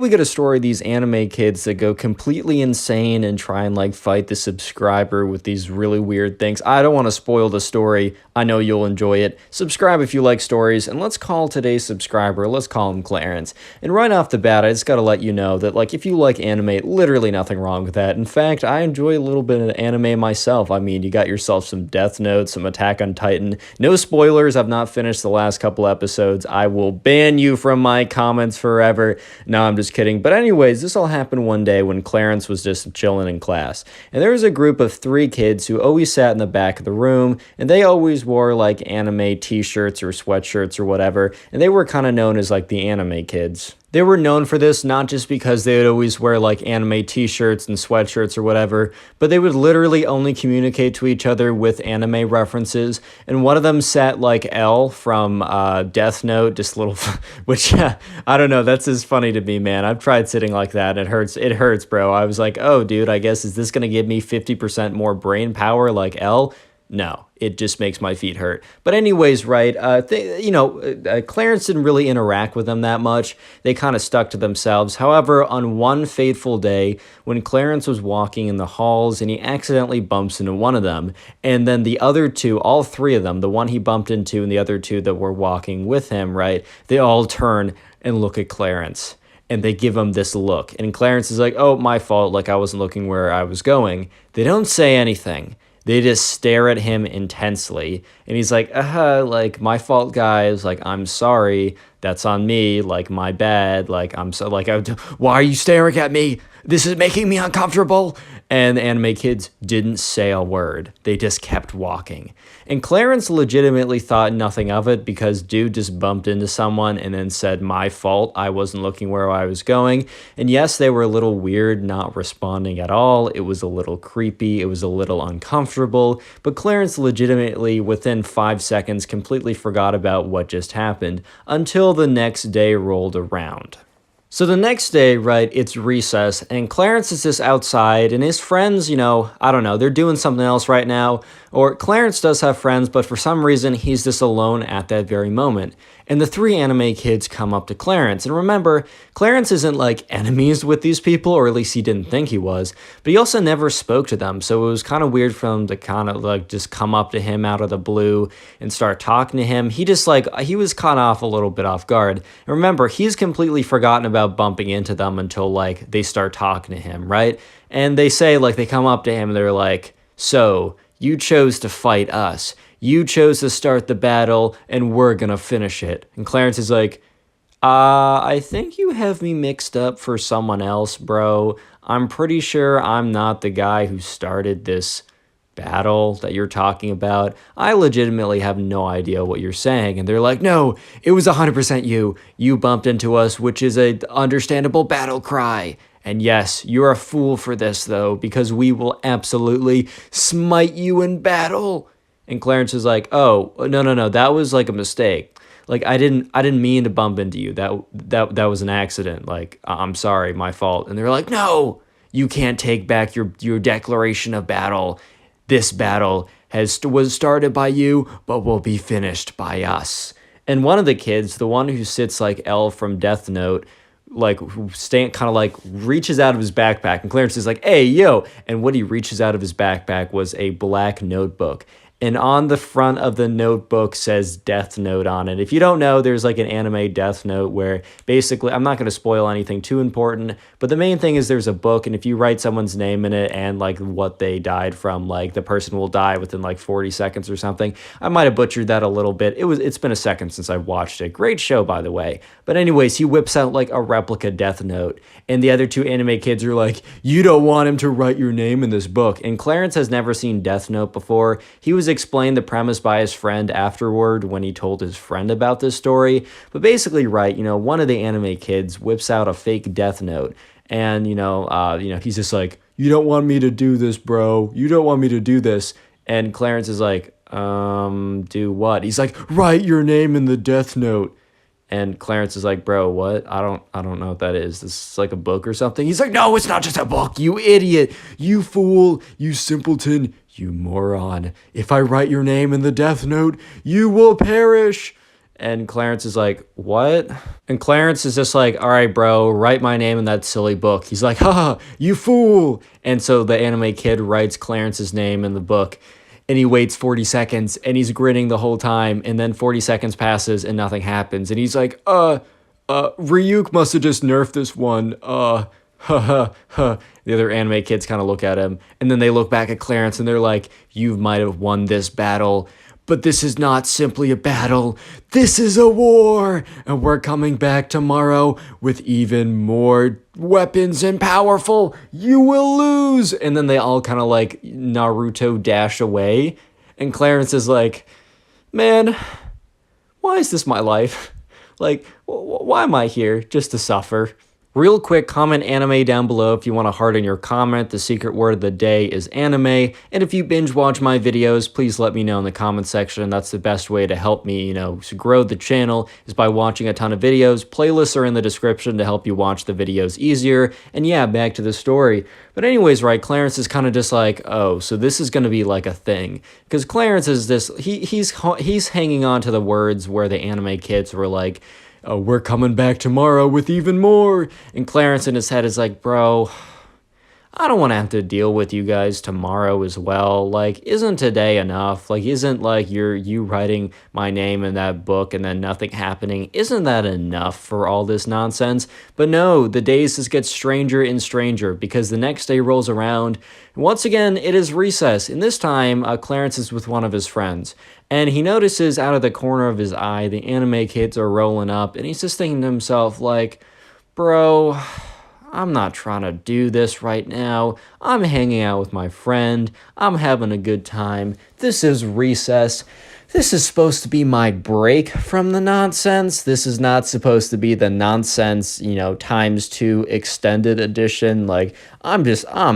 We get a story of these anime kids that go completely insane and try and like fight the subscriber with these really weird things. I don't want to spoil the story. I know you'll enjoy it. Subscribe if you like stories, and let's call today's subscriber, let's call him Clarence. And right off the bat, I just gotta let you know that like if you like anime, literally nothing wrong with that. In fact, I enjoy a little bit of anime myself. I mean, you got yourself some Death Note, some Attack on Titan. No spoilers, I've not finished the last couple episodes. I will ban you from my comments forever. No, I'm just kidding. But anyways, this all happened one day when Clarence was just chilling in class. And there was a group of 3 kids who always sat in the back of the room, and they always wore like anime t-shirts or sweatshirts or whatever, and they were kind of known as like the anime kids. They were known for this not just because they would always wear like anime t-shirts and sweatshirts or whatever, but they would literally only communicate to each other with anime references. And one of them sat like L from Death Note, just little, which I don't know, that's just funny to me, man. I've tried sitting like that. It hurts, bro. I was like, oh, dude, I guess is this gonna give me 50% more brain power like L? No, it just makes my feet hurt. But anyways, right, Clarence didn't really interact with them that much. They kind of stuck to themselves. However, on one fateful day, when Clarence was walking in the halls and he accidentally bumps into one of them, and then the other 2, all 3 of them, the one he bumped into and the other 2 that were walking with him, right, they all turn and look at Clarence. And they give him this look. And Clarence is like, oh, my fault, like I wasn't looking where I was going. They don't say anything. They just stare at him intensely. And he's like, like, my fault, guys. Like, I'm sorry. That's on me. Like, my bad. Like, why are you staring at me? This is making me uncomfortable. And the anime kids didn't say a word. They just kept walking. And Clarence legitimately thought nothing of it because dude just bumped into someone and then said, my fault, I wasn't looking where I was going. And yes, they were a little weird, not responding at all. It was a little creepy. It was a little uncomfortable. But Clarence legitimately, within 5 seconds, completely forgot about what just happened until the next day rolled around. So the next day, right, it's recess, and Clarence is just outside, and his friends, I don't know, they're doing something else right now, or Clarence does have friends, but for some reason, he's just alone at that very moment. And the 3 anime kids come up to Clarence, and remember, Clarence isn't like enemies with these people, or at least he didn't think he was, but he also never spoke to them, so it was kind of weird for them to kind of like just come up to him out of the blue and start talking to him. He was caught off a little bit off guard. And remember, he's completely forgotten about bumping into them until like they start talking to him, right? And they say, like, they come up to him and they're like, so you chose to fight us. You chose to start the battle and we're gonna finish it. And Clarence is like, I think you have me mixed up for someone else, bro. I'm pretty sure I'm not the guy who started this battle that you're talking about. I legitimately have no idea what you're saying. And they're like, no, it was 100% you. You bumped into us, which is a understandable battle cry. And yes, you're a fool for this though, because we will absolutely smite you in battle. And Clarence is like, oh, no, that was like a mistake. Like I didn't mean to bump into you. That was an accident. Like I'm sorry, my fault. And they're like, no, you can't take back your declaration of battle. This battle was started by you, but will be finished by us. And one of the kids, the one who sits like L from Death Note, like kind of like reaches out of his backpack, and Clarence is like, hey, yo. And what he reaches out of his backpack was a black notebook. And on the front of the notebook says Death Note on it. If you don't know, there's like an anime Death Note where basically, I'm not going to spoil anything too important, but the main thing is there's a book, and if you write someone's name in it and like what they died from, like the person will die within like 40 seconds or something. I might have butchered that a little bit. It's been a second since I watched it. Great show, by the way. But anyways, he whips out like a replica Death Note, and the other 2 anime kids are like, you don't want him to write your name in this book. And Clarence has never seen Death Note before. He was explained the premise by his friend afterward when he told his friend about this story. But basically, right, one of the anime kids whips out a fake Death Note, and he's just like, you don't want me to do this, bro. You don't want me to do this. And Clarence is like, do what? He's like, write your name in the Death Note. And Clarence is like, bro, what? I don't know what that is. This is like a book or something. He's like, no, it's not just a book, you idiot, you fool, you simpleton, you moron. If I write your name in the Death Note, you will perish. And Clarence is like, what? And Clarence is just like, all right, bro, write my name in that silly book. He's like, ha, you fool. And so the anime kid writes Clarence's name in the book. And he waits 40 seconds and he's grinning the whole time. And then 40 seconds passes and nothing happens. And he's like, Ryuk must have just nerfed this one. Ha ha ha. The other anime kids kind of look at him. And then they look back at Clarence and they're like, you might have won this battle. But this is not simply a battle. This is a war. And we're coming back tomorrow with even more weapons and powerful. You will lose. And then they all kind of like Naruto dash away. And Clarence is like, man, why is this my life? Like, why am I here? Just to suffer. Real quick, comment anime down below if you want a heart in your comment. The secret word of the day is anime. And if you binge watch my videos, please let me know in the comment section. That's the best way to help me, to grow the channel is by watching a ton of videos. Playlists are in the description to help you watch the videos easier. And yeah, back to the story. But anyways, right, Clarence is kind of just like, oh, so this is going to be like a thing. Because Clarence is this, he's hanging on to the words where the anime kids were like, oh, we're coming back tomorrow with even more. And Clarence in his head is like, bro, I don't want to have to deal with you guys tomorrow as well. Like, isn't today enough? Like, isn't like you writing my name in that book and then nothing happening? Isn't that enough for all this nonsense? But no, the days just get stranger and stranger because the next day rolls around. And once again, it is recess. And this time, Clarence is with one of his friends. And he notices out of the corner of his eye, the anime kids are rolling up. And he's just thinking to himself, like, bro, I'm not trying to do this right now. I'm hanging out with my friend. I'm having a good time. This is recess. This is supposed to be my break from the nonsense. This is not supposed to be the nonsense, ×2 extended edition. Like, I'm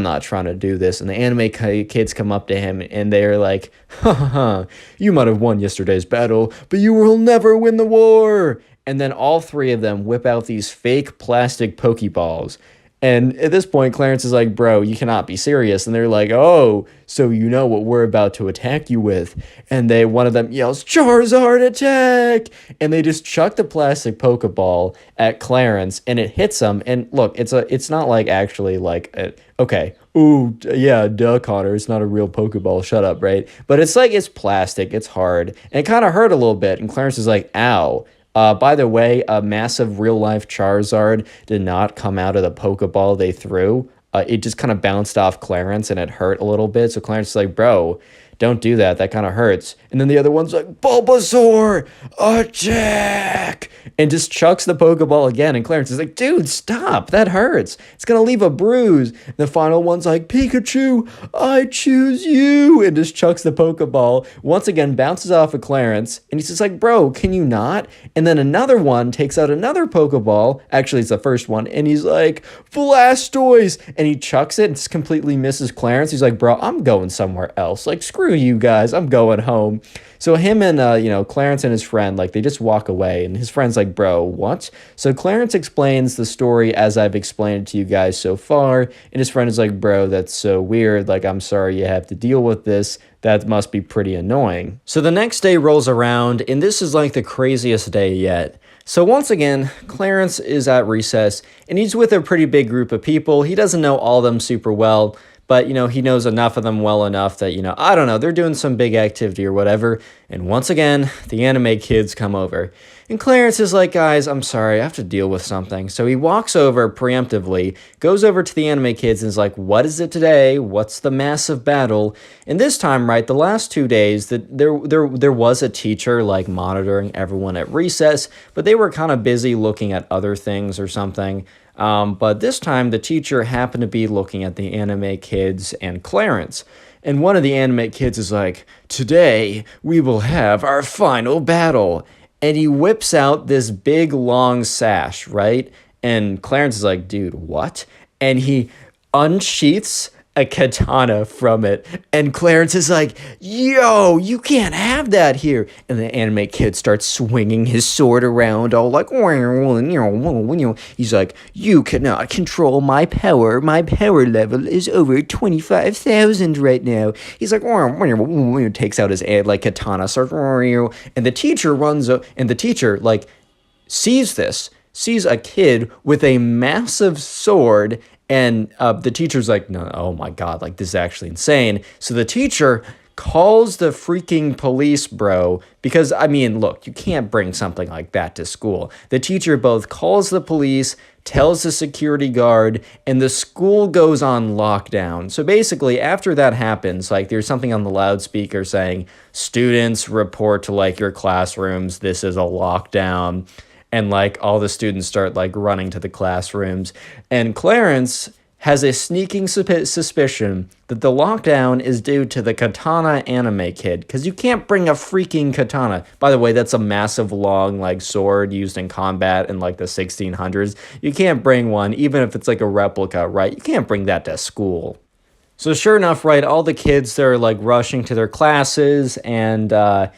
not trying to do this. And the anime kids come up to him and they're like, ha ha ha, you might have won yesterday's battle, but you will never win the war. And then all three of them whip out these fake plastic Pokeballs. And at this point, Clarence is like, bro, you cannot be serious. And they're like, oh, so you know what we're about to attack you with. And one of them yells, Charizard attack! And they just chuck the plastic Pokeball at Clarence, and it hits him. And look, it's not like actually like, okay, ooh, yeah, duh, Connor, it's not a real Pokeball, shut up, right? But it's like, it's plastic, it's hard. And it kind of hurt a little bit. And Clarence is like, ow. By the way, a massive real-life Charizard did not come out of the Pokeball they threw. It just kind of bounced off Clarence, and it hurt a little bit. So Clarence is like, bro, don't do that. That kind of hurts. And then the other one's like, Bulbasaur, attack! And just chucks the Pokeball again. And Clarence is like, dude, stop. That hurts. It's going to leave a bruise. And the final one's like, Pikachu, I choose you. And just chucks the Pokeball. Once again, bounces off of Clarence. And he's just like, bro, can you not? And then another one takes out another Pokeball. Actually, it's the first one. And he's like, Blastoise. And he chucks it and just completely misses Clarence. He's like, bro, I'm going somewhere else. Like, screw you guys, I'm going home. So him and Clarence and his friend, like, they just walk away, and his friend's like, bro, what? So Clarence explains the story as I've explained it to you guys so far, and his friend is like, bro, that's so weird, like, I'm sorry you have to deal with this. That must be pretty annoying. So the next day rolls around, and this is like the craziest day yet. So once again, Clarence is at recess, and he's with a pretty big group of people. He doesn't know all of them super well, but, he knows enough of them well enough that, I don't know, they're doing some big activity or whatever. And once again, the anime kids come over. And Clarence is like, guys, I'm sorry, I have to deal with something. So he walks over preemptively, goes over to the anime kids and is like, what is it today? What's the massive battle? And this time, right, the last 2 days, there was a teacher, like, monitoring everyone at recess, but they were kind of busy looking at other things or something. But this time, the teacher happened to be looking at the anime kids and Clarence. And one of the anime kids is like, today, we will have our final battle. And he whips out this big, long sash, right? And Clarence is like, dude, what? And he unsheaths a katana from it. And Clarence is like, yo, you can't have that here. And the anime kid starts swinging his sword around, all like, he's like, you cannot control my power. My power level is over 25,000 right now. He's like, takes out his like katana, starts, and the teacher runs, and the teacher like sees this, sees a kid with a massive sword. And the teacher's like, no, oh my God, like this is actually insane. So the teacher calls the freaking police, bro, because I mean, look, you can't bring something like that to school. The teacher both calls the police, tells the security guard, and the school goes on lockdown. So basically, after that happens, like there's something on the loudspeaker saying, students report to like your classrooms, this is a lockdown. And like all the students start like running to the classrooms. And Clarence has a sneaking suspicion that the lockdown is due to the katana anime kid. Because you can't bring a freaking katana. By the way, that's a massive long like sword used in combat in like the 1600s. You can't bring one, even if it's like a replica, right? You can't bring that to school. So sure enough, right, all the kids, they're like rushing to their classes, and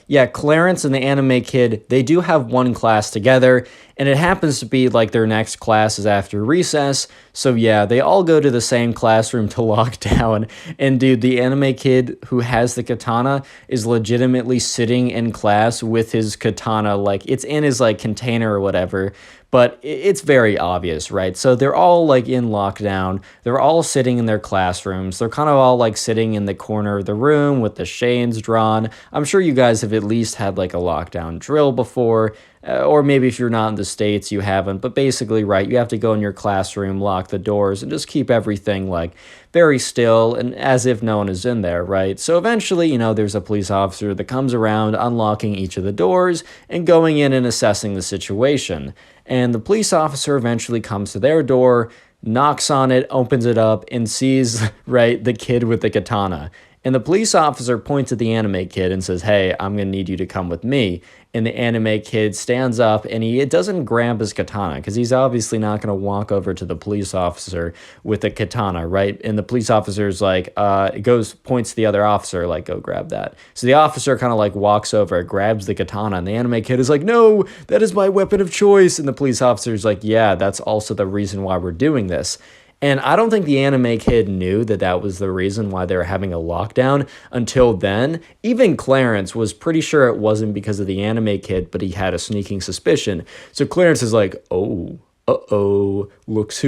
yeah, Clarence and the anime kid, they do have one class together, and it happens to be like their next class is after recess. So yeah, they all go to the same classroom to lock down. And dude, the anime kid who has the katana is legitimately sitting in class with his katana, like it's in his like container or whatever. But it's very obvious, right? So they're all like in lockdown. They're all sitting in their classrooms. They're kind of all like sitting in the corner of the room with the shades drawn. I'm sure you guys have at least had like a lockdown drill before. Or maybe if you're not in the States, you haven't. But basically, right, you have to go in your classroom, lock the doors, and just keep everything like very still and as if no one is in there, right? So eventually, you know, there's a police officer that comes around unlocking each of the doors and going in and assessing the situation. And the police officer eventually comes to their door, knocks on it, opens it up, and sees, right, the kid with the katana. And the police officer points at the anime kid and says, hey, I'm going to need you to come with me. And the anime kid stands up and he doesn't grab his katana because he's obviously not going to walk over to the police officer with a katana, right? And the police officer's like, points to the other officer, like, go grab that. So the officer kind of like walks over, grabs the katana, and the anime kid is like, no, that is my weapon of choice. And the police officer's like, yeah, that's also the reason why we're doing this. And I don't think the anime kid knew that that was the reason why they were having a lockdown until then. Even Clarence was pretty sure it wasn't because of the anime kid, but he had a sneaking suspicion. So Clarence is like, oh, uh-oh, look at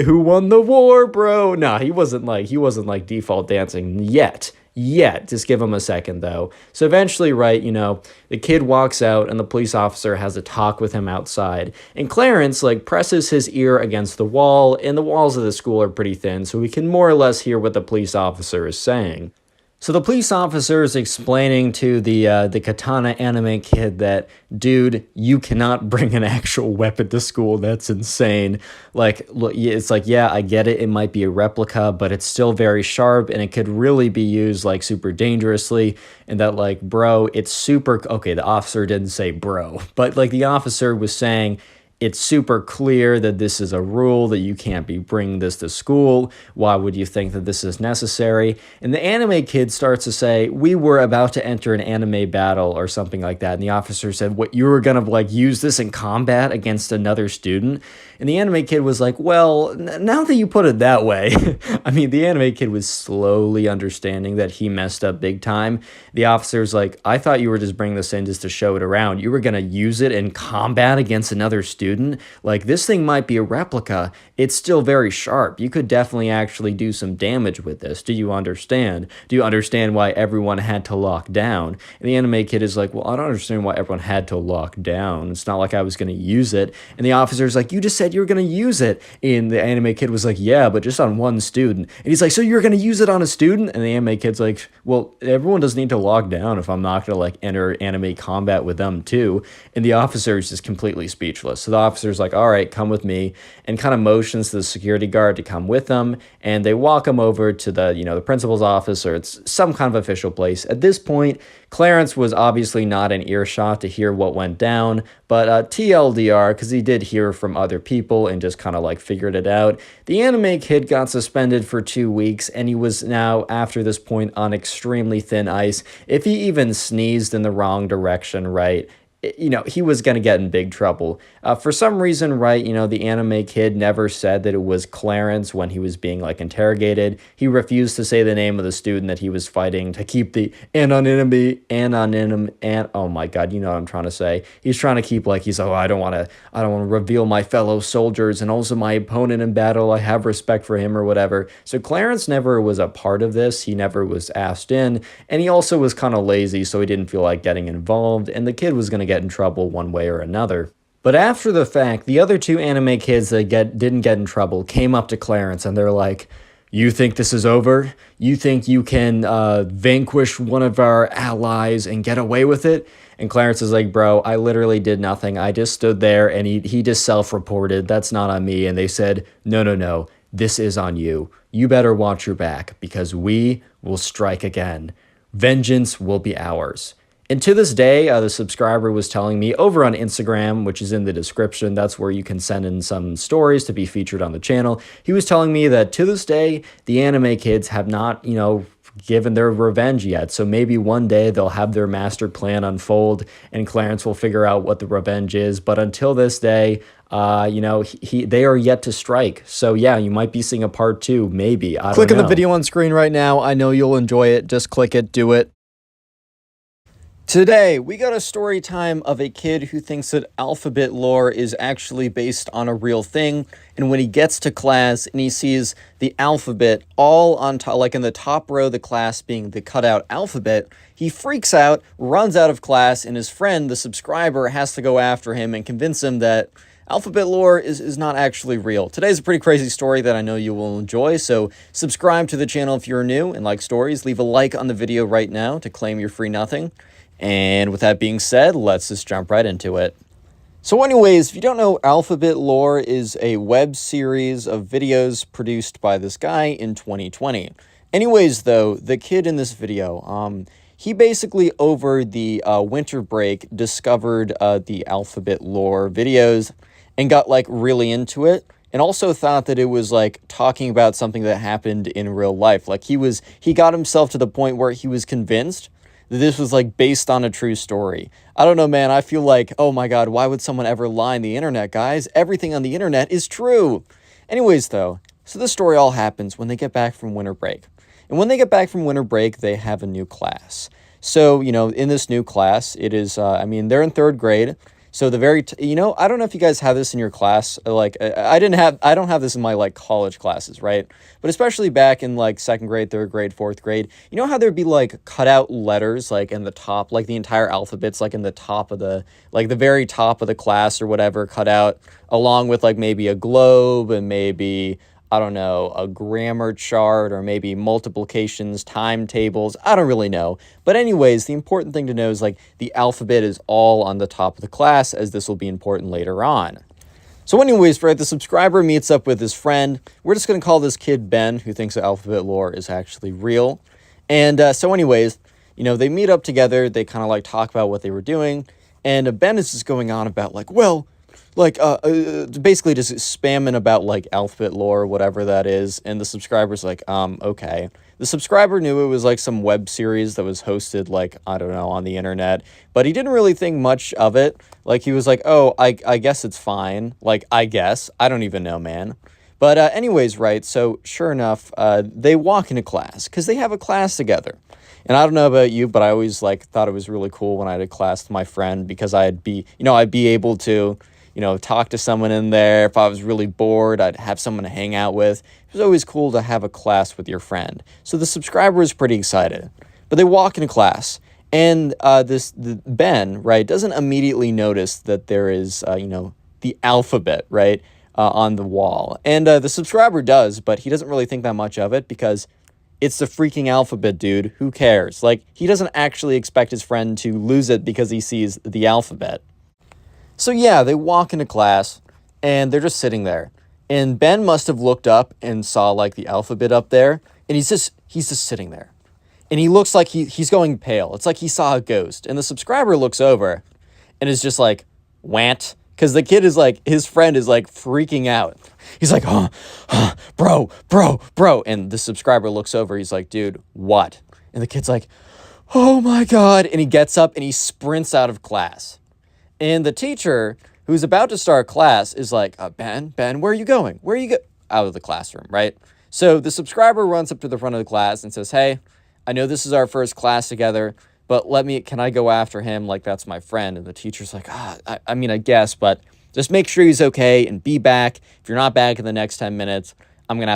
who won the war, bro. Nah, he wasn't like default dancing yet. Just give him a second, though. So eventually, right, you know, the kid walks out and the police officer has a talk with him outside. And Clarence, like, presses his ear against the wall, and the walls of the school are pretty thin, so we can more or less hear what the police officer is saying. So the police officer is explaining to the katana anime kid that, dude, you cannot bring an actual weapon to school. That's insane. Like, look, it's like, yeah, I get it. It might be a replica, but it's still very sharp and it could really be used like super dangerously. And that like, bro, it's super, okay, the officer didn't say bro, but like the officer was saying, it's super clear that this is a rule, that you can't be bringing this to school. Why would you think that this is necessary? And the anime kid starts to say, we were about to enter an anime battle or something like that. And the officer said, what, you were going to like use this in combat against another student? And the anime kid was like, well, now that you put it that way, I mean, the anime kid was slowly understanding that he messed up big time. The officer's like, I thought you were just bringing this in just to show it around. You were going to use it in combat against another student? Like, this thing might be a replica. It's still very sharp. You could definitely actually do some damage with this. Do you understand? Do you understand why everyone had to lock down? And the anime kid is like, well, I don't understand why everyone had to lock down. It's not like I was going to use it. And the officer's like, you just said you were going to use it. And the anime kid was like, yeah, but just on one student. And he's like, so you're going to use it on a student? And the anime kid's like, well, everyone doesn't need to lock down if I'm not going to like enter anime combat with them too. And the officer is just completely speechless. So the officer's like, all right, come with me, and kind of motions to the security guard to come with them. And they walk him over to the principal's office, or it's some kind of official place. At this point, Clarence was obviously not in earshot to hear what went down, but TLDR, because he did hear from other people, people and just kind of like figured it out. The anime kid got suspended for 2 weeks, and he was now, after this point, on extremely thin ice. If he even sneezed in the wrong direction, right, he was going to get in big trouble. For some reason, right, the anime kid never said that it was Clarence when he was being, like, interrogated. He refused to say the name of the student that he was fighting to keep the anonymity, and oh my God, you know what I'm trying to say. He's trying to keep, like, I don't want to reveal my fellow soldiers and also my opponent in battle. I have respect for him or whatever. So Clarence never was a part of this. He never was asked in, and he also was kind of lazy, so he didn't feel like getting involved, and the kid was going to get in trouble one way or another. But after the fact, the other 2 anime kids that didn't get in trouble came up to Clarence and they're like, "You think this is over? You think you can vanquish one of our allies and get away with it?" And Clarence is like, "Bro, I literally did nothing. I just stood there and he just self-reported. That's not on me." And they said, no, this is on you. You better watch your back because we will strike again. Vengeance will be ours. And to this day, the subscriber was telling me over on Instagram, which is in the description, that's where you can send in some stories to be featured on the channel. He was telling me that to this day, the anime kids have not, given their revenge yet. So maybe one day they'll have their master plan unfold and Clarence will figure out what the revenge is. But until this day, they are yet to strike. So yeah, you might be seeing a part 2, maybe. I don't know. Click on the video on screen right now. I know you'll enjoy it. Just click it, do it. Today, we got a story time of a kid who thinks that alphabet lore is actually based on a real thing, and when he gets to class and he sees the alphabet all on top, like in the top row of the class being the cutout alphabet, he freaks out, runs out of class, and his friend, the subscriber, has to go after him and convince him that alphabet lore is not actually real. Today's a pretty crazy story that I know you will enjoy, so subscribe to the channel if you're new and like stories. Leave a like on the video right now to claim your free nothing. And with that being said, let's just jump right into it. So anyways, if you don't know, Alphabet Lore is a web series of videos produced by this guy in 2020. Anyways, though, the kid in this video, he basically over the winter break discovered the Alphabet Lore videos and got like really into it, and also thought that it was like talking about something that happened in real life. Like he got himself to the point where he was convinced that this was like based on a true story. I don't know, man. I feel like, oh my God, why would someone ever lie on the internet, guys? Everything on the internet is true. Anyways, though, so this story all happens when they get back from winter break. And when they get back from winter break, they have a new class. So, in this new class, it is, they're in 3rd grade. So the very, I don't know if you guys have this in your class. Like, I don't have this in my, like, college classes, right? But especially back in, like, 2nd grade, 3rd grade, 4th grade, you know how there'd be, like, cut out letters, like, in the top, like, the entire alphabet's, like, in the top of the, like, the very top of the class or whatever, cut out, along with, like, maybe a globe and maybe, I don't know, a grammar chart or maybe multiplications, timetables. I don't really know. But anyways, the important thing to know is like the alphabet is all on the top of the class, as this will be important later on. So anyways, right, the subscriber meets up with his friend. We're just going to call this kid Ben, who thinks that alphabet lore is actually real. And so anyways, they meet up together. They kind of like talk about what they were doing. And Ben is just going on about like, well, like, basically just spamming about, like, alphabet lore or whatever that is, and the subscriber's like, okay. The subscriber knew it was, like, some web series that was hosted, like, I don't know, on the internet, but he didn't really think much of it. Like, he was like, oh, I guess it's fine. Like, I guess. I don't even know, man. But anyways, right, so sure enough, they walk into class, because they have a class together. And I don't know about you, but I always, like, thought it was really cool when I had a class with my friend, because I'd be able to talk to someone in there. If I was really bored, I'd have someone to hang out with. It was always cool to have a class with your friend. So the subscriber was pretty excited. But they walk into class, and Ben, right, doesn't immediately notice that there is, the alphabet, right, on the wall. And the subscriber does, but he doesn't really think that much of it because it's the freaking alphabet, dude. Who cares? Like, he doesn't actually expect his friend to lose it because he sees the alphabet. So yeah, they walk into class, and they're just sitting there. And Ben must have looked up and saw, like, the alphabet up there, and he's just sitting there. And he looks like he's going pale. It's like he saw a ghost. And the subscriber looks over and is just like, "Want?" because the kid is like, his friend is like freaking out. He's like, bro. And the subscriber looks over. He's like, dude, what? And the kid's like, oh my God. And he gets up and he sprints out of class. And the teacher, who's about to start class, is like, Ben, where are you going? Where are you out of the classroom, right? So the subscriber runs up to the front of the class and says, hey, I know this is our first class together, but can I go after him? Like, that's my friend. And the teacher's like, I mean, I guess, but just make sure he's okay and be back. If you're not back in the next 10 minutes, I'm going to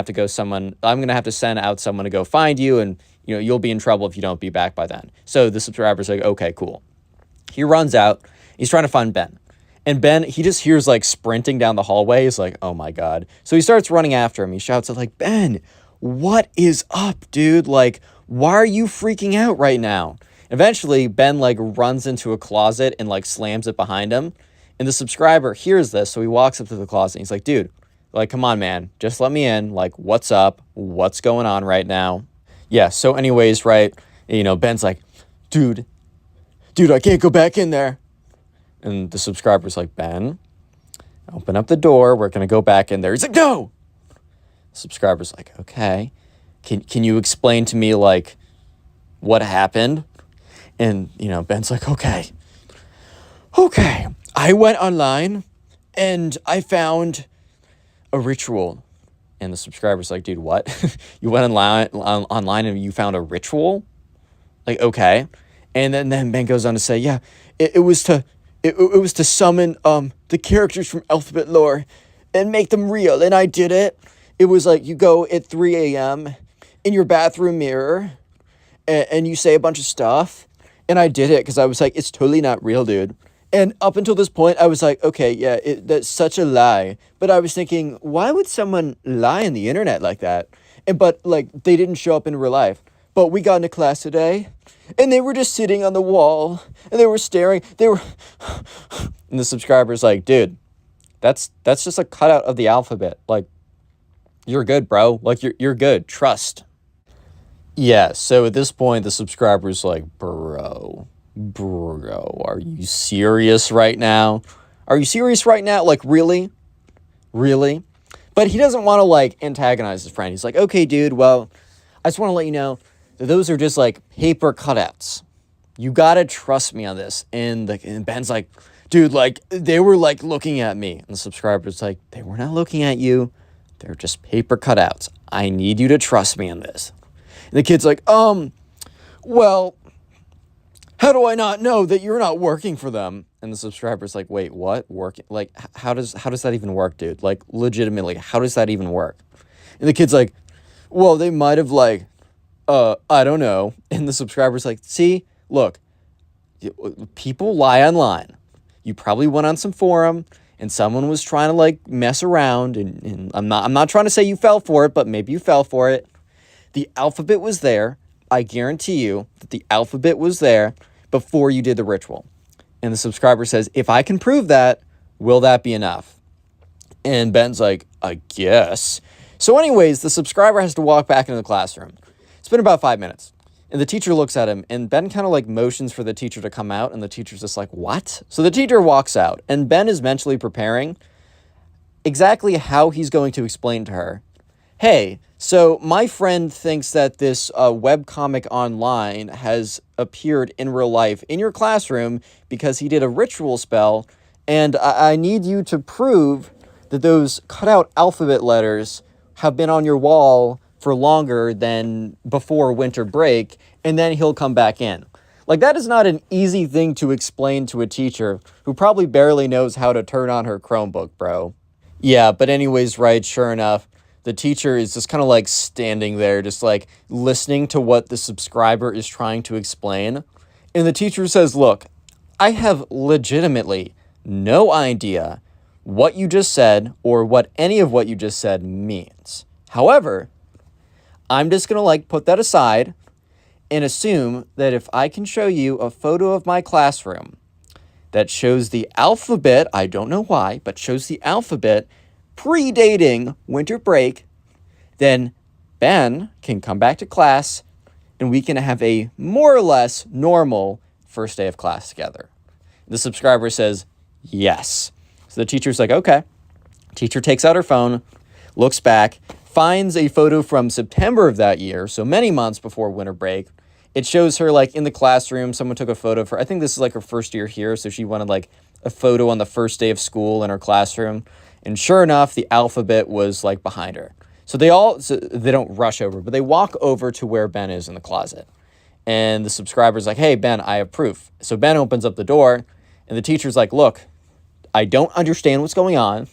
have to send out someone to go find you. And, you'll be in trouble if you don't be back by then. So the subscriber's like, okay, cool. He runs out. He's trying to find Ben. And Ben, he just hears like sprinting down the hallway. He's like, oh my God. So he starts running after him. He shouts out like, Ben, what is up, dude? Like, why are you freaking out right now? Eventually, Ben like runs into a closet and like slams it behind him. And the subscriber hears this. So he walks up to the closet. And he's like, dude, like, come on, man. Just let me in. Like, what's up? What's going on right now? Yeah. So anyways, right. Ben's like, dude, I can't go back in there. And the subscriber's like, Ben, open up the door. We're going to go back in there. He's like, no. The subscriber's like, okay. Can you explain to me, like, what happened? And, Ben's like, okay. I went online and I found a ritual. And the subscriber's like, dude, what? You went online and you found a ritual? Like, okay. And then Ben goes on to say, yeah, it was to summon the characters from Alphabet Lore and make them real. And I did it. It was like you go at 3 a.m. in your bathroom mirror and you say a bunch of stuff. And I did it because I was like, it's totally not real, dude. And up until this point, I was like, okay, yeah, that's such a lie. But I was thinking, why would someone lie on the internet like that? But like, they didn't show up in real life. But we got into class today, and they were just sitting on the wall, and they were staring. And the subscriber's like, dude, that's just a cutout of the alphabet. Like, you're good, bro. Like, you're good. Trust. Yeah, so at this point, the subscriber's like, bro, are you serious right now? Like, really? But he doesn't want to, like, antagonize his friend. He's like, okay, dude, well, I just want to let you know that those are just, like, paper cutouts. You gotta trust me on this. And Ben's like, dude, like, they were, like, looking at me. And the subscriber's like, they were not looking at you. They're just paper cutouts. I need you to trust me on this. And the kid's like, well, how do I not know that you're not working for them? And the subscriber's like, wait, what? Working? Like, how does that even work, dude? Like, legitimately, how does that even work? And the kid's like, well, they might have, like, I don't know. And the subscriber's like, see, look, people lie online. You probably went on some forum and someone was trying to, like, mess around. And I'm not trying to say you fell for it, but maybe you fell for it. The alphabet was there. I guarantee you that the alphabet was there before you did the ritual. And the subscriber says, if I can prove that, will that be enough? And Ben's like, I guess. So anyways, the subscriber has to walk back into the classroom. It's been about 5 minutes. And the teacher looks at him, and Ben kind of like motions for the teacher to come out, and the teacher's just like, what? So the teacher walks out, and Ben is mentally preparing exactly how he's going to explain to her, hey, so my friend thinks that this webcomic online has appeared in real life in your classroom because he did a ritual spell, and I need you to prove that those cutout alphabet letters have been on your wall for longer than before winter break, and then he'll come back in. Like, that is not an easy thing to explain to a teacher who probably barely knows how to turn on her Chromebook, bro. Yeah, but anyways, right, sure enough, the teacher is just kind of like standing there, just like listening to what the subscriber is trying to explain. And the teacher says, look, I have legitimately no idea what you just said or what any of what you just said means. However, I'm just going to like put that aside and assume that if I can show you a photo of my classroom that shows the alphabet, I don't know why, but shows the alphabet predating winter break, then Ben can come back to class and we can have a more or less normal first day of class together. The subscriber says, yes. So So the teacher's like, okay. Teacher takes out her phone, looks back, finds a photo from September of that year, so many months before winter break. It shows her like in the classroom. Someone took a photo of her. I think this is like her first year here, so she wanted like a photo on the first day of school in her classroom. And sure enough, the alphabet was like behind her. So they don't rush over, but they walk over to where Ben is in the closet. And the subscriber's like, hey, Ben, I have proof. So Ben opens up the door, and the teacher's like, look, I don't understand what's going on.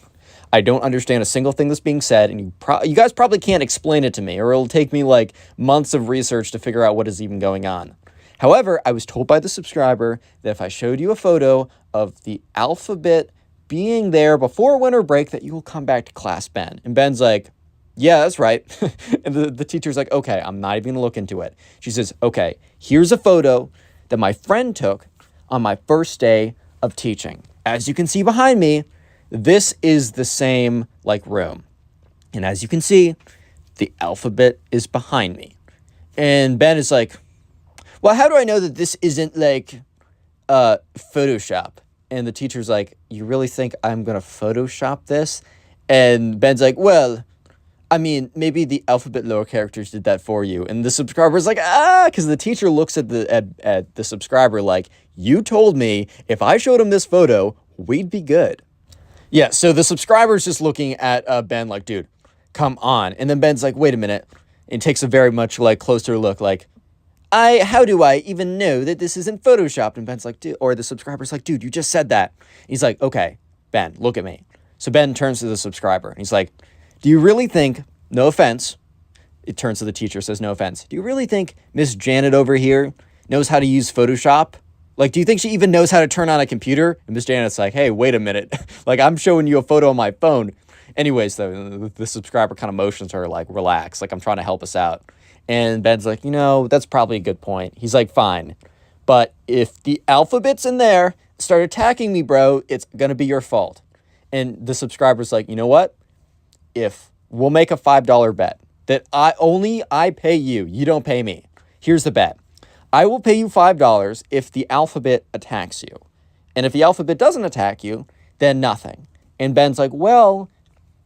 I don't understand a single thing that's being said, and you guys probably can't explain it to me, or it'll take me like months of research to figure out what is even going on. However, I was told by the subscriber that if I showed you a photo of the alphabet being there before winter break, that you will come back to class, Ben. And Ben's like, yeah, that's right. And the teacher's like, okay, I'm not even gonna look into it. She says, okay, here's a photo that my friend took on my first day of teaching. As you can see behind me, this is the same like room. And as you can see, the alphabet is behind me. And Ben is like, well, how do I know that this isn't like Photoshop? And the teacher's like, you really think I'm going to Photoshop this? And Ben's like, well, I mean, maybe the alphabet lower characters did that for you. And the subscriber's like, because the teacher looks at the subscriber like, you told me if I showed him this photo, we'd be good. Yeah, so the subscriber's just looking at Ben like, dude, come on. And then Ben's like, wait a minute. And takes a very much like closer look like, how do I even know that this isn't Photoshopped? And Ben's like, dude, or the subscriber's like, dude, you just said that. And he's like, okay, Ben, look at me. So Ben turns to the subscriber and he's like, do you really think, no offense, it turns to the teacher, says no offense, do you really think Miss Janet over here knows how to use Photoshop? Like, do you think she even knows how to turn on a computer? And Miss Janet's like, hey, wait a minute. Like, I'm showing you a photo on my phone. Anyways, though, the subscriber kind of motions her, like, relax. Like, I'm trying to help us out. And Ben's like, that's probably a good point. He's like, fine. But if the alphabet's in there, start attacking me, bro, it's going to be your fault. And the subscriber's like, you know what? If we'll make a $5 bet that I pay you, you don't pay me. Here's the bet. I will pay you $5 if the alphabet attacks you. And if the alphabet doesn't attack you, then nothing. And Ben's like, well,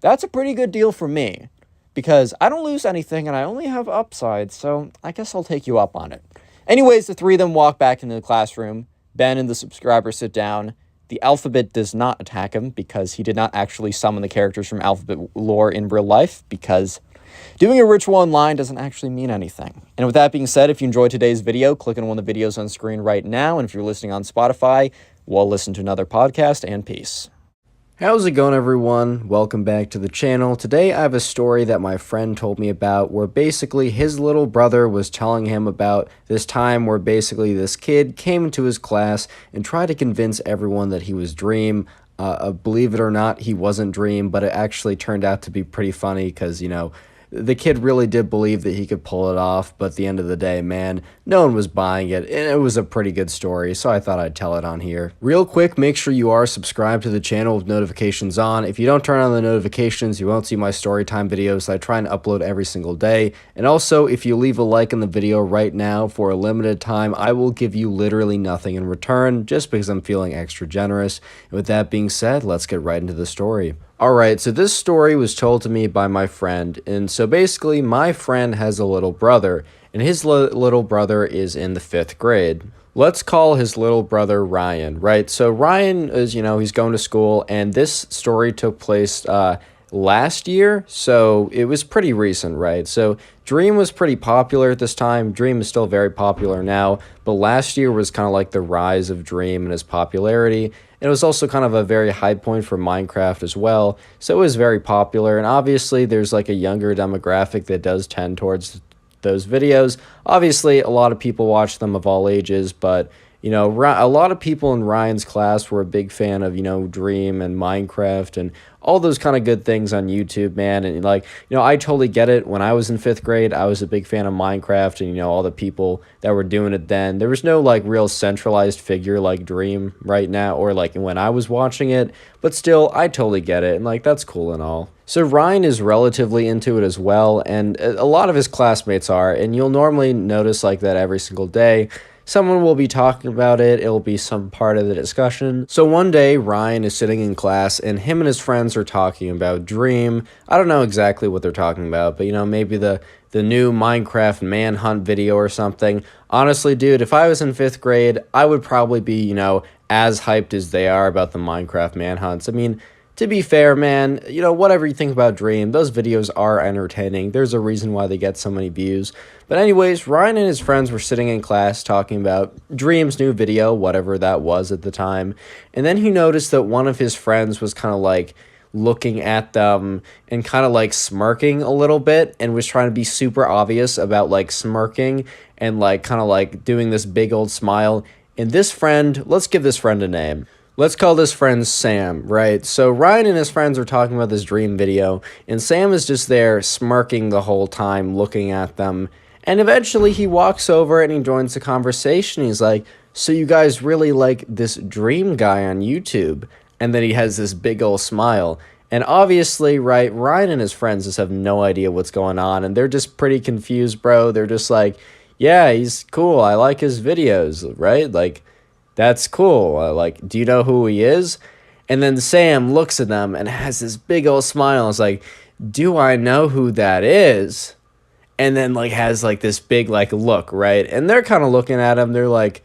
that's a pretty good deal for me because I don't lose anything and I only have upside, so I guess I'll take you up on it. Anyways, the three of them walk back into the classroom. Ben and the subscriber sit down. The alphabet does not attack him because he did not actually summon the characters from alphabet lore in real life because doing a ritual online doesn't actually mean anything. And with that being said, if you enjoyed today's video, click on one of the videos on screen right now. And if you're listening on Spotify, well, listen to another podcast, and peace. How's it going, everyone? Welcome back to the channel. Today I have a story that my friend told me about where basically his little brother was telling him about this time where basically this kid came into his class and tried to convince everyone that he was Dream. Believe it or not, he wasn't Dream, but it actually turned out to be pretty funny because, the kid really did believe that he could pull it off, but at the end of the day, man, no one was buying it, and it was a pretty good story, so I thought I'd tell it on here. Real quick, make sure you are subscribed to the channel with notifications on. If you don't turn on the notifications, you won't see my storytime videos that I try and upload every single day. And also, if you leave a like in the video right now for a limited time, I will give you literally nothing in return, just because I'm feeling extra generous. And with that being said, let's get right into the story. Alright, so this story was told to me by my friend, and so basically my friend has a little brother, and his little brother is in the 5th grade. Let's call his little brother Ryan, right? So Ryan is, he's going to school, and this story took place last year, so it was pretty recent, right? So Dream was pretty popular at this time. Dream is still very popular now, but last year was kind of like the rise of Dream and his popularity. It was also kind of a very high point for Minecraft as well, so it was very popular, and obviously there's like a younger demographic that does tend towards those videos. Obviously, a lot of people watch them of all ages, but a lot of people in Ryan's class were a big fan of, Dream and Minecraft and all those kind of good things on YouTube, man. And I totally get it. When I was in 5th grade, I was a big fan of Minecraft and, all the people that were doing it then. There was no like real centralized figure like Dream right now or like when I was watching it, but still, I totally get it. And like, that's cool and all. So Ryan is relatively into it as well. And a lot of his classmates are, and you'll normally notice like that every single day. someone will be talking about it. It'll be some part of the discussion. So one day, Ryan is sitting in class, and him and his friends are talking about Dream. I don't know exactly what they're talking about, but, maybe the new Minecraft manhunt video or something. Honestly, dude, if I was in 5th grade, I would probably be, as hyped as they are about the Minecraft manhunts. I mean, to be fair, man, whatever you think about Dream, those videos are entertaining. There's a reason why they get so many views. But anyways, Ryan and his friends were sitting in class talking about Dream's new video, whatever that was at the time. And then he noticed that one of his friends was kind of like looking at them and kind of like smirking a little bit and was trying to be super obvious about like smirking and like kind of like doing this big old smile. And this friend, let's give this friend a name. Let's call this friend Sam, right? So Ryan and his friends are talking about this Dream video, and Sam is just there smirking the whole time, looking at them. And eventually he walks over and he joins the conversation. He's like, so you guys really like this Dream guy on YouTube? And then he has this big old smile. And obviously, right, Ryan and his friends just have no idea what's going on, and they're just pretty confused, bro. They're just like, yeah, he's cool. I like his videos, right? Like, that's cool. Like, do you know who he is? And then Sam looks at them and has this big old smile. It's like, do I know who that is? And then like has like this big like look, right? And they're kind of looking at him. They're like,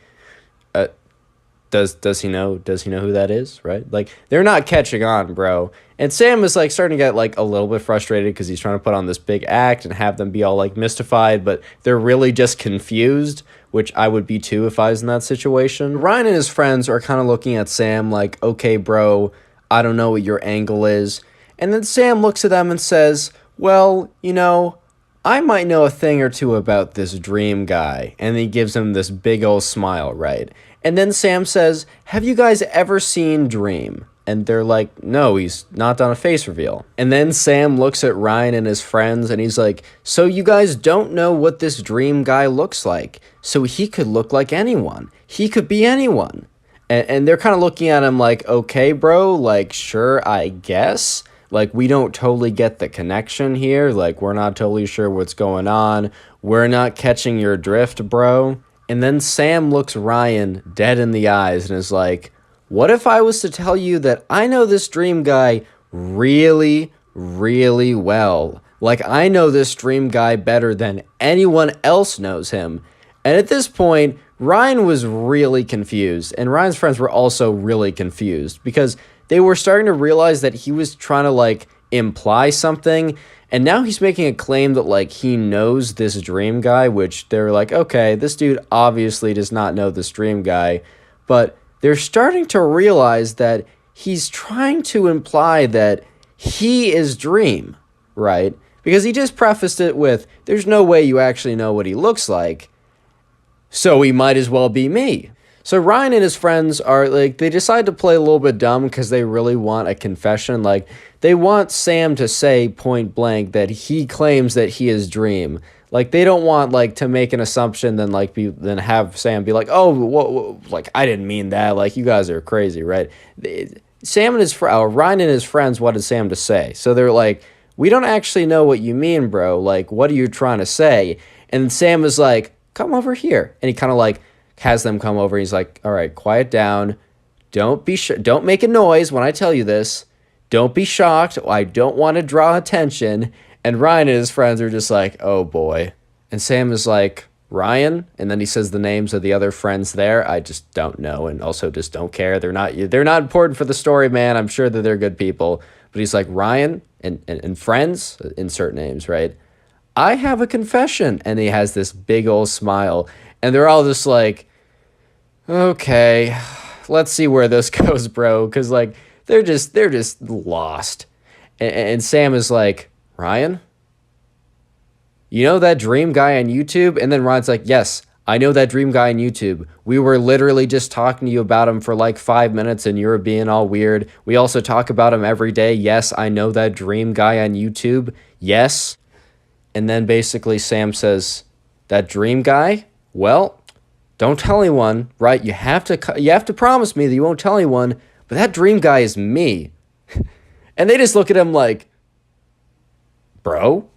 does he know who that is, right? Like, they're not catching on, bro. And Sam is like starting to get like a little bit frustrated because he's trying to put on this big act and have them be all like mystified, but they're really just confused, which I would be too if I was in that situation. Ryan and his friends are kind of looking at Sam like, okay, bro, I don't know what your angle is. And then Sam looks at them and says, well, I might know a thing or two about this Dream guy. And he gives him this big old smile, right? And then Sam says, have you guys ever seen Dream? And they're like, no, he's not done a face reveal. And then Sam looks at Ryan and his friends and he's like, so you guys don't know what this Dream guy looks like. So he could look like anyone. He could be anyone. And they're kind of looking at him like, okay, bro, like, sure, I guess. Like, we don't totally get the connection here. Like, we're not totally sure what's going on. We're not catching your drift, bro. And then Sam looks Ryan dead in the eyes and is like, what if I was to tell you that I know this Dream guy really, really well? Like, I know this Dream guy better than anyone else knows him. And at this point, Ryan was really confused. And Ryan's friends were also really confused because they were starting to realize that he was trying to, like, imply something. And now he's making a claim that, like, he knows this Dream guy, which they're like, okay, this dude obviously does not know this Dream guy. But they're starting to realize that he's trying to imply that he is Dream, right? Because he just prefaced it with, there's no way you actually know what he looks like, so he might as well be me. So Ryan and his friends are like, they decide to play a little bit dumb because they really want a confession. Like, they want Sam to say point blank that he claims that he is Dream. Like, they don't want, like, to make an assumption, then, like, then have Sam be like, oh, like, I didn't mean that. Like, you guys are crazy, right? Ryan and his friends wanted Sam to say. So they're like, we don't actually know what you mean, bro. Like, what are you trying to say? And Sam is like, come over here. And he kind of, like, has them come over. He's like, all right, quiet down. Don't make a noise when I tell you this. Don't be shocked. I don't want to draw attention. And Ryan and his friends are just like, oh boy. And Sam is like, Ryan? And then he says the names of the other friends there. I just don't know, and also just don't care. They're not important for the story, man. I'm sure that they're good people. But he's like, Ryan and friends, insert names, right? I have a confession. And he has this big old smile. And they're all just like, okay, let's see where this goes, bro. Because, like, they're just lost. And Sam is like, Ryan, you know that Dream guy on YouTube? And then Ryan's like, yes, I know that Dream guy on YouTube. We were literally just talking to you about him for like 5 minutes and you were being all weird. We also talk about him every day. Yes, I know that Dream guy on YouTube. Yes. And then basically Sam says, that Dream guy? Well, don't tell anyone, right? You have to promise me that you won't tell anyone, but that Dream guy is me. And they just look at him like, bro,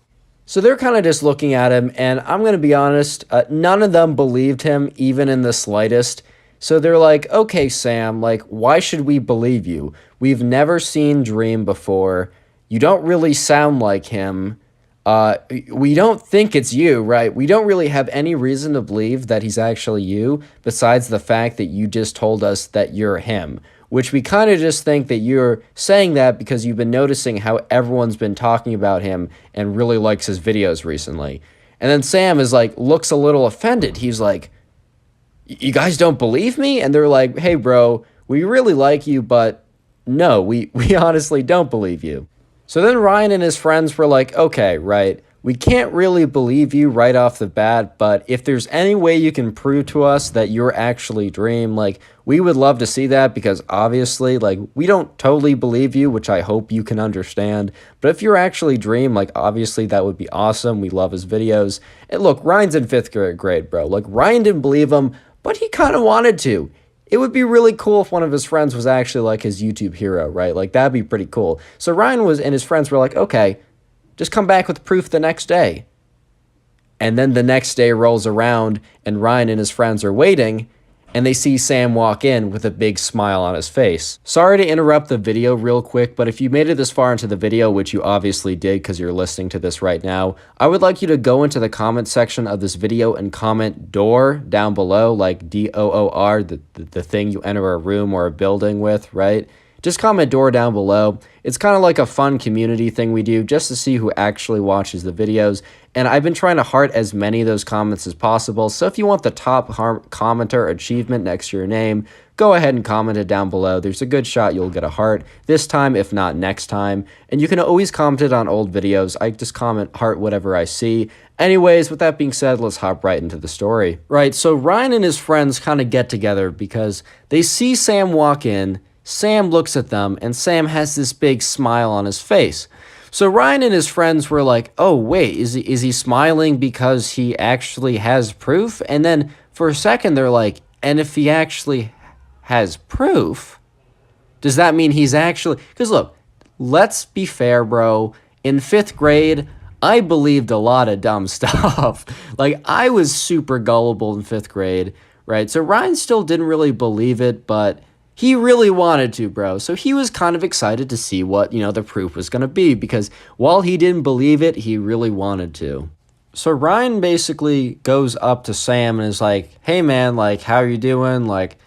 So they're kind of just looking at him, and I'm going to be honest, none of them believed him, even in the slightest. So they're like, okay, Sam, like, why should we believe you? We've never seen Dream before. You don't really sound like him. We don't think it's you, right? We don't really have any reason to believe that he's actually you, besides the fact that you just told us that you're him, which we kind of just think that you're saying that because you've been noticing how everyone's been talking about him and really likes his videos recently. And then Sam is like, looks a little offended. He's like, you guys don't believe me? And they're like, hey, bro, we really like you, but no, we honestly don't believe you. So then Ryan and his friends were like, okay, right, we can't really believe you right off the bat, but if there's any way you can prove to us that you're actually Dream, like, we would love to see that, because obviously, like, we don't totally believe you, which I hope you can understand, but if you're actually Dream, like, obviously that would be awesome. We love his videos. And look, Ryan's in 5th grade, bro. Like, Ryan didn't believe him, but he kind of wanted to. It would be really cool if one of his friends was actually like his YouTube hero, right? Like, that'd be pretty cool. So Ryan and his friends were like, okay, just come back with proof the next day. And then the next day rolls around, and Ryan and his friends are waiting, and they see Sam walk in with a big smile on his face. Sorry to interrupt the video real quick, but if you made it this far into the video, which you obviously did because you're listening to this right now, I would like you to go into the comment section of this video and comment door down below, like DOOR, the thing you enter a room or a building with, right? Just comment door down below. It's kind of like a fun community thing we do just to see who actually watches the videos. And I've been trying to heart as many of those comments as possible. So if you want the top commenter achievement next to your name, go ahead and comment it down below. There's a good shot you'll get a heart this time, if not next time. And you can always comment it on old videos. I just comment heart whatever I see. Anyways, with that being said, let's hop right into the story. Right, so Ryan and his friends kind of get together because they see Sam walk in. Sam looks at them, and Sam has this big smile on his face. So Ryan and his friends were like, oh, wait, is he smiling because he actually has proof? And then for a second, they're like, and if he actually has proof, does that mean he's actually... Because look, let's be fair, bro. In 5th grade, I believed a lot of dumb stuff. Like, I was super gullible in 5th grade, right? So Ryan still didn't really believe it, but... he really wanted to, bro. So he was kind of excited to see what, the proof was going to be, because while he didn't believe it, he really wanted to. So Ryan basically goes up to Sam and is like, hey man, like, how are you doing? Like,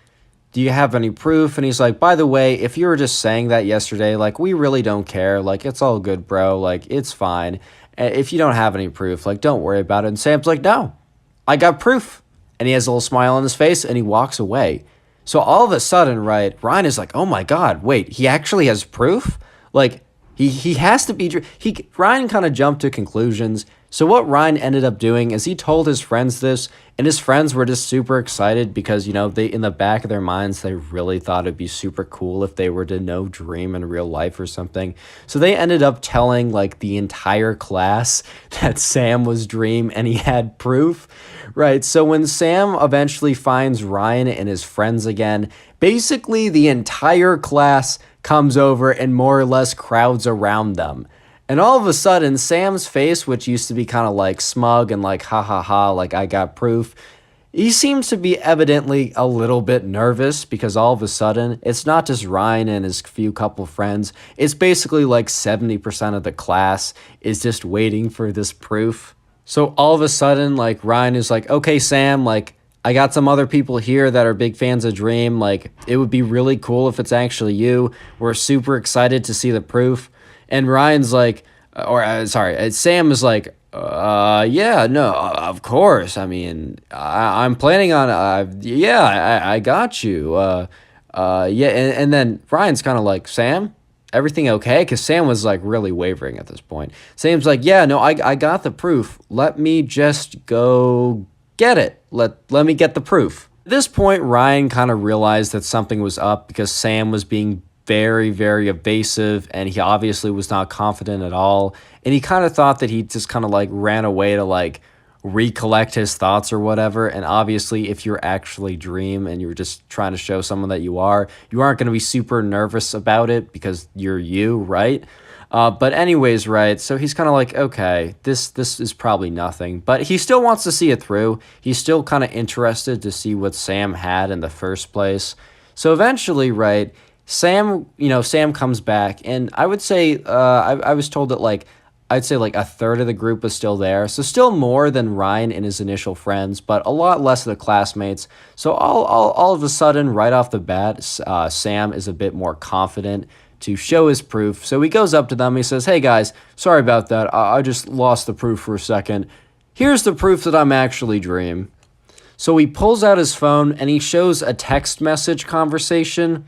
do you have any proof? And he's like, by the way, if you were just saying that yesterday, like, we really don't care. Like, it's all good, bro. Like, it's fine. If you don't have any proof, like, don't worry about it. And Sam's like, no, I got proof. And he has a little smile on his face and he walks away. So all of a sudden, right, Ryan is like, oh my God, wait, he actually has proof? Like, he has to be... Ryan kind of jumped to conclusions. So what Ryan ended up doing is he told his friends this, and his friends were just super excited because, they, in the back of their minds, they really thought it'd be super cool if they were to know Dream in real life or something. So they ended up telling, like, the entire class that Sam was Dream and he had proof. Right, so when Sam eventually finds Ryan and his friends again, basically the entire class comes over and more or less crowds around them. And all of a sudden, Sam's face, which used to be kind of like smug and like, ha ha ha, like I got proof, he seems to be evidently a little bit nervous because all of a sudden, it's not just Ryan and his few couple friends, it's basically like 70% of the class is just waiting for this proof. So all of a sudden, like, Ryan is like, okay, Sam, like, I got some other people here that are big fans of Dream. Like, it would be really cool if it's actually you. We're super excited to see the proof. And Ryan's like, Sam is like, yeah, no, of course. I mean, I'm planning on, I got you. Yeah, and then Ryan's kind of like, Sam? Everything okay? Because Sam was, like, really wavering at this point. Sam's like, yeah, no, I got the proof. Let me just go get it. Let me get the proof. At this point, Ryan kind of realized that something was up because Sam was being very, very evasive, and he obviously was not confident at all. And he kind of thought that he just kind of, like, ran away to, like, recollect his thoughts or whatever. And obviously, if you're actually Dream and you're just trying to show someone that you aren't going to be super nervous about it because you're you, right? But anyways, right, so he's kind of like, okay, this is probably nothing. But he still wants to see it through. He's still kind of interested to see what Sam had in the first place. So eventually, right, Sam comes back, and I would say, I was told that, like, I'd say like a third of the group was still there. So still more than Ryan and his initial friends, but a lot less of the classmates. So all of a sudden, right off the bat, Sam is a bit more confident to show his proof. So he goes up to them. He says, hey guys, sorry about that. I just lost the proof for a second. Here's the proof that I'm actually Dream. So he pulls out his phone and he shows a text message conversation.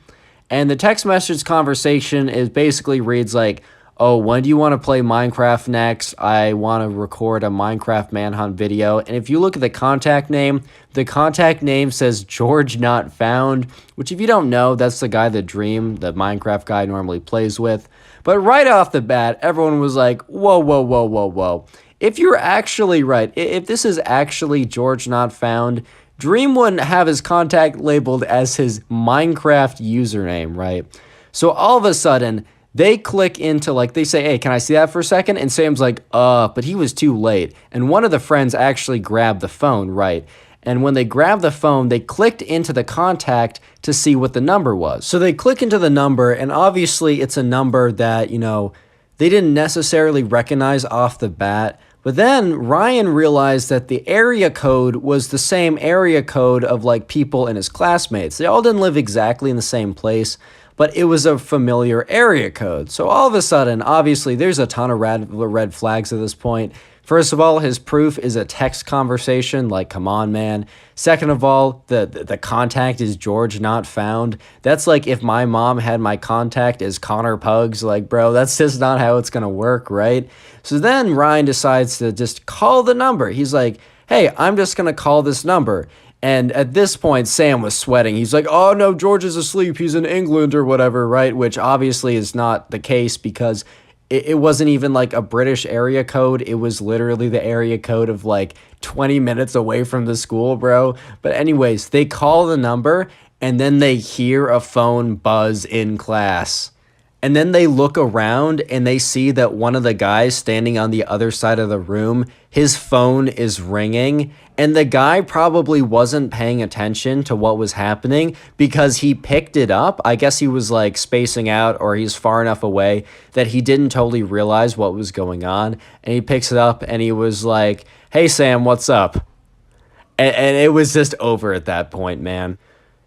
And the text message conversation is basically reads like, oh, when do you want to play Minecraft next? I want to record a Minecraft manhunt video. And if you look at the contact name says George Not Found, which if you don't know, that's the guy that Dream, the Minecraft guy, normally plays with. But right off the bat, everyone was like, whoa, whoa, whoa, whoa, whoa. If you're actually right, if this is actually George Not Found, Dream wouldn't have his contact labeled as his Minecraft username, right? So all of a sudden, they click into, like, they say, hey, can I see that for a second? And Sam's like, but he was too late. And one of the friends actually grabbed the phone, right? And when they grabbed the phone, they clicked into the contact to see what the number was. So they click into the number, and obviously it's a number that, they didn't necessarily recognize off the bat. But then Ryan realized that the area code was the same area code of, like, people and his classmates. They all didn't live exactly in the same place, but it was a familiar area code. So all of a sudden, obviously, there's a ton of red flags at this point. First of all, his proof is a text conversation, like, come on, man. Second of all, the contact is George Not Found. That's like if my mom had my contact as connorpugs, like, bro, that's just not how it's gonna work, right? So then Ryan decides to just call the number. He's like, hey, I'm just gonna call this number. And at this point, Sam was sweating. He's like, oh, no, George is asleep. He's in England or whatever, right? Which obviously is not the case because it wasn't even like a British area code. It was literally the area code of like 20 minutes away from the school, bro. But anyways, they call the number and then they hear a phone buzz in class. And then they look around and they see that one of the guys standing on the other side of the room, his phone is ringing. And the guy probably wasn't paying attention to what was happening because he picked it up. I guess he was like spacing out or he's far enough away that he didn't totally realize what was going on. And he picks it up and he was like, hey, Sam, what's up? And it was just over at that point, man.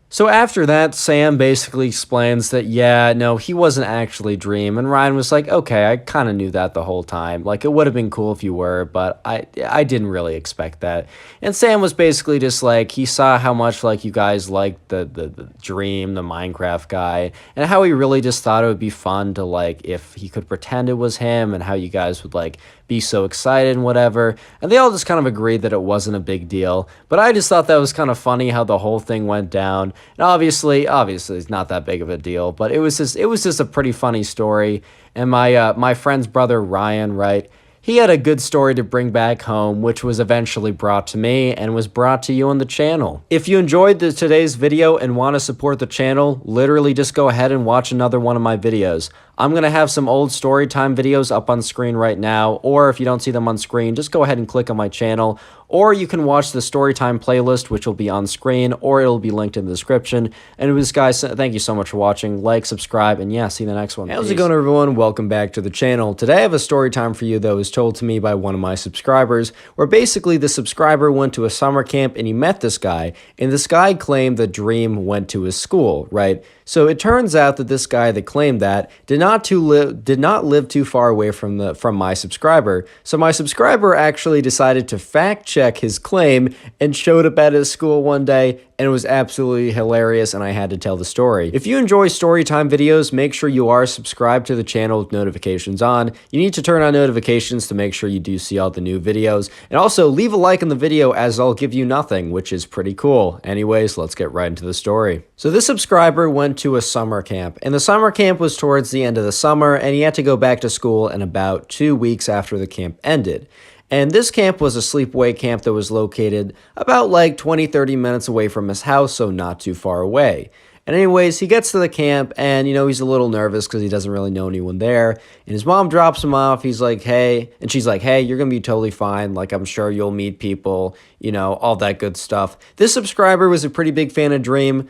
So after that, Sam basically explains that, yeah, no, he wasn't actually Dream. And Ryan was like, okay, I kind of knew that the whole time. Like, it would have been cool if you were, but I didn't really expect that. And Sam was basically just like, he saw how much, like, you guys liked the Dream, the Minecraft guy, and how he really just thought it would be fun to, like, if he could pretend it was him and how you guys would, like, be so excited and whatever. And they all just kind of agreed that it wasn't a big deal. But I just thought that was kind of funny how the whole thing went down. And obviously it's not that big of a deal, but it was just a pretty funny story. And my friend's brother Ryan, right? He had a good story to bring back home, which was eventually brought to me and was brought to you on the channel. If you enjoyed today's video and want to support the channel, literally just go ahead and watch another one of my videos. I'm going to have some old storytime videos up on screen right now, or if you don't see them on screen, just go ahead and click on my channel, or you can watch the storytime playlist, which will be on screen, or it'll be linked in the description. And with this, guys, thank you so much for watching. Like, subscribe, and yeah, see you in the next one. How's it going, everyone? Welcome back to the channel. Today I have a story time for you that was told to me by one of my subscribers, where basically the subscriber went to a summer camp and he met this guy, and this guy claimed that Dream went to his school, right? So it turns out that this guy that claimed that did not live too far away from my subscriber. So my subscriber actually decided to fact check his claim and showed up at his school one day, and it was absolutely hilarious, and I had to tell the story. If you enjoy storytime videos, make sure you are subscribed to the channel with notifications on. You need to turn on notifications to make sure you do see all the new videos. And also leave a like on the video, as I'll give you nothing, which is pretty cool. Anyways, let's get right into the story. So this subscriber went to a summer camp, and the summer camp was towards the end of the summer, and he had to go back to school in about 2 weeks after the camp ended. And this camp was a sleepaway camp that was located about like 20-30 minutes away from his house, so not too far away. And anyways, he gets to the camp and, he's a little nervous because he doesn't really know anyone there. And his mom drops him off. He's like, hey, and she's like, hey, you're going to be totally fine. Like, I'm sure you'll meet people, all that good stuff. This subscriber was a pretty big fan of Dream.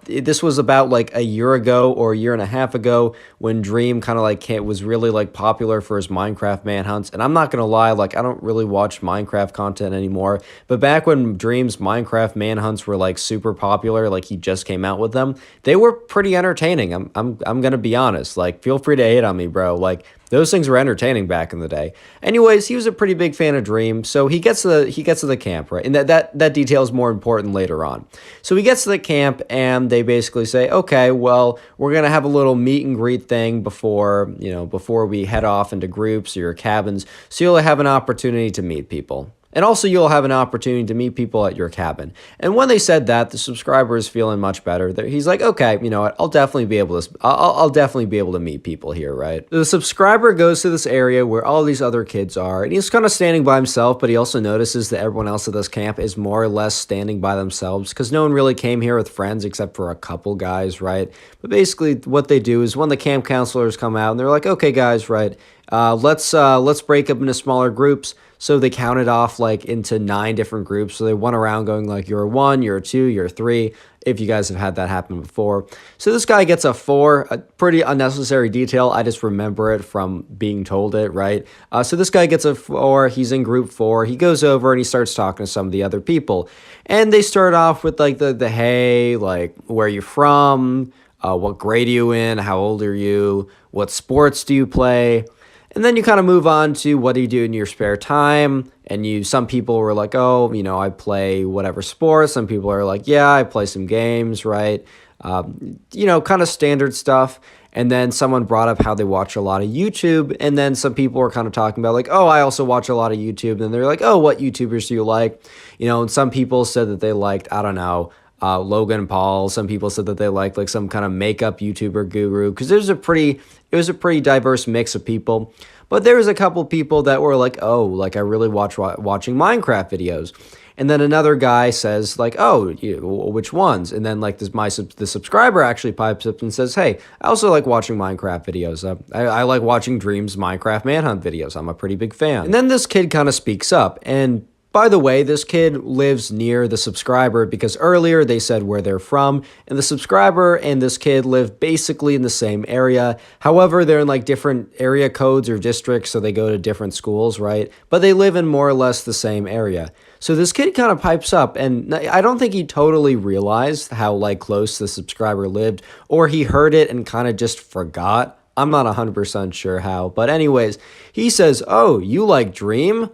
This was about like a year ago or a year and a half ago when Dream kind of like was really like popular for his Minecraft manhunts. And I'm not going to lie, like I don't really watch Minecraft content anymore, but back when Dream's Minecraft manhunts were like super popular, like he just came out with them, they were pretty entertaining. I'm going to be honest. Like feel free to hate on me, bro. Like those things were entertaining back in the day. Anyways, he was a pretty big fan of Dream, so he gets to the camp, right? And that detail is more important later on. So he gets to the camp, and they basically say, okay, well, we're gonna have a little meet and greet thing before we head off into groups or your cabins, so you'll have an opportunity to meet people. And also, you'll have an opportunity to meet people at your cabin. And when they said that, the subscriber is feeling much better. He's like, okay, you know what? I'll definitely be able to meet people here, right? The subscriber goes to this area where all these other kids are, and he's kind of standing by himself, but he also notices that everyone else at this camp is more or less standing by themselves because no one really came here with friends except for a couple guys, right? But basically, what they do is when the camp counselors come out and they're like, okay, guys, right? Let's break up into smaller groups. So they counted off like into 9 different groups. So they went around going like, you're a 1, you're a 2, you're a 3, if you guys have had that happen before. So this guy gets a 4, a pretty unnecessary detail. I just remember it from being told it, right? So this guy gets a 4, he's in group 4. He goes over and he starts talking to some of the other people. And they start off with like the hey, like, where are you from? What grade are you in? How old are you? What sports do you play? And then you kind of move on to what do you do in your spare time? And some people were like, oh, I play whatever sport. Some people are like, yeah, I play some games, right? Kind of standard stuff. And then someone brought up how they watch a lot of YouTube. And then some people were kind of talking about like, oh, I also watch a lot of YouTube. And they're like, oh, what YouTubers do you like? And some people said that they liked, I don't know, Logan Paul. Some people said that they liked like some kind of makeup YouTuber guru because it was a pretty diverse mix of people. But there was a couple people that were like, oh, like I really watching Minecraft videos. And then another guy says like, oh, which ones? And then like the subscriber actually pipes up and says, hey, I also like watching Minecraft videos. I like watching Dream's Minecraft manhunt videos. I'm a pretty big fan. And then this kid kind of speaks up. And by the way, this kid lives near the subscriber because earlier they said where they're from, and the subscriber and this kid live basically in the same area. However, they're in like different area codes or districts, so they go to different schools, right? But they live in more or less the same area. So this kid kind of pipes up, and I don't think he totally realized how like close the subscriber lived, or he heard it and kind of just forgot. I'm not 100% sure how, but anyways, he says, oh, you like Dream?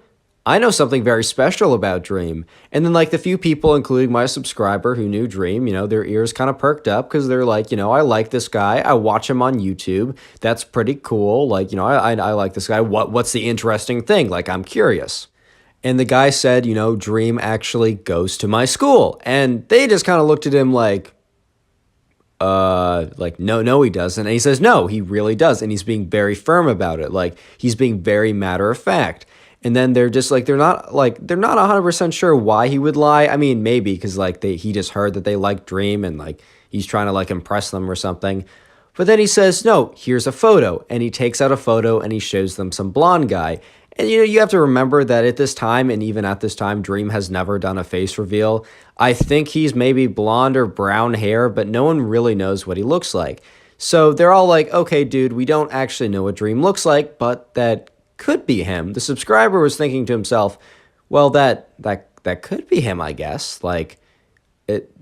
I know something very special about Dream. And then like the few people, including my subscriber who knew Dream, their ears kind of perked up because they're like, I like this guy. I watch him on YouTube. That's pretty cool. Like, I like this guy. What's the interesting thing? Like, I'm curious. And the guy said, Dream actually goes to my school. And they just kind of looked at him like, no, he doesn't. And he says, no, he really does. And he's being very firm about it. Like, he's being very matter of fact. And then they're just like, they're not 100% sure why he would lie. I mean, maybe because like he just heard that they like Dream and like he's trying to like impress them or something. But then he says, no, here's a photo. And he takes out a photo and he shows them some blonde guy. And you have to remember that at this time, and even at this time, Dream has never done a face reveal. I think he's maybe blonde or brown hair, but no one really knows what he looks like. So they're all like, okay, dude, we don't actually know what Dream looks like, but that could be him. The subscriber was thinking to himself, well, that could be him, I guess. Like,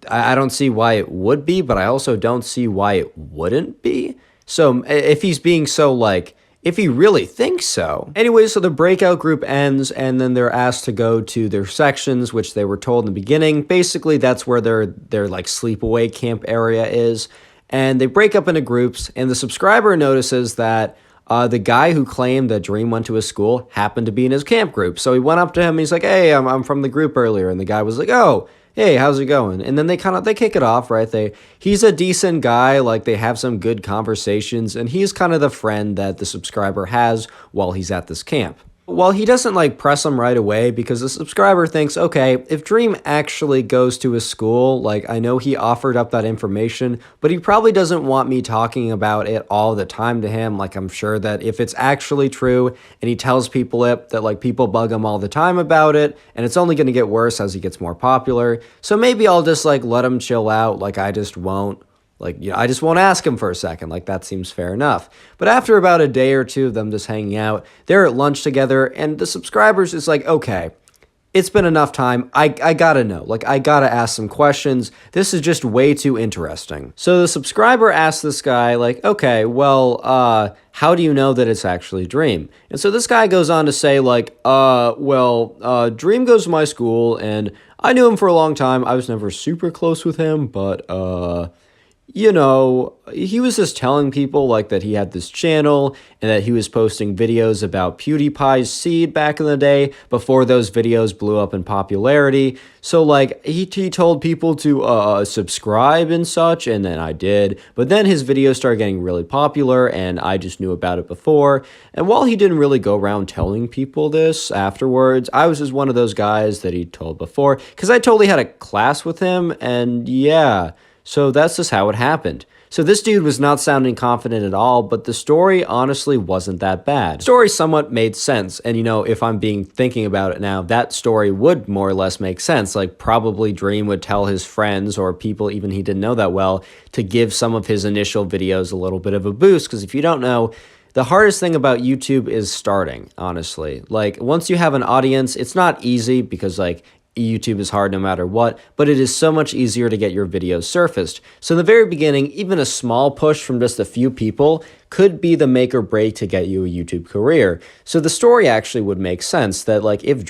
I don't see why it would be, but I also don't see why it wouldn't be. So if he's being so like, if he really thinks so. Anyway, so the breakout group ends, and then they're asked to go to their sections, which they were told in the beginning. Basically, that's where their like sleepaway camp area is. And they break up into groups, and the subscriber notices that the guy who claimed that Dream went to his school happened to be in his camp group. So he went up to him and he's like, hey, I'm from the group earlier. And the guy was like, oh, hey, how's it going? And then they kick it off, right? He's a decent guy. Like they have some good conversations, and he's kind of the friend that the subscriber has while he's at this camp. Well, he doesn't like press him right away because the subscriber thinks, okay, if Dream actually goes to his school, like I know he offered up that information, but he probably doesn't want me talking about it all the time to him. Like I'm sure that if it's actually true and he tells people it, that like people bug him all the time about it, and it's only going to get worse as he gets more popular. So maybe I'll just like let him chill out. Like I just won't. Like, you know, I just won't ask him for a second. Like, that seems fair enough. But after about a day or two of them just hanging out, they're at lunch together, and the subscribers is like, okay, it's been enough time. I gotta know. Like, I gotta ask some questions. This is just way too interesting. So the subscriber asks this guy, like, okay, well, how do you know that it's actually Dream? And so this guy goes on to say, like, Dream goes to my school, and I knew him for a long time. I was never super close with him, but, you know, he was just telling people like that he had this channel and that he was posting videos about PewDiePie's seed back in the day before those videos blew up in popularity. So like he told people to subscribe and such, and then I did. But then his videos started getting really popular and I just knew about it before. And while he didn't really go around telling people this afterwards, I was just one of those guys that he told before because I totally had a class with him, and yeah. So that's just how it happened. So this dude was not sounding confident at all, but the story honestly wasn't that bad. The story somewhat made sense, and you know, if I'm thinking about it now, that story would more or less make sense. Like probably Dream would tell his friends or people even he didn't know that well to give some of his initial videos a little bit of a boost, because if you don't know, the hardest thing about YouTube is starting, honestly. Like once you have an audience, it's not easy because like YouTube is hard no matter what, but it is so much easier to get your videos surfaced. So in the very beginning, even a small push from just a few people could be the make or break to get you a YouTube career. So the story actually would make sense that like if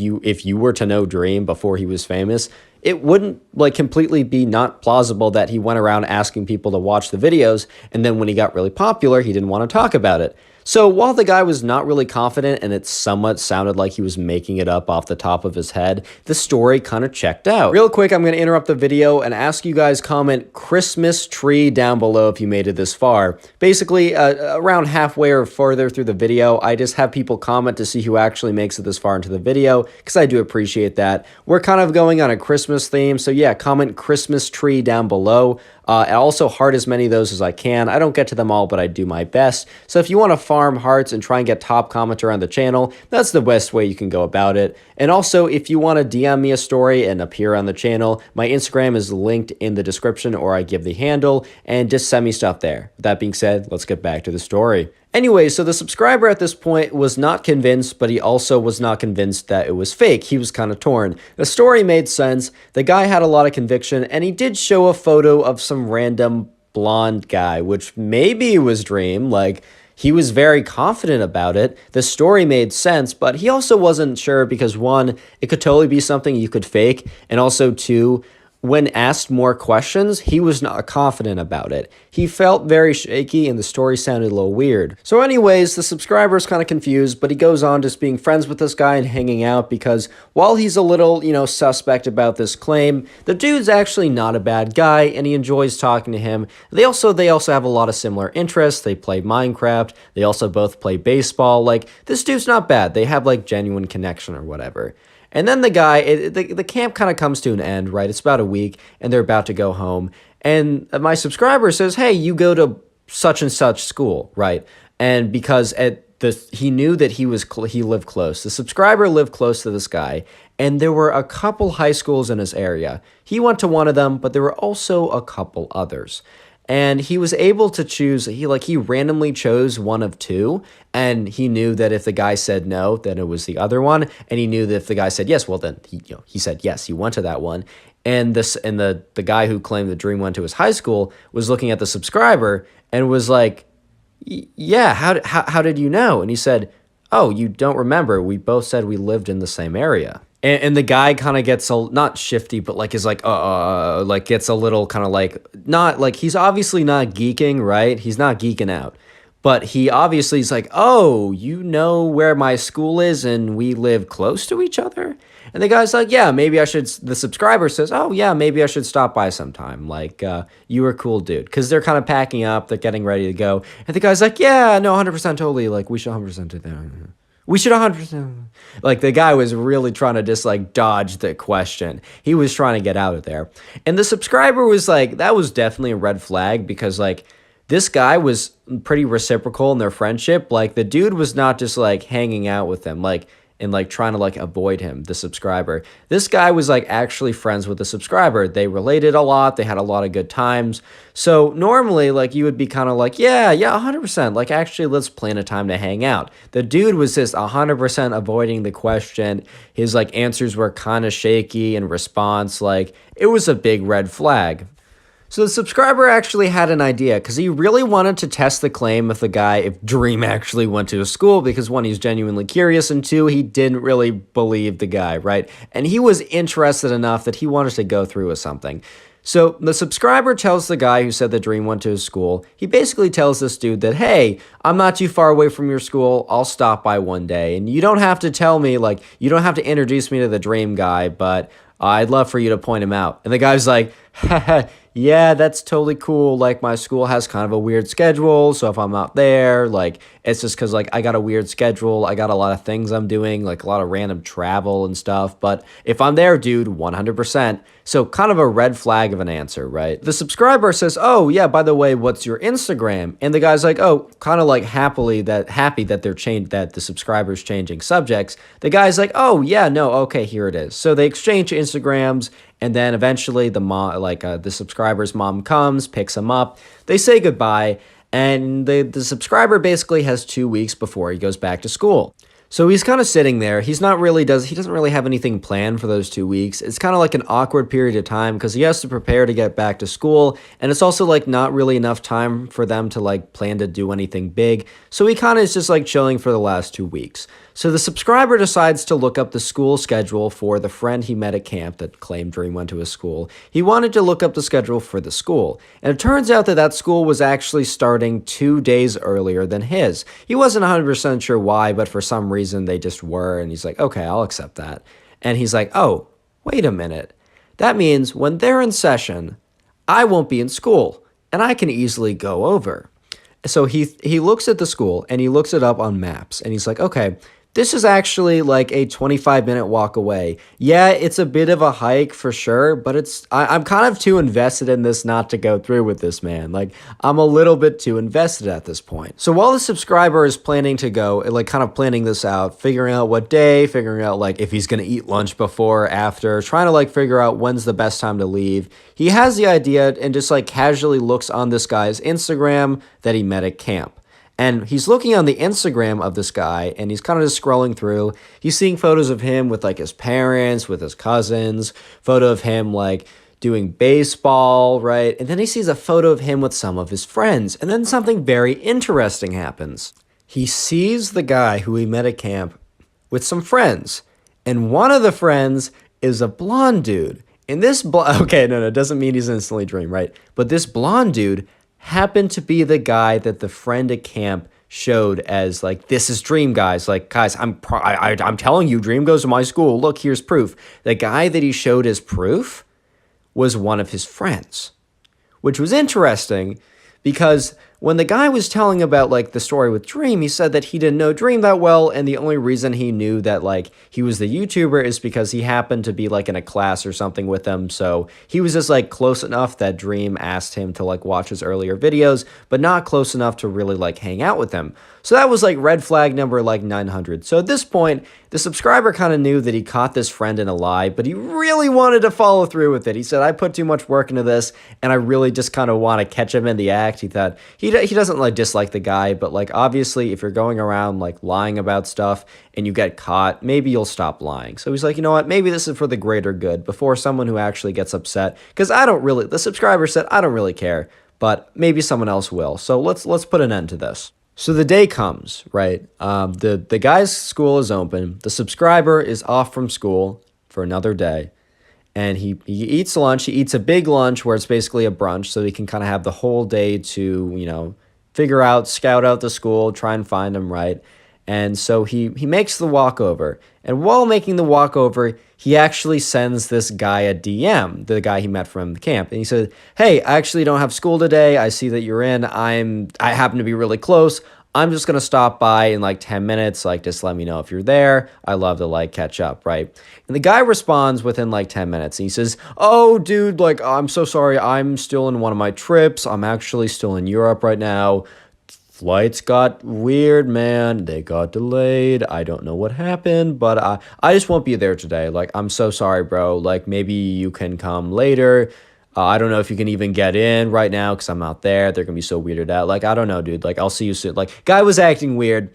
you were to know Dream before he was famous, it wouldn't like completely be not plausible that he went around asking people to watch the videos, and then when he got really popular, he didn't want to talk about it. So while the guy was not really confident and it somewhat sounded like he was making it up off the top of his head, the story kind of checked out. Real quick, I'm going to interrupt the video and ask you guys comment Christmas tree down below if you made it this far. Basically, around halfway or further through the video, I just have people comment to see who actually makes it this far into the video, because I do appreciate that. We're kind of going on a Christmas theme, so yeah, comment Christmas tree down below. I also heart as many of those as I can. I don't get to them all, but I do my best. So if you want to farm hearts and try and get top commenter on the channel, that's the best way you can go about it. And also, if you want to DM me a story and appear on the channel, my Instagram is linked in the description, or I give the handle, and just send me stuff there. With that being said, let's get back to the story. Anyway, so the subscriber at this point was not convinced, but he also was not convinced that it was fake. He was kind of torn. The story made sense. The guy had a lot of conviction, and he did show a photo of some random blonde guy, which maybe was Dream. Like, he was very confident about it. The story made sense, but he also wasn't sure because, one, it could totally be something you could fake, and also, two, when asked more questions, he was not confident about it. He felt very shaky and the story sounded a little weird. So anyways, the subscriber's kind of confused, but he goes on just being friends with this guy and hanging out because while he's a little, you know, suspect about this claim, the dude's actually not a bad guy and he enjoys talking to him. They also have a lot of similar interests. They play Minecraft. They also both play baseball. Like, this dude's not bad. They have like genuine connection or whatever. And then the guy, the camp kind of comes to an end, right? It's about a week, and they're about to go home. And my subscriber says, hey, you go to such and such school, right? And because he knew that he lived close. The subscriber lived close to this guy, and there were a couple high schools in his area. He went to one of them, but there were also a couple others. And he was able to choose, he randomly chose one of two, and he knew that if the guy said no, then it was the other one, and he knew that if the guy said yes, well then he said yes, he went to that one. And the guy who claimed that Dream went to his high school was looking at the subscriber and was like, yeah, how did you know? And he said, oh, you don't remember, we both said we lived in the same area. And the guy kind of gets not shifty, but like is like gets a little kind of like, not like, he's obviously not geeking, right? He's not geeking out, but he obviously is like, oh, you know where my school is and we live close to each other? And the guy's like, yeah, maybe I should. The subscriber says, oh yeah, maybe I should stop by sometime. Like, you were a cool dude. Because they're kind of packing up, they're getting ready to go. And the guy's like, yeah, no, 100% totally. Like, we should 100% do that. We should 100%. Like the guy was really trying to just like dodge the question. He was trying to get out of there. And the subscriber was like, that was definitely a red flag because like this guy was pretty reciprocal in their friendship. Like the dude was not just like hanging out with them, like and like trying to like avoid him, the subscriber. This guy was like actually friends with the subscriber. They related a lot. They had a lot of good times. So normally like you would be kind of like, yeah, 100%. Like actually let's plan a time to hang out. The dude was just 100% avoiding the question. His like answers were kind of shaky in response. Like it was a big red flag. So the subscriber actually had an idea because he really wanted to test the claim of the guy if Dream actually went to a school because one, he's genuinely curious, and two, he didn't really believe the guy, right? And he was interested enough that he wanted to go through with something. So the subscriber tells the guy who said that Dream went to his school, he basically tells this dude that, hey, I'm not too far away from your school. I'll stop by one day. And you don't have to tell me, like, you don't have to introduce me to the Dream guy, but I'd love for you to point him out. And the guy's like, yeah, that's totally cool. Like my school has kind of a weird schedule. So if I'm not there, like it's just because like I got a weird schedule. I got a lot of things I'm doing, like a lot of random travel and stuff. But if I'm there, dude, 100%. So kind of a red flag of an answer, right? The subscriber says, oh yeah, by the way, what's your Instagram? And the guy's like, oh, kind of like happy that that the subscriber's changing subjects. The guy's like, oh yeah, no, okay, here it is. So they exchange Instagrams. And then eventually the subscriber's mom comes, picks him up. They say goodbye. And the subscriber basically has 2 weeks before he goes back to school. So he's kind of sitting there. He doesn't really have anything planned for those 2 weeks. It's kind of like an awkward period of time because he has to prepare to get back to school. And it's also like not really enough time for them to like plan to do anything big. So he kind of is just like chilling for the last 2 weeks. So the subscriber decides to look up the school schedule for the friend he met at camp that claimed Dream went to his school. He wanted to look up the schedule for the school. And it turns out that that school was actually starting 2 days earlier than his. He wasn't 100% sure why, but for some reason they just were. And he's like, okay, I'll accept that. And he's like, oh, wait a minute. That means when they're in session, I won't be in school and I can easily go over. So he looks at the school and he looks it up on maps and he's like, okay, this is actually like a 25-minute walk away. Yeah, it's a bit of a hike for sure, but I'm kind of too invested in this not to go through with this, man. Like, I'm a little bit too invested at this point. So while the subscriber is planning to go, like kind of planning this out, figuring out what day, figuring out like if he's going to eat lunch before or after, trying to like figure out when's the best time to leave, he has the idea and just like casually looks on this guy's Instagram that he met at camp. And he's looking on the Instagram of this guy, and he's kind of just scrolling through. He's seeing photos of him with, like, his parents, with his cousins, photo of him, like, doing baseball, right? And then he sees a photo of him with some of his friends. And then something very interesting happens. He sees the guy who he met at camp with some friends. And one of the friends is a blonde dude. And this okay, no, it doesn't mean he's instantly Dream, right? But this blonde dude happened to be the guy that the friend at camp showed as like, this is Dream, guys. Like, guys, I'm telling you, Dream goes to my school. Look, here's proof. The guy that he showed as proof was one of his friends, which was interesting because when the guy was telling about like the story with Dream, he said that he didn't know Dream that well, and the only reason he knew that like he was the YouTuber is because he happened to be like in a class or something with them. So he was just like close enough that Dream asked him to like watch his earlier videos, but not close enough to really like hang out with him. So that was like red flag number like 900. So at this point, the subscriber kind of knew that he caught this friend in a lie, but he really wanted to follow through with it. He said, I put too much work into this, and I really just kind of want to catch him in the act. He thought he doesn't like dislike the guy, but like obviously if you're going around like lying about stuff and you get caught, maybe you'll stop lying. So he's like, you know what, maybe this is for the greater good before someone who actually gets upset, because the subscriber said, I don't really care, but maybe someone else will. So let's put an end to this. So the day comes, right? The guy's school is open. The subscriber is off from school for another day. And he eats lunch. He eats a big lunch where it's basically a brunch, so he can kind of have the whole day to, scout out the school, try and find him, right? And so he makes the walkover. And while making the walkover, he actually sends this guy a DM, the guy he met from the camp. And he said, hey, I actually don't have school today. I see that you're in. I happen to be really close. I'm just gonna stop by in like 10 minutes, like just let me know if you're there. I love to like catch up, right? And the guy responds within like 10 minutes. And he says, "Oh, dude, like I'm so sorry. I'm still in one of my trips. I'm actually still in Europe right now. Flights got weird, man. They got delayed. I don't know what happened, but I just won't be there today. Like, I'm so sorry, bro. Like, maybe you can come later. I don't know if you can even get in right now because I'm not there. They're gonna be so weirded out. Like, I don't know, dude. Like, I'll see you soon." Like, guy was acting weird.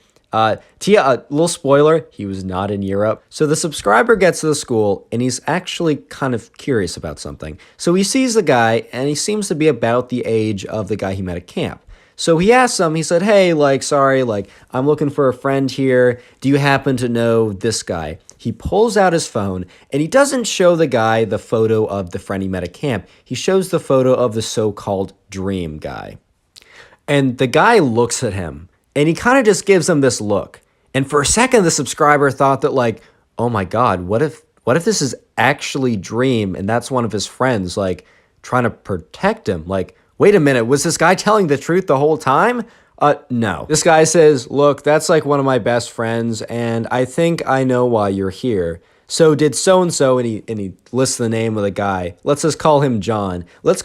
Tia, a little spoiler, he was not in Europe. So the subscriber gets to the school and he's actually kind of curious about something. So he sees the guy and he seems to be about the age of the guy he met at camp. So he asked him, he said, "Hey, like, sorry, like, I'm looking for a friend here. Do you happen to know this guy?" He pulls out his phone and he doesn't show the guy the photo of the friend he met at camp. He shows the photo of the so-called dream guy. And the guy looks at him and he kind of just gives him this look. And for a second, the subscriber thought that, like, oh my God, what if this is actually Dream and that's one of his friends, like, trying to protect him? Like, wait a minute, was this guy telling the truth the whole time? No. This guy says, "Look, that's like one of my best friends, and I think I know why you're here. So did so-and-so," and he lists the name of the guy. Let's just call him John. Let's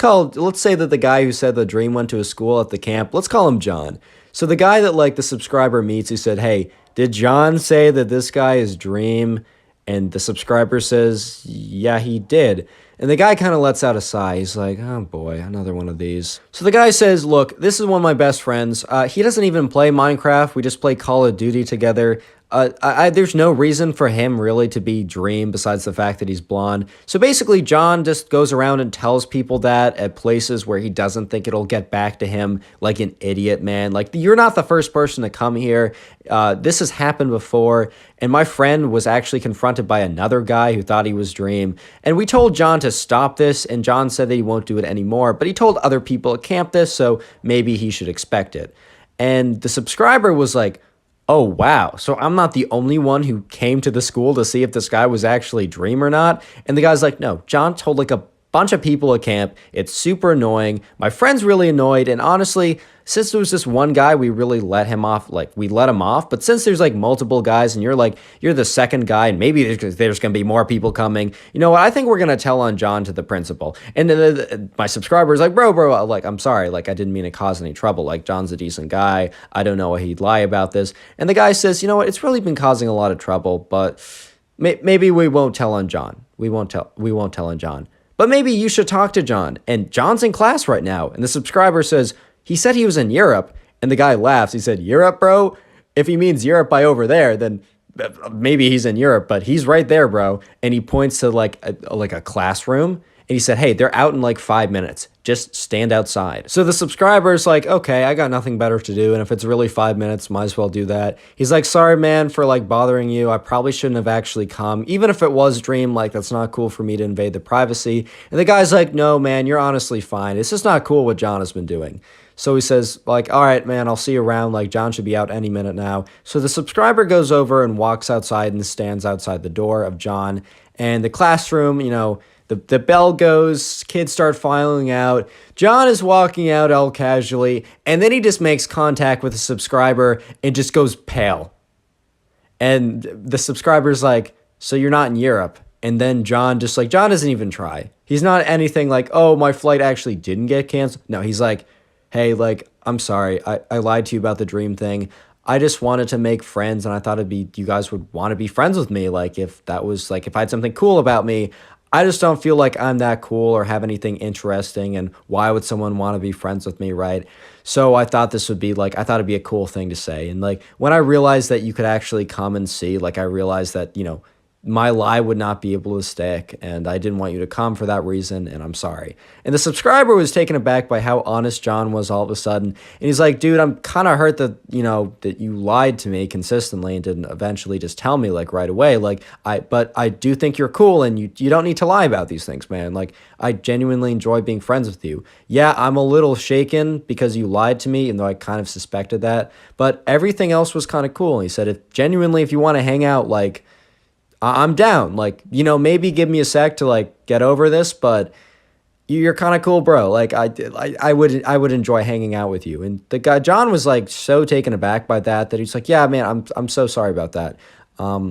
say that the guy who said the dream went to a school at the camp, let's call him John. So the guy that, like, the subscriber meets, he said, "Hey, did John say that this guy is Dream?" And the subscriber says, "Yeah, he did." And the guy kind of lets out a sigh. He's like, "Oh boy, another one of these." So the guy says, "Look, this is one of my best friends. He doesn't even play Minecraft. We just play Call of Duty together. There's no reason for him really to be Dream besides the fact that he's blonde." So basically, John just goes around and tells people that at places where he doesn't think it'll get back to him, like an idiot, man. Like, you're not the first person to come here. This has happened before. And my friend was actually confronted by another guy who thought he was Dream. And we told John to stop this, and John said that he won't do it anymore. But he told other people at camp this, so maybe he should expect it. And the subscriber was like, "Oh, wow. So I'm not the only one who came to the school to see if this guy was actually Dream or not?" And the guy's like, "No, John told like a bunch of people at camp. It's super annoying. My friend's really annoyed. And honestly, since there was this one guy, we really let him off. Like, we let him off. But since there's like multiple guys and you're the second guy and maybe there's going to be more people coming, you know what? I think we're going to tell on John to the principal." And then my subscriber is like, bro, like, I'm sorry. Like, I didn't mean to cause any trouble. Like, John's a decent guy. I don't know why he'd lie about this. And the guy says, "You know what? It's really been causing a lot of trouble, but maybe we won't tell on John. We won't tell on John. But maybe you should talk to John. And John's in class right now." And the subscriber says, "He said he was in Europe." And the guy laughs. He said, "Europe, bro? If he means Europe by over there, then maybe he's in Europe, but he's right there, bro." And he points to like a classroom. And he said, "Hey, they're out in like 5 minutes. Just stand outside." So the subscriber's like, "Okay, I got nothing better to do. And if it's really 5 minutes, might as well do that." He's like, "Sorry, man, for like bothering you. I probably shouldn't have actually come. Even if it was Dream, like, that's not cool for me to invade the privacy." And the guy's like, "No, man, you're honestly fine. It's just not cool what John has been doing." So he says, like, "All right, man, I'll see you around. Like, John should be out any minute now." So the subscriber goes over and walks outside and stands outside the door of John. And the classroom, you know, the bell goes, kids start filing out. John is walking out all casually, and then he just makes contact with the subscriber and just goes pale. And the subscriber's like, "So you're not in Europe?" And then John doesn't even try. He's not anything like, "Oh, my flight actually didn't get canceled." No, he's like, "Hey, like, I'm sorry. I lied to you about the Dream thing. I just wanted to make friends, and I thought you guys would want to be friends with me. Like, if I had something cool about me, I just don't feel like I'm that cool or have anything interesting, and why would someone want to be friends with me, right? So I thought it'd be a cool thing to say." And like, when I realized that you could actually come and see, like, I realized that, you know, my lie would not be able to stick, and I didn't want you to come for that reason, and I'm sorry. And the subscriber was taken aback by how honest John was all of a sudden. And he's like, "Dude, I'm kind of hurt that, you know, that you lied to me consistently and didn't eventually just tell me, like, right away. Like, but I do think you're cool, and you don't need to lie about these things, man. Like, I genuinely enjoy being friends with you. Yeah, I'm a little shaken because you lied to me, even though I kind of suspected that, but everything else was kind of cool." And he said, if you want to hang out, like, I'm down. Like, you know, maybe give me a sec to like get over this, but you're kind of cool, bro. Like I would enjoy hanging out with you. And the guy John was like so taken aback by that he's like, yeah, man, I'm so sorry about that.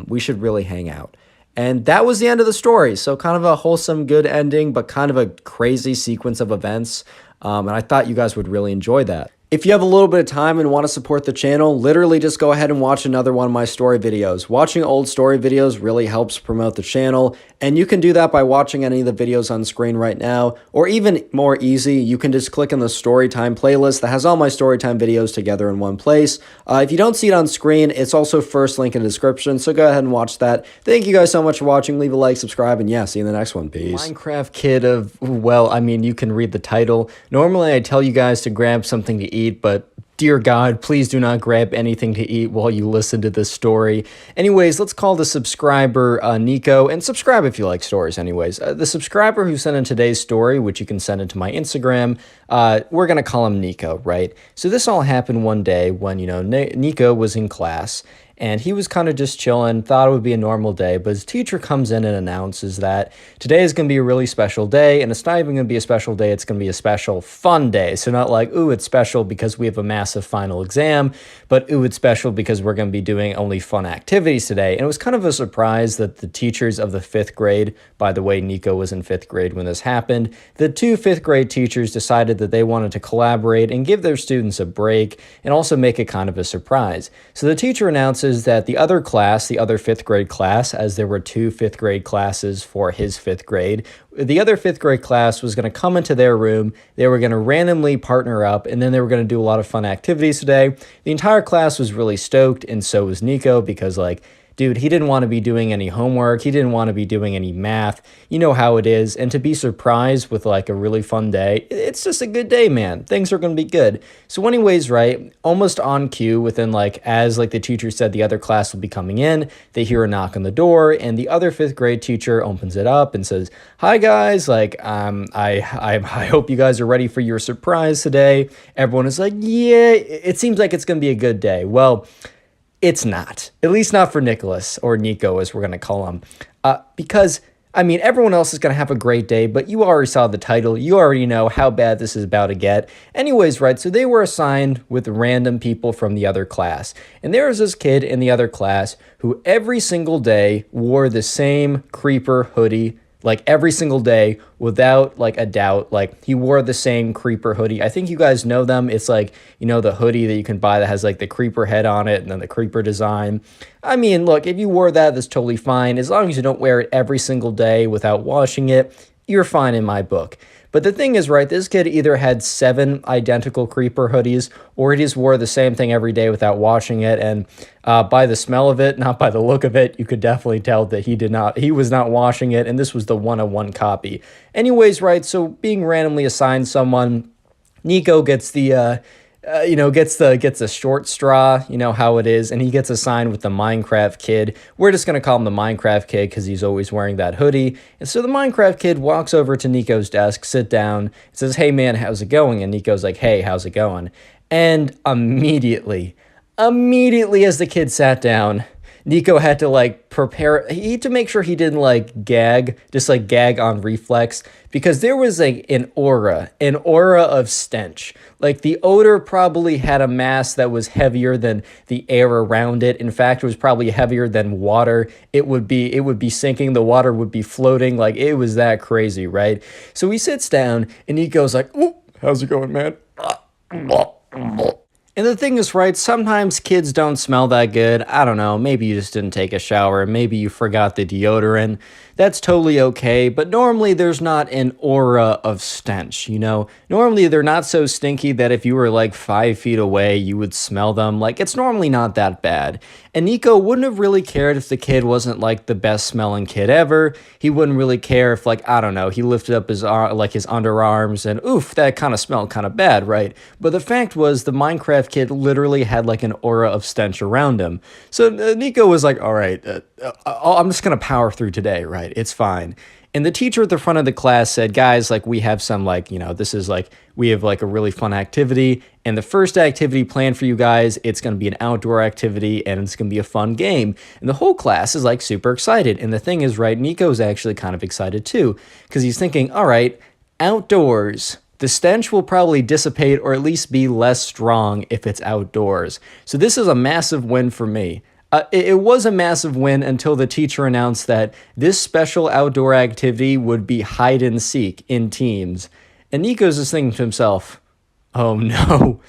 We should really hang out. And that was the end of the story. So kind of a wholesome, good ending, but kind of a crazy sequence of events. And I thought you guys would really enjoy that. If you have a little bit of time and want to support the channel, literally just go ahead and watch another one of my story videos. Watching old story videos really helps promote the channel, and you can do that by watching any of the videos on screen right now, or even more easy, you can just click on the Storytime playlist that has all my Storytime videos together in one place. If you don't see it on screen, it's also first link in the description, so go ahead and watch that. Thank you guys so much for watching. Leave a like, subscribe, and yeah, see you in the next one. Peace. Minecraft kid of, well, I mean, you can read the title. Normally, I tell you guys to grab something to eat, but dear God, please do not grab anything to eat while you listen to this story. Anyways, let's call the subscriber Nico, and subscribe if you like stories anyways. The subscriber who sent in today's story, which you can send it to my Instagram, we're going to call him Nico, right? So this all happened one day when, you know, Nico was in class, and he was kind of just chilling, thought it would be a normal day, but his teacher comes in and announces that today is going to be a really special day, and it's not even going to be a special day, it's going to be a special fun day. So not like, ooh, it's special because we have a massive final exam, but ooh, it's special because we're going to be doing only fun activities today. And it was kind of a surprise that the teachers of the 5th grade, by the way, Nico was in 5th grade when this happened, the 2 5th grade teachers decided that they wanted to collaborate and give their students a break and also make it kind of a surprise. So the teacher announces that the other class, the other 5th grade class, as there were 2 5th grade classes for his 5th grade, the other 5th grade class was going to come into their room, they were going to randomly partner up, and then they were going to do a lot of fun activities today. The entire class was really stoked, and so was Nico, because like, dude, he didn't want to be doing any homework. He didn't want to be doing any math. You know how it is. And to be surprised with like a really fun day, it's just a good day, man. Things are going to be good. So anyways, right, almost on cue within like, as like the teacher said, the other class will be coming in, they hear a knock on the door, and the other 5th grade teacher opens it up and says, hi guys, like, I hope you guys are ready for your surprise today. Everyone is like, yeah, it seems like it's going to be a good day. Well, it's not, at least not for Nicholas, or Nico as we're going to call him, because, I mean, everyone else is going to have a great day, but you already saw the title, you already know how bad this is about to get. Anyways, right, so they were assigned with random people from the other class, and there was this kid in the other class who every single day wore the same creeper hoodie, like every single day without like a doubt. Like he wore the same creeper hoodie. I think you guys know them. It's like, you know, the hoodie that you can buy that has like the creeper head on it and then the creeper design. I mean, look, if you wore that, that's totally fine. As long as you don't wear it every single day without washing it, you're fine in my book. But the thing is, right, this kid either had 7 identical creeper hoodies, or he just wore the same thing every day without washing it. And by the smell of it, not by the look of it, you could definitely tell that he was not washing it, and this was the 101 copy. Anyways, right, so being randomly assigned someone, Nico gets the gets the short straw, you know how it is, and he gets assigned with the Minecraft kid. We're just going to call him the Minecraft kid because he's always wearing that hoodie. And so the Minecraft kid walks over to Nico's desk, sit down, and says, hey man, how's it going? And Nico's like, hey, how's it going? And immediately as the kid sat down, Nico had to like prepare, he had to make sure he didn't like gag, just like gag on reflex, because there was like an aura of stench. Like the odor probably had a mass that was heavier than the air around it. In fact, it was probably heavier than water. It would be sinking, the water would be floating, like it was that crazy, right? So he sits down and Nico's like, oh, how's it going, man? And the thing is, right, sometimes kids don't smell that good. I don't know, maybe you just didn't take a shower, maybe you forgot the deodorant. That's totally okay, but normally there's not an aura of stench, you know? Normally they're not so stinky that if you were like 5 feet away, you would smell them. Like, it's normally not that bad. And Nico wouldn't have really cared if the kid wasn't like the best smelling kid ever. He wouldn't really care if, like, I don't know, he lifted up his his underarms and oof, that kind of smelled kind of bad, right? But the fact was the Minecraft kid literally had like an aura of stench around him. So Nico was like, all right, I'm just going to power through today, right? It's fine. And the teacher at the front of the class said, guys, like we have some like, you know, this is like, we have like a really fun activity. And the first activity planned for you guys, it's going to be an outdoor activity and it's going to be a fun game. And the whole class is like super excited. And the thing is, right, Nico's actually kind of excited too, because he's thinking, all right, Outdoors. The stench will probably dissipate or at least be less strong if it's outdoors. So this is a massive win for me. It was a massive win until the teacher announced that this special outdoor activity would be hide and seek in teams. And Nico's just thinking to himself, oh no,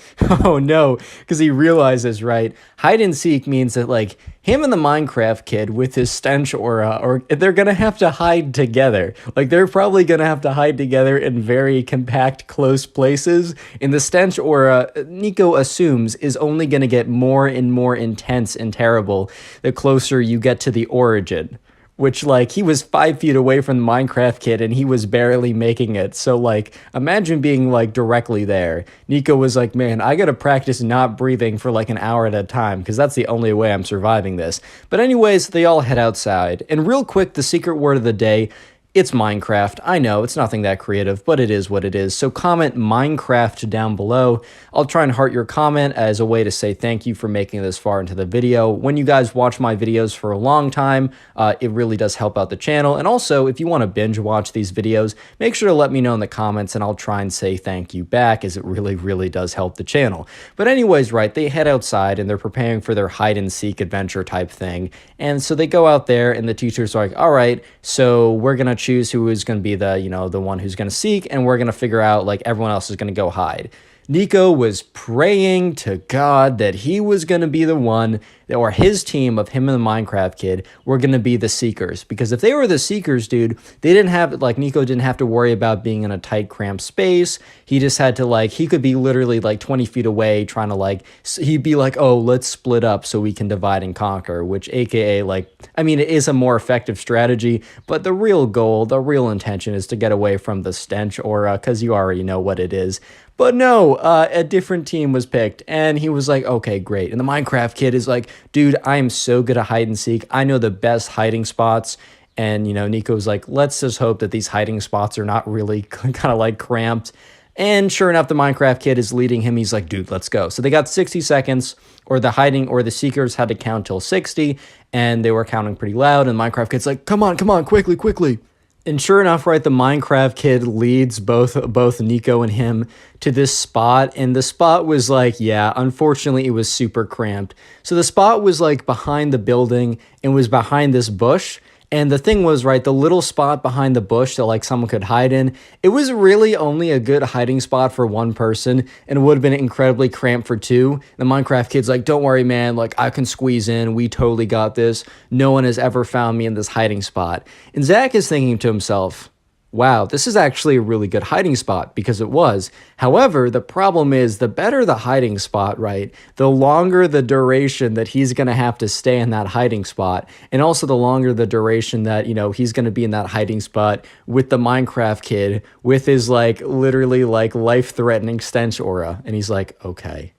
oh no, because he realizes, right, hide and seek means that like him and the Minecraft kid with his stench aura, or they're gonna have to hide together. Like they're probably gonna have to hide together in very compact, close places. And the stench aura, Nico assumes, is only gonna get more and more intense and terrible the closer you get to the origin. Which, like, he was 5 feet away from the Minecraft kid and he was barely making it. So, like, imagine being, like, directly there. Nico was like, man, I gotta practice not breathing for, like, an hour at a time because that's the only way I'm surviving this. But anyways, they all head outside. And real quick, the secret word of the day, it's Minecraft. I know, it's nothing that creative, but it is what it is. So comment Minecraft down below. I'll try and heart your comment as a way to say thank you for making it this far into the video. When you guys watch my videos for a long time, it really does help out the channel. And also, if you want to binge watch these videos, make sure to let me know in the comments and I'll try and say thank you back, as it really, really does help the channel. But anyways, right, they head outside and they're preparing for their hide and seek adventure type thing. And so they go out there and the teacher's like, all right, so we're going to choose who is going to be the, the one who's going to seek, and we're going to figure out, like, everyone else is going to go hide. Nico was praying to God that he was going to be the one, or his team of him and the Minecraft kid were going to be the seekers. Because if they were the seekers, dude, they didn't have, like, Nico didn't have to worry about being in a tight, cramped space. He just had to, like, he could be literally, like, 20 feet away trying to, like, he'd be like, oh, let's split up so we can divide and conquer, which, aka, like, I mean, it is a more effective strategy, but the real goal, the real intention is to get away from the stench aura, because you already know what it is. But no, a different team was picked, and he was like, okay, great. And the Minecraft kid is like, dude, I am so good at hide and seek. I know the best hiding spots. And, Nico was like, let's just hope that these hiding spots are not really kind of like cramped. And sure enough, the Minecraft kid is leading him. He's like, dude, let's go. So they got 60 seconds, or the hiding, or the seekers had to count till 60, and they were counting pretty loud. And the Minecraft kid's like, come on, quickly, quickly. And sure enough, right, the Minecraft kid leads both Nico and him to this spot, and the spot was like, yeah, unfortunately, it was super cramped. So the spot was like behind the building and was behind this bush. And the thing was, right, the little spot behind the bush that, like, someone could hide in, it was really only a good hiding spot for one person, and it would have been incredibly cramped for two. The Minecraft kid's like, don't worry, man, like, I can squeeze in. We totally got this. No one has ever found me in this hiding spot. And Zach is thinking to himself, wow, this is actually a really good hiding spot, because it was. However, the problem is, the better the hiding spot, right, the longer the duration that he's going to have to stay in that hiding spot, and also the longer the duration that, he's going to be in that hiding spot with the Minecraft kid with his, like, literally, like, life-threatening stench aura. And he's like, okay,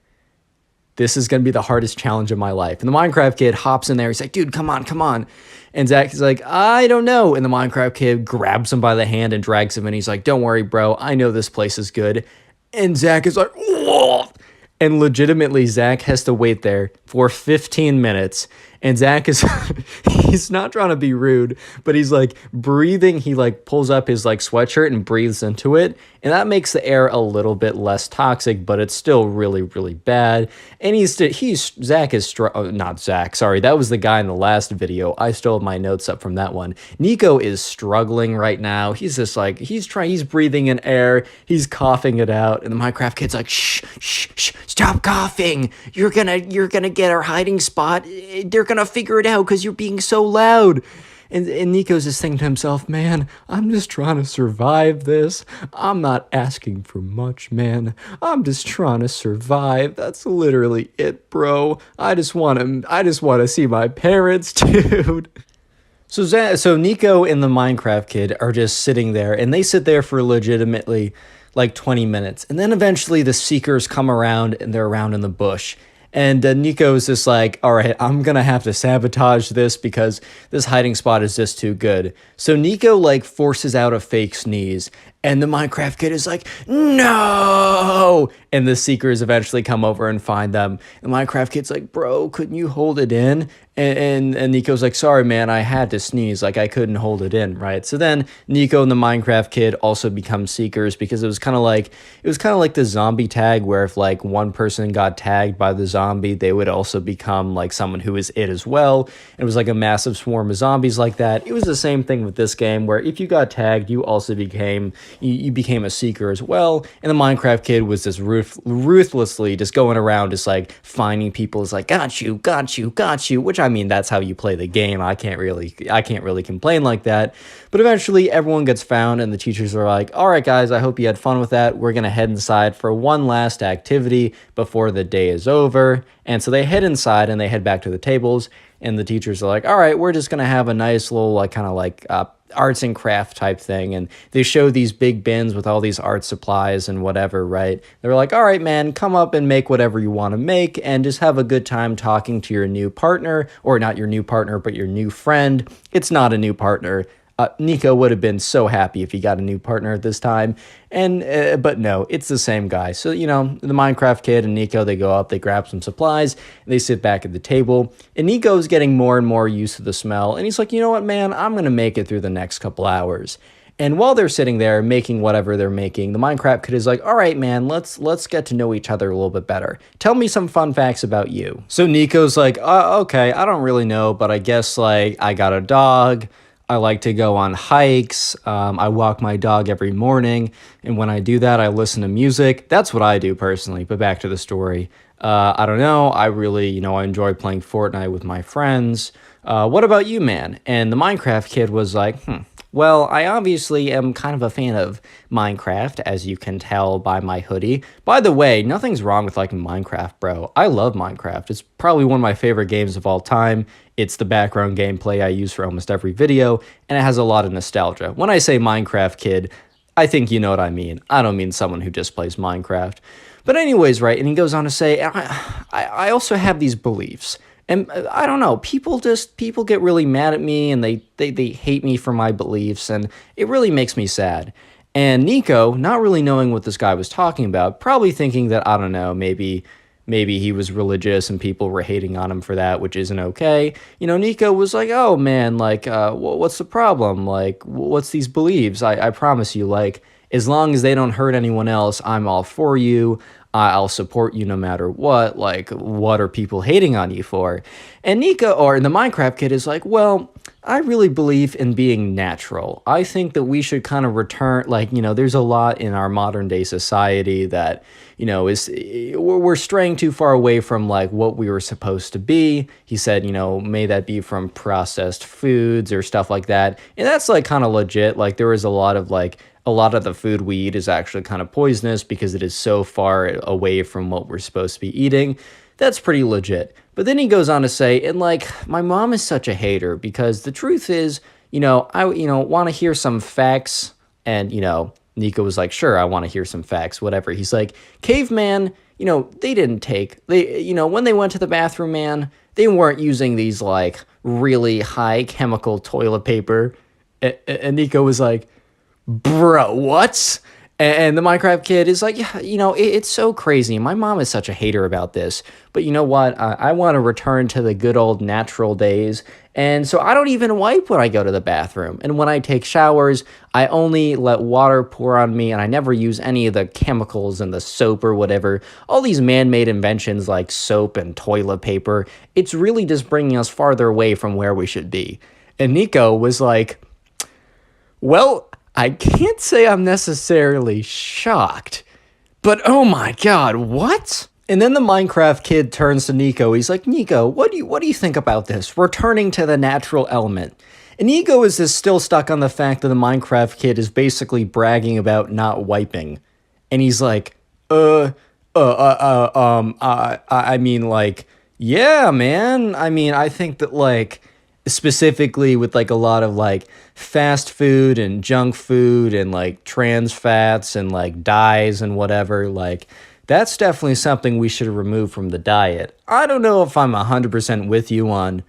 this is going to be the hardest challenge of my life. And the Minecraft kid hops in there. He's like, dude, come on. And Zach is like, I don't know. And the Minecraft kid grabs him by the hand and drags him in. He's like, don't worry, bro. I know this place is good. And Zach is like, whoa. And legitimately, Zach has to wait there for 15 minutes. And Zach is, he's not trying to be rude, but he's like breathing. He like pulls up his like sweatshirt and breathes into it. And that makes the air a little bit less toxic, but it's still really, really bad. And Zach is, not Zach, sorry. That was the guy in the last video. I still have my notes up from that one. Nico is struggling right now. He's just like, he's breathing in air. He's coughing it out. And the Minecraft kid's like, shh, stop coughing. You're gonna get our hiding spot. They're gonna figure it out because you're being so loud. And Nico's just thinking to himself, man, I'm just trying to survive this. I'm not asking for much, man. I'm just trying to survive. That's literally it, bro. I just want to see my parents, dude. So Nico and the Minecraft kid are just sitting there, and they sit there for legitimately like 20 minutes. And then eventually the seekers come around, and they're around in the bush. And Nico's just like, all right, I'm going to have to sabotage this because this hiding spot is just too good. So Nico like forces out a fake sneeze, And the Minecraft kid is like, no! And the seekers eventually come over and find them. The Minecraft kid's like, bro, couldn't you hold it in? And Nico's like, sorry, man, I had to sneeze. Like, I couldn't hold it in, right? So then Nico and the Minecraft kid also become seekers because it was kind of like the zombie tag where if like one person got tagged by the zombie, they would also become like someone who is it as well. It was like a massive swarm of zombies like that. It was the same thing with this game where if you got tagged, you also became a seeker as well. And the Minecraft kid was just ruthlessly just going around just like finding people as like, got you, which I mean, that's how you play the game. I can't really complain like that. But eventually everyone gets found and the teachers are like, all right, guys, I hope you had fun with that. We're going to head inside for one last activity before the day is over. And so they head inside and they head back to the tables. And the teachers are like, all right, we're just going to have a nice little like kind of like arts and craft type thing. And they show these big bins with all these art supplies and whatever, right? They're like, all right, man, come up and make whatever you want to make and just have a good time talking to your new partner, or not your new partner, but your new friend. It's not a new partner. Nico would have been so happy if he got a new partner at this time. And but no, it's the same guy. So, you know, the Minecraft kid and Nico, they go up, they grab some supplies, and they sit back at the table. And Nico's getting more and more used to the smell. And he's like, you know what, man, I'm going to make it through the next couple hours. And while they're sitting there making whatever they're making, the Minecraft kid is like, all right, man, let's get to know each other a little bit better. Tell me some fun facts about you. So Nico's like, okay, I don't really know, but I guess like I got a dog. I like to go on hikes. I walk my dog every morning. And when I do that, I listen to music. That's what I do personally. But back to the story. I don't know. I really, I enjoy playing Fortnite with my friends. What about you, man? And the Minecraft kid was like, well, I obviously am kind of a fan of Minecraft, as you can tell by my hoodie. By the way, nothing's wrong with liking Minecraft, bro. I love Minecraft. It's probably one of my favorite games of all time. It's the background gameplay I use for almost every video, and it has a lot of nostalgia. When I say Minecraft kid, I think you know what I mean. I don't mean someone who just plays Minecraft. But anyways, right, and he goes on to say, I also have these beliefs. And I don't know, people get really mad at me and they hate me for my beliefs, and it really makes me sad. And Nico, not really knowing what this guy was talking about, probably thinking that, I don't know, maybe he was religious and people were hating on him for that, which isn't okay. Nico was like, oh man, like, what's the problem? Like, what's these beliefs? I promise you, like, as long as they don't hurt anyone else, I'm all for you. I'll support you no matter what. Like, what are people hating on you for? And Nico, or the Minecraft kid, is like, well, I really believe in being natural. I think that we should kind of return, like, there's a lot in our modern day society that, we're straying too far away from like what we were supposed to be. He said, may that be from processed foods or stuff like that. And that's like kind of legit. Like, there is a lot of the food we eat is actually kind of poisonous because it is so far away from what we're supposed to be eating. That's pretty legit. But then he goes on to say, and like, my mom is such a hater because the truth is, I want to hear some facts. And, Nico was like, sure, I want to hear some facts, whatever. He's like, caveman, when they went to the bathroom, man, they weren't using these like really high chemical toilet paper. And Nico was like, bro, what? And the Minecraft kid is like, yeah, it's so crazy. My mom is such a hater about this. But you know what? I want to return to the good old natural days. And so I don't even wipe when I go to the bathroom. And when I take showers, I only let water pour on me, and I never use any of the chemicals and the soap or whatever. All these man-made inventions like soap and toilet paper, it's really just bringing us farther away from where we should be. And Nico was like, well, I can't say I'm necessarily shocked, but oh my god, what? And then the Minecraft kid turns to Nico. He's like, Nico, what do you think about this? Returning to the natural element. And Nico is just still stuck on the fact that the Minecraft kid is basically bragging about not wiping. And he's like, I mean, like, yeah, man. I mean, I think that, like, specifically with like a lot of like fast food and junk food and like trans fats and like dyes and whatever, like that's definitely something we should remove from the diet. I don't know if I'm 100% with you on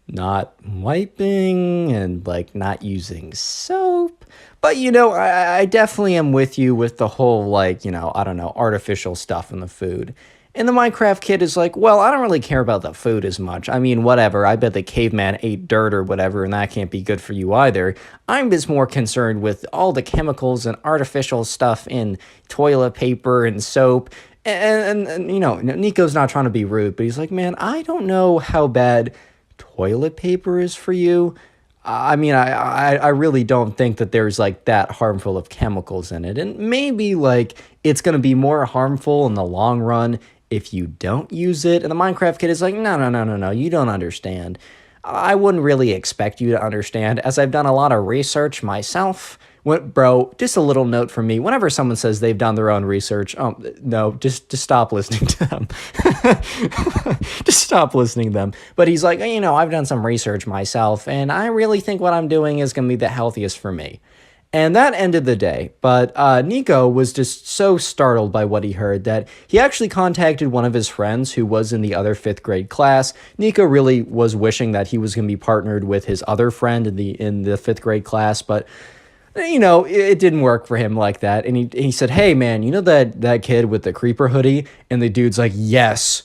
not wiping and like not using soap, But, I definitely am with you with the whole, like, I don't know, artificial stuff in the food. And the Minecraft kid is like, well, I don't really care about the food as much. I mean, whatever. I bet the caveman ate dirt or whatever, and that can't be good for you either. I'm just more concerned with all the chemicals and artificial stuff in toilet paper and soap. And Nico's not trying to be rude, but he's like, man, I don't know how bad toilet paper is for you. I mean, I really don't think that there's like that harmful of chemicals in it. And maybe like it's going to be more harmful in the long run if you don't use it. And the Minecraft kid is like, no, no, no, no, no, you don't understand. I wouldn't really expect you to understand, as I've done a lot of research myself. Bro, just a little note from me. Whenever someone says they've done their own research, no, just stop listening to them. Just stop listening to them. But he's like, I've done some research myself, and I really think what I'm doing is going to be the healthiest for me. And that ended the day, but Nico was just so startled by what he heard that he actually contacted one of his friends who was in the other 5th grade class. Nico really was wishing that he was going to be partnered with his other friend in the 5th grade class, but it didn't work for him like that. And he said, hey, man, that kid with the creeper hoodie? And the dude's like, yes,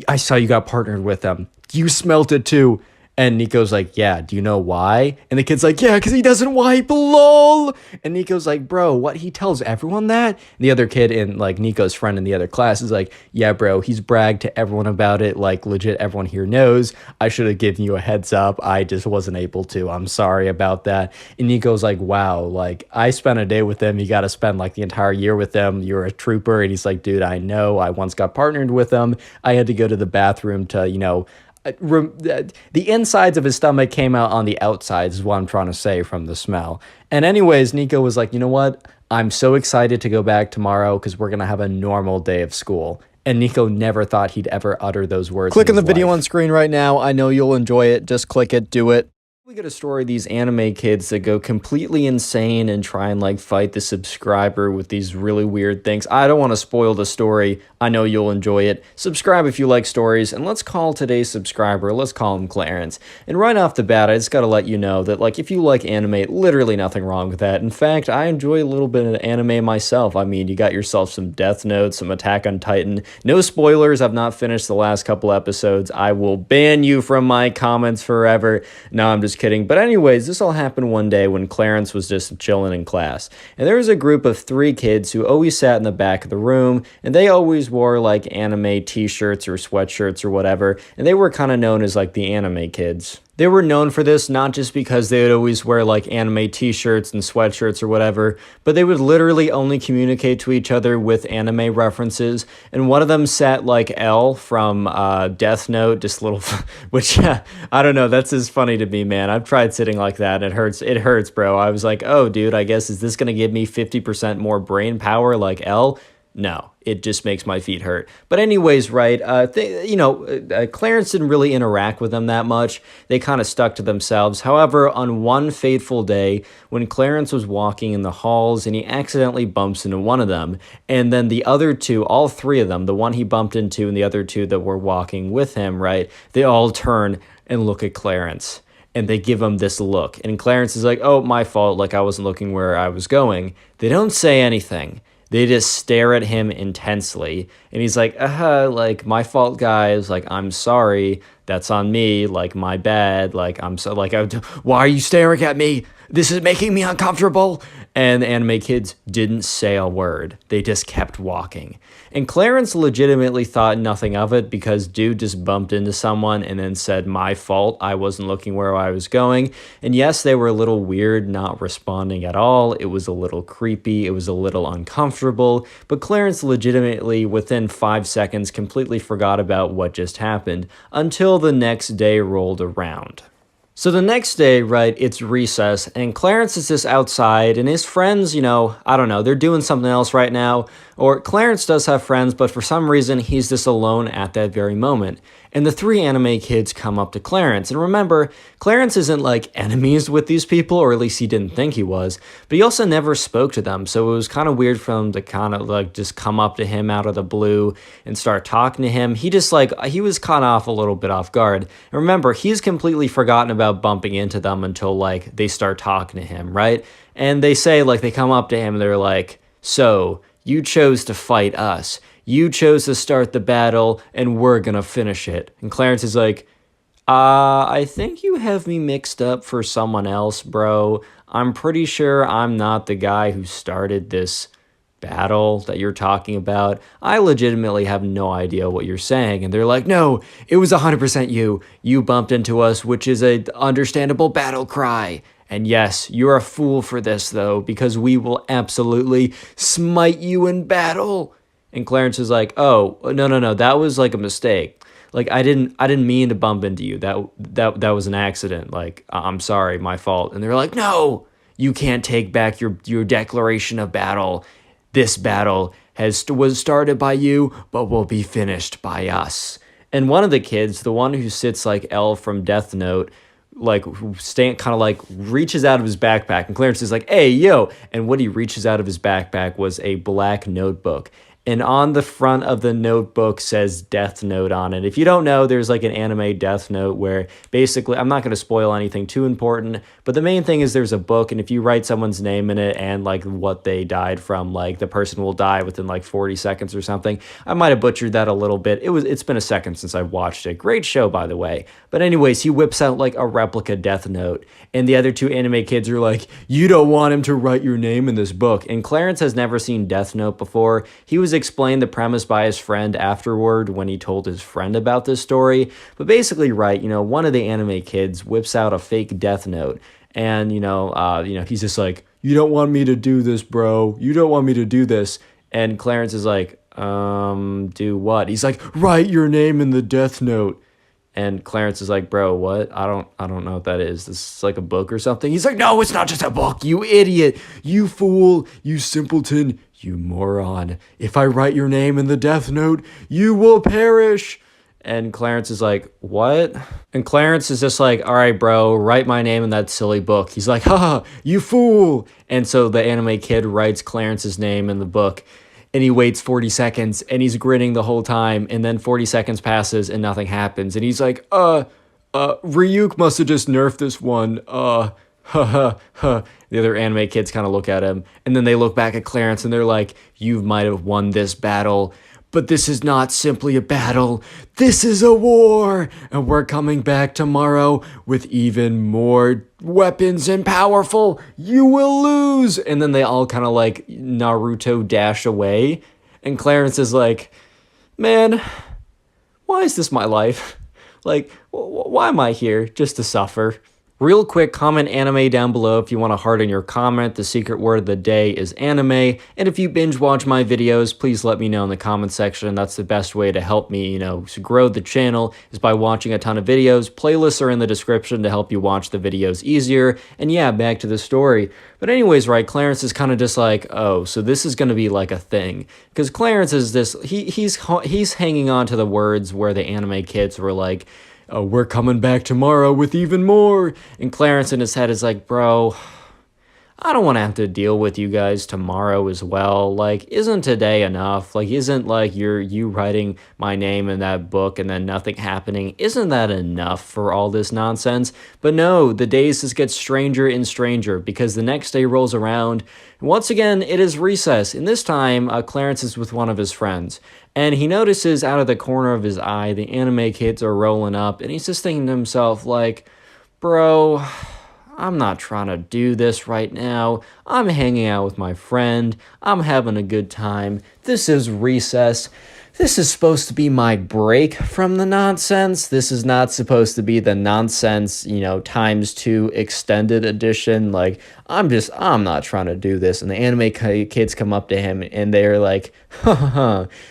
I saw you got partnered with them. You smelt it too. And Nico's like, yeah, do you know why? And the kid's like, yeah, because he doesn't wipe, lol. And Nico's like, bro, what? He tells everyone that? And the other kid in, like, Nico's friend in the other class is like, yeah, bro, he's bragged to everyone about it. Like, legit, everyone here knows. I should have given you a heads up. I just wasn't able to. I'm sorry about that. And Nico's like, wow, like, I spent a day with them. You got to spend, like, the entire year with them. You're a trooper. And he's like, dude, I know. I once got partnered with them. I had to go to the bathroom to, the insides of his stomach came out on the outsides is what I'm trying to say from the smell. And anyways, Nico was like, you know what? I'm so excited to go back tomorrow because we're going to have a normal day of school. And Nico never thought he'd ever utter those words. Click on the video on screen right now. I know you'll enjoy it. Just click it. Do it. We get a story of these anime kids that go completely insane and try and like fight the subscriber with these really weird things. I don't want to spoil the story. I know you'll enjoy it. Subscribe if you like stories, and let's call today's subscriber, let's call him Clarence. And right off the bat, I just got to let you know that like if you like anime, literally nothing wrong with that. In fact, I enjoy a little bit of anime myself. I mean, you got yourself some Death Note, some Attack on Titan. No spoilers, I've not finished the last couple episodes. I will ban you from my comments forever. No, I'm just kidding. But anyways, this all happened one day when Clarence was just chilling in class. And there was a group of 3 kids who always sat in the back of the room, and they always wore like anime t-shirts or sweatshirts or whatever, and they were kind of known as like the anime kids. They were known for this not just because they would always wear like anime t-shirts and sweatshirts or whatever, but they would literally only communicate to each other with anime references. And one of them sat like L from Death Note, just little, which I don't know, that's just funny to me, man. I've tried sitting like that. It hurts, bro. I was like, oh, dude, I guess is this gonna give me 50% more brain power like L? No, it just makes my feet hurt. But anyways, right, Clarence didn't really interact with them that much. They kind of stuck to themselves. However, on one fateful day, when Clarence was walking in the halls and he accidentally bumps into one of them, and then the other 2, all 3 of them, the one he bumped into and the other 2 that were walking with him, right, they all turn and look at Clarence. And they give him this look. And Clarence is like, oh, my fault, like I wasn't looking where I was going. They don't say anything. They just stare at him intensely. And he's like, like, my fault, guys. Like, I'm sorry. That's on me. Like, my bad. Like, I'm so, like, why are you staring at me? This is making me uncomfortable. And the anime kids didn't say a word. They just kept walking. And Clarence legitimately thought nothing of it because dude just bumped into someone and then said, my fault, I wasn't looking where I was going. And yes, they were a little weird, not responding at all. It was a little creepy. It was a little uncomfortable. But Clarence legitimately, within 5 seconds, completely forgot about what just happened until the next day rolled around. So the next day, right, it's recess, and Clarence is just outside, and his friends, I don't know, they're doing something else right now. Or Clarence does have friends, but for some reason, he's just alone at that very moment. And the three anime kids come up to Clarence. And remember, Clarence isn't like enemies with these people, or at least he didn't think he was, but he also never spoke to them. So it was kind of weird for them to kind of like just come up to him out of the blue and start talking to him. He was caught off a little bit off guard. And remember, he's completely forgotten about bumping into them until like they start talking to him, right? And they say, like, they come up to him and they're like, so you chose to fight us. You chose to start the battle, and we're gonna finish it. And Clarence is like, I think you have me mixed up for someone else, bro. I'm pretty sure I'm not the guy who started this battle that you're talking about. I legitimately have no idea what you're saying. And they're like, no, it was 100% you. You bumped into us, which is a understandable battle cry. And yes, you're a fool for this, though, because we will absolutely smite you in battle. And Clarence is like, oh, no, that was like a mistake. Like, I didn't mean to bump into you. That was an accident. Like, I'm sorry, my fault. And they're like, no, you can't take back your declaration of battle. This battle was started by you, but will be finished by us. And one of the kids, the one who sits like L from Death Note, like who kind of like reaches out of his backpack, and Clarence is like, hey, yo. And what he reaches out of his backpack was a black notebook. And on the front of the notebook says Death Note on it. If you don't know, there's like an anime Death Note where basically, I'm not going to spoil anything too important, but the main thing is there's a book, and if you write someone's name in it and like what they died from, like the person will die within like 40 seconds or something. I might have butchered that a little bit. It's been a second since I've watched it. Great show, by the way. But anyways, he whips out like a replica Death Note, and the other two anime kids are like, you don't want him to write your name in this book. And Clarence has never seen Death Note before. He was explained the premise by his friend afterward when he told his friend about this story. But basically, right, one of the anime kids whips out a fake Death Note, and he's just like, you don't want me to do this, bro. You don't want me to do this. And Clarence is like, do what? He's like, write your name in the Death Note. And Clarence is like, bro, what? I don't know what that is. This is like a book or something. He's like, no, it's not just a book, you idiot, you fool, you simpleton, you moron. If I write your name in the Death Note, you will perish. And Clarence is like, what? And Clarence is just like, all right, bro, write my name in that silly book. He's like, ha, you fool. And so the anime kid writes Clarence's name in the book. And he waits 40 seconds, and he's grinning the whole time, and then 40 seconds passes, and nothing happens. And he's like, Ryuk must have just nerfed this one, ha. The other anime kids kind of look at him, and then they look back at Clarence, and they're like, you might have won this battle, but this is not simply a battle. This is a war, and we're coming back tomorrow with even more weapons and powerful. You will lose. And then they all kind of like Naruto dash away. And Clarence is like, man, why is this my life? Like, why am I here? Just to suffer? Real quick, comment anime down below if you want to harden your comment. The secret word of the day is anime. And if you binge watch my videos, please let me know in the comment section. That's the best way to help me, to grow the channel is by watching a ton of videos. Playlists are in the description to help you watch the videos easier. And yeah, back to the story. But anyways, right, Clarence is kind of just like, oh, so this is going to be like a thing. Because Clarence is this, he's hanging on to the words where the anime kids were like, oh, we're coming back tomorrow with even more. And Clarence in his head is like, bro, I don't want to have to deal with you guys tomorrow as well. Like, isn't today enough? Like, isn't like you writing my name in that book and then nothing happening? Isn't that enough for all this nonsense? But no, the days just get stranger and stranger because the next day rolls around. And once again, it is recess. And this time, Clarence is with one of his friends. And he notices out of the corner of his eye, the anime kids are rolling up. And he's just thinking to himself, like, bro, I'm not trying to do this right now. I'm hanging out with my friend. I'm having a good time. This is recess. This is supposed to be my break from the nonsense. This is not supposed to be the nonsense, ×2 extended edition. Like, I'm not trying to do this. And the anime kids come up to him and they're like,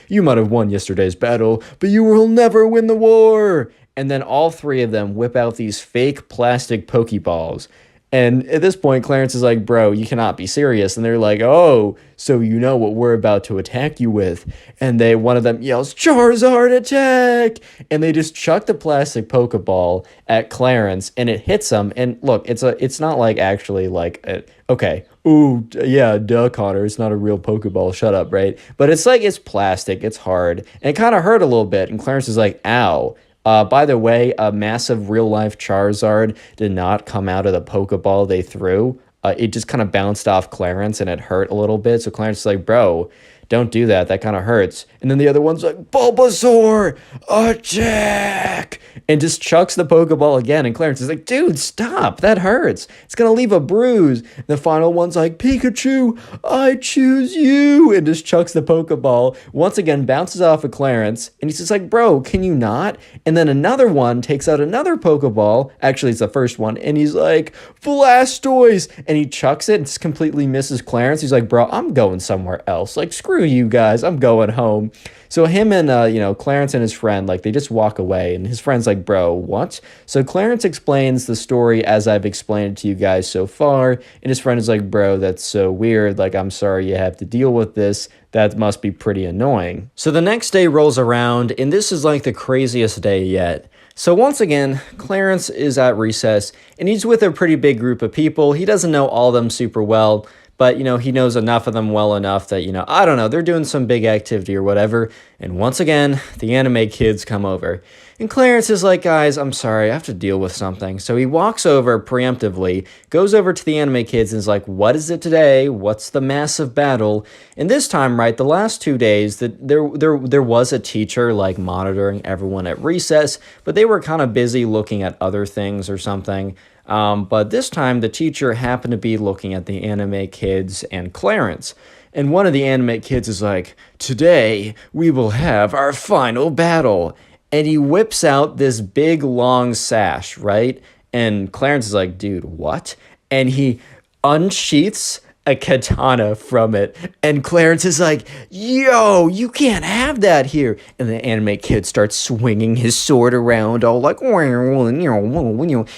you might have won yesterday's battle, but you will never win the war. And then all three of them whip out these fake plastic Pokeballs. And at this point, Clarence is like, bro, you cannot be serious. And they're like, oh, so you know what we're about to attack you with. And one of them yells, Charizard attack! And they just chuck the plastic Pokeball at Clarence and it hits him. And look, it's not like actually like, okay, ooh, yeah, duh, Connor, it's not a real Pokeball, shut up, right? But it's like, it's plastic, it's hard. And it kind of hurt a little bit. And Clarence is like, ow. By the way, a massive real-life Charizard did not come out of the Pokeball they threw. It just kind of bounced off Clarence, and it hurt a little bit. So Clarence is like, bro, don't do that. That kind of hurts. And then the other one's like, Bulbasaur, attack! And just chucks the Pokeball again. And Clarence is like, dude, stop. That hurts. It's going to leave a bruise. And the final one's like, Pikachu, I choose you. And just chucks the Pokeball. Once again, bounces off of Clarence. And he's just like, bro, can you not? And then another one takes out another Pokeball. Actually, it's the first one. And he's like, Blastoise. And he chucks it and just completely misses Clarence. He's like, bro, I'm going somewhere else. Like, screw you guys, I'm going home. So him and Clarence and his friend, like, they just walk away, and his friend's like, bro, what? So Clarence explains the story as I've explained it to you guys so far, and his friend is like, bro, that's so weird, like, I'm sorry you have to deal with this. That must be pretty annoying. So the next day rolls around, and this is like the craziest day yet. So once again, Clarence is at recess, and he's with a pretty big group of people. He doesn't know all of them super well, but, he knows enough of them well enough that, I don't know, they're doing some big activity or whatever. And once again, the anime kids come over. And Clarence is like, guys, I'm sorry, I have to deal with something. So he walks over preemptively, goes over to the anime kids and is like, what is it today? What's the massive battle? And this time, right, the last 2 days, there was a teacher, like, monitoring everyone at recess, but they were kind of busy looking at other things or something. But this time, the teacher happened to be looking at the anime kids and Clarence. And one of the anime kids is like, today, we will have our final battle. And he whips out this big, long sash, right? And Clarence is like, dude, what? And he unsheaths a katana from it. And Clarence is like, yo, you can't have that here. And the anime kid starts swinging his sword around all like,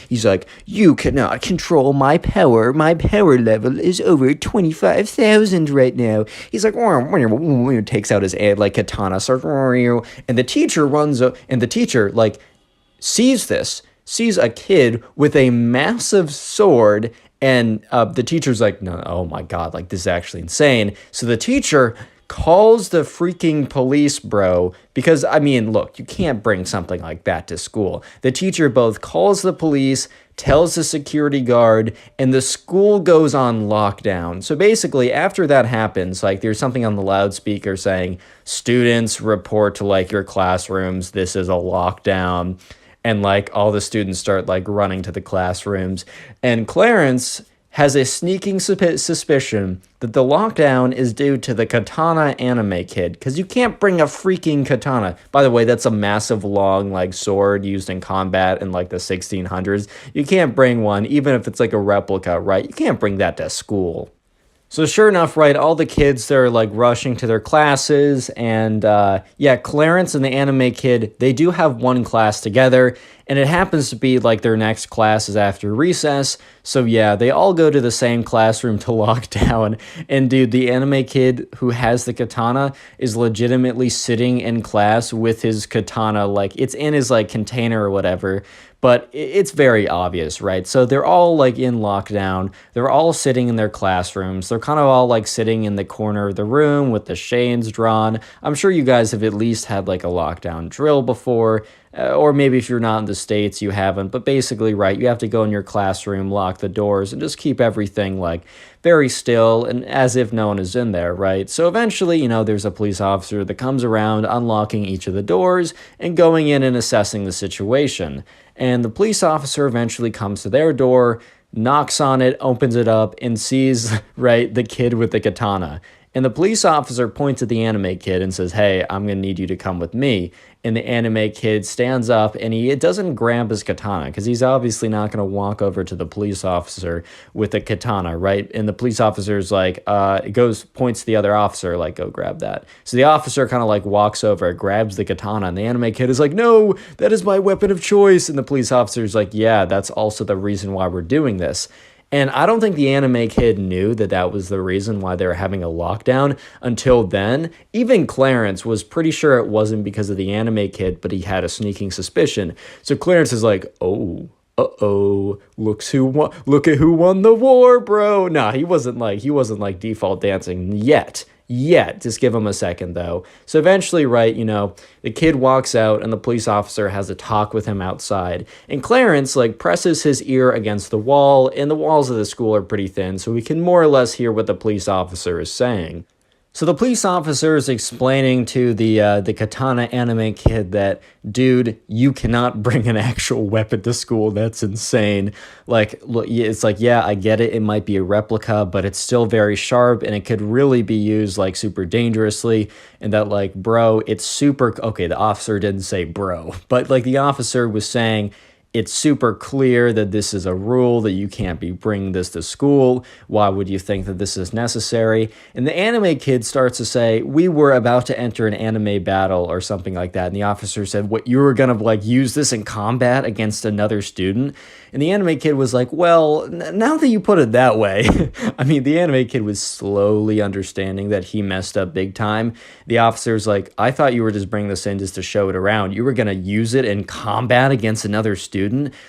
he's like, you cannot control my power. My power level is over 25,000 right now. He's like, takes out his like katana, starts, and the teacher runs up, and the teacher like sees a kid with a massive sword. And the teacher's like, no, oh my God, like, this is actually insane. So the teacher calls the freaking police, bro, because, I mean, look, you can't bring something like that to school. The teacher both calls the police, tells the security guard, and the school goes on lockdown. So basically, after that happens, like, there's something on the loudspeaker saying, students report to, like, your classrooms, this is a lockdown. And, like, all the students start, like, running to the classrooms. And Clarence has a sneaking suspicion that the lockdown is due to the katana anime kid. Because you can't bring a freaking katana. By the way, that's a massive, long, like, sword used in combat in, like, the 1600s. You can't bring one, even if it's, like, a replica, right? You can't bring that to school. So sure enough, right, all the kids, they're like rushing to their classes, and yeah, Clarence and the anime kid, they do have one class together, and it happens to be like their next class is after recess. So yeah, they all go to the same classroom to lock down. And dude, the anime kid who has the katana is legitimately sitting in class with his katana, like it's in his like container or whatever. But it's very obvious, right? So they're all like in lockdown. They're all sitting in their classrooms. They're kind of all like sitting in the corner of the room with the shades drawn. I'm sure you guys have at least had like a lockdown drill before. Or maybe if you're not in the States, you haven't. But basically, right, you have to go in your classroom, lock the doors, and just keep everything, like, very still and as if no one is in there, right? So eventually, you know, there's a police officer that comes around, unlocking each of the doors and going in and assessing the situation. And the police officer eventually comes to their door, knocks on it, opens it up, and sees, right, the kid with the katana. And the police officer points at the anime kid and says, hey, I'm going to need you to come with me. And the anime kid stands up and he doesn't grab his katana because he's obviously not going to walk over to the police officer with a katana, right? And the police officer's like, points to the other officer, like, go grab that. So the officer kind of like walks over, grabs the katana, and the anime kid is like, no, that is my weapon of choice. And the police officer's like, yeah, that's also the reason why we're doing this. And I don't think the anime kid knew that that was the reason why they were having a lockdown until then. Even Clarence was pretty sure it wasn't because of the anime kid, but he had a sneaking suspicion. So Clarence is like, oh, uh-oh, look at who won the war, bro. Nah, he wasn't like default dancing yet. Just give him a second though. So eventually, right, the kid walks out and the police officer has a talk with him outside. And Clarence like presses his ear against the wall, and the walls of the school are pretty thin, so he can more or less hear what the police officer is saying. So the police officer is explaining to the katana anime kid that, dude, you cannot bring an actual weapon to school. That's insane. Like, look, it's like, yeah, I get it. It might be a replica, but it's still very sharp, and it could really be used like super dangerously. And that, like, bro, it's super. Okay, the officer didn't say bro, but like the officer was saying, it's super clear that this is a rule, that you can't be bringing this to school. Why would you think that this is necessary? And the anime kid starts to say, we were about to enter an anime battle or something like that. And the officer said, what, you were going to like use this in combat against another student? And the anime kid was like, well, now that you put it that way, I mean, the anime kid was slowly understanding that he messed up big time. The officer's like, I thought you were just bringing this in just to show it around. You were going to use it in combat against another student?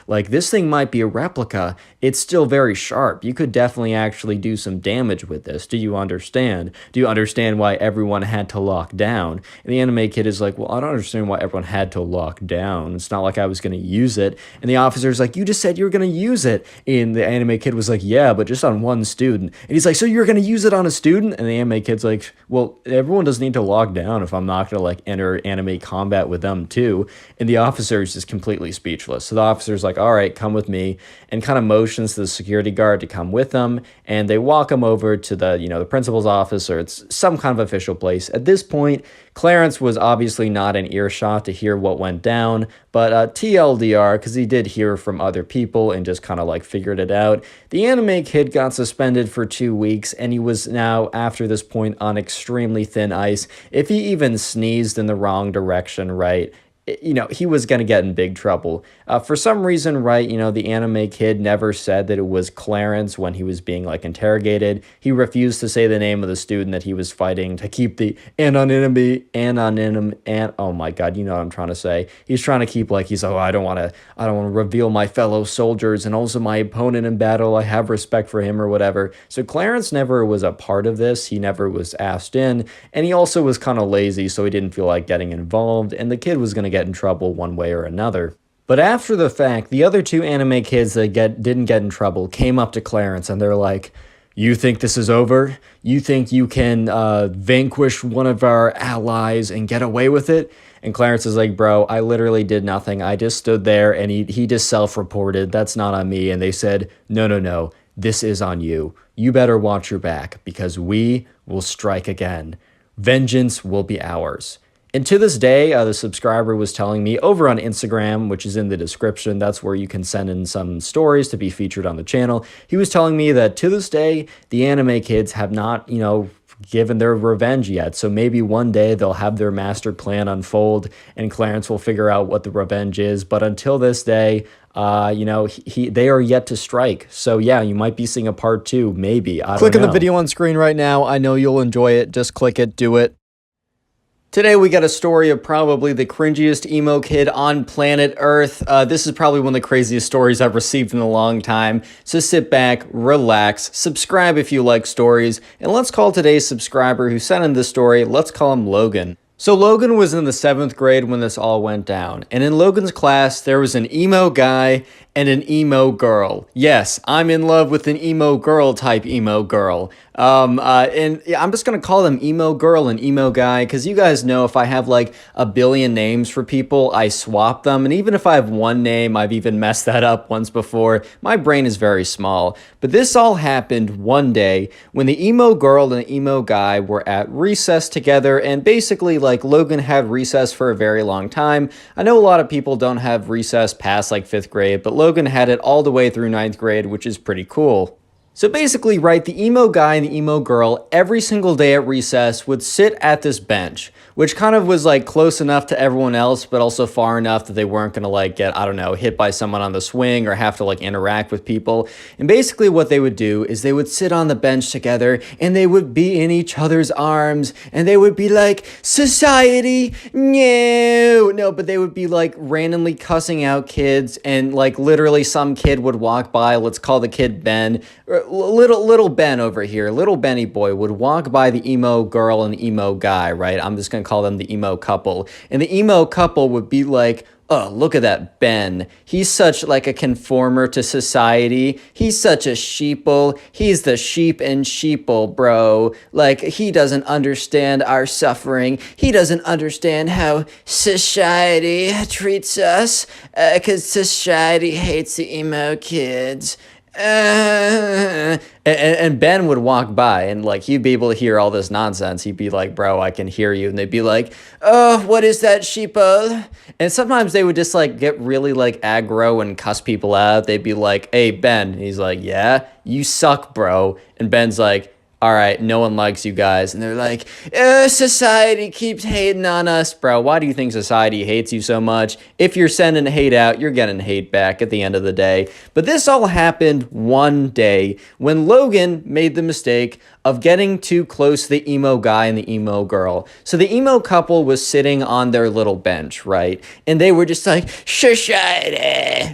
Like, this thing might be a replica. It's still very sharp. You could definitely actually do some damage with this. Do you understand? Do you understand why everyone had to lock down? And the anime kid is like, well, I don't understand why everyone had to lock down. It's not like I was going to use it. And the officer's like, you just said you were going to use it. And the anime kid was like, yeah, but just on one student. And he's like, so you're going to use it on a student? And the anime kid's like, well, everyone doesn't need to lock down if I'm not going to like enter anime combat with them too. And the officer is just completely speechless. So the officer's like, all right, come with me, and kind of motions to the security guard to come with them. And they walk him over to the principal's office, or it's some kind of official place. At this point, Clarence was obviously not in earshot to hear what went down, but TLDR, because he did hear from other people and just kind of like figured it out. The anime kid got suspended for 2 weeks, and he was now, after this point, on extremely thin ice. If he even sneezed in the wrong direction, right, he was going to get in big trouble. For some reason, right, the anime kid never said that it was Clarence when he was being, like, interrogated. He refused to say the name of the student that he was fighting to keep the anonymity, oh my God, you know what I'm trying to say. He's trying to keep, like, I don't want to reveal my fellow soldiers and also my opponent in battle. I have respect for him or whatever. So Clarence never was a part of this. He never was asked in, and he also was kind of lazy, so he didn't feel like getting involved, and the kid was going to get in trouble one way or another. But after the fact, the other two anime kids that didn't get in trouble came up to Clarence, and they're like, you think this is over? You think you can vanquish one of our allies and get away with it? And Clarence is like, bro, I literally did nothing. I just stood there, and he just self-reported. That's not on me. And they said, no, this is on you. You better watch your back, because we will strike again. Vengeance will be ours. And to this day, the subscriber was telling me over on Instagram, which is in the description, that's where you can send in some stories to be featured on the channel. He was telling me that to this day, the anime kids have not, given their revenge yet. So maybe one day they'll have their master plan unfold and Clarence will figure out what the revenge is. But until this day, they are yet to strike. So yeah, you might be seeing a part 2, maybe. I don't know. Click on the video on screen right now. I know you'll enjoy it. Just click it, do it. Today we got a story of probably the cringiest emo kid on planet Earth. This is probably one of the craziest stories I've received in a long time. So sit back, relax, subscribe if you like stories, and let's call today's subscriber who sent in this story, let's call him Logan. So Logan was in the 7th grade when this all went down, and in Logan's class there was an emo guy and an emo girl. Yes, I'm in love with an emo girl type emo girl. And I'm just going to call them emo girl and emo guy, because you guys know if I have like a billion names for people, I swap them. And even if I have one name, I've even messed that up once before. My brain is very small. But this all happened one day when the emo girl and the emo guy were at recess together, and basically like Logan had recess for a very long time. I know a lot of people don't have recess past like 5th grade, but Logan had it all the way through 9th grade, which is pretty cool. So basically, right, the emo guy and the emo girl every single day at recess would sit at this bench, which kind of was like close enough to everyone else, but also far enough that they weren't going to like get, I don't know, hit by someone on the swing or have to like interact with people. And basically what they would do is they would sit on the bench together and they would be in each other's arms and they would be like, society, no, but they would be like randomly cussing out kids, and like literally some kid would walk by, let's call the kid Ben, little Ben over here, little Benny boy would walk by the emo girl and the emo guy, right? I'm just gonna call them the emo couple. And the emo couple would be like, oh, look at that Ben. He's such like a conformer to society. He's such a sheeple. He's the sheep and sheeple, bro. Like, he doesn't understand our suffering. He doesn't understand how society treats us, because society hates the emo kids. And Ben would walk by and like he'd be able to hear all this nonsense. He'd be like, bro, I can hear you. And they'd be like, oh, what is that, sheeple? And sometimes they would just like get really like aggro and cuss people out. They'd be like, hey, Ben. And he's like, yeah, you suck, bro. And Ben's like, all right, no one likes you guys. And they're like, society keeps hating on us. Bro, why do you think society hates you so much? If you're sending hate out, you're getting hate back at the end of the day. But this all happened one day when Logan made the mistake of getting too close to the emo guy and the emo girl. So the emo couple was sitting on their little bench, right? And they were just like, society,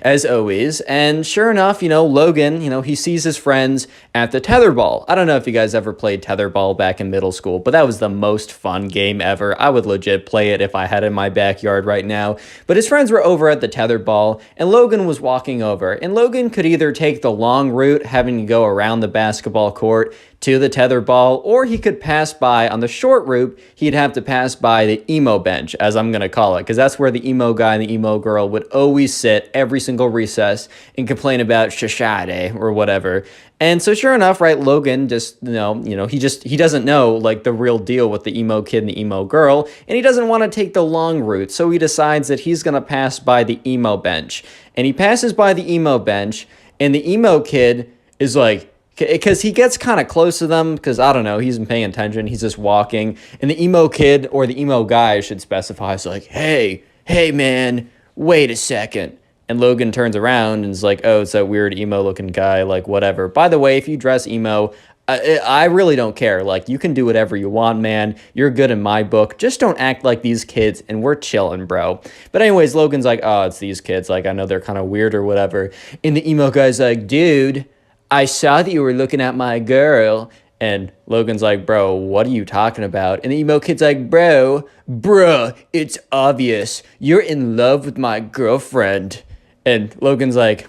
as always. And sure enough, Logan, he sees his friends at the tetherball. I don't know if you guys ever played tetherball back in middle school, but that was the most fun game ever. I would legit play it if I had it in my backyard right now. But his friends were over at the tetherball, and Logan was walking over. And Logan could either take the long route, having to go around the basketball court to the tetherball, or he could pass by on the short route. He'd have to pass by the emo bench, as I'm going to call it, because that's where the emo guy and the emo girl would always sit every single recess and complain about society or whatever. And so sure enough, right, Logan just, he doesn't know like the real deal with the emo kid and the emo girl, and he doesn't want to take the long route. So he decides that he's going to pass by the emo bench. And he passes by the emo bench, and the emo kid is like, because he gets kind of close to them, because, I don't know, he's been paying attention, he's just walking, and the emo kid, or the emo guy, I should specify, is like, hey, man, wait a second. And Logan turns around and is like, oh, it's that weird emo-looking guy, like, whatever. By the way, if you dress emo, I really don't care. Like, you can do whatever you want, man. You're good in my book. Just don't act like these kids, and we're chilling, bro. But anyways, Logan's like, oh, it's these kids. Like, I know they're kind of weird or whatever. And the emo guy's like, dude, I saw that you were looking at my girl. And Logan's like, bro, what are you talking about? And the emo kid's like, bruh, it's obvious. You're in love with my girlfriend. And Logan's like,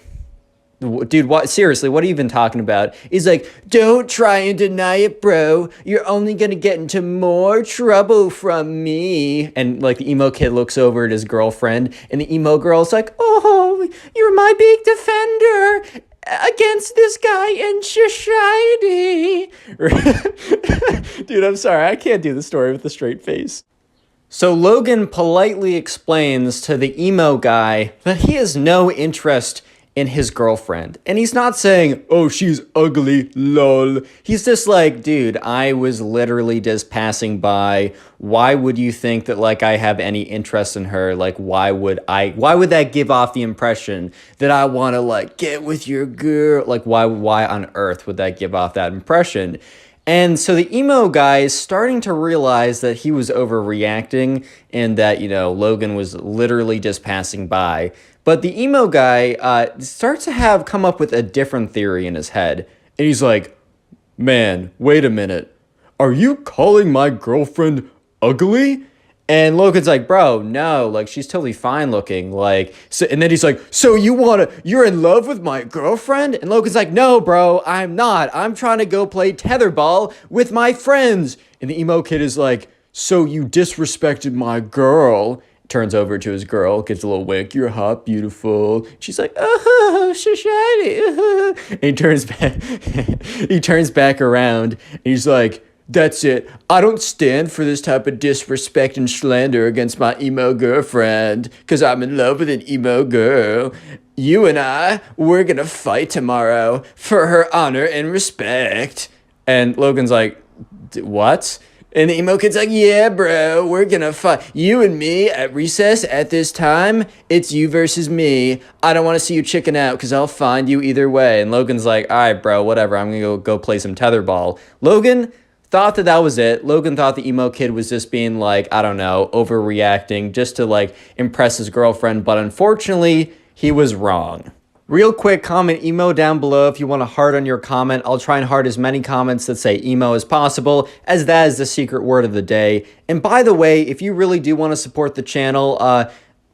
dude, what? Seriously, what are you even talking about? He's like, don't try and deny it, bro. You're only going to get into more trouble from me. And like the emo kid looks over at his girlfriend, and the emo girl's like, oh, you're my big defender against this guy in society. Dude, I'm sorry. I can't do the story with a straight face. So Logan politely explains to the emo guy that he has no interest in his girlfriend. And he's not saying, oh, she's ugly, lol. He's just like, dude, I was literally just passing by. Why would you think that, like, I have any interest in her? Like, why would that give off the impression that I want to, like, get with your girl? Like, why on earth would that give off that impression? And so the emo guy is starting to realize that he was overreacting and that, Logan was literally just passing by. But the emo guy starts to come up with a different theory in his head. And he's like, man, wait a minute. Are you calling my girlfriend ugly? And Logan's like, bro, no, like, she's totally fine looking, like, so, and then he's like, so you're in love with my girlfriend? And Logan's like, no, bro, I'm not. I'm trying to go play tetherball with my friends. And the emo kid is like, so you disrespected my girl? Turns over to his girl, gives a little wink, you're hot, beautiful. She's like, oh, society. And he turns back around, and he's like, That's it. I don't stand for this type of disrespect and slander against my emo girlfriend, because I'm in love with an emo girl. You and I, we're gonna fight tomorrow for her honor and respect. And Logan's like, what? And the emo kid's like, yeah, bro, we're gonna fight. You and me at recess at this time, it's you versus me. I don't want to see you chicken out because I'll find you either way. And Logan's like, all right, bro, whatever. I'm gonna go play some tetherball. Logan thought that was it. Logan thought the emo kid was just being like, I don't know, overreacting just to like impress his girlfriend. But unfortunately, he was wrong. Real quick, comment emo down below if you want to heart on your comment. I'll try and heart as many comments that say emo as possible, as that is the secret word of the day. And by the way, if you really do want to support the channel,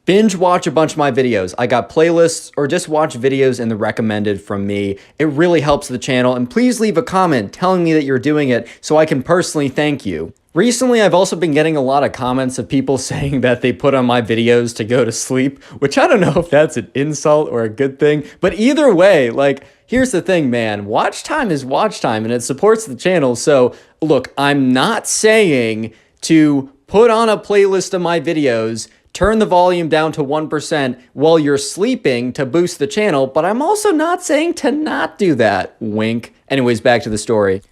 binge watch a bunch of my videos. I got playlists, or just watch videos in the recommended from me. It really helps the channel. And please leave a comment telling me that you're doing it so I can personally thank you. Recently, I've also been getting a lot of comments of people saying that they put on my videos to go to sleep, which I don't know if that's an insult or a good thing, but either way, like, here's the thing, man, watch time is watch time and it supports the channel. So look, I'm not saying to put on a playlist of my videos, turn the volume down to 1% while you're sleeping to boost the channel, but I'm also not saying to not do that, wink. Anyways, back to the story.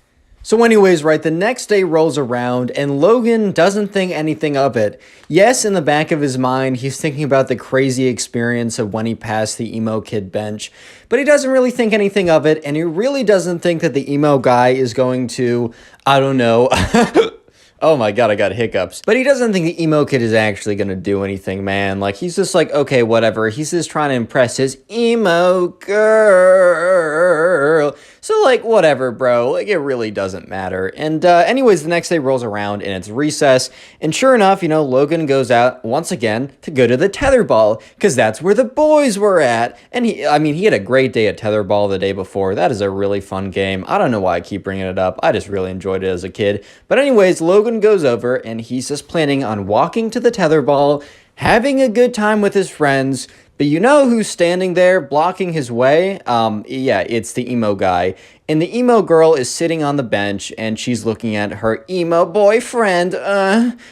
So anyways, right, the next day rolls around and Logan doesn't think anything of it. Yes, in the back of his mind, he's thinking about the crazy experience of when he passed the emo kid bench, but he doesn't really think anything of it, and he really doesn't think that the emo guy is going to, I don't know, oh my god, I got hiccups. But he doesn't think the emo kid is actually gonna do anything, man. Like, he's just like, okay, whatever. He's just trying to impress his emo girl. So, like, whatever, bro. Like, it really doesn't matter. And anyways, the next day rolls around and it's recess. And sure enough, you know, Logan goes out once again to go to the tetherball, because that's where the boys were at. And he had a great day at tetherball the day before. That is a really fun game. I don't know why I keep bringing it up. I just really enjoyed it as a kid. But anyways, Logan goes over and he's just planning on walking to the tetherball, having a good time with his friends. But you know who's standing there blocking his way? Yeah, it's the emo guy. And the emo girl is sitting on the bench and she's looking at her emo boyfriend,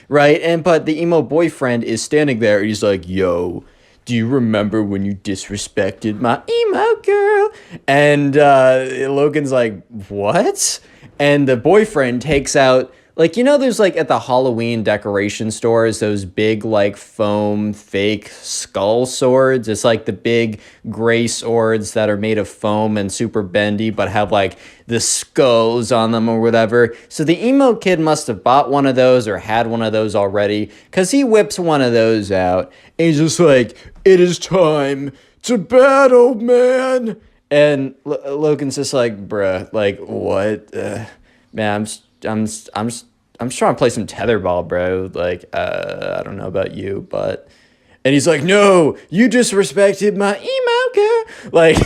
right? But the emo boyfriend is standing there and he's like, yo, do you remember when you disrespected my emo girl? And Logan's like, what? And the boyfriend takes out, like, you know, there's like at the Halloween decoration stores, those big like foam fake skull swords. It's like the big gray swords that are made of foam and super bendy, but have like the skulls on them or whatever. So the emo kid must have bought one of those or had one of those already, because he whips one of those out and he's just like, it is time to battle, man. And Logan's just like, bruh, like, what? Man, I'm just trying to play some tetherball, bro. Like, I don't know about you, but... And he's like, no, you disrespected my emo girl. Like,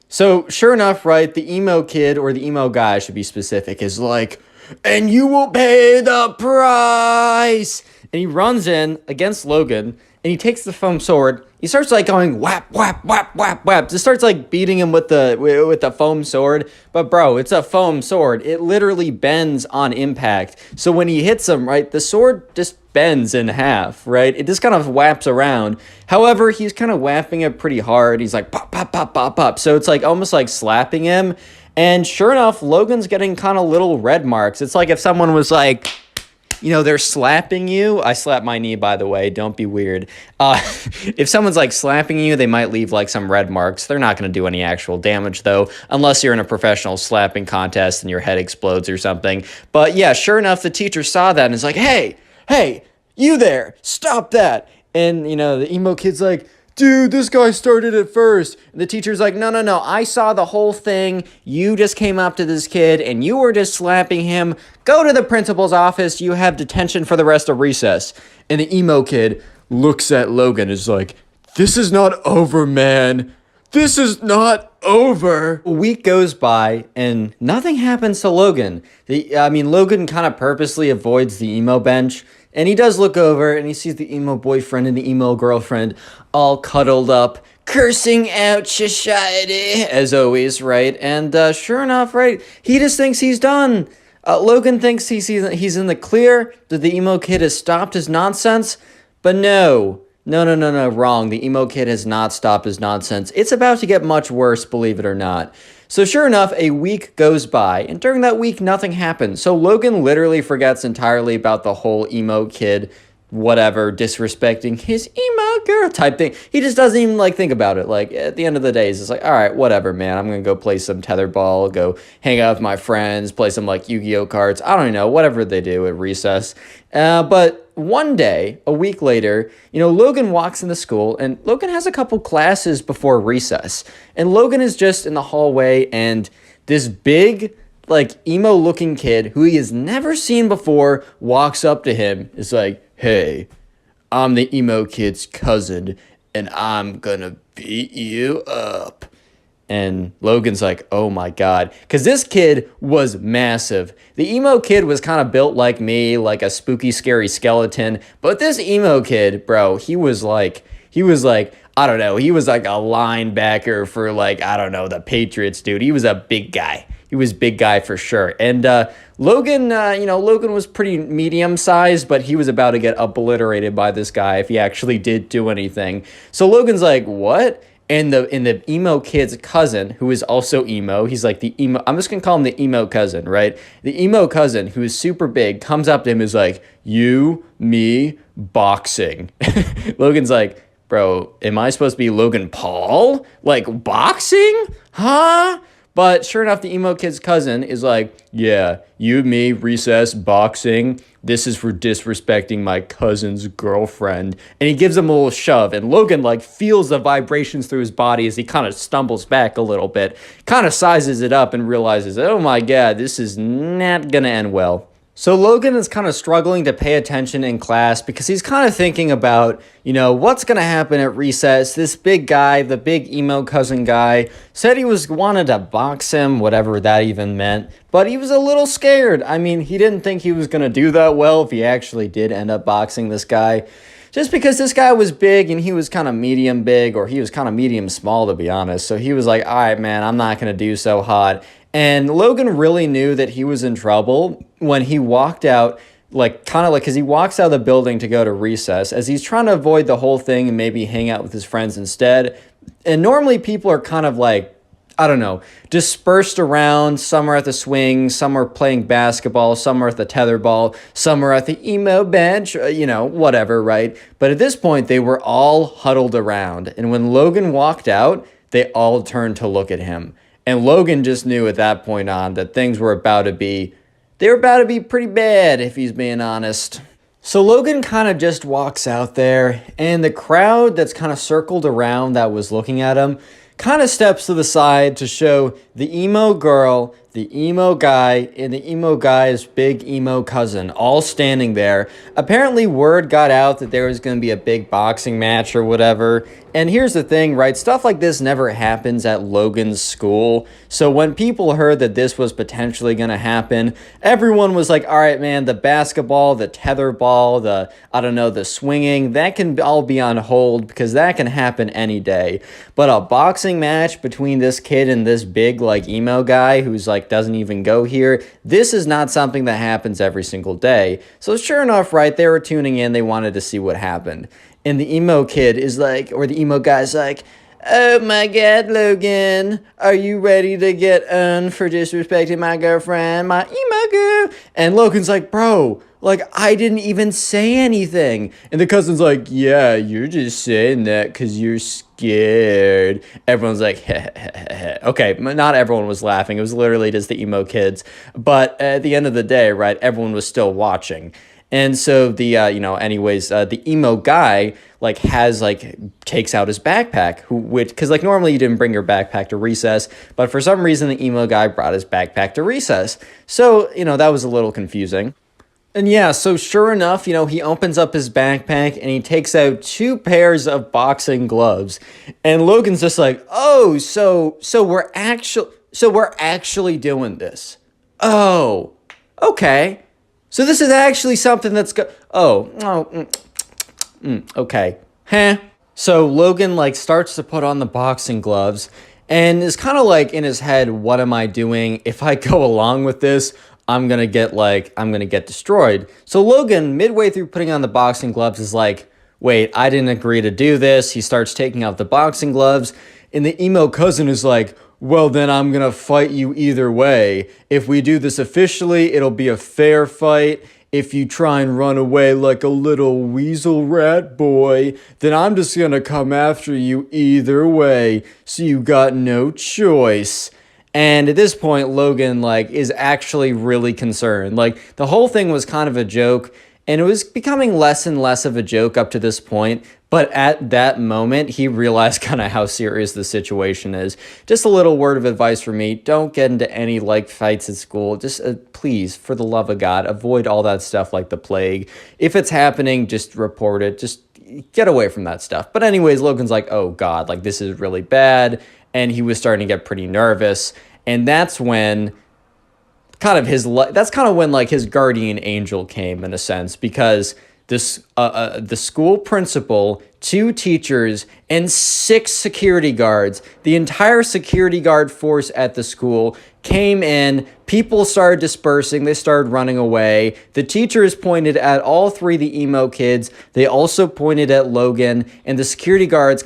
so sure enough, right, the emo kid, or the emo guy, I should be specific, is like, and you will pay the price. And he runs in against Logan, and he takes the foam sword. He starts like going whap, whap, whap, whap, whap. Just starts like beating him with the foam sword. But bro, it's a foam sword. It literally bends on impact. So when he hits him, right, the sword just bends in half, right? It just kind of whaps around. However, he's kind of whapping it pretty hard. He's like pop, pop, pop, pop, pop. So it's like almost like slapping him. And sure enough, Logan's getting kind of little red marks. It's like if someone was like, you know, they're slapping you. I slapped my knee, by the way. Don't be weird. If someone's like slapping you, they might leave like some red marks. They're not going to do any actual damage though, unless you're in a professional slapping contest and your head explodes or something. But yeah, sure enough, the teacher saw that and is like, hey, you there, stop that. And you know, the emo kid's like, dude, this guy started it first. And the teacher's like, no, I saw the whole thing. You just came up to this kid and you were just slapping him. Go to the principal's office. You have detention for the rest of recess. And the emo kid looks at Logan and is like, this is not over, man. This is not over. A week goes by and nothing happens to Logan. Logan kind of purposely avoids the emo bench. And he does look over and he sees the emo boyfriend and the emo girlfriend all cuddled up, cursing out society, as always, right? And sure enough, right, he just thinks he's done. Logan thinks he's in the clear, that the emo kid has stopped his nonsense, but no. No, wrong. The emo kid has not stopped his nonsense. It's about to get much worse, believe it or not. So sure enough, a week goes by, and during that week, nothing happens. So Logan literally forgets entirely about the whole emo kid, whatever, disrespecting his emo girl type thing. He just doesn't even, like, think about it. Like, at the end of the day, he's just like, all right, whatever, man. I'm going to go play some tetherball, go hang out with my friends, play some, like, Yu-Gi-Oh cards. I don't know, whatever they do at recess. But one day, a week later, Logan walks into school, and Logan has a couple classes before recess. And Logan is just in the hallway, and this big, like, emo-looking kid who he has never seen before walks up to him. Is like, hey, I'm the emo kid's cousin, and I'm gonna beat you up. And Logan's like, oh my God. Because this kid was massive. The emo kid was kind of built like me, like a spooky, scary skeleton. But this emo kid, bro, he was like, I don't know. He was like a linebacker for, like, I don't know, the Patriots, dude. He was a big guy. He was big guy for sure. And Logan, Logan was pretty medium-sized, but he was about to get obliterated by this guy if he actually did do anything. So Logan's like, what? And the emo kid's cousin, who is also emo, he's like the emo, I'm just going to call him the emo cousin, right? The emo cousin, who is super big, comes up to him and is like, you, me, boxing. Logan's like, bro, am I supposed to be Logan Paul? Like, boxing? Huh? But sure enough, the emo kid's cousin is like, yeah, you, me, recess, boxing. This is for disrespecting my cousin's girlfriend. And he gives him a little shove. And Logan, like, feels the vibrations through his body as he kind of stumbles back a little bit. Kind of sizes it up and realizes, oh my God, this is not going to end well. So Logan is kind of struggling to pay attention in class because he's kind of thinking about, what's going to happen at recess. This big guy, the big emo cousin guy, said he wanted to box him, whatever that even meant, but he was a little scared. I mean, he didn't think he was going to do that well if he actually did end up boxing this guy. Just because this guy was big and he was kind of medium big, or he was kind of medium small, to be honest. So he was like, all right, man, I'm not going to do so hot. And Logan really knew that he was in trouble when he walked out, because he walks out of the building to go to recess, as he's trying to avoid the whole thing and maybe hang out with his friends instead. And normally people are kind of like, I don't know, dispersed around. Some are at the swing, some are playing basketball, some are at the tetherball, some are at the emo bench, whatever, right? But at this point, they were all huddled around. And when Logan walked out, they all turned to look at him. And Logan just knew at that point on that things were about to be pretty bad, if he's being honest. So Logan kind of just walks out there, and the crowd that's kind of circled around that was looking at him kind of steps to the side to show the emo girl, the emo guy, and the emo guy's big emo cousin all standing there. Apparently word got out that there was going to be a big boxing match or whatever. And here's the thing, right? Stuff like this never happens at Logan's school. So when people heard that this was potentially going to happen, everyone was like, all right, man, the basketball, the tetherball, the swinging, that can all be on hold because that can happen any day. But a boxing match between this kid and this big, like, emo guy who's like doesn't even go here, this is not something that happens every single day. So sure enough, right, they were tuning in, they wanted to see what happened. And the emo kid is like, or the emo guy's like, oh my God, Logan, are you ready to get for disrespecting my girlfriend, my emo girl? And Logan's like, bro, like, I didn't even say anything. And the cousin's like, yeah, you're just saying that because you're scared. Everyone's like, heh, heh, heh, heh. Okay, not everyone was laughing. It was literally just the emo kids. But at the end of the day, right, everyone was still watching. And so the emo guy, takes out his backpack, because normally you didn't bring your backpack to recess, but for some reason the emo guy brought his backpack to recess. So, that was a little confusing. And yeah, so sure enough, he opens up his backpack and he takes out 2 pairs of boxing gloves. And Logan's just like, oh, so we're actually doing this. Oh, okay. So this is actually something that's okay. Huh. So Logan starts to put on the boxing gloves and is kind of in his head, what am I doing? If I go along with this, I'm gonna get destroyed. So Logan, midway through putting on the boxing gloves, is like, wait, I didn't agree to do this. He starts taking off the boxing gloves, and the emo cousin is like, well, then I'm gonna fight you either way. If we do this officially, it'll be a fair fight. If you try and run away like a little weasel rat boy, then I'm just gonna come after you either way. So you got no choice. And at this point, Logan, is actually really concerned. The whole thing was kind of a joke, and it was becoming less and less of a joke up to this point. But at that moment, he realized kind of how serious the situation is. Just a little word of advice for me. Don't get into any, fights at school. Just, please, for the love of God, avoid all that stuff like the plague. If it's happening, just report it. Just get away from that stuff. But anyways, Logan's like, oh, God, this is really bad. And he was starting to get pretty nervous. And that's when his guardian angel came, in a sense, because the school principal, 2 teachers, and 6 security guards, the entire security guard force at the school came in. People started dispersing. They started running away. The teachers pointed at all 3 of the emo kids. They also pointed at Logan, and the security guards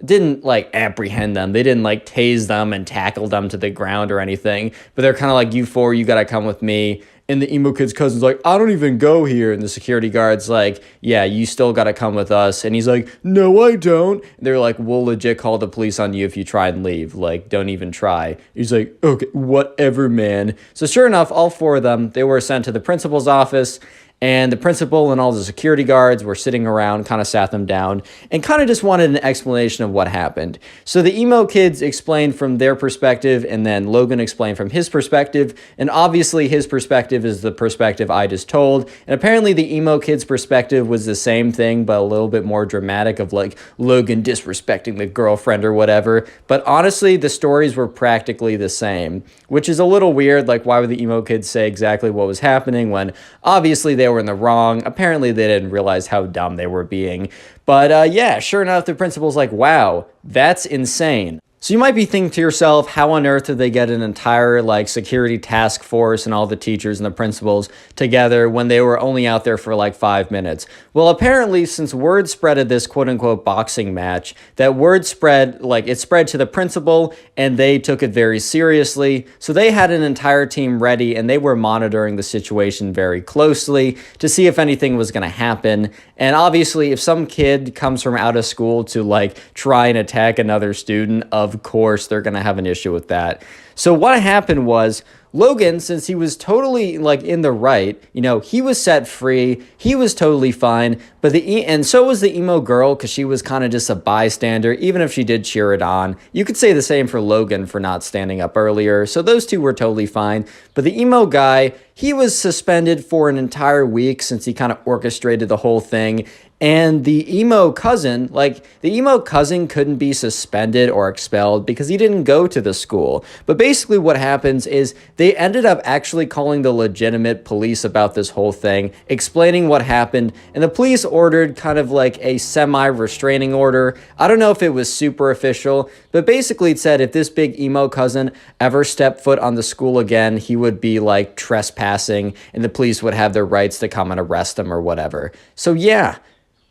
didn't apprehend them. They didn't tase them and tackle them to the ground or anything. But they're kind of like, you 4, you gotta come with me. And the emo kid's cousin's like, I don't even go here. And the security guard's like, yeah, you still gotta come with us. And he's like, no, I don't. And they're like, we'll legit call the police on you if you try and leave. Don't even try. He's like, okay, whatever, man. So sure enough, all 4 of them, they were sent to the principal's office. And the principal and all the security guards were sitting around, kind of sat them down, and kind of just wanted an explanation of what happened. So the emo kids explained from their perspective, and then Logan explained from his perspective. And obviously his perspective is the perspective I just told. And apparently the emo kids' perspective was the same thing, but a little bit more dramatic, of Logan disrespecting the girlfriend or whatever. But honestly, the stories were practically the same, which is a little weird. Why would the emo kids say exactly what was happening when obviously they were in the wrong? Apparently they didn't realize how dumb they were being. But yeah, sure enough, the principal's like, wow, that's insane. So you might be thinking to yourself, how on earth did they get an entire security task force and all the teachers and the principals together when they were only out there for 5 minutes? Well, apparently, since word spread of this quote-unquote boxing match, that word spread, it spread to the principal, and they took it very seriously. So they had an entire team ready, and they were monitoring the situation very closely to see if anything was going to happen. And obviously, if some kid comes from out of school to try and attack another student, of course they're going to have an issue with that. So what happened was, Logan, since he was totally in the right, he was set free. He was totally fine. But and so was the emo girl, because she was kind of just a bystander, even if she did cheer it on. You could say the same for Logan for not standing up earlier. So those 2 were totally fine. But the emo guy, he was suspended for an entire week since he kind of orchestrated the whole thing. And the emo cousin, couldn't be suspended or expelled because he didn't go to the school. But basically what happens is they ended up actually calling the legitimate police about this whole thing, explaining what happened, and the police ordered kind of a semi-restraining order. I don't know if it was super official, but basically it said if this big emo cousin ever stepped foot on the school again, he would be trespassing, and the police would have their rights to come and arrest him or whatever. So yeah.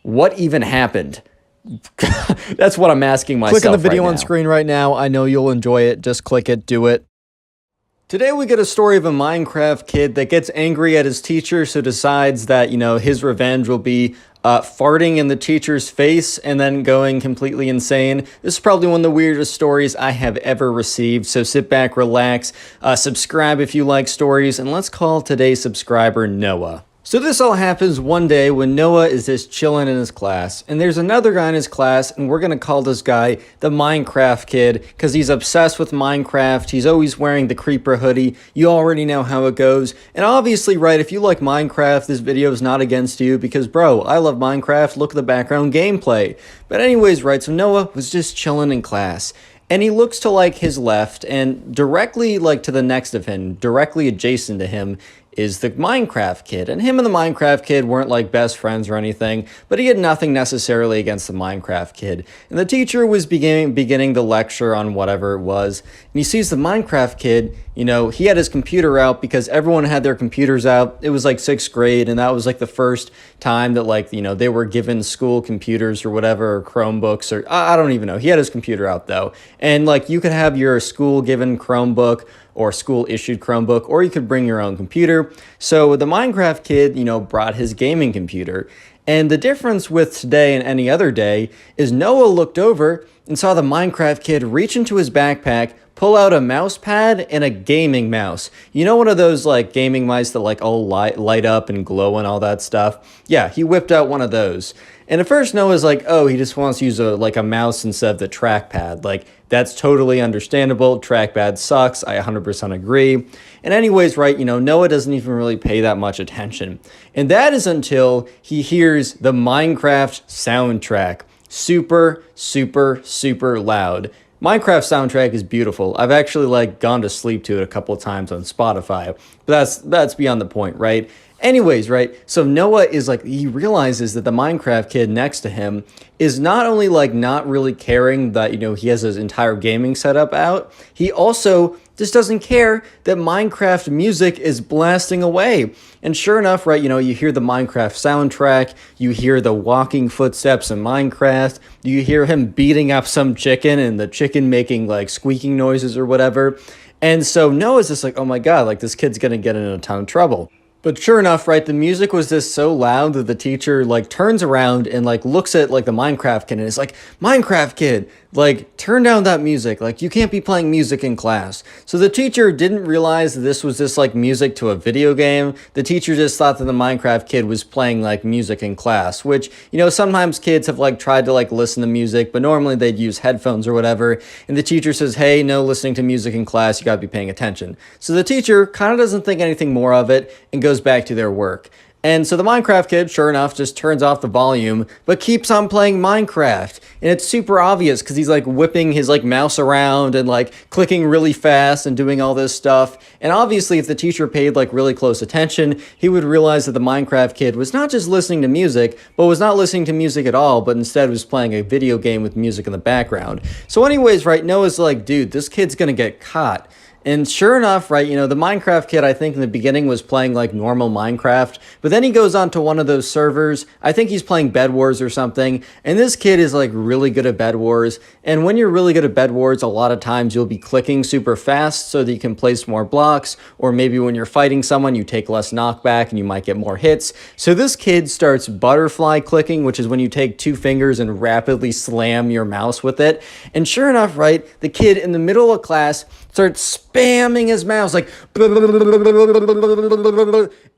What even happened? That's what I'm asking myself. Click on the video right on now. screen right now. I know you'll enjoy it. Just click it. Do it. Today we get a story of a Minecraft kid that gets angry at his teacher, so decides that, his revenge will be farting in the teacher's face and then going completely insane. This is probably one of the weirdest stories I have ever received, so sit back, relax, subscribe if you like stories, and let's call today's subscriber Noah. So this all happens one day when Noah is just chilling in his class, and there's another guy in his class, and we're gonna call this guy the Minecraft kid because he's obsessed with Minecraft. He's always wearing the creeper hoodie. You already know how it goes. And obviously, right, if you like Minecraft, this video is not against you because, bro, I love Minecraft. Look at the background gameplay. But anyways, right, so Noah was just chilling in class. And he looks to his left, and directly to the next of him, directly adjacent to him, is the Minecraft kid. And him and the Minecraft kid weren't like best friends or anything, but he had nothing necessarily against the Minecraft kid. And the teacher was beginning the lecture on whatever it was, and he sees the Minecraft kid, he had his computer out because everyone had their computers out. It was like 6th grade, and that was like the first time that they were given school computers or whatever, or Chromebooks, or I don't even know. He had his computer out though. And you could have your school given Chromebook or school issued Chromebook, or you could bring your own computer. So the Minecraft kid, brought his gaming computer. And the difference with today and any other day is Noah looked over and saw the Minecraft kid reach into his backpack, pull out a mouse pad and a gaming mouse. One of those gaming mice that all light up and glow and all that stuff? Yeah, he whipped out one of those. And at first Noah's like, oh, he just wants to use a mouse instead of the trackpad. That's totally understandable. Trackpad sucks. I 100% agree. And anyways, right, Noah doesn't even really pay that much attention. And that is until he hears the Minecraft soundtrack. Super, super, super loud. Minecraft soundtrack is beautiful. I've actually gone to sleep to it a couple of times on Spotify, but that's beyond the point, right? Anyways, right, so Noah is he realizes that the Minecraft kid next to him is not only not really caring that, he has his entire gaming setup out, he also just doesn't care that Minecraft music is blasting away. And sure enough, right, you hear the Minecraft soundtrack, you hear the walking footsteps in Minecraft, you hear him beating up some chicken and the chicken making squeaking noises or whatever. And so Noah's just oh my God, this kid's gonna get in a ton of trouble. But sure enough, right, the music was just so loud that the teacher turns around and looks at the Minecraft kid and is Minecraft kid, turn down that music. You can't be playing music in class. So the teacher didn't realize that this was just music to a video game. The teacher just thought that the Minecraft kid was playing music in class, which, sometimes kids have tried to listen to music, but normally they'd use headphones or whatever. And the teacher says, hey, no listening to music in class, you gotta be paying attention. So the teacher kind of doesn't think anything more of it and goes back to their work. And so the Minecraft kid, sure enough, just turns off the volume, but keeps on playing Minecraft. And it's super obvious because he's whipping his mouse around and clicking really fast and doing all this stuff. And obviously if the teacher paid really close attention, he would realize that the Minecraft kid was not just listening to music, but was not listening to music at all, but instead was playing a video game with music in the background. So anyways, right, Noah's dude, this kid's gonna get caught. And sure enough, right, the Minecraft kid, I think in the beginning was playing normal Minecraft, but then he goes on to one of those servers. I think he's playing Bed Wars or something, and this kid is really good at Bed Wars. And when you're really good at Bed Wars, a lot of times you'll be clicking super fast so that you can place more blocks, or maybe when you're fighting someone, you take less knockback and you might get more hits. So this kid starts butterfly clicking, which is when you take 2 fingers and rapidly slam your mouse with it. And sure enough, right, the kid in the middle of class starts spamming his mouse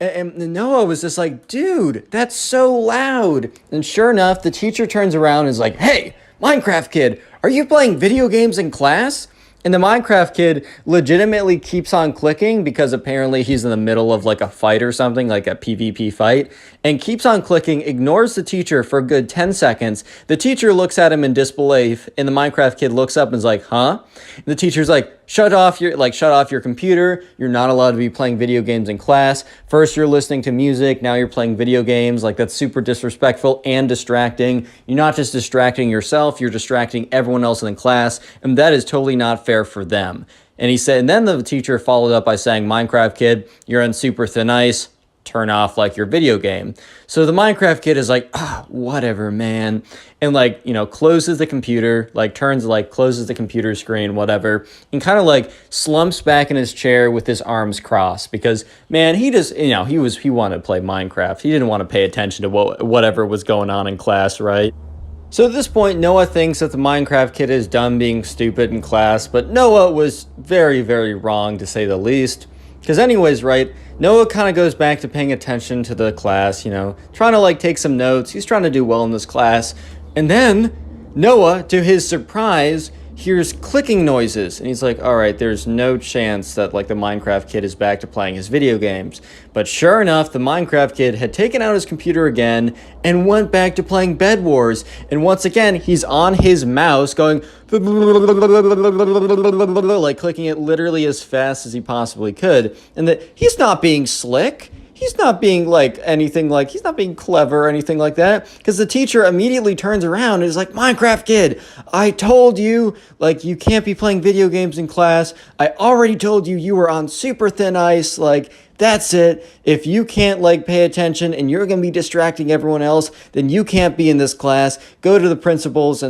and Noah was just dude, that's so loud. And sure enough, the teacher turns around and is hey, Minecraft kid, are you playing video games in class? And the Minecraft kid legitimately keeps on clicking because apparently he's in the middle of a fight or something, a PvP fight, and keeps on clicking, ignores the teacher for a good 10 seconds. The teacher looks at him in disbelief, and the Minecraft kid looks up and is huh? And the teacher's shut off your computer. You're not allowed to be playing video games in class. First you're listening to music, now you're playing video games. That's super disrespectful and distracting. You're not just distracting yourself, you're distracting everyone else in the class, and that is totally not fair for them. And he said, and then the teacher followed up by saying, Minecraft kid, you're on super thin ice. Turn off your video game. So the Minecraft kid is whatever, man. And closes the computer, closes the computer screen, whatever, and kind of slumps back in his chair with his arms crossed because, man, he just, he wanted to play Minecraft. He didn't want to pay attention to whatever was going on in class, right? So at this point, Noah thinks that the Minecraft kid is done being stupid in class, but Noah was very, very wrong to say the least. Because anyways, right, Noah kind of goes back to paying attention to the class, trying to take some notes. He's trying to do well in this class. And then Noah, to his surprise, hears clicking noises, and he's like, all right, there's no chance that like the Minecraft kid is back to playing his video games. But sure enough, the Minecraft kid had taken out his computer again and went back to playing Bed Wars. And once again, he's on his mouse going like clicking it literally as fast as he possibly could. And that he's not being slick. He's not being like anything like, he's not being clever or anything like that, because the teacher immediately turns around and is like, Minecraft kid, I told you, like, you can't be playing video games in class. I already told you you were on super thin ice. Like, that's it. If you can't like pay attention and you're going to be distracting everyone else, then you can't be in this class. Go to the principal's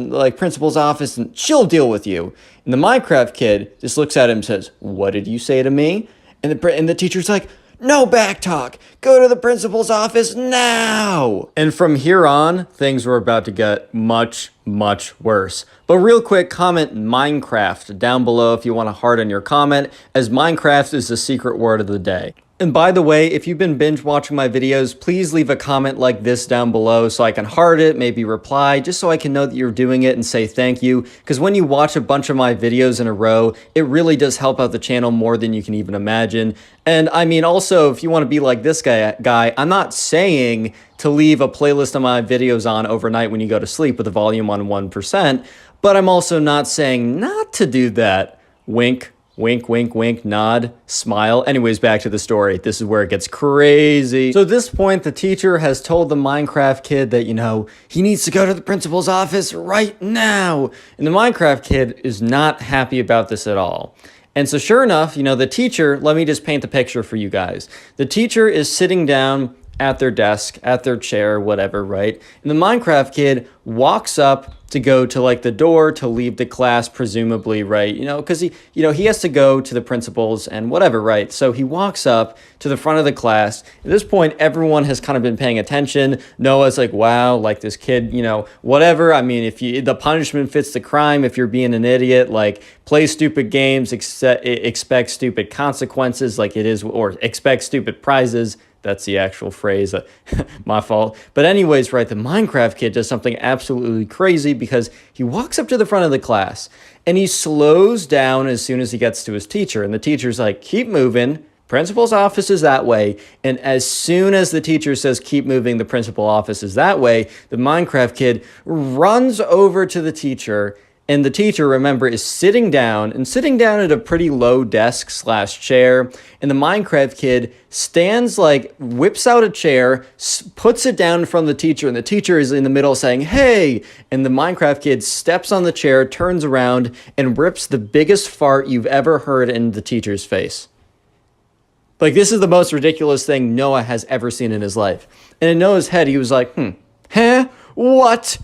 office and she'll deal with you. And the Minecraft kid just looks at him and says, what did you say to me? And the teacher's like, no back talk. Go to the principal's office now. And from here on, things were about to get much, much worse. But real quick, comment Minecraft down below if you want to harden your comment, as Minecraft is the secret word of the day. And by the way, if you've been binge watching my videos, please leave a comment like this down below so I can heart it, maybe reply, just so I can know that you're doing it and say thank you. Because when you watch a bunch of my videos in a row, it really does help out the channel more than you can even imagine. And I mean, also, if you want to be like this guy, I'm not saying to leave a playlist of my videos on overnight when you go to sleep with the volume on 1%, but I'm also not saying not to do that. Wink. Wink, wink, wink, nod, smile. Anyways, back to the story. This is where it gets crazy. So at this point, the teacher has told the Minecraft kid that, you know, he needs to go to the principal's office right now. And the Minecraft kid is not happy about this at all. And so sure enough, you know, the teacher, let me just paint the picture for you guys. The teacher is sitting down at their desk, at their chair, whatever, right? And the Minecraft kid walks up to go to like the door to leave the class, presumably, right? You know, because he has to go to the principal's and whatever, right? So he walks up to the front of the class. At this point, everyone has kind of been paying attention. Noah's like, wow, like this kid, you know, whatever. I mean, if the punishment fits the crime, if you're being an idiot, like play stupid games, expect stupid consequences, like it is, or expect stupid prizes. That's the actual phrase. My fault. But anyways, right, the Minecraft kid does something absolutely crazy because he walks up to the front of the class and he slows down as soon as he gets to his teacher. And the teacher's like, keep moving. Principal's office is that way. And as soon as the teacher says, keep moving, the principal office is that way, the Minecraft kid runs over to the teacher. And the teacher, remember, is sitting down at a pretty low desk / chair. And the Minecraft kid stands like, whips out a chair, puts it down in front of the teacher. And the teacher is in the middle saying, hey. And the Minecraft kid steps on the chair, turns around, and rips the biggest fart you've ever heard in the teacher's face. Like, this is the most ridiculous thing Noah has ever seen in his life. And in Noah's head, he was like, huh? What?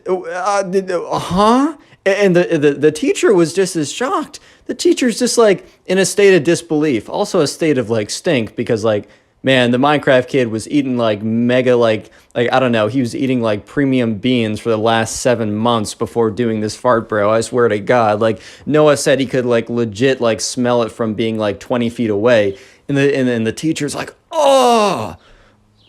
Huh? And the teacher was just as shocked. The teacher's just like in a state of disbelief, also a state of like stink, because like, man, the Minecraft kid was eating like mega like I don't know, he was eating like premium beans for the last 7 months before doing this fart, bro. I swear to God. Like Noah said he could like legit like smell it from being like 20 feet away. And the teacher's like, oh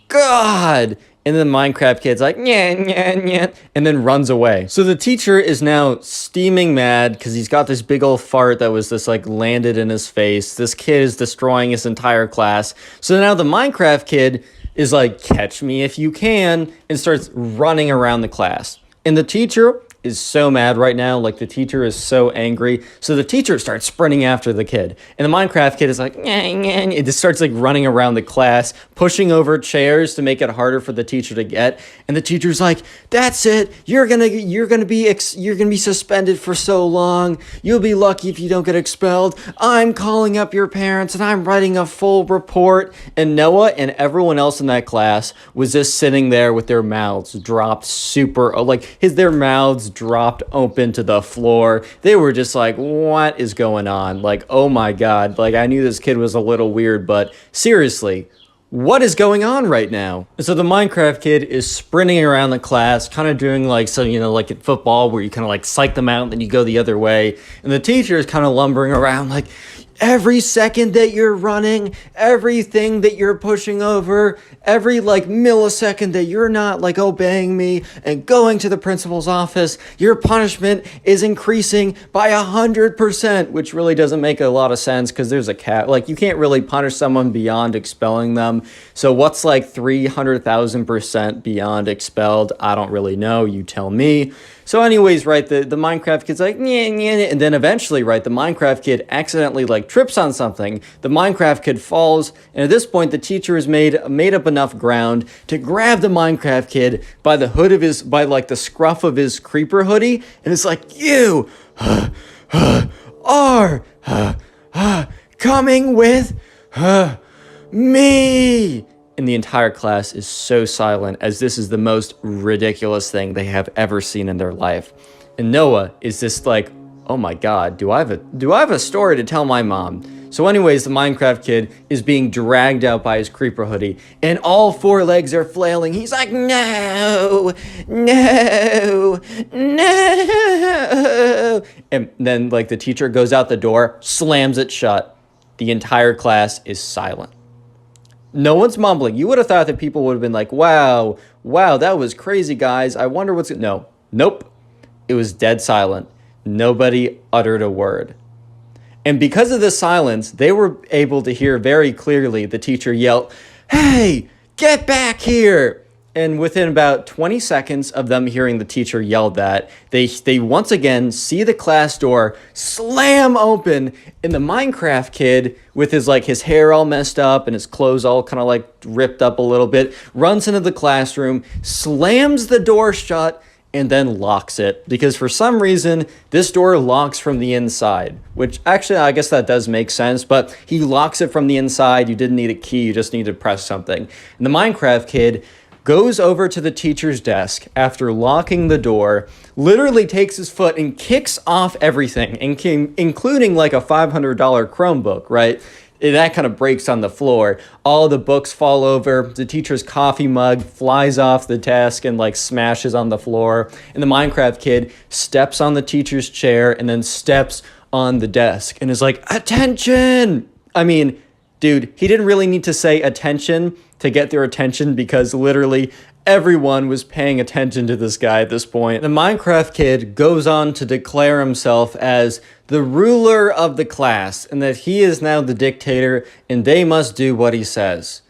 God. And then the Minecraft kid's like, yeah, and then runs away. So the teacher is now steaming mad because he's got this big old fart that was just like landed in his face. This kid is destroying his entire class. So now the Minecraft kid is like, catch me if you can, and starts running around the class. And the teacher is so mad right now. Like the teacher is so angry. So the teacher starts sprinting after the kid. And the Minecraft kid is like, it just starts like running around the class, pushing over chairs to make it harder for the teacher to get. And the teacher's like, that's it. You're gonna be suspended for so long. You'll be lucky if you don't get expelled. I'm calling up your parents and I'm writing a full report. And Noah and everyone else in that class was just sitting there with their mouths dropped their mouths dropped open to the floor. They were just like, what is going on? Like, oh my God. Like, I knew this kid was a little weird, but seriously, what is going on right now? And so the Minecraft kid is sprinting around the class, kind of doing like, so, you know, like in football where you kind of like psych them out and then you go the other way. And the teacher is kind of lumbering around like, every second that you're running, everything that you're pushing over, every like millisecond that you're not like obeying me and going to the principal's office, your punishment is increasing by 100%, which really doesn't make a lot of sense because there's a cap. Like, you can't really punish someone beyond expelling them. So what's like 300,000% beyond expelled? I don't really know. You tell me. So anyways, right, the Minecraft kid's like, nyeh, nyeh, and then eventually, right, the Minecraft kid accidentally, like, trips on something. The Minecraft kid falls, and at this point, the teacher has made up enough ground to grab the Minecraft kid by the hood of his, by, like, the scruff of his creeper hoodie, and it's like, you are coming with me. And the entire class is so silent, as this is the most ridiculous thing they have ever seen in their life. And Noah is just like, oh my god, do I have a story to tell my mom? So anyways, the Minecraft kid is being dragged out by his creeper hoodie, and all four legs are flailing. He's like, no, no, no. And then like the teacher goes out the door, slams it shut. The entire class is silent. No one's mumbling. You would have thought that people would have been like, wow, that was crazy, guys. I wonder what's... No. Nope. It was dead silent. Nobody uttered a word. And because of the silence, they were able to hear very clearly the teacher yell, hey, get back here. And within about 20 seconds of them hearing the teacher yell that, they once again see the class door slam open, and the Minecraft kid, with his hair all messed up and his clothes all kind of like ripped up a little bit, runs into the classroom, slams the door shut, and then locks it. Because for some reason, this door locks from the inside, which actually, I guess that does make sense, but he locks it from the inside. You didn't need a key, you just need to press something. And the Minecraft kid goes over to the teacher's desk after locking the door, literally takes his foot and kicks off everything, including like a $500 Chromebook, right? That kind of breaks on the floor. All the books fall over. The teacher's coffee mug flies off the desk and like smashes on the floor. And the Minecraft kid steps on the teacher's chair and then steps on the desk and is like, attention! I mean, dude, he didn't really need to say attention to get their attention because literally everyone was paying attention to this guy at this point. The Minecraft kid goes on to declare himself as the ruler of the class and that he is now the dictator and they must do what he says.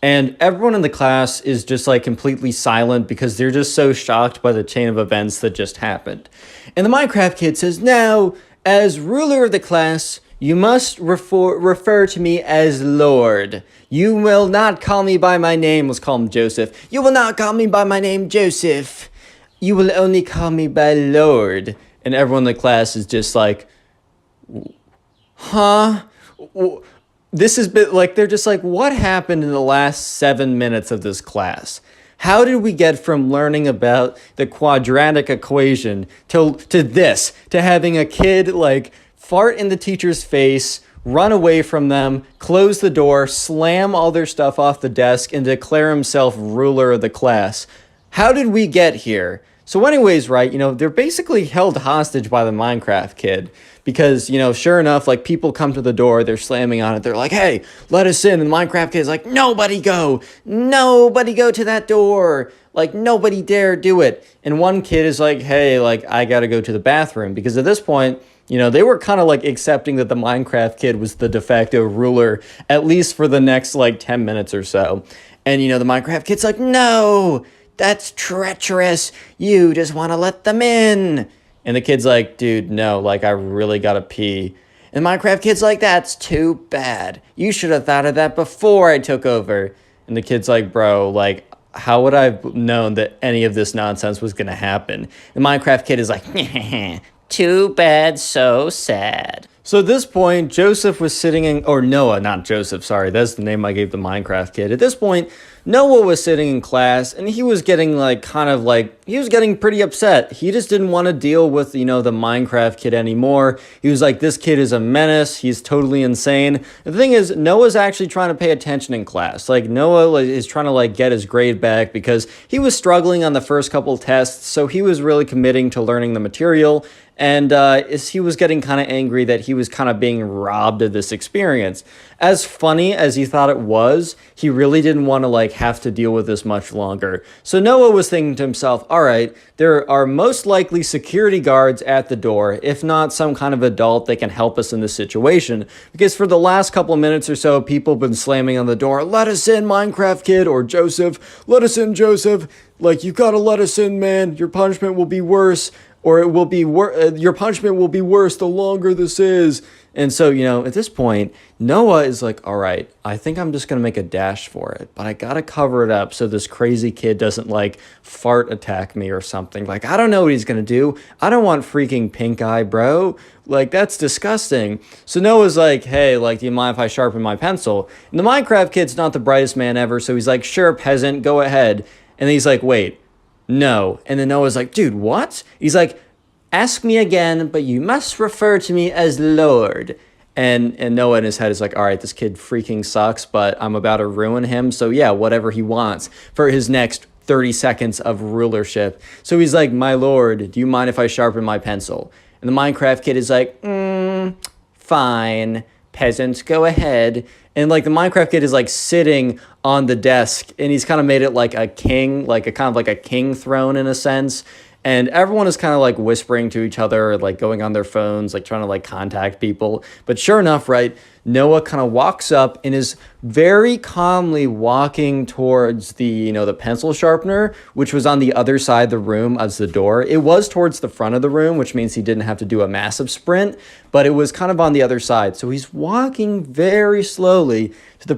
And everyone in the class is just like completely silent because they're just so shocked by the chain of events that just happened. And the Minecraft kid says, now, as ruler of the class, you must refer to me as Lord. You will not call me by my name. Let's call him Joseph. You will not call me by my name, Joseph. You will only call me by Lord. And everyone in the class is just like, huh? This has been like, they're just like, what happened in the last 7 minutes of this class? How did we get from learning about the quadratic equation to this, to having a kid like fart in the teacher's face, run away from them, close the door, slam all their stuff off the desk, and declare himself ruler of the class? How did we get here? So anyways, right, they're basically held hostage by the Minecraft kid because, sure enough, like people come to the door, they're slamming on it. They're like, hey, let us in. And the Minecraft kid is like, nobody go to that door. Like, nobody dare do it. And one kid is like, hey, like, I got to go to the bathroom because at this point, they were kind of like accepting that the Minecraft kid was the de facto ruler, at least for the next like 10 minutes or so. And, the Minecraft kid's like, no, that's treacherous. You just want to let them in. And the kid's like, dude, no, like I really got to pee. And the Minecraft kid's like, that's too bad. You should have thought of that before I took over. And the kid's like, bro, like, how would I have known that any of this nonsense was going to happen? The Minecraft kid is like, too bad, so sad. So at this point, Joseph was sitting in, or Noah, not Joseph, sorry, that's the name I gave the Minecraft kid. At this point, Noah was sitting in class, and he was getting he was getting pretty upset. He just didn't want to deal with, the Minecraft kid anymore. He was like, this kid is a menace, he's totally insane. The thing is, Noah's actually trying to pay attention in class. Like, Noah is trying to, get his grade back because he was struggling on the first couple tests, so he was really committing to learning the material. And he was getting kind of angry that he was kind of being robbed of this experience. As funny as he thought it was, he really didn't want to like have to deal with this much longer. So Noah was thinking to himself, all right, there are most likely security guards at the door, if not some kind of adult that can help us in this situation. Because for the last couple of minutes or so, people have been slamming on the door, let us in, Minecraft kid, or Joseph, let us in, Joseph. Like, you gotta let us in, man. Your punishment will be worse. Or it will be your punishment will be worse the longer this is. And so, at this point, Noah is like, all right, I think I'm just going to make a dash for it, but I got to cover it up so this crazy kid doesn't like fart attack me or something. Like, I don't know what he's going to do. I don't want freaking pink eye, bro. Like, that's disgusting. So Noah's like, hey, like, do you mind if I sharpen my pencil? And the Minecraft kid's not the brightest man ever. So he's like, sure, peasant, go ahead. And he's like, wait. No. And then Noah's like, dude, what? He's like, ask me again, but you must refer to me as Lord. And Noah in his head is like, all right, this kid freaking sucks, but I'm about to ruin him. So yeah, whatever he wants for his next 30 seconds of rulership. So he's like, my lord, do you mind if I sharpen my pencil? And the Minecraft kid is like, fine, peasant, go ahead. And like the Minecraft kid is like sitting on the desk and he's kind of made it like a king, like a kind of like a king throne in a sense. And everyone is kind of like whispering to each other, like going on their phones, like trying to like contact people. But sure enough, right, Noah kind of walks up and is very calmly walking towards the, the pencil sharpener, which was on the other side of the room as the door. It was towards the front of the room, which means he didn't have to do a massive sprint, but it was kind of on the other side. So he's walking very slowly to the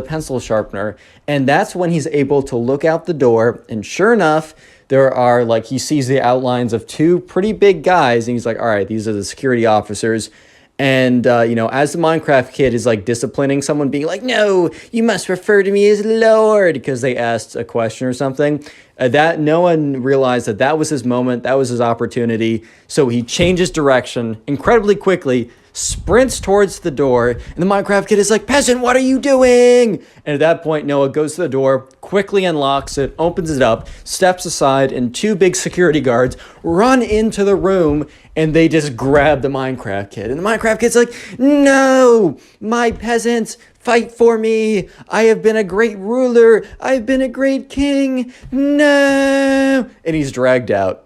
pencil sharpener. And that's when he's able to look out the door. And sure enough, there are like, he sees the outlines of two pretty big guys and he's like, all right, these are the security officers. And, as the Minecraft kid is like disciplining someone being like, no, you must refer to me as Lord because they asked a question or something, that no one realized that was his moment. That was his opportunity. So he changes direction incredibly quickly, sprints towards the door, and the Minecraft kid is like, peasant, what are you doing? And at that point, Noah goes to the door, quickly unlocks it, opens it up, steps aside, and two big security guards run into the room, and they just grab the Minecraft kid. And the Minecraft kid's like, no, my peasants, fight for me. I have been a great ruler. I've been a great king. No. And he's dragged out.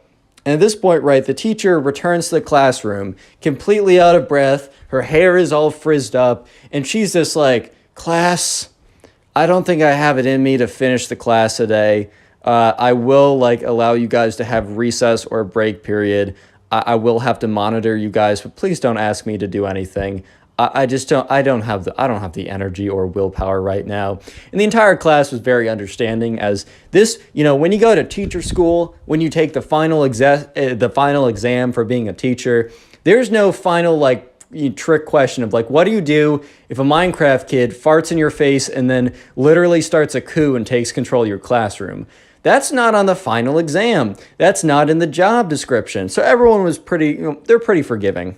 And at this point, right, the teacher returns to the classroom, completely out of breath. Her hair is all frizzed up. And she's just like, class, I don't think I have it in me to finish the class today. I will like allow you guys to have recess or a break period. I will have to monitor you guys, but please don't ask me to do anything. I don't have the energy or willpower right now. And the entire class was very understanding as this, when you go to teacher school, when you take the final exam for being a teacher, there's no final trick question of what do you do if a Minecraft kid farts in your face and then literally starts a coup and takes control of your classroom? That's not on the final exam. That's not in the job description. So everyone was they're pretty forgiving.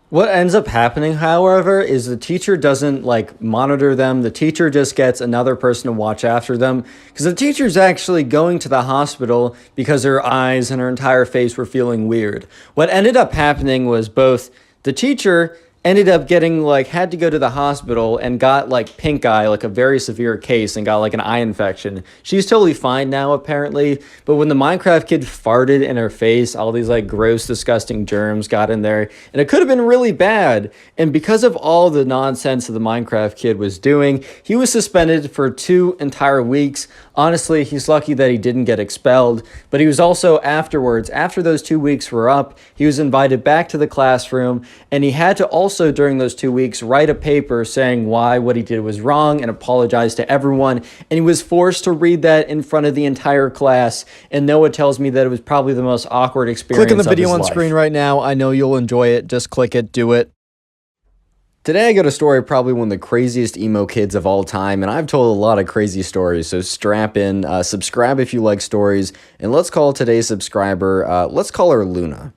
What ends up happening, however, is the teacher doesn't monitor them. The teacher just gets another person to watch after them because the teacher's actually going to the hospital because her eyes and her entire face were feeling weird. What ended up happening was both the teacher ended up getting had to go to the hospital and got pink eye, a very severe case, and got an eye infection. She's totally fine now apparently, but when the Minecraft kid farted in her face, all these gross disgusting germs got in there and it could have been really bad. And because of all the nonsense that the Minecraft kid was doing, he was suspended for 2 entire weeks. Honestly, he's lucky that he didn't get expelled, but he was also afterwards, after those 2 weeks were up, he was invited back to the classroom and he had to also during those 2 weeks write a paper saying why what he did was wrong and apologize to everyone. And he was forced to read that in front of the entire class. And Noah tells me that it was probably the most awkward experience Click on the of video his on life. screen right now. I know you'll enjoy it. Just click it. Do it. Today I got a story probably one of the craziest emo kids of all time, and I've told a lot of crazy stories, so strap in, subscribe if you like stories, and let's call today's subscriber, let's call her Luna.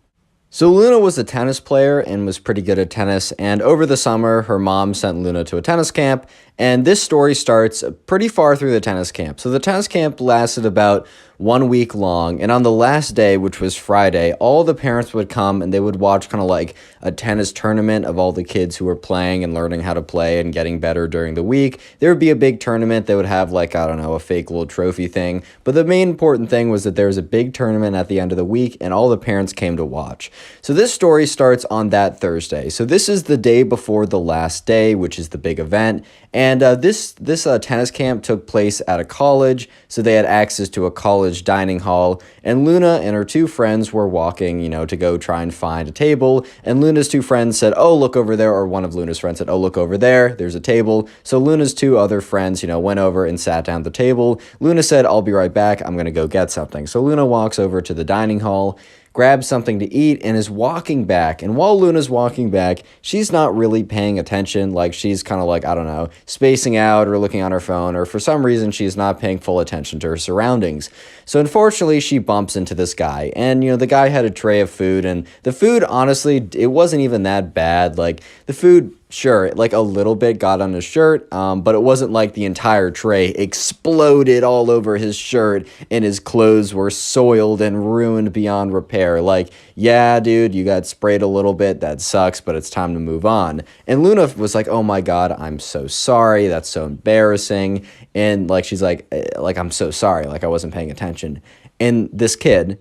So Luna was a tennis player and was pretty good at tennis, and over the summer, her mom sent Luna to a tennis camp, And this story starts pretty far through the tennis camp. So the tennis camp lasted about 1 week long. And on the last day, which was Friday, all the parents would come and they would watch kind of like a tennis tournament of all the kids who were playing and learning how to play and getting better during the week. There would be a big tournament. They would have like, I don't know, a fake little trophy thing. But the main important thing was that there was a big tournament at the end of the week and all the parents came to watch. So this story starts on that Thursday. So this is the day before the last day, which is the big event. And this tennis camp took place at a college, so they had access to a college dining hall. And Luna and her two friends were walking, to go try and find a table. And Luna's two friends said, "Oh, look over there," or one of Luna's friends said, "Oh, look over there. There's a table." So Luna's two other friends, went over and sat down at the table. Luna said, "I'll be right back. I'm gonna go get something." So Luna walks over to the dining hall, grabs something to eat, and is walking back. And while Luna's walking back, she's not really paying attention. Like, she's kind of like, I don't know, spacing out or looking on her phone, or for some reason, she's not paying full attention to her surroundings. So unfortunately, she bumps into this guy. And, the guy had a tray of food, and the food, honestly, it wasn't even that bad. Like, the food, sure, like a little bit got on his shirt, but it wasn't like the entire tray exploded all over his shirt and his clothes were soiled and ruined beyond repair. Like, yeah, dude, you got sprayed a little bit. That sucks, but it's time to move on. And Luna was like, "Oh my God, I'm so sorry. That's so embarrassing." And like, she's like, "I'm so sorry. Like, I wasn't paying attention." And this kid,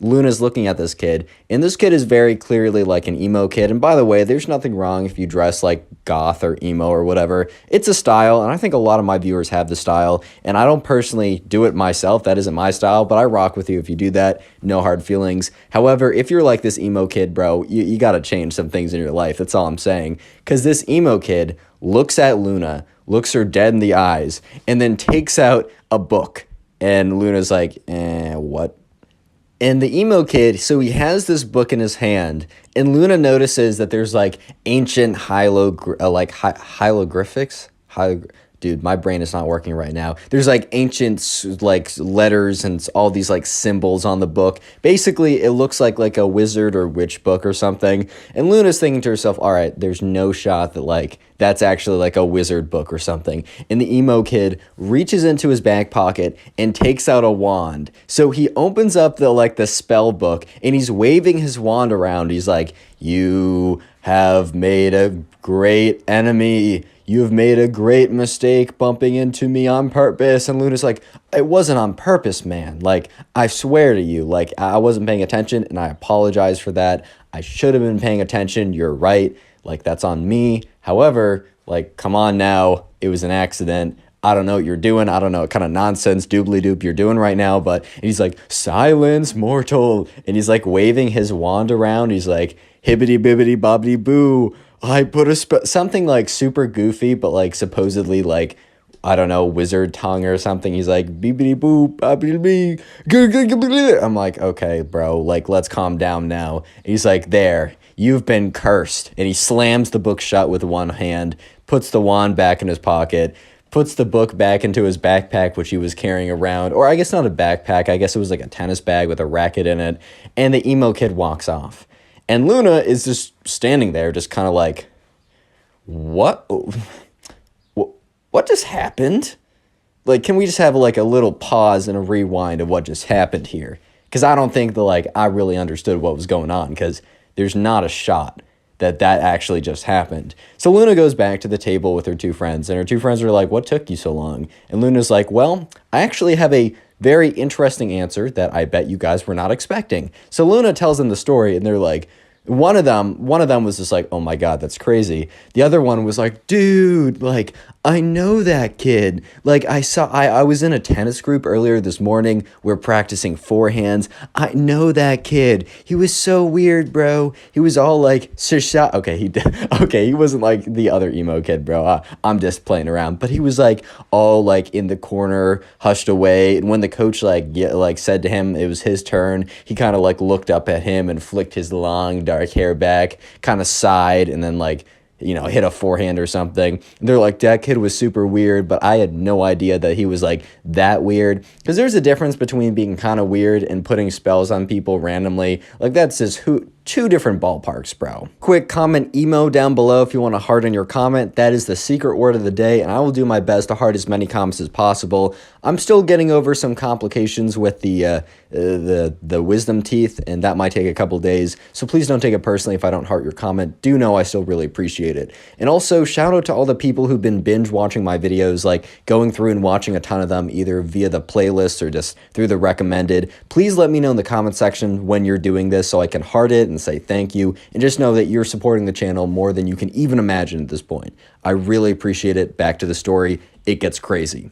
Luna's looking at this kid, and this kid is very clearly like an emo kid. And by the way, there's nothing wrong if you dress like goth or emo or whatever. It's a style, and I think a lot of my viewers have the style, and I don't personally do it myself. That isn't my style, but I rock with you if you do that. No hard feelings. However, if you're like this emo kid, bro, you got to change some things in your life. That's all I'm saying. Because this emo kid looks at Luna, looks her dead in the eyes, and then takes out a book. And Luna's like, what? And the emo kid, so he has this book in his hand, and Luna notices that there's like ancient hieroglyphics. Dude, my brain is not working right now. There's like ancient like letters and all these like symbols on the book. Basically, it looks like a wizard or witch book or something. And Luna's thinking to herself, all right, there's no shot that like that's actually like a wizard book or something. And the emo kid reaches into his back pocket and takes out a wand. So he opens up the spell book and he's waving his wand around. He's like, "You have made a great enemy. You have made a great mistake bumping into me on purpose." And Luna's like, "It wasn't on purpose, man. Like, I swear to you, like, I wasn't paying attention, and I apologize for that. I should have been paying attention. You're right. Like, that's on me. However, like, come on now. It was an accident. I don't know what you're doing. I don't know what kind of nonsense doobly-doop you're doing right now." But he's like, "Silence, mortal." And he's like waving his wand around. He's like, "Hibbity-bibbity-bobbity-boo. I put a something like super goofy, but like supposedly like, I don't know, wizard tongue or something." He's like, "Beepity boop, boppity bee." I'm like, okay, bro, like, let's calm down now. And he's like, "There, you've been cursed." And he slams the book shut with one hand, puts the wand back in his pocket, puts the book back into his backpack, which he was carrying around. Or I guess not a backpack. I guess it was like a tennis bag with a racket in it. And the emo kid walks off. And Luna is just standing there, just kind of like, what just happened? Like, can we just have like a little pause and a rewind of what just happened here? Because I don't think that like I really understood what was going on, because there's not a shot that actually just happened. So Luna goes back to the table with her two friends, and her two friends are like, "What took you so long?" And Luna's like, "Well, I actually have a very interesting answer that I bet you guys were not expecting." So Luna tells them the story, and they're like, one of them was just like, "Oh my God, that's crazy." The other one was like, "Dude, like, I know that kid. Like, I was in a tennis group earlier this morning. We're practicing forehands. I know that kid. He was so weird, bro. He was all like, shut." Okay, he wasn't like the other emo kid, bro. I'm just playing around. But he was like all like in the corner, hushed away. And when the coach like said to him it was his turn, he kind of like looked up at him and flicked his long dark hair back, kind of sighed, and then like, hit a forehand or something. And they're like, "That kid was super weird," but I had no idea that he was like that weird. Because there's a difference between being kind of weird and putting spells on people randomly. Like, that's just two different ballparks, bro. Quick comment emo down below if you want to harden your comment. That is the secret word of the day, and I will do my best to heart as many comments as possible. I'm still getting over some complications with the wisdom teeth, and that might take a couple days, so please don't take it personally if I don't heart your comment. Do know I still really appreciate it. And also, shout out to all the people who've been binge watching my videos, like going through and watching a ton of them, either via the playlist or just through the recommended. Please let me know in the comment section when you're doing this so I can heart it and say thank you, and just know that you're supporting the channel more than you can even imagine at this point. I really appreciate it. Back to the story. It gets crazy.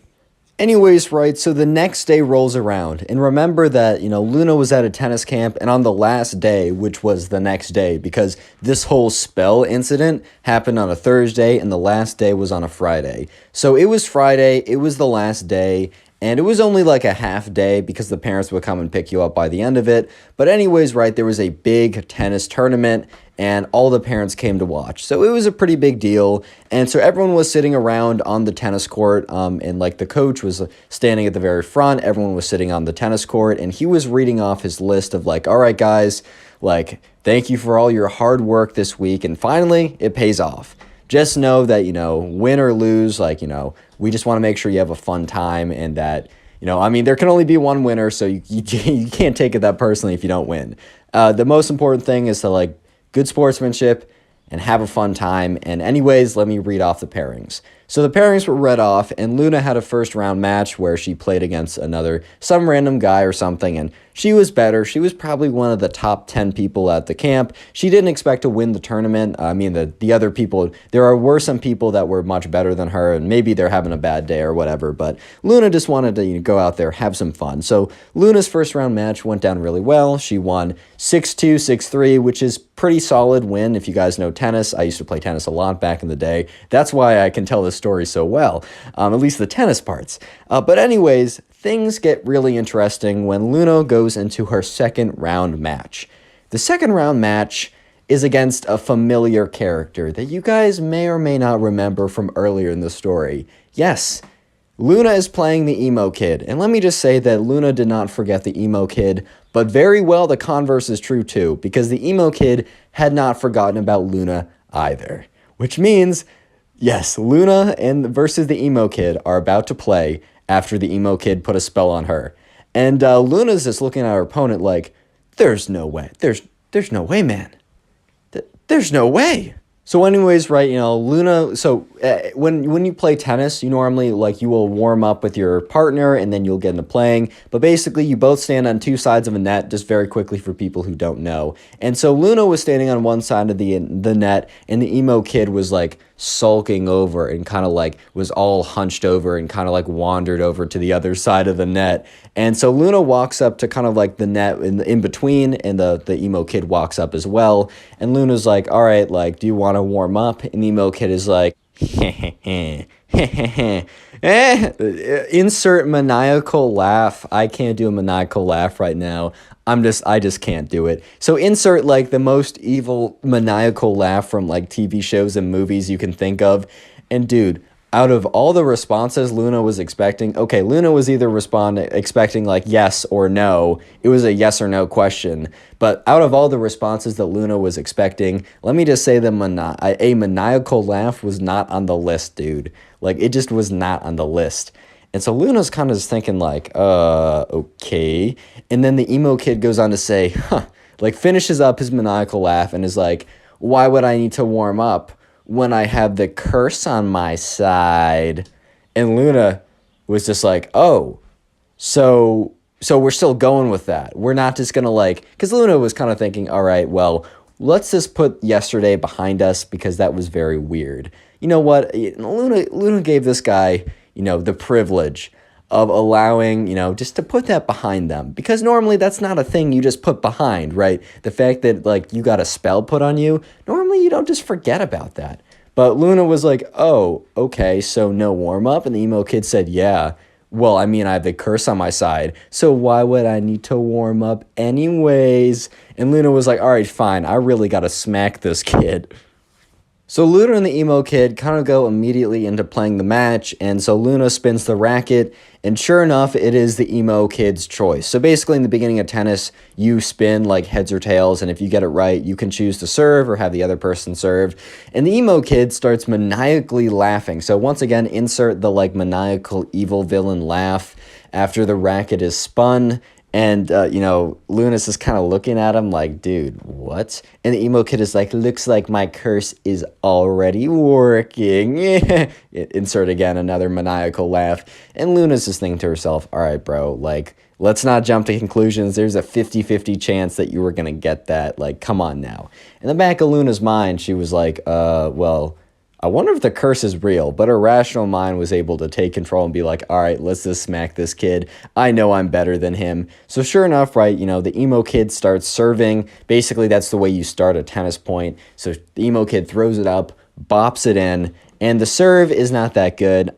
Anyways, right, so the next day rolls around, and remember that, Luna was at a tennis camp, and on the last day, which was the next day, because this whole spell incident happened on a Thursday, and the last day was on a Friday. So it was Friday, it was the last day, and it was only like a half day because the parents would come and pick you up by the end of it. But anyways, right, there was a big tennis tournament, and all the parents came to watch. So it was a pretty big deal. And so everyone was sitting around on the tennis court, and like the coach was standing at the very front. Everyone was sitting on the tennis court, and he was reading off his list of like, all right, guys, like, thank you for all your hard work this week. And finally, it pays off. Just know that, win or lose, like, we just want to make sure you have a fun time, and that, there can only be one winner, so you can't take it that personally if you don't win. The most important thing is to, like, good sportsmanship and have a fun time. And anyways, let me read off the pairings. So the pairings were read off, and Luna had a first round match where she played against some random guy or something, and she was better. She was probably one of the top 10 people at the camp. She didn't expect to win the tournament. The other people, were some people that were much better than her, and maybe they're having a bad day or whatever, but Luna just wanted to go out there, have some fun. So Luna's first round match went down really well. She won 6-2, 6-3, which is pretty solid win. If you guys know tennis, I used to play tennis a lot back in the day. That's why I can tell this story so well, at least the tennis parts. But anyways, things get really interesting when Luna goes into her second round match. The second round match is against a familiar character that you guys may or may not remember from earlier in the story. Yes, Luna is playing the emo kid, and let me just say that Luna did not forget the emo kid, but very well the converse is true too, because the emo kid had not forgotten about Luna either. Which means, yes, Luna versus the emo kid are about to play after the emo kid put a spell on her. And Luna's just looking at her opponent like, there's no way. There's no way, man. There's no way. So anyways, right, Luna, so when you play tennis, you normally, like, you will warm up with your partner and then you'll get into playing. But basically, you both stand on two sides of a net, just very quickly for people who don't know. And so Luna was standing on one side of the net, and the emo kid was, like, sulking over and kind of, like, was all hunched over and kind of, like, wandered over to the other side of the net. And so Luna walks up to kind of, like, the net in between, and the emo kid walks up as well. And Luna's like, all right, like, do you want to warm up? And the emo kid is like, insert maniacal laugh. I can't do a maniacal laugh right now. I just can't do it. So insert, like, the most evil maniacal laugh from, like, TV shows and movies you can think of. And dude, out of all the responses Luna was expecting, okay, Luna was either expecting, like, yes or no. It was a yes or no question. But out of all the responses that Luna was expecting, let me just say that a maniacal laugh was not on the list, dude. Like, it just was not on the list. And so Luna's kind of just thinking, like, okay. And then the emo kid goes on to say, like, finishes up his maniacal laugh and is like, why would I need to warm up when I have the curse on my side? And Luna was just like, oh, so we're still going with that. We're not just going to, like, because Luna was kind of thinking, all right, well, let's just put yesterday behind us because that was very weird. You know what? Luna gave this guy, the privilege of allowing, just to put that behind them. Because normally that's not a thing you just put behind, right? The fact that, like, you got a spell put on you, normally you don't just forget about that. But Luna was like, oh, okay, so no warm-up? And the emo kid said, yeah. Well, I have the curse on my side, so why would I need to warm up anyways? And Luna was like, all right, fine, I really got to smack this kid. So Luna and the emo kid kind of go immediately into playing the match, and so Luna spins the racket, and sure enough, it is the emo kid's choice. So basically, in the beginning of tennis, you spin like heads or tails, and if you get it right, you can choose to serve or have the other person serve. And the emo kid starts maniacally laughing. So once again, insert the like maniacal evil villain laugh after the racket is spun. And, Lunas is kind of looking at him like, dude, what? And the emo kid is like, looks like my curse is already working. Insert again another maniacal laugh. And Lunas is thinking to herself, all right, bro, like, let's not jump to conclusions. There's a 50-50 chance that you were going to get that. Like, come on now. In the back of Luna's mind, she was like, well, I wonder if the curse is real, but her rational mind was able to take control and be like, all right, let's just smack this kid. I know I'm better than him. So sure enough, right, the emo kid starts serving. Basically, that's the way you start a tennis point. So the emo kid throws it up, bops it in, and the serve is not that good.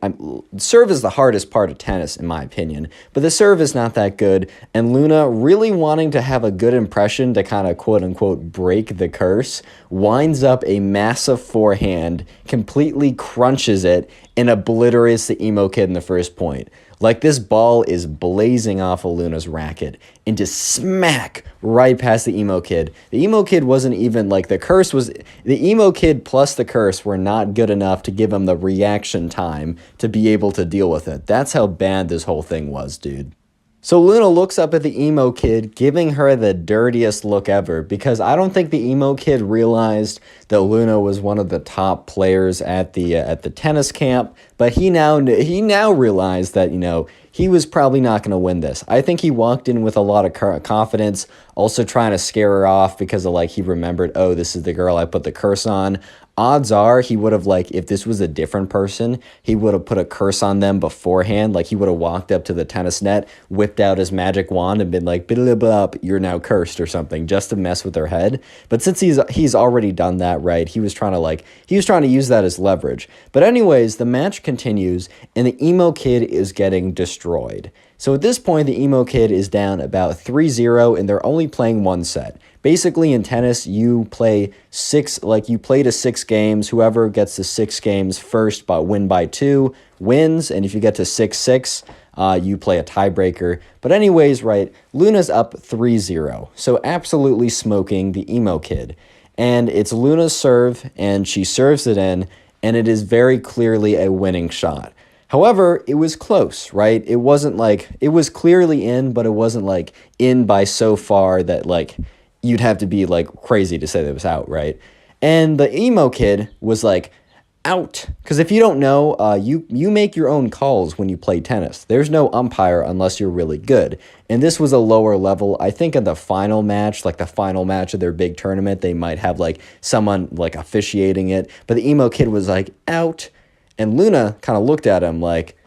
Serve is the hardest part of tennis, in my opinion, but the serve is not that good. And Luna, really wanting to have a good impression to kind of quote-unquote break the curse, winds up a massive forehand, completely crunches it, and obliterates the emo kid in the first point. Like, this ball is blazing off of Luna's racket and just smack right past the emo kid. The emo kid wasn't even, like, the emo kid plus the curse were not good enough to give him the reaction time to be able to deal with it. That's how bad this whole thing was, dude. So Luna looks up at the emo kid, giving her the dirtiest look ever, because I don't think the emo kid realized that Luna was one of the top players at the tennis camp, but he now realized that, he was probably not going to win this. I think he walked in with a lot of confidence, also trying to scare her off because of, like, he remembered, oh, this is the girl I put the curse on. Odds are he would have, like, if this was a different person, he would have put a curse on them beforehand. Like, he would have walked up to the tennis net, whipped out his magic wand, and been like, blah, blah, blah, you're now cursed or something, just to mess with their head. But since he's already done that, right, he was trying to use that as leverage. But anyways, the match continues, and the emo kid is getting destroyed. So at this point, the emo kid is down about 3-0, and they're only playing one set. Basically, in tennis, you play to 6 games. Whoever gets to 6 games first but win by 2 wins, and if you get to 6-6, you play a tiebreaker. But anyways, right, Luna's up 3-0, so absolutely smoking the emo kid. And it's Luna's serve, and she serves it in, and it is very clearly a winning shot. However, it was close, right? It wasn't like, it was clearly in, but it wasn't like in by so far that like you'd have to be like crazy to say that it was out, right? And the emo kid was like out. Because if you don't know, you make your own calls when you play tennis. There's no umpire unless you're really good. And this was a lower level. I think in the final match, like the final match of their big tournament, they might have like someone like officiating it. But the emo kid was like out. And Luna kind of looked at him like,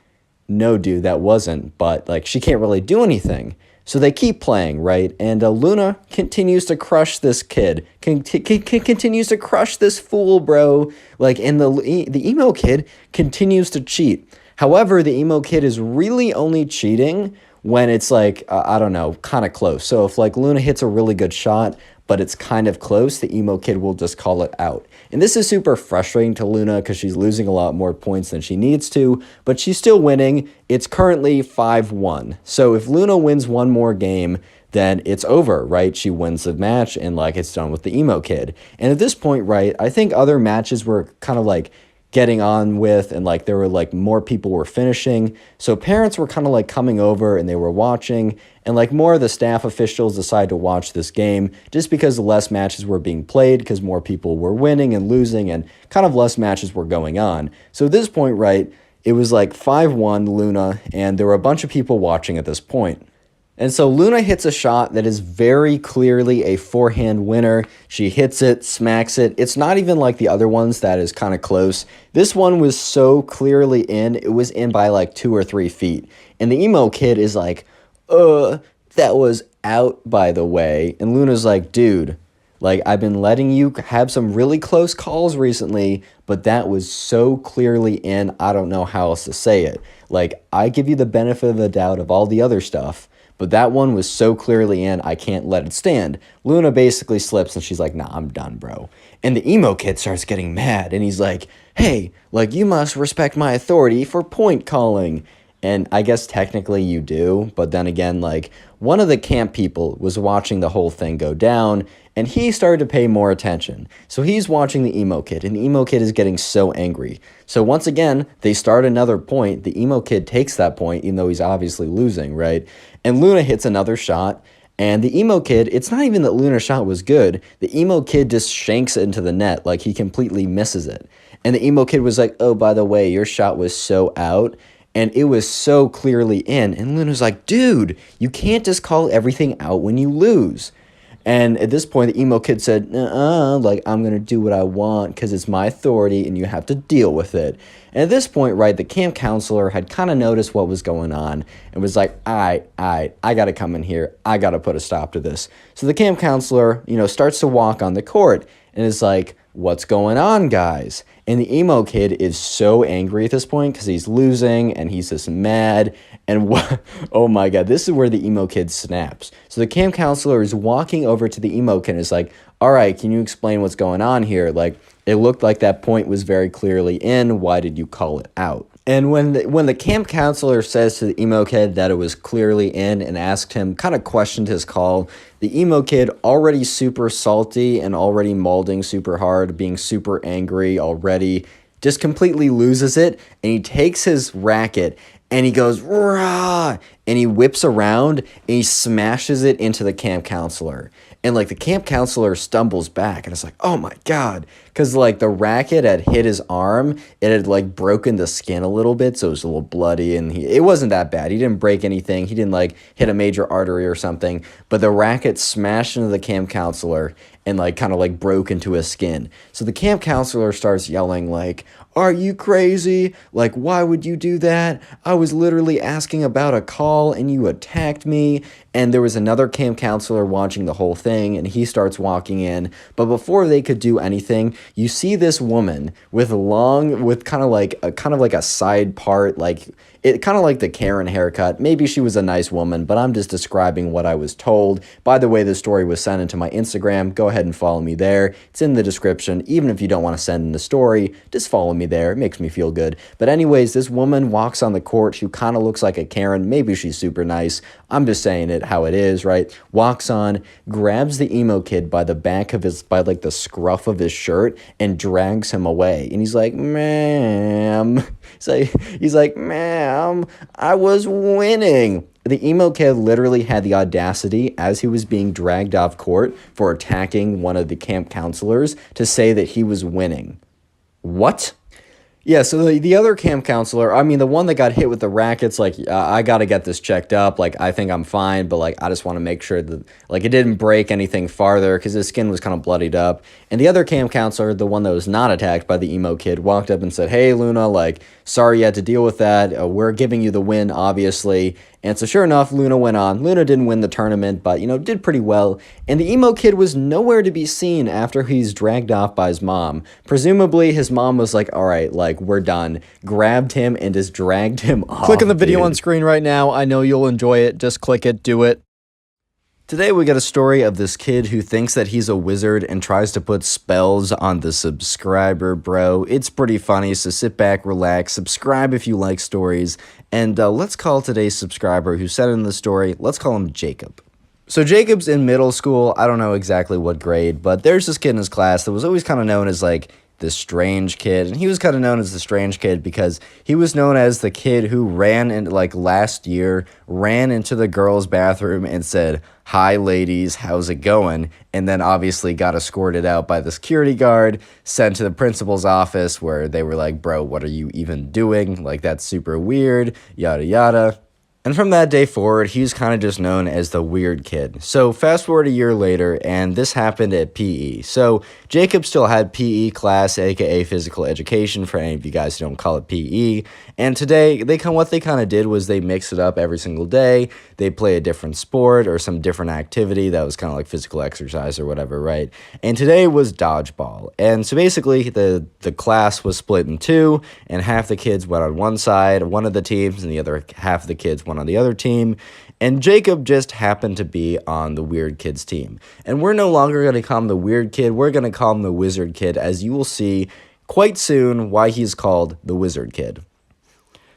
no, dude, that wasn't. But, like, she can't really do anything. So they keep playing, right? And Luna continues to crush this kid. Continues to crush this fool, bro. Like, and the emo kid continues to cheat. However, the emo kid is really only cheating when it's, like, I don't know, kind of close. So if, like, Luna hits a really good shot, but it's kind of close, the emo kid will just call it out. And this is super frustrating to Luna because she's losing a lot more points than she needs to, but she's still winning. It's currently 5-1. So if Luna wins one more game, then it's over, right? She wins the match and like it's done with the emo kid. And at this point, right, I think other matches were kind of like getting on with, and like there were like more people were finishing, so parents were kind of like coming over and they were watching, and like more of the staff officials decided to watch this game just because less matches were being played because more people were winning and losing and kind of less matches were going on. So at this point, right, it was like 5-1 Luna, and there were a bunch of people watching at this point. And so Luna hits a shot that is very clearly a forehand winner. She hits it, smacks it. It's not even like the other ones that is kind of close. This one was so clearly in, it was in by like 2 or 3 feet. And the emo kid is like, that was out, by the way. And Luna's like, dude, Like, I've been letting you have some really close calls recently, but that was so clearly in, I don't know how else to say it. Like, I give you the benefit of the doubt of all the other stuff, but that one was so clearly in, I can't let it stand. Luna basically slips and she's like, nah, I'm done, bro. And the emo kid starts getting mad and he's like, hey, like, you must respect my authority for point calling. And I guess technically you do, but then again, like, one of the camp people was watching the whole thing go down, and he started to pay more attention. So he's watching the emo kid, and the emo kid is getting so angry. So once again, they start another point. The emo kid takes that point, even though he's obviously losing, right? And Luna hits another shot, and the emo kid, it's not even that Luna's shot was good. The emo kid just shanks it into the net, like he completely misses it. And the emo kid was like, oh, by the way, your shot was so out. And it was so clearly in. And Luna's like, dude, you can't just call everything out when you lose. And at this point, the emo kid said, like, I'm going to do what I want because it's my authority and you have to deal with it. And at this point, right, the camp counselor had kind of noticed what was going on and was like, I got to come in here. I got to put a stop to this. So the camp counselor, starts to walk on the court and is like, what's going on, guys? And the emo kid is so angry at this point because he's losing and he's just mad. And oh my God, this is where the emo kid snaps. So the camp counselor is walking over to the emo kid and is like, all right, can you explain what's going on here? Like, it looked like that point was very clearly in. Why did you call it out? And when the camp counselor says to the emo kid that it was clearly in and asked him, kind of questioned his call, the emo kid, already super salty and already mauling super hard, being super angry already, just completely loses it. And he takes his racket and he goes, rah, and he whips around and he smashes it into the camp counselor. And, like, the camp counselor stumbles back, and it's like, oh, my God. Because, like, the racket had hit his arm. It had, like, broken the skin a little bit, so it was a little bloody. And it wasn't that bad. He didn't break anything. He didn't, like, hit a major artery or something. But the racket smashed into the camp counselor and, like, kind of, like, broke into his skin. So the camp counselor starts yelling, like, are you crazy? Like, why would you do that? I was literally asking about a call, and you attacked me. And there was another camp counselor watching the whole thing, and he starts walking in. But before they could do anything, you see this woman with kind of like a side part, like it kind of like the Karen haircut. Maybe she was a nice woman, but I'm just describing what I was told. By the way, the story was sent into my Instagram. Go ahead and follow me there. It's in the description. Even if you don't want to send in the story, just follow me there. It makes me feel good. But anyways, this woman walks on the court. She kind of looks like a Karen. Maybe she's super nice. I'm just saying it how it is, right? Walks on, grabs the emo kid by the back of by like the scruff of his shirt and drags him away. And he's like, ma'am. He's like, ma'am, I was winning. The emo kid literally had the audacity, as he was being dragged off court for attacking one of the camp counselors, to say that he was winning. What? Yeah, so the other camp counselor, I mean, the one that got hit with the rackets, like, I got to get this checked up. Like, I think I'm fine, but, like, I just want to make sure that, like, it didn't break anything farther because his skin was kind of bloodied up. And the other camp counselor, the one that was not attacked by the emo kid, walked up and said, hey, Luna, like, sorry you had to deal with that. We're giving you the win, obviously. And so sure enough, Luna went on. Luna didn't win the tournament, but, did pretty well. And the emo kid was nowhere to be seen after he's dragged off by his mom. Presumably, his mom was like, all right, like, we're done. Grabbed him and just dragged him off. Click on the video on screen right now. I know you'll enjoy it. Just click it. Do it. Today we got a story of this kid who thinks that he's a wizard and tries to put spells on the subscriber, bro. It's pretty funny, so sit back, relax, subscribe if you like stories, and let's call today's subscriber who sent in the story, let's call him Jacob. So Jacob's in middle school. I don't know exactly what grade, but there's this kid in his class that was always kind of known as, like, the strange kid. And he was kind of known as the strange kid because he was known as the kid who last year, ran into the girls' bathroom and said, hi, ladies, how's it going? And then obviously got escorted out by the security guard, sent to the principal's office where they were like, bro, what are you even doing? Like, that's super weird, yada, yada. And from that day forward, he was kind of just known as the weird kid. So fast forward a year later, and this happened at PE. So Jacob still had PE class, aka physical education, for any of you guys who don't call it PE. And today, what they kind of did was they mix it up every single day. They play a different sport or some different activity that was kind of like physical exercise or whatever, right? And today was dodgeball. And so basically, the class was split in two, and half the kids went on one side, one of the teams, and the other half of the kids went on the other team, and Jacob just happened to be on the weird kid's team. And we're no longer going to call him the weird kid, we're going to call him the wizard kid, as you will see quite soon why he's called the wizard kid.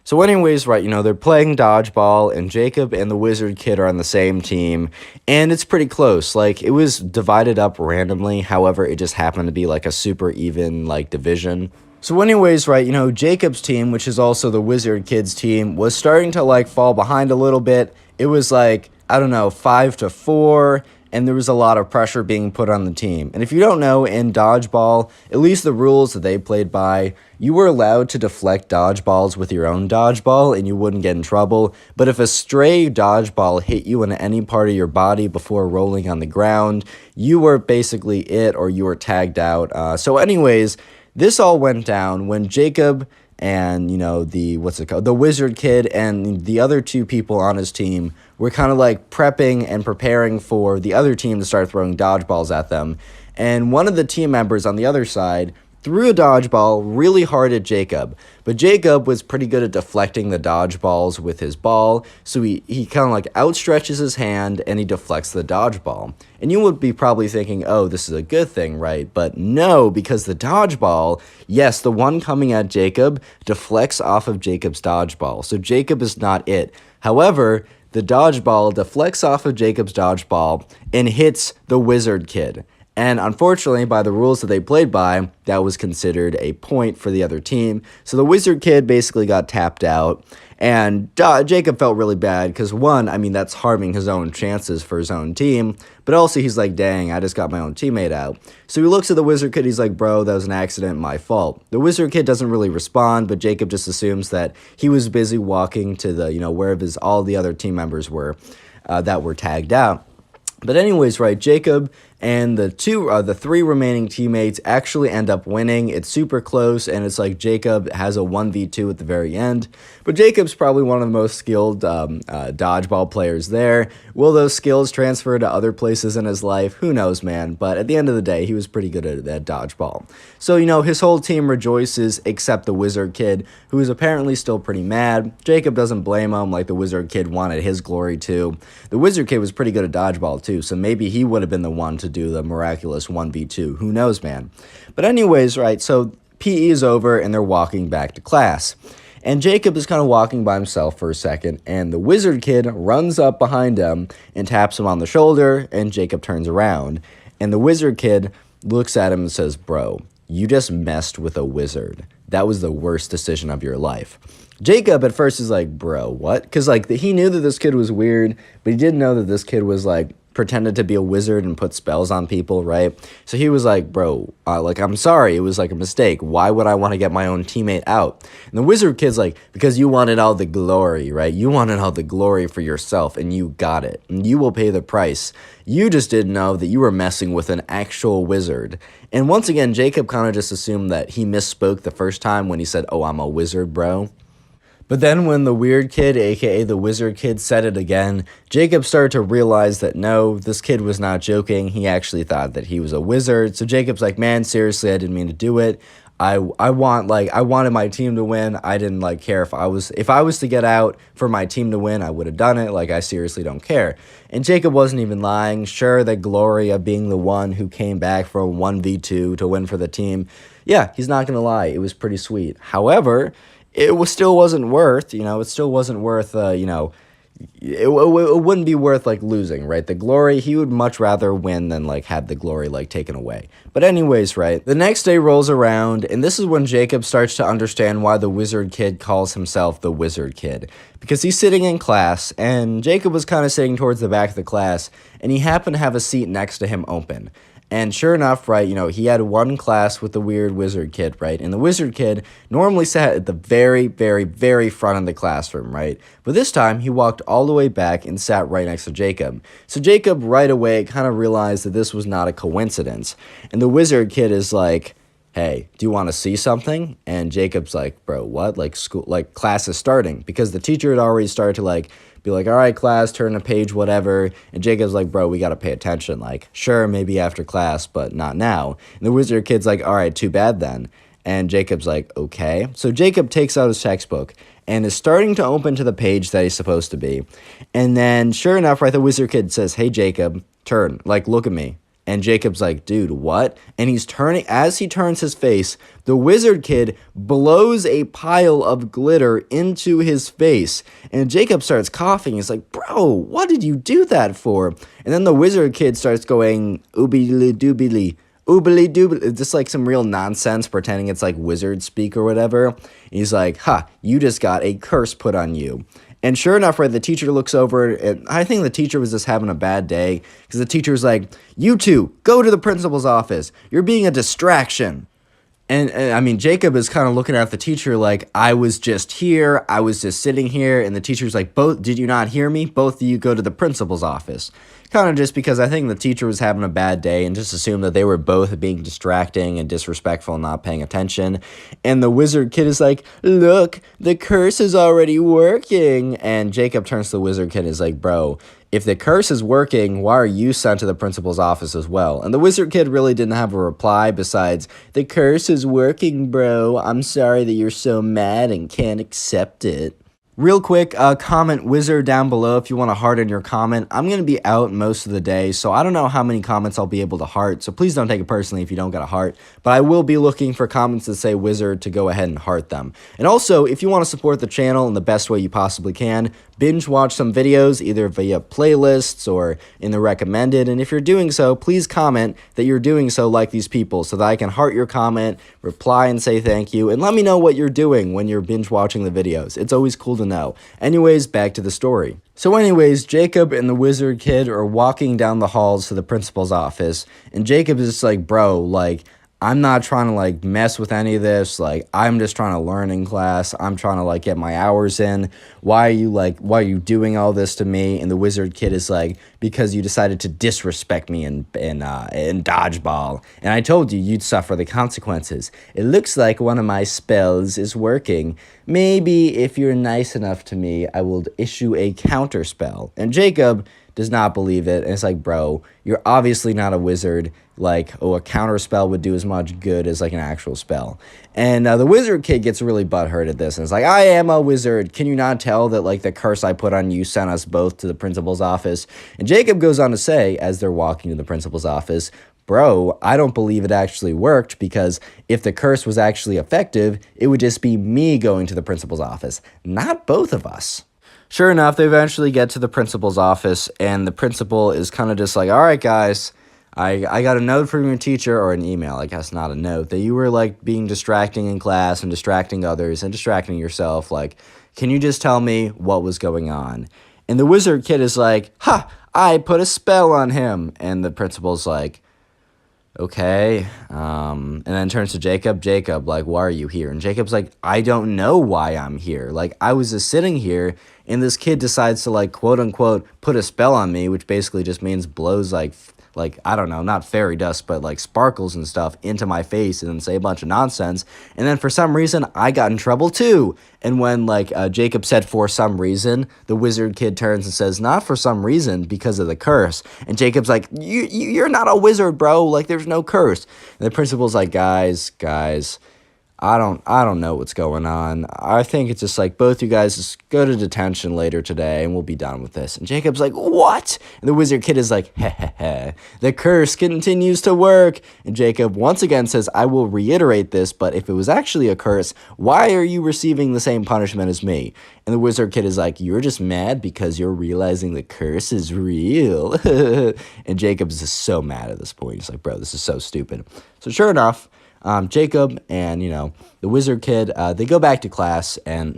So anyways, right, they're playing dodgeball, and Jacob and the wizard kid are on the same team, and it's pretty close. Like, it was divided up randomly, however, it just happened to be like a super even, like, division. So anyways, right, Jacob's team, which is also the wizard kid's team, was starting to, like, fall behind a little bit. It was, like, I don't know, 5-4, and there was a lot of pressure being put on the team. And if you don't know, in dodgeball, at least the rules that they played by, you were allowed to deflect dodgeballs with your own dodgeball, and you wouldn't get in trouble. But if a stray dodgeball hit you in any part of your body before rolling on the ground, you were basically it, or you were tagged out. So anyways, this all went down when Jacob and, the wizard kid and the other two people on his team were kind of like prepping and preparing for the other team to start throwing dodgeballs at them. And one of the team members on the other side threw a dodgeball really hard at Jacob, but Jacob was pretty good at deflecting the dodgeballs with his ball, so he kind of like outstretches his hand and he deflects the dodgeball. And you would be probably thinking, oh, this is a good thing, right? But no, because the dodgeball, yes, the one coming at Jacob, deflects off of Jacob's dodgeball, so Jacob is not it. However, the dodgeball deflects off of Jacob's dodgeball and hits the wizard kid. And unfortunately, by the rules that they played by, that was considered a point for the other team. So the wizard kid basically got tapped out. And Jacob felt really bad because, one, that's harming his own chances for his own team. But also, he's like, dang, I just got my own teammate out. So he looks at the wizard kid. He's like, bro, that was an accident, my fault. The wizard kid doesn't really respond, but Jacob just assumes that he was busy walking to the, where all the other team members were that were tagged out. But anyways, right, Jacob and the three remaining teammates actually end up winning. It's super close, and it's like Jacob has a 1v2 at the very end. But Jacob's probably one of the most skilled dodgeball players there. Will those skills transfer to other places in his life? Who knows, man. But at the end of the day, he was pretty good at dodgeball. So, his whole team rejoices except the wizard kid, who is apparently still pretty mad. Jacob doesn't blame him, like the wizard kid wanted his glory too. The wizard kid was pretty good at dodgeball too, so maybe he would have been the one to do the miraculous 1v2. Who knows, man? But anyways, right, so PE is over and they're walking back to class. And Jacob is kind of walking by himself for a second, and the wizard kid runs up behind him and taps him on the shoulder, and Jacob turns around. And the wizard kid looks at him and says, bro, you just messed with a wizard. That was the worst decision of your life. Jacob at first is like, bro, what? Because he knew that this kid was weird, but he didn't know that this kid was like pretended to be a wizard and put spells on people, right? So he was like, bro, I'm sorry, it was like a mistake. Why would I want to get my own teammate out? And the wizard kid's like, because you wanted all the glory, right? You wanted all the glory for yourself, and you got it. And you will pay the price. You just didn't know that you were messing with an actual wizard. And once again, Jacob kind of just assumed that he misspoke the first time when he said, oh, I'm a wizard, bro. But then when the weird kid, aka the wizard kid, said it again, Jacob started to realize that no, this kid was not joking. He actually thought that he was a wizard. So Jacob's like, man, seriously, I didn't mean to do it. I wanted my team to win. I didn't care if I was to get out for my team to win, I would have done it. I seriously don't care. And Jacob wasn't even lying. Sure, the glory of being the one who came back from 1v2 to win for the team. Yeah, he's not gonna lie. It was pretty sweet. However, still wasn't worth, it still wasn't worth, it wouldn't be worth, losing, right? The glory, he would much rather win than, have the glory, taken away. But anyways, right, the next day rolls around, and this is when Jacob starts to understand why the wizard kid calls himself the wizard kid. Because he's sitting in class, and Jacob was kind of sitting towards the back of the class, and he happened to have a seat next to him open. And sure enough, right, he had one class with the weird wizard kid, right? And the wizard kid normally sat at the very, very, very front of the classroom, right? But this time, he walked all the way back and sat right next to Jacob. So Jacob right away kind of realized that this was not a coincidence. And the wizard kid is like, hey, do you want to see something? And Jacob's like, bro, what? Like school, like class is starting, because the teacher had already started to like be like, all right, class, turn a page, whatever. And Jacob's like, bro, we got to pay attention. Like, sure, maybe after class, but not now. And the wizard kid's like, all right, too bad then. And Jacob's like, okay. So Jacob takes out his textbook and is starting to open to the page that he's supposed to be. And then sure enough, right, the wizard kid says, hey, Jacob, turn, like, look at me. And Jacob's like, dude, what? And he's turning, as he turns his face, the wizard kid blows a pile of glitter into his face. And Jacob starts coughing. He's like, bro, what did you do that for? And then the wizard kid starts going, oobily doobily, oobily doobily, just like some real nonsense, pretending it's like wizard speak or whatever. And he's like, you just got a curse put on you. And sure enough, right, the teacher looks over, and I think the teacher was just having a bad day, because the teacher's like, you two, go to the principal's office. You're being a distraction. And I mean, Jacob is kind of looking at the teacher like, I was just here, I was just sitting here, and the teacher's like, did you not hear me? Both of you go to the principal's office. Kind of just because I think the teacher was having a bad day and just assumed that they were both being distracting and disrespectful and not paying attention. And the wizard kid is like, look, the curse is already working. And Jacob turns to the wizard kid and is like, bro, if the curse is working, why are you sent to the principal's office as well? And the wizard kid really didn't have a reply besides, the curse is working, bro. I'm sorry that you're so mad and can't accept it. Real quick, comment wizard down below if you want to heart in your comment. I'm going to be out most of the day, so I don't know how many comments I'll be able to heart, so please don't take it personally if you don't get a heart. But I will be looking for comments that say wizard to go ahead and heart them. And also, if you want to support the channel in the best way you possibly can, binge watch some videos either via playlists or in the recommended. And if you're doing so, please comment that you're doing so like these people so that I can heart your comment, reply and say thank you, and let me know what you're doing when you're binge watching the videos. It's always cool to know. Anyways, back to the story. So anyways, Jacob and the wizard kid are walking down the halls to the principal's office, and Jacob is just like, bro, like, I'm not trying to like mess with any of this. Like, I'm just trying to learn in class. I'm trying to like get my hours in. Why are you doing all this to me? And the wizard kid is like, because you decided to disrespect me in dodgeball. And I told you you'd suffer the consequences. It looks like one of my spells is working. Maybe if you're nice enough to me, I will issue a counter spell. And Jacob does not believe it. And it's like, bro, you're obviously not a wizard. Like, oh, a counter spell would do as much good as like an actual spell. And the wizard kid gets really butthurt at this. And it's like, I am a wizard. Can you not tell that like the curse I put on you sent us both to the principal's office? And Jacob goes on to say, as they're walking to the principal's office, bro, I don't believe it actually worked, because if the curse was actually effective, it would just be me going to the principal's office, not both of us. Sure enough, they eventually get to the principal's office, and the principal is kind of just like, all right, guys, I got a note from your teacher, or an email, I guess not a note, that you were like being distracting in class and distracting others and distracting yourself. Like, can you just tell me what was going on? And the wizard kid is like, I put a spell on him. And the principal's like, okay. And then turns to Jacob, like, why are you here? And Jacob's like, I don't know why I'm here. Like, I was just sitting here, and this kid decides to like, quote unquote, put a spell on me, which basically just means blows like, I don't know, not fairy dust, but like sparkles and stuff into my face and then say a bunch of nonsense. And then for some reason, I got in trouble too. And when like Jacob said for some reason, the wizard kid turns and says, not for some reason, because of the curse. And Jacob's like, you're not a wizard, bro. Like, there's no curse. And the principal's like, guys, I don't know what's going on. I think it's just like both you guys just go to detention later today and we'll be done with this. And Jacob's like, what? And the wizard kid is like, heh. The curse continues to work. And Jacob once again says, I will reiterate this, but if it was actually a curse, why are you receiving the same punishment as me? And the wizard kid is like, you're just mad because you're realizing the curse is real. And Jacob's just so mad at this point. He's like, bro, this is so stupid. So sure enough, Jacob and, the wizard kid, they go back to class, and,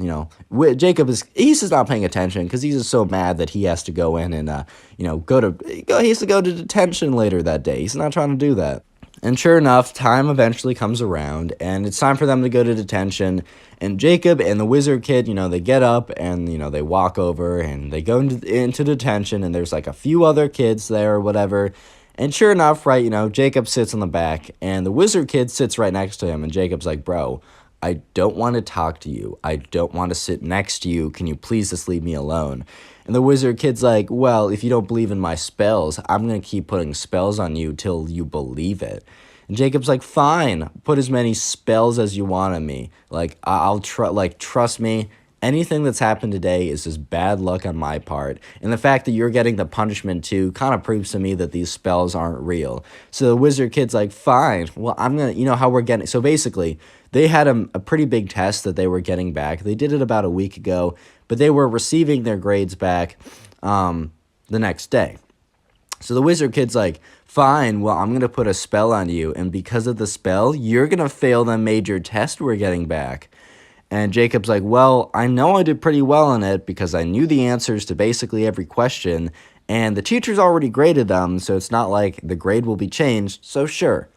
Jacob he's just not paying attention because he's just so mad that he has to go in and, he has to go to detention later that day. He's not trying to do that. And sure enough, time eventually comes around, and it's time for them to go to detention. And Jacob and the wizard kid, they get up and, they walk over and they go into detention, and there's like a few other kids there or whatever. And sure enough, right, Jacob sits on the back, and the wizard kid sits right next to him, and Jacob's like, bro, I don't want to talk to you. I don't want to sit next to you. Can you please just leave me alone? And the wizard kid's like, well, if you don't believe in my spells, I'm going to keep putting spells on you till you believe it. And Jacob's like, fine, put as many spells as you want on me. Like, trust me, anything that's happened today is just bad luck on my part. And the fact that you're getting the punishment too kind of proves to me that these spells aren't real. So the wizard kid's like, fine, well, I'm going to, how we're getting, so basically, they had a pretty big test that they were getting back. They did it about a week ago, but they were receiving their grades back the next day. So the wizard kid's like, fine, well, I'm going to put a spell on you, and because of the spell, you're going to fail the major test we're getting back. And Jacob's like, well, I know I did pretty well on it because I knew the answers to basically every question, and the teacher's already graded them, so it's not like the grade will be changed, so sure,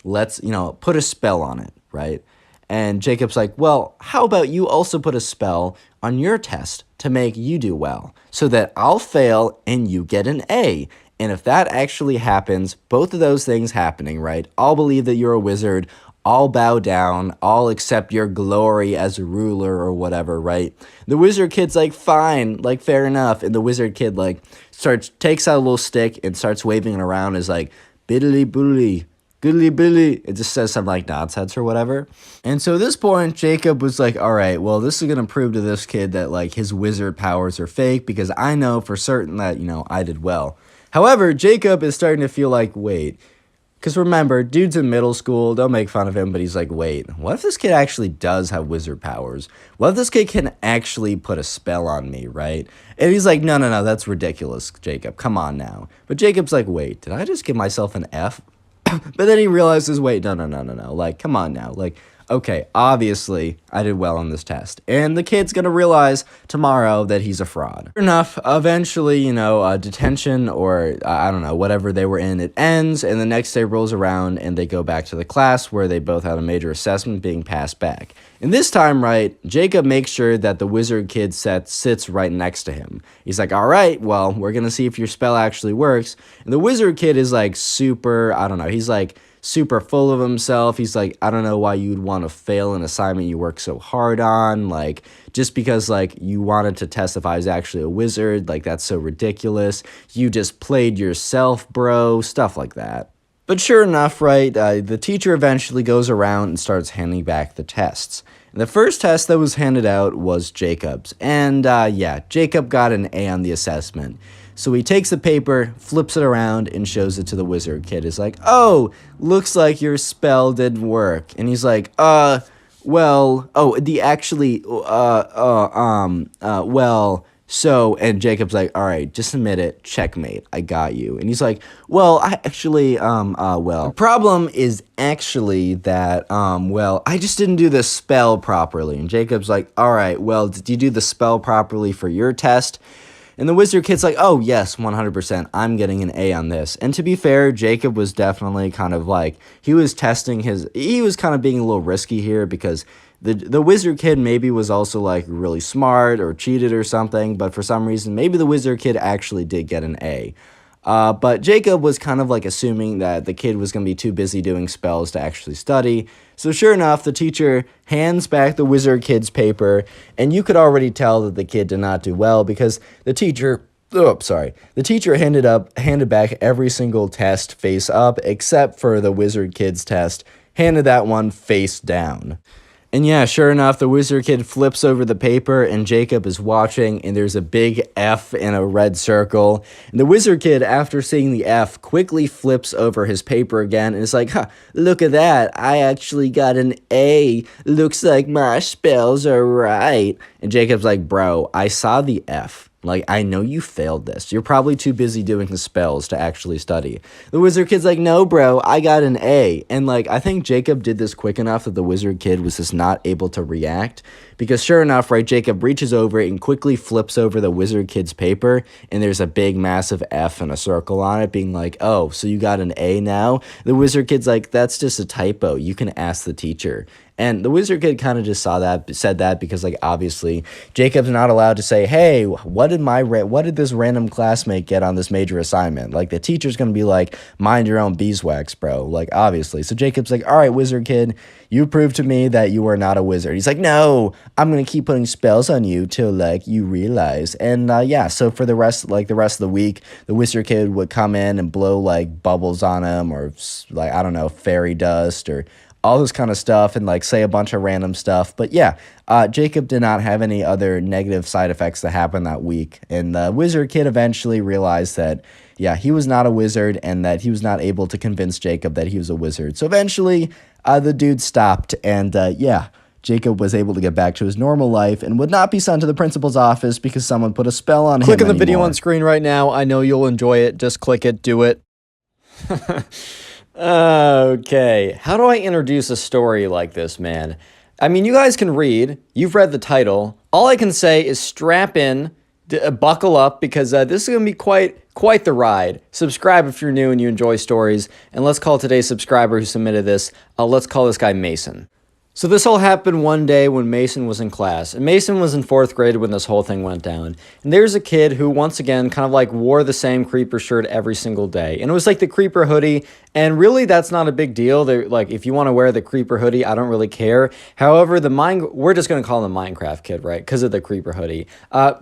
let's, put a spell on it, right? And Jacob's like, well, how about you also put a spell on your test to make you do well, so that I'll fail and you get an A. And if that actually happens, both of those things happening, right? I'll believe that you're a wizard, I'll bow down, I'll accept your glory as a ruler or whatever, right? The wizard kid's like, fine, like, fair enough. And the wizard kid, like, takes out a little stick and starts waving it around as, like, biddly boodly, goodly billy. It just says something like nonsense or whatever. And so at this point, Jacob was like, all right, well, this is going to prove to this kid that, like, his wizard powers are fake because I know for certain that, I did well. However, Jacob is starting to feel like, wait, because remember, dude's in middle school, don't make fun of him, but he's like, wait, what if this kid actually does have wizard powers? What if this kid can actually put a spell on me, right? And he's like, no, that's ridiculous, Jacob, come on now. But Jacob's like, wait, did I just give myself an F? But then he realizes, wait, no, like, come on now, like, okay, obviously, I did well on this test. And the kid's gonna realize tomorrow that he's a fraud. Sure enough, eventually, detention or, I don't know, whatever they were in, it ends, and the next day rolls around, and they go back to the class where they both had a major assessment being passed back. And this time, right, Jacob makes sure that the wizard kid sits right next to him. He's like, all right, well, we're gonna see if your spell actually works. And the wizard kid is like super, I don't know, he's like, super full of himself. He's like, I don't know why you'd want to fail an assignment you work so hard on, like, just because, like, you wanted to test if I was actually a wizard, like, that's so ridiculous. You just played yourself, bro, stuff like that. But sure enough, right, the teacher eventually goes around and starts handing back the tests. And the first test that was handed out was Jacob's, and Jacob got an A on the assessment. So he takes the paper, flips it around, and shows it to the wizard kid. He's like, oh, looks like your spell didn't work. And he's like, well, so, and Jacob's like, all right, just admit it, checkmate, I got you. And he's like, well, the problem is actually that, I just didn't do the spell properly. And Jacob's like, all right, well, did you do the spell properly for your test? And the wizard kid's like, oh, yes, 100%, I'm getting an A on this. And to be fair, Jacob was definitely kind of like, he was kind of being a little risky here because the wizard kid maybe was also like really smart or cheated or something, but for some reason, maybe the wizard kid actually did get an A. But Jacob was kind of like assuming that the kid was going to be too busy doing spells to actually study. So sure enough, the teacher hands back the wizard kid's paper, and you could already tell that the kid did not do well because the teacher handed back every single test face up except for the wizard kid's test, handed that one face down. And yeah, sure enough, the wizard kid flips over the paper and Jacob is watching and there's a big F in a red circle. And the wizard kid, after seeing the F, quickly flips over his paper again and is like, look at that, I actually got an A. Looks like my spells are right. And Jacob's like, bro, I saw the F. Like, I know you failed this. You're probably too busy doing the spells to actually study. The wizard kid's like, no, bro, I got an A. And, like, I think Jacob did this quick enough that the wizard kid was just not able to react. Because sure enough, right, Jacob reaches over and quickly flips over the wizard kid's paper, and there's a big, massive F and a circle on it, being like, oh, so you got an A now? The wizard kid's like, that's just a typo. You can ask the teacher. And the wizard kid kind of just said that because, like, obviously Jacob's not allowed to say, hey, what did this random classmate get on this major assignment? Like, the teacher's gonna be like, mind your own beeswax, bro. Like, obviously. So Jacob's like, all right, wizard kid, you prove to me that you are not a wizard. He's like, no, I'm gonna keep putting spells on you till, like, you realize. And yeah, so for the rest of the week, the wizard kid would come in and blow, like, bubbles on him, or, like, I don't know, fairy dust, or all this kind of stuff, and, like, say a bunch of random stuff. But yeah, Jacob did not have any other negative side effects that happened that week. And the wizard kid eventually realized that, yeah, he was not a wizard, and that he was not able to convince Jacob that he was a wizard. So eventually, the dude stopped, and yeah, Jacob was able to get back to his normal life and would not be sent to the principal's office because someone put a spell on him Click on the anymore. video on screen right now. I know you'll enjoy it. Just click it. Do it. Okay. How do I introduce a story like this, man? I mean, you guys can read. You've read the title. All I can say is strap in, buckle up, because this is going to be quite the ride. Subscribe if you're new and you enjoy stories. And let's call today's subscriber who submitted this. Let's call this guy Mason. So this all happened one day when Mason was in class, and Mason was in 4th grade when this whole thing went down. And there's a kid who, once again, kind of like wore the same creeper shirt every single day. And it was like the creeper hoodie, and really that's not a big deal. They're like, if you want to wear the creeper hoodie, I don't really care. However, we're just going to call him the Minecraft kid, right? Because of the creeper hoodie.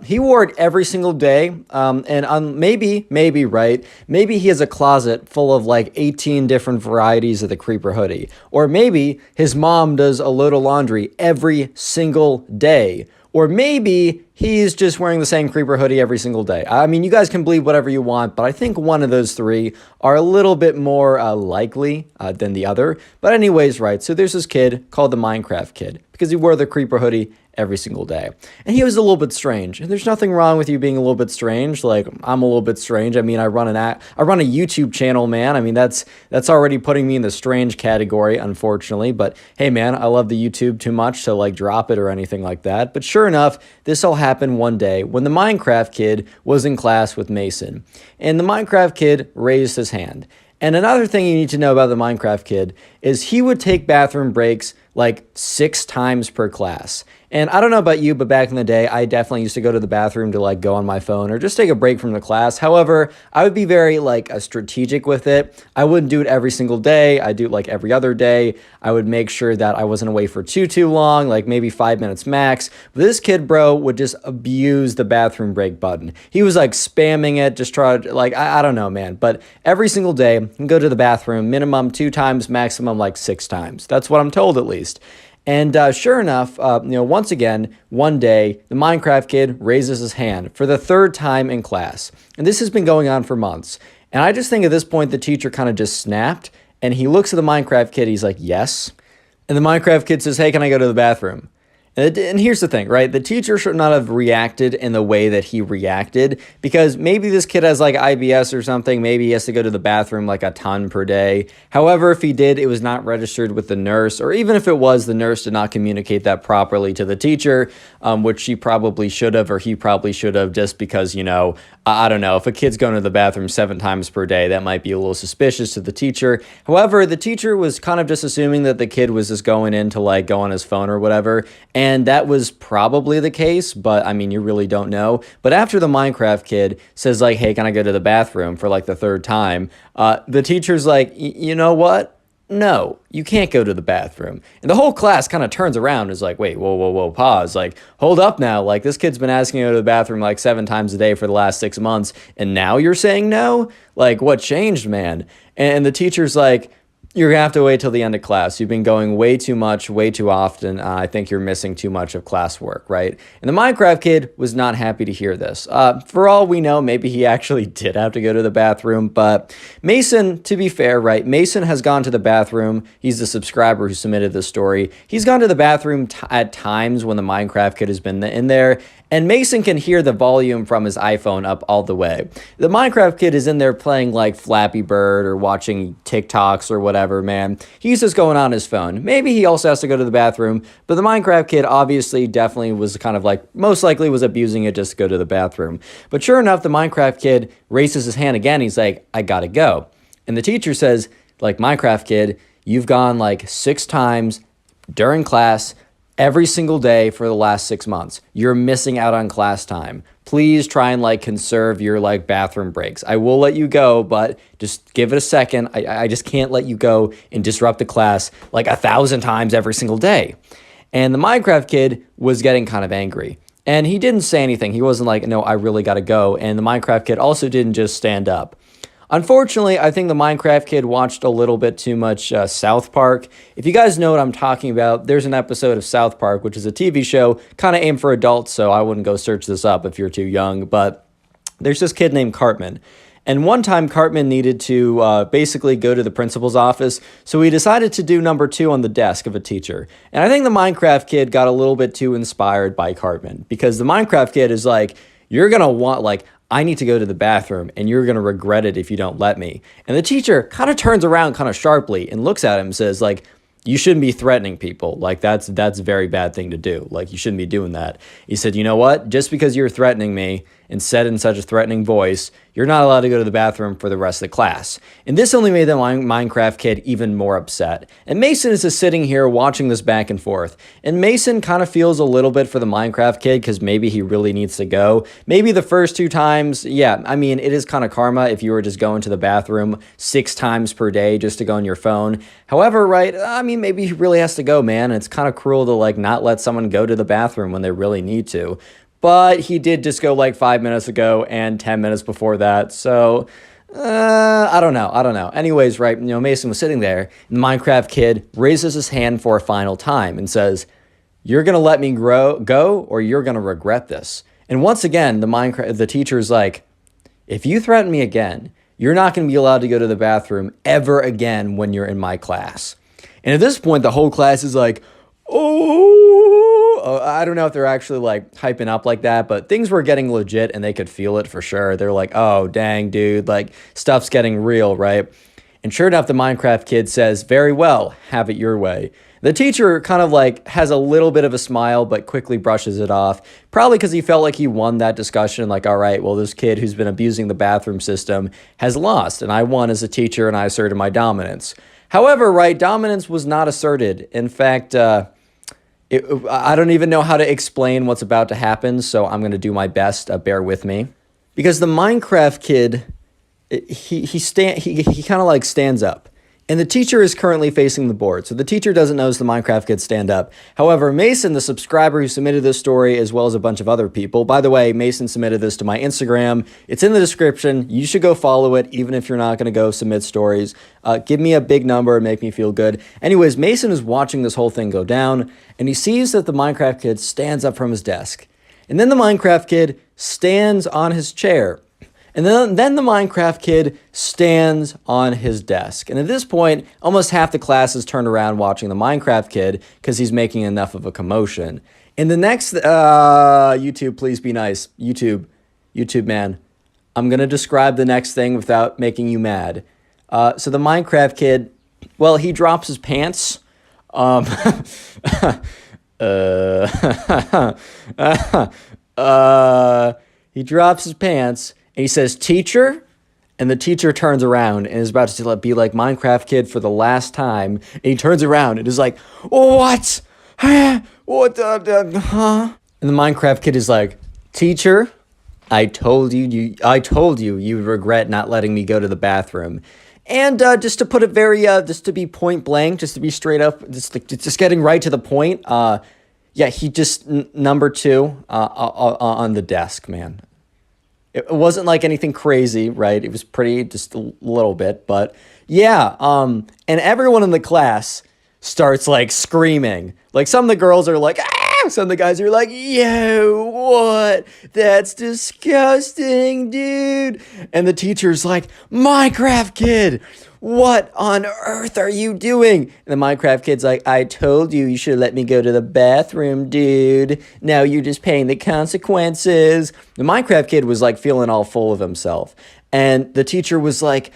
He wore it every single day, and maybe, right? Maybe he has a closet full of like 18 different varieties of the creeper hoodie. Or maybe his mom does a load of laundry every single day. Or maybe he's just wearing the same creeper hoodie every single day. I mean, you guys can believe whatever you want, but I think one of those three are a little bit more likely than the other. But anyways, right, so there's this kid called the Minecraft kid because he wore the creeper hoodie every single day. And he was a little bit strange. And there's nothing wrong with you being a little bit strange. Like, I'm a little bit strange. I mean, I run a YouTube channel, man. I mean, that's already putting me in the strange category, unfortunately. But hey, man, I love the YouTube too much to like drop it or anything like that. But sure enough, this all happened one day when the Minecraft kid was in class with Mason. And the Minecraft kid raised his hand. And another thing you need to know about the Minecraft kid is he would take bathroom breaks like 6 times per class. And I don't know about you, but back in the day, I definitely used to go to the bathroom to like go on my phone or just take a break from the class. However, I would be very like strategic with it. I wouldn't do it every single day. I'd do it like every other day. I would make sure that I wasn't away for too long, like maybe 5 minutes max. But this kid, bro, would just abuse the bathroom break button. He was like spamming it, just try to like, I don't know, man. But every single day, I can go to the bathroom, minimum 2 times, maximum like 6 times. That's what I'm told at least. And sure enough, once again, one day, the Minecraft kid raises his hand for the 3rd time in class. And this has been going on for months. And I just think at this point, the teacher kind of just snapped. And he looks at the Minecraft kid. He's like, yes. And the Minecraft kid says, hey, can I go to the bathroom? And here's the thing, right? The teacher should not have reacted in the way that he reacted because maybe this kid has like IBS or something. Maybe he has to go to the bathroom like a ton per day. However, if he did, it was not registered with the nurse, or even if it was, the nurse did not communicate that properly to the teacher, which she probably should have, or he probably should have, just because, I don't know, if a kid's going to the bathroom 7 times per day, that might be a little suspicious to the teacher. However, the teacher was kind of just assuming that the kid was just going in to like go on his phone or whatever. And that was probably the case, but I mean, you really don't know. But after the Minecraft kid says like, hey, can I go to the bathroom for like the 3rd time? The teacher's like, you know what? No, you can't go to the bathroom. And the whole class kind of turns around and is like, wait, whoa, pause. Like, hold up now. Like, this kid's been asking you to go to the bathroom like 7 times a day for the last 6 months. And now you're saying no? Like, what changed, man? And the teacher's like, you're going to have to wait till the end of class. You've been going way too much, way too often. I think you're missing too much of classwork, right? And the Minecraft kid was not happy to hear this. For all we know, maybe he actually did have to go to the bathroom. But Mason, to be fair, right? Mason has gone to the bathroom. He's the subscriber who submitted this story. He's gone to the bathroom at times when the Minecraft kid has been in there. And Mason can hear the volume from his iPhone up all the way. The Minecraft kid is in there playing like Flappy Bird or watching TikToks or whatever, man. He's just going on his phone. Maybe he also has to go to the bathroom, but the Minecraft kid obviously definitely was kind of like, most likely was abusing it just to go to the bathroom. But sure enough, the Minecraft kid raises his hand again. He's like, I gotta go. And the teacher says, like, Minecraft kid, you've gone like 6 times during class every single day for the last 6 months. You're missing out on class time. Please try and like conserve your like bathroom breaks. I will let you go, but just give it a second. I just can't let you go and disrupt the class like 1,000 times every single day. And the Minecraft kid was getting kind of angry. And he didn't say anything. He wasn't like, no, I really gotta go. And the Minecraft kid also didn't just stand up. Unfortunately, I think the Minecraft kid watched a little bit too much South Park. If you guys know what I'm talking about, there's an episode of South Park, which is a TV show kind of aimed for adults, so I wouldn't go search this up if you're too young, but there's this kid named Cartman. And one time Cartman needed to basically go to the principal's office, so he decided to do number 2 on the desk of a teacher. And I think the Minecraft kid got a little bit too inspired by Cartman, because the Minecraft kid is like, you're going to want, like, I need to go to the bathroom, and you're going to regret it if you don't let me. And the teacher kind of turns around kind of sharply and looks at him and says, like, you shouldn't be threatening people. Like, that's a very bad thing to do. Like, you shouldn't be doing that. He said, you know what? Just because you're threatening me and said in such a threatening voice, you're not allowed to go to the bathroom for the rest of the class. And this only made the Minecraft kid even more upset. And Mason is just sitting here watching this back and forth. And Mason kind of feels a little bit for the Minecraft kid because maybe he really needs to go. Maybe the first 2 times, yeah, I mean, it is kind of karma if you were just going to the bathroom 6 times per day just to go on your phone. However, right, I mean, maybe he really has to go, man. And it's kind of cruel to like not let someone go to the bathroom when they really need to. But he did just go like 5 minutes ago and 10 minutes before that. So, I don't know. Anyways, right, you know, Mason was sitting there. And the Minecraft kid raises his hand for a final time and says, you're going to let me go or you're going to regret this. And once again, the teacher's like, if you threaten me again, you're not going to be allowed to go to the bathroom ever again when you're in my class. And at this point, the whole class is like, oh, I don't know if they're actually like hyping up like that, but things were getting legit and they could feel it for sure. They're like, oh, dang, dude, like stuff's getting real, right? And sure enough, the Minecraft kid says, very well, have it your way. The teacher kind of like has a little bit of a smile, but quickly brushes it off, probably because he felt like he won that discussion. Like, all right, well, this kid who's been abusing the bathroom system has lost, and I won as a teacher and I asserted my dominance. However, right, dominance was not asserted. In fact, I don't even know how to explain what's about to happen, so I'm going to do my best. Bear with me. Because the Minecraft kid, he kind of like stands up. And the teacher is currently facing the board, so the teacher doesn't notice the Minecraft kid stand up. However, Mason, the subscriber who submitted this story, as well as a bunch of other people, by the way, Mason submitted this to my Instagram. It's in the description. You should go follow it, even if you're not going to go submit stories. Give me a big number and make me feel good. Anyways, Mason is watching this whole thing go down, and he sees that the Minecraft kid stands up from his desk. And then the Minecraft kid stands on his chair. And then the Minecraft kid stands on his desk. And at this point, almost half the class is turned around watching the Minecraft kid because he's making enough of a commotion. In the next, YouTube, please be nice. YouTube, man, I'm going to describe the next thing without making you mad. So the Minecraft kid, well, he drops his pants. He drops his pants. And he says, teacher, and the teacher turns around and is about to be like Minecraft kid for the last time. And he turns around and is like, what? What? Huh? And the Minecraft kid is like, teacher, I told you you would regret not letting me go to the bathroom. And just to put it very, just to be point blank, just to be straight up, just getting right to the point. Yeah, he just number 2 on the desk, man. It wasn't like anything crazy, right? It was pretty, just a little bit, but yeah. And everyone in the class starts like screaming. Like some of the girls are like, ah, Some of the guys are like, yo, what? That's disgusting, dude. And the teacher's like, Minecraft kid, what on earth are you doing? And the Minecraft kid's like, I told you you should let me go to the bathroom, dude. Now you're just paying the consequences. The Minecraft kid was like feeling all full of himself. And the teacher was like,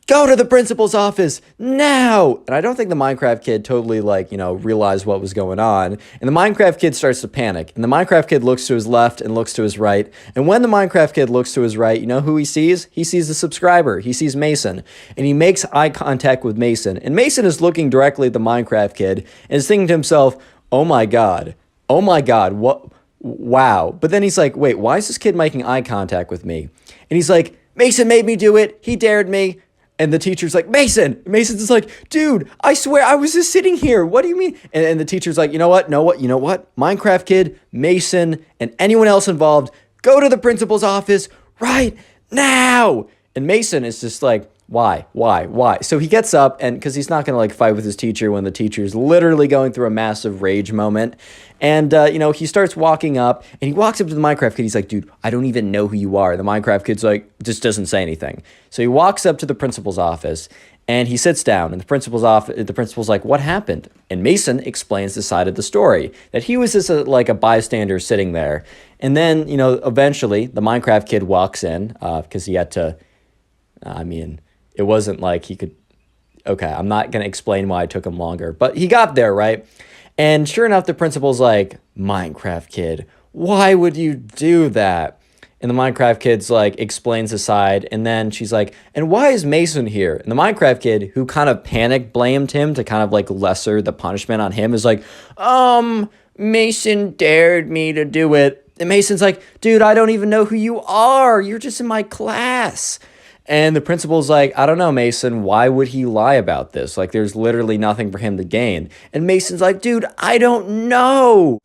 go to the principal's office now. And I don't think the Minecraft kid totally realized what was going on. And the Minecraft kid starts to panic. And the Minecraft kid looks to his left and looks to his right. And when the Minecraft kid looks to his right, you know who he sees? He sees the subscriber. He sees Mason. And he makes eye contact with Mason. And Mason is looking directly at the Minecraft kid and is thinking to himself, oh my God, what? Wow. But then he's like, wait, why is this kid making eye contact with me? And he's like, Mason made me do it. He dared me. And the teacher's like, Mason. Mason's just like, dude, I swear I was just sitting here. What do you mean? And the teacher's like, you know what? Minecraft kid, Mason, and anyone else involved, go to the principal's office right now. And Mason is just like, why? So he gets up, and because he's not going to fight with his teacher when the teacher's literally going through a massive rage moment. And, he starts walking up, and he walks up to the Minecraft kid. He's like, dude, I don't even know who you are. The Minecraft kid's like, just doesn't say anything. So he walks up to the principal's office, and he sits down, and the principal's like, what happened? And Mason explains the side of the story, that he was just a bystander sitting there. And then, eventually the Minecraft kid walks in, because he had to, it wasn't like he could, okay, I'm not going to explain why it took him longer, but he got there, right? And sure enough, the principal's like, Minecraft kid, why would you do that? And the Minecraft kid's like, explains the side, and then she's like, and why is Mason here? And the Minecraft kid, who kind of panic blamed him to kind of lesser the punishment on him, is like, Mason dared me to do it. And Mason's like, dude, I don't even know who you are. You're just in my class. And the principal's like, I don't know, Mason, why would he lie about this? There's literally nothing for him to gain. And Mason's like, dude, I don't know.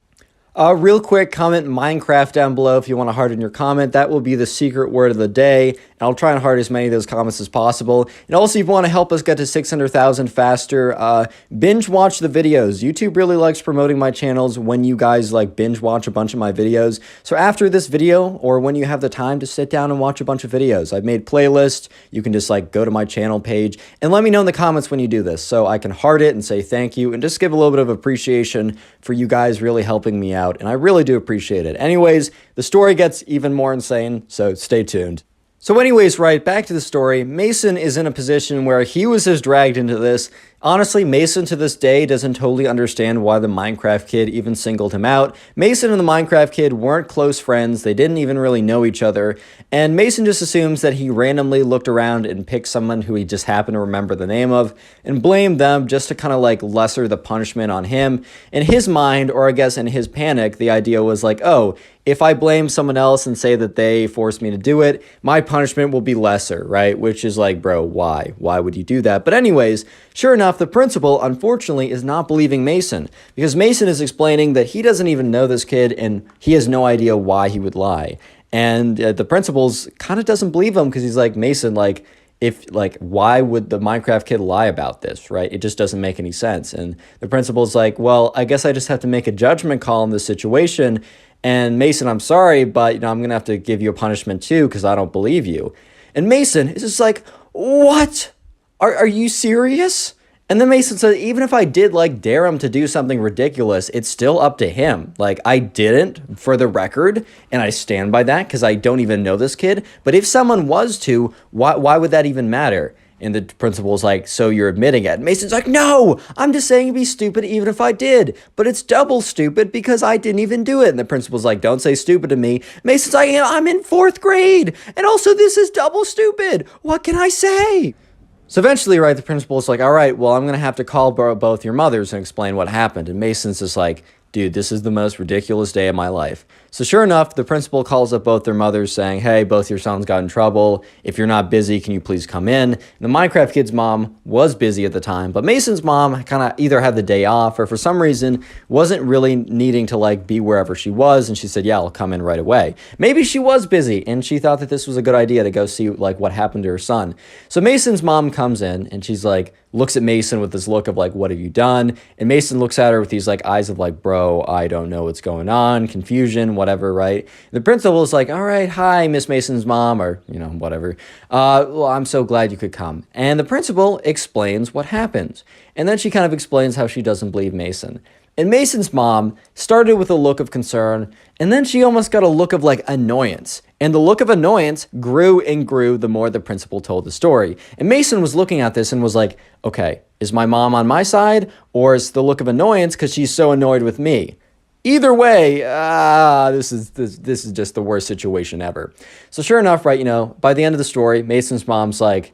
Real quick, comment Minecraft down below if you want to harden your comment. That will be the secret word of the day. And I'll try and heart as many of those comments as possible. And also, if you want to help us get to 600,000 faster, binge watch the videos. YouTube really likes promoting my channels when you guys binge watch a bunch of my videos. So after this video, or when you have the time to sit down and watch a bunch of videos, I've made playlists. You can just go to my channel page and let me know in the comments when you do this, so I can heart it and say thank you and just give a little bit of appreciation for you guys really helping me out. And I really do appreciate it. Anyways, the story gets even more insane, so stay tuned. So anyways, right, back to the story. Mason is in a position where he was just dragged into this. Honestly, Mason to this day doesn't totally understand why the Minecraft kid even singled him out. Mason and the Minecraft kid weren't close friends. They didn't even really know each other. And Mason just assumes that he randomly looked around and picked someone who he just happened to remember the name of and blamed them just to kind of lesser the punishment on him. In his mind, or I guess in his panic, the idea was oh, if I blame someone else and say that they forced me to do it, my punishment will be lesser, right? Which is bro, why? Why would you do that? But anyways, sure enough, the principal, unfortunately, is not believing Mason, because Mason is explaining that he doesn't even know this kid and he has no idea why he would lie. And the principal's kind of doesn't believe him, because he's like, Mason, why would the Minecraft kid lie about this, right? It just doesn't make any sense. And the principal's like, well, I guess I just have to make a judgment call in this situation. And Mason, I'm sorry, but I'm going to have to give you a punishment too, because I don't believe you. And Mason is just like, what? Are you serious? And then Mason said, even if I did dare him to do something ridiculous, it's still up to him. I didn't, for the record, and I stand by that because I don't even know this kid. But if someone was to, why would that even matter? And the principal's like, so you're admitting it? And Mason's like, no, I'm just saying it'd be stupid even if I did. But it's double stupid because I didn't even do it. And the principal's like, don't say stupid to me. Mason's like, I'm in 4th grade. And also this is double stupid. What can I say? So eventually, right, the principal's like, all right, well, I'm going to have to call both your mothers and explain what happened. And Mason's just like, dude, this is the most ridiculous day of my life. So sure enough, the principal calls up both their mothers saying, hey, both your sons got in trouble. If you're not busy, can you please come in? And the Minecraft kid's mom was busy at the time, but Mason's mom kind of either had the day off or for some reason wasn't really needing to like be wherever she was. And she said, yeah, I'll come in right away. Maybe she was busy and she thought that this was a good idea to go see like what happened to her son. So Mason's mom comes in and she's like, looks at Mason with this look of like, what have you done? And Mason looks at her with these like eyes of like, bro, I don't know what's going on, confusion, whatever, right? The principal is like, all right, hi, Miss Mason's mom, or, you know, whatever. Well, I'm so glad you could come. And the principal explains what happened. And then she kind of explains how she doesn't believe Mason. And Mason's mom started with a look of concern, and then she almost got a look of like annoyance. And the look of annoyance grew and grew the more the principal told the story. And Mason was looking at this and was like, okay, is my mom on my side, or is the look of annoyance because she's so annoyed with me? Either way, this is just the worst situation ever. So sure enough, right, you know, by the end of the story, Mason's mom's like,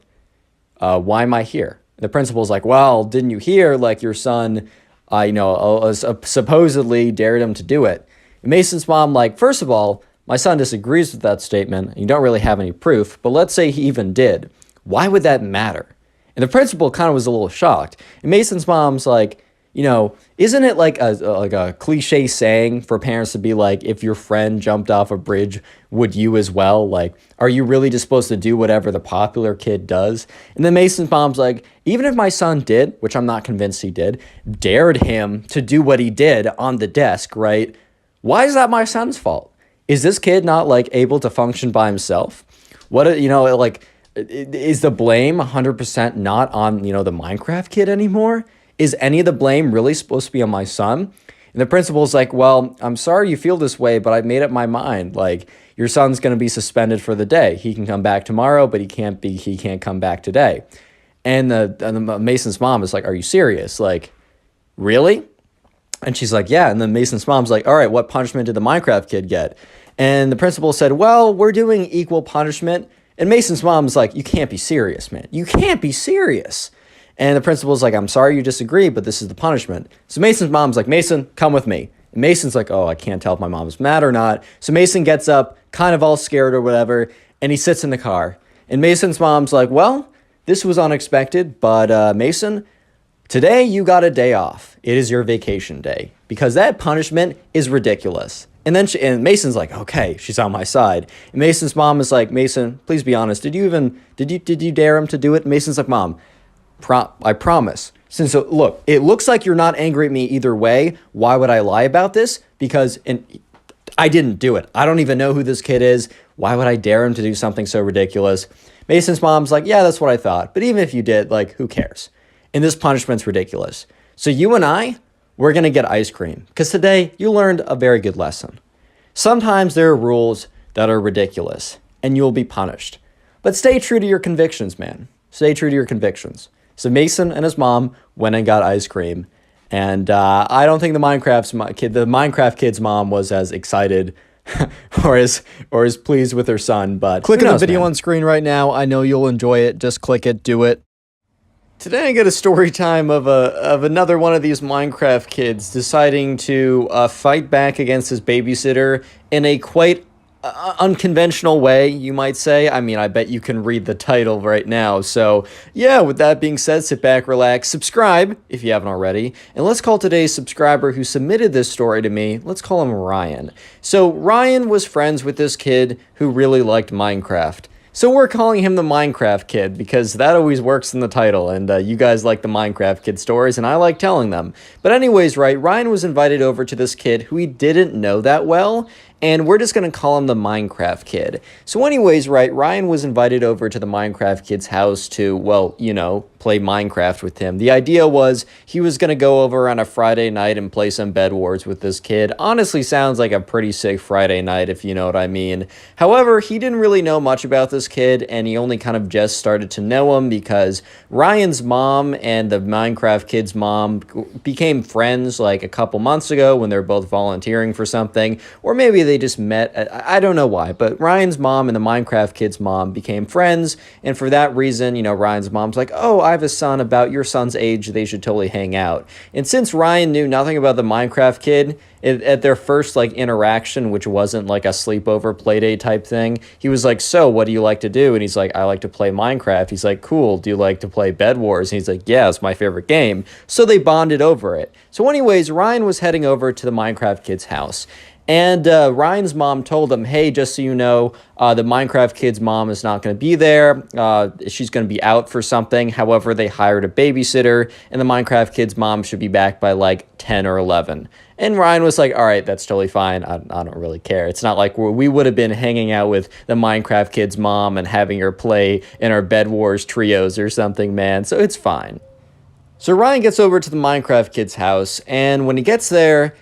why am I here? And the principal's like, well, didn't you hear, like, your son, supposedly dared him to do it? And Mason's mom, like, first of all, my son disagrees with that statement, and you don't really have any proof, but let's say he even did. Why would that matter? And the principal kind of was a little shocked. And Mason's mom's like, you know, isn't it like a cliche saying for parents to be like, if your friend jumped off a bridge, would you as well? Like, are you really just supposed to do whatever the popular kid does? And then Mason's mom's like, even if my son did, which I'm not convinced he did, dared him to do what he did on the desk, right? Why is that my son's fault? Is this kid not like able to function by himself? What, you know, like, is the blame 100% not on, you know, the Minecraft kid anymore? Is any of the blame really supposed to be on my son? And the principal's like, well, I'm sorry you feel this way, but I've made up my mind. Like, your son's going to be suspended for the day. He can come back tomorrow, but he can't come back today. And the Mason's mom is like, are you serious? Like, really? And she's like, yeah. And then Mason's mom's like, all right, what punishment did the Minecraft kid get? And the principal said, well, we're doing equal punishment. And Mason's mom's like, you can't be serious, man. You can't be serious. And the principal's like, I'm sorry you disagree, but this is the punishment. So Mason's mom's like, Mason, come with me. And Mason's like, oh, I can't tell if my mom's mad or not. So Mason gets up, kind of all scared or whatever, and he sits in the car. And Mason's mom's like, well, this was unexpected, but Mason, today you got a day off. It is your vacation day because that punishment is ridiculous. And then Mason's like, okay, she's on my side. And Mason's mom is like, Mason, please be honest. Did you dare him to do it? And Mason's like, Mom, I promise. Since look, it looks like you're not angry at me either way. Why would I lie about this? Because I didn't do it. I don't even know who this kid is. Why would I dare him to do something so ridiculous? Mason's mom's like, yeah, that's what I thought. But even if you did, like, who cares? And this punishment's ridiculous. So you and we're going to get ice cream. Because today you learned a very good lesson. Sometimes there are rules that are ridiculous and you'll be punished. But stay true to your convictions, man. Stay true to your convictions. So Mason and his mom went and got ice cream. And I don't think the Minecraft kid's mom was as excited or as pleased with her son. But click on the video on screen right now. I know you'll enjoy it. Just click it. Do it. Today I get a story time of another one of these Minecraft kids deciding to fight back against his babysitter in a quite unconventional way, you might say. I mean, I bet you can read the title right now. So yeah, with that being said, sit back, relax, subscribe if you haven't already, and let's call today's subscriber who submitted this story to me, let's call him Ryan. So Ryan was friends with this kid who really liked Minecraft. So we're calling him the Minecraft Kid because that always works in the title, and you guys like the Minecraft Kid stories, and I like telling them. But anyways, right, Ryan was invited over to this kid who he didn't know that well, and we're just going to call him the Minecraft Kid. So anyways, right, Ryan was invited over to the Minecraft Kid's house to, well, you know, play Minecraft with him. The idea was he was going to go over on a Friday night and play some Bed Wars with this kid. Honestly, sounds like a pretty sick Friday night, if you know what I mean. However, he didn't really know much about this kid, and he only kind of just started to know him because Ryan's mom and the Minecraft Kid's mom became friends like a couple months ago when they were both volunteering for something, or maybe they just met. I don't know why, but Ryan's mom and the Minecraft kid's mom became friends. And for that reason, you know, Ryan's mom's like, oh, I have a son about your son's age. They should totally hang out. And since Ryan knew nothing about the Minecraft kid, at their first like interaction, which wasn't like a sleepover playdate type thing, he was like, so what do you like to do? And he's like, I like to play Minecraft. He's like, cool, do you like to play Bed Wars? And he's like, yeah, it's my favorite game. So they bonded over it. So anyways, Ryan was heading over to the Minecraft kid's house. And Ryan's mom told him, hey, just so you know, the Minecraft kid's mom is not going to be there. She's going to be out for something. However, they hired a babysitter, and the Minecraft kid's mom should be back by like 10 or 11. And Ryan was like, all right, that's totally fine. I don't really care. It's not like we would have been hanging out with the Minecraft kid's mom and having her play in our Bed Wars trios or something, man. So it's fine. So Ryan gets over to the Minecraft kid's house, and when he gets there,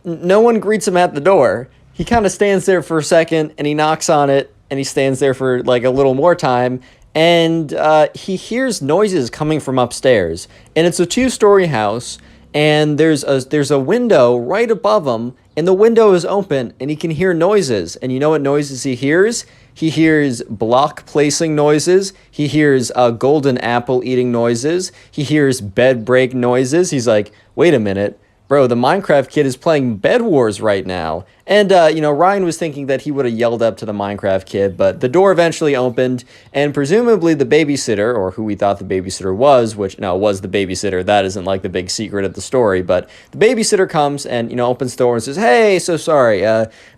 no one greets him at the door. He kind of stands there for a second, and he knocks on it, and he stands there for like a little more time, and he hears noises coming from upstairs. And it's a 2-story house, and there's a window right above him, and the window is open, and he can hear noises. And you know what noises he hears? He hears block placing noises. He hears golden apple eating noises. He hears bed break noises. He's like, wait a minute. Bro, the Minecraft kid is playing Bed Wars right now. And, you know, Ryan was thinking that he would have yelled up to the Minecraft kid, but the door eventually opened, and presumably the babysitter, or who we thought the babysitter was, which, no, was the babysitter. That isn't, like, the big secret of the story, but the babysitter comes and, you know, opens the door and says, hey, so sorry,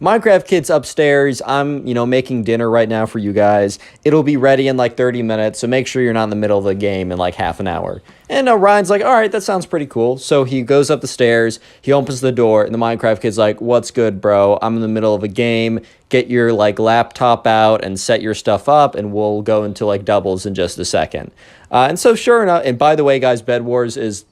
Minecraft kid's upstairs. I'm, you know, making dinner right now for you guys. It'll be ready in, like, 30 minutes, so make sure you're not in the middle of the game in, like, half an hour. And Ryan's like, all right, that sounds pretty cool. So he goes up the stairs, he opens the door, and the Minecraft kid's like, what's good, bro? I'm in the middle of a game. Get your like laptop out and set your stuff up, and we'll go into like doubles in just a second. And so sure enough, and by the way, guys, Bed Wars it's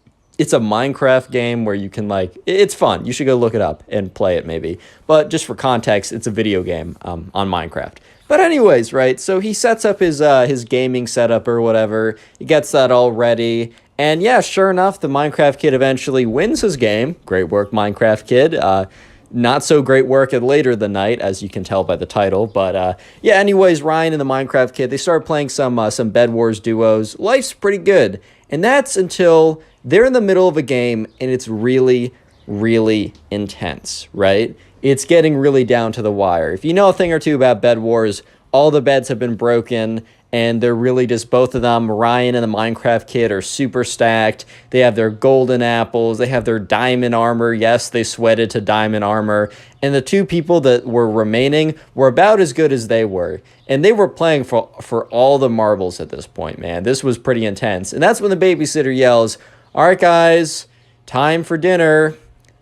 a Minecraft game where you can like, it's fun. You should go look it up and play it maybe. But just for context, it's a video game on Minecraft. But anyways, right, so he sets up his gaming setup or whatever. He gets that all ready. And yeah, sure enough, the Minecraft kid eventually wins his game. Great work, Minecraft kid. Not so great work at later in the night, as you can tell by the title. But yeah, anyways, Ryan and the Minecraft kid, they start playing some Bed Wars duos. Life's pretty good. And that's until they're in the middle of a game, and it's really, really intense, right? It's getting really down to the wire. If you know a thing or two about Bed Wars, all the beds have been broken, and they're really just both of them. Ryan and the Minecraft kid are super stacked. They have their golden apples. They have their diamond armor. Yes, they sweated to diamond armor. And the two people that were remaining were about as good as they were. And they were playing for all the marbles at this point, man. This was pretty intense. And that's when the babysitter yells, all right, guys, time for dinner.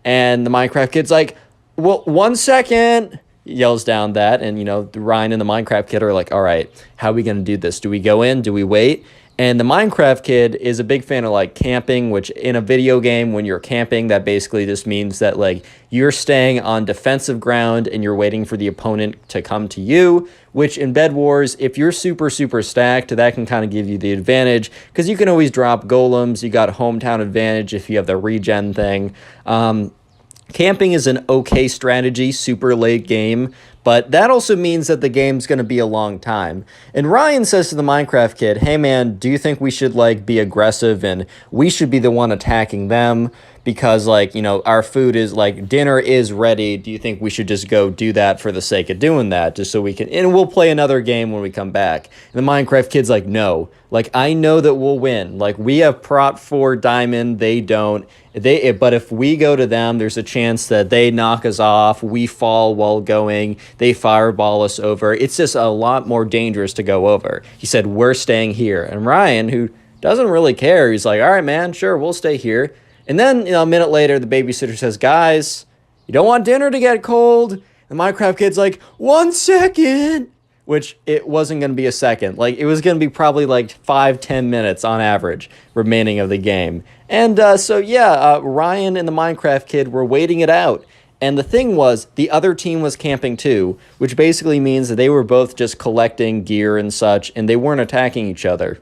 And the Minecraft kid's like, well, 1 second. Yells down that, and you know, Ryan and the Minecraft kid are like, all right, how are we gonna do this? Do we go in? Do we wait? And the Minecraft kid is a big fan of like camping, which in a video game, when you're camping, that basically just means that like you're staying on defensive ground and you're waiting for the opponent to come to you, which in Bed Wars, if you're super, super stacked, that can kind of give you the advantage because you can always drop golems. You got hometown advantage if you have the regen thing. Camping is an okay strategy, super late game, but that also means that the game's going to be a long time. And Ryan says to the Minecraft kid, hey man, do you think we should like be aggressive and we should be the one attacking them? Because like, you know, our food is like, dinner is ready. Do you think we should just go do that for the sake of doing that? Just so we can, and we'll play another game when we come back. And the Minecraft kid's like, no, like I know that we'll win. Like we have prot 4 diamond, they don't. But if we go to them, there's a chance that they knock us off, we fall while going, they fireball us over. It's just a lot more dangerous to go over. He said, we're staying here. And Ryan, who doesn't really care, he's like, all right, man, sure, we'll stay here. And then, you know, a minute later, the babysitter says, guys, you don't want dinner to get cold? The Minecraft kid's like, 1 second. Which it wasn't going to be a second. Like, it was going to be probably like 5-10 minutes on average remaining of the game. And so, yeah, Ryan and the Minecraft kid were waiting it out. And the thing was, the other team was camping too, which basically means that they were both just collecting gear and such, and they weren't attacking each other.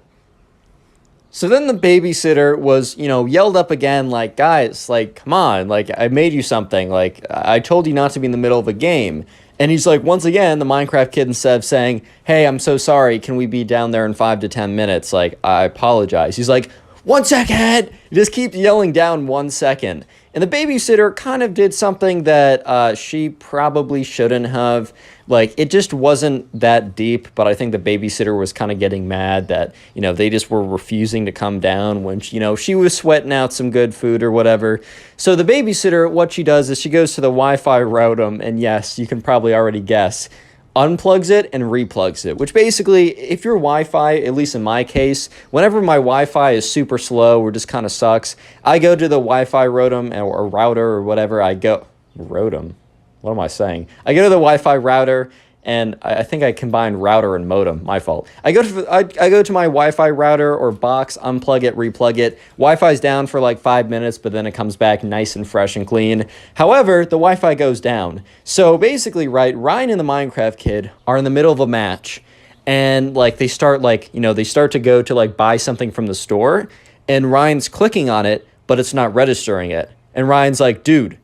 So then the babysitter was, yelled up again, like, guys, like, come on, like, I made you something. Like, I told you not to be in the middle of a game. And he's like, once again, the Minecraft kid, instead of saying, hey, I'm so sorry, can we be down there in 5 to 10 minutes? Like, I apologize. He's like, 1 second. He just keeps yelling down 1 second. And the babysitter kind of did something that she probably shouldn't have. Like, it just wasn't that deep, but I think the babysitter was kind of getting mad that, they just were refusing to come down when, she was sweating out some good food or whatever. So the babysitter, what she does is she goes to the Wi-Fi router, and yes, you can probably already guess, unplugs it and replugs it, which basically, if your Wi-Fi, at least in my case, whenever my Wi-Fi is super slow or just kind of sucks, I go to the Wi-Fi modem or router or whatever. Modem? What am I saying? I go to the Wi-Fi router, and I think I combined router and modem. My fault. I go to my Wi-Fi router or box, unplug it, replug it. Wi-Fi's down for like 5 minutes, but then it comes back nice and fresh and clean. However, the Wi-Fi goes down. So basically, right, Ryan and the Minecraft kid are in the middle of a match, and like they start to go to like buy something from the store, and Ryan's clicking on it, but it's not registering it. And Ryan's like, dude,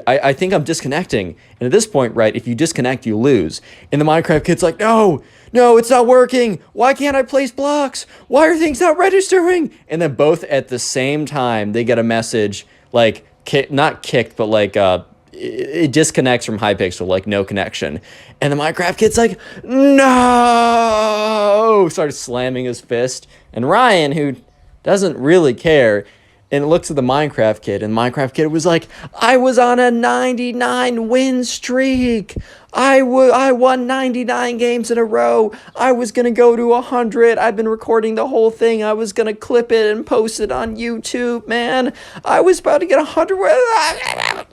I think I'm disconnecting. And at this point, right, if you disconnect, you lose. And the Minecraft kid's like, no, it's not working. Why can't I place blocks? Why are things not registering? And then both at the same time, they get a message, like, not kicked, but like, it disconnects from Hypixel, like no connection. And the Minecraft kid's like, no! Starts slamming his fist. And Ryan, who doesn't really care, and looks at the Minecraft kid, and Minecraft kid was like, I was on a 99 win streak. I won 99 games in a row. I was going to go to 100. I've been recording the whole thing. I was going to clip it and post it on YouTube, man. I was about to get 100.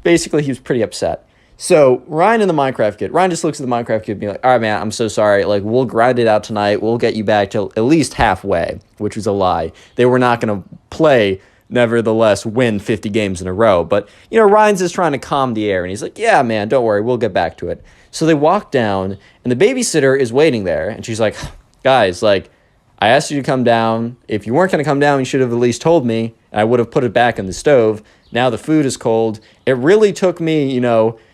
Basically, he was pretty upset. So Ryan and the Minecraft kid, Ryan just looks at the Minecraft kid and be like, all right, man, I'm so sorry. Like, we'll grind it out tonight. We'll get you back to at least halfway, which was a lie. They were not going to play, nevertheless, win 50 games in a row. But, Ryan's just trying to calm the air. And he's like, yeah, man, don't worry. We'll get back to it. So they walk down, and the babysitter is waiting there. And she's like, guys, like, I asked you to come down. If you weren't going to come down, you should have at least told me. And I would have put it back in the stove. Now the food is cold. It really took me,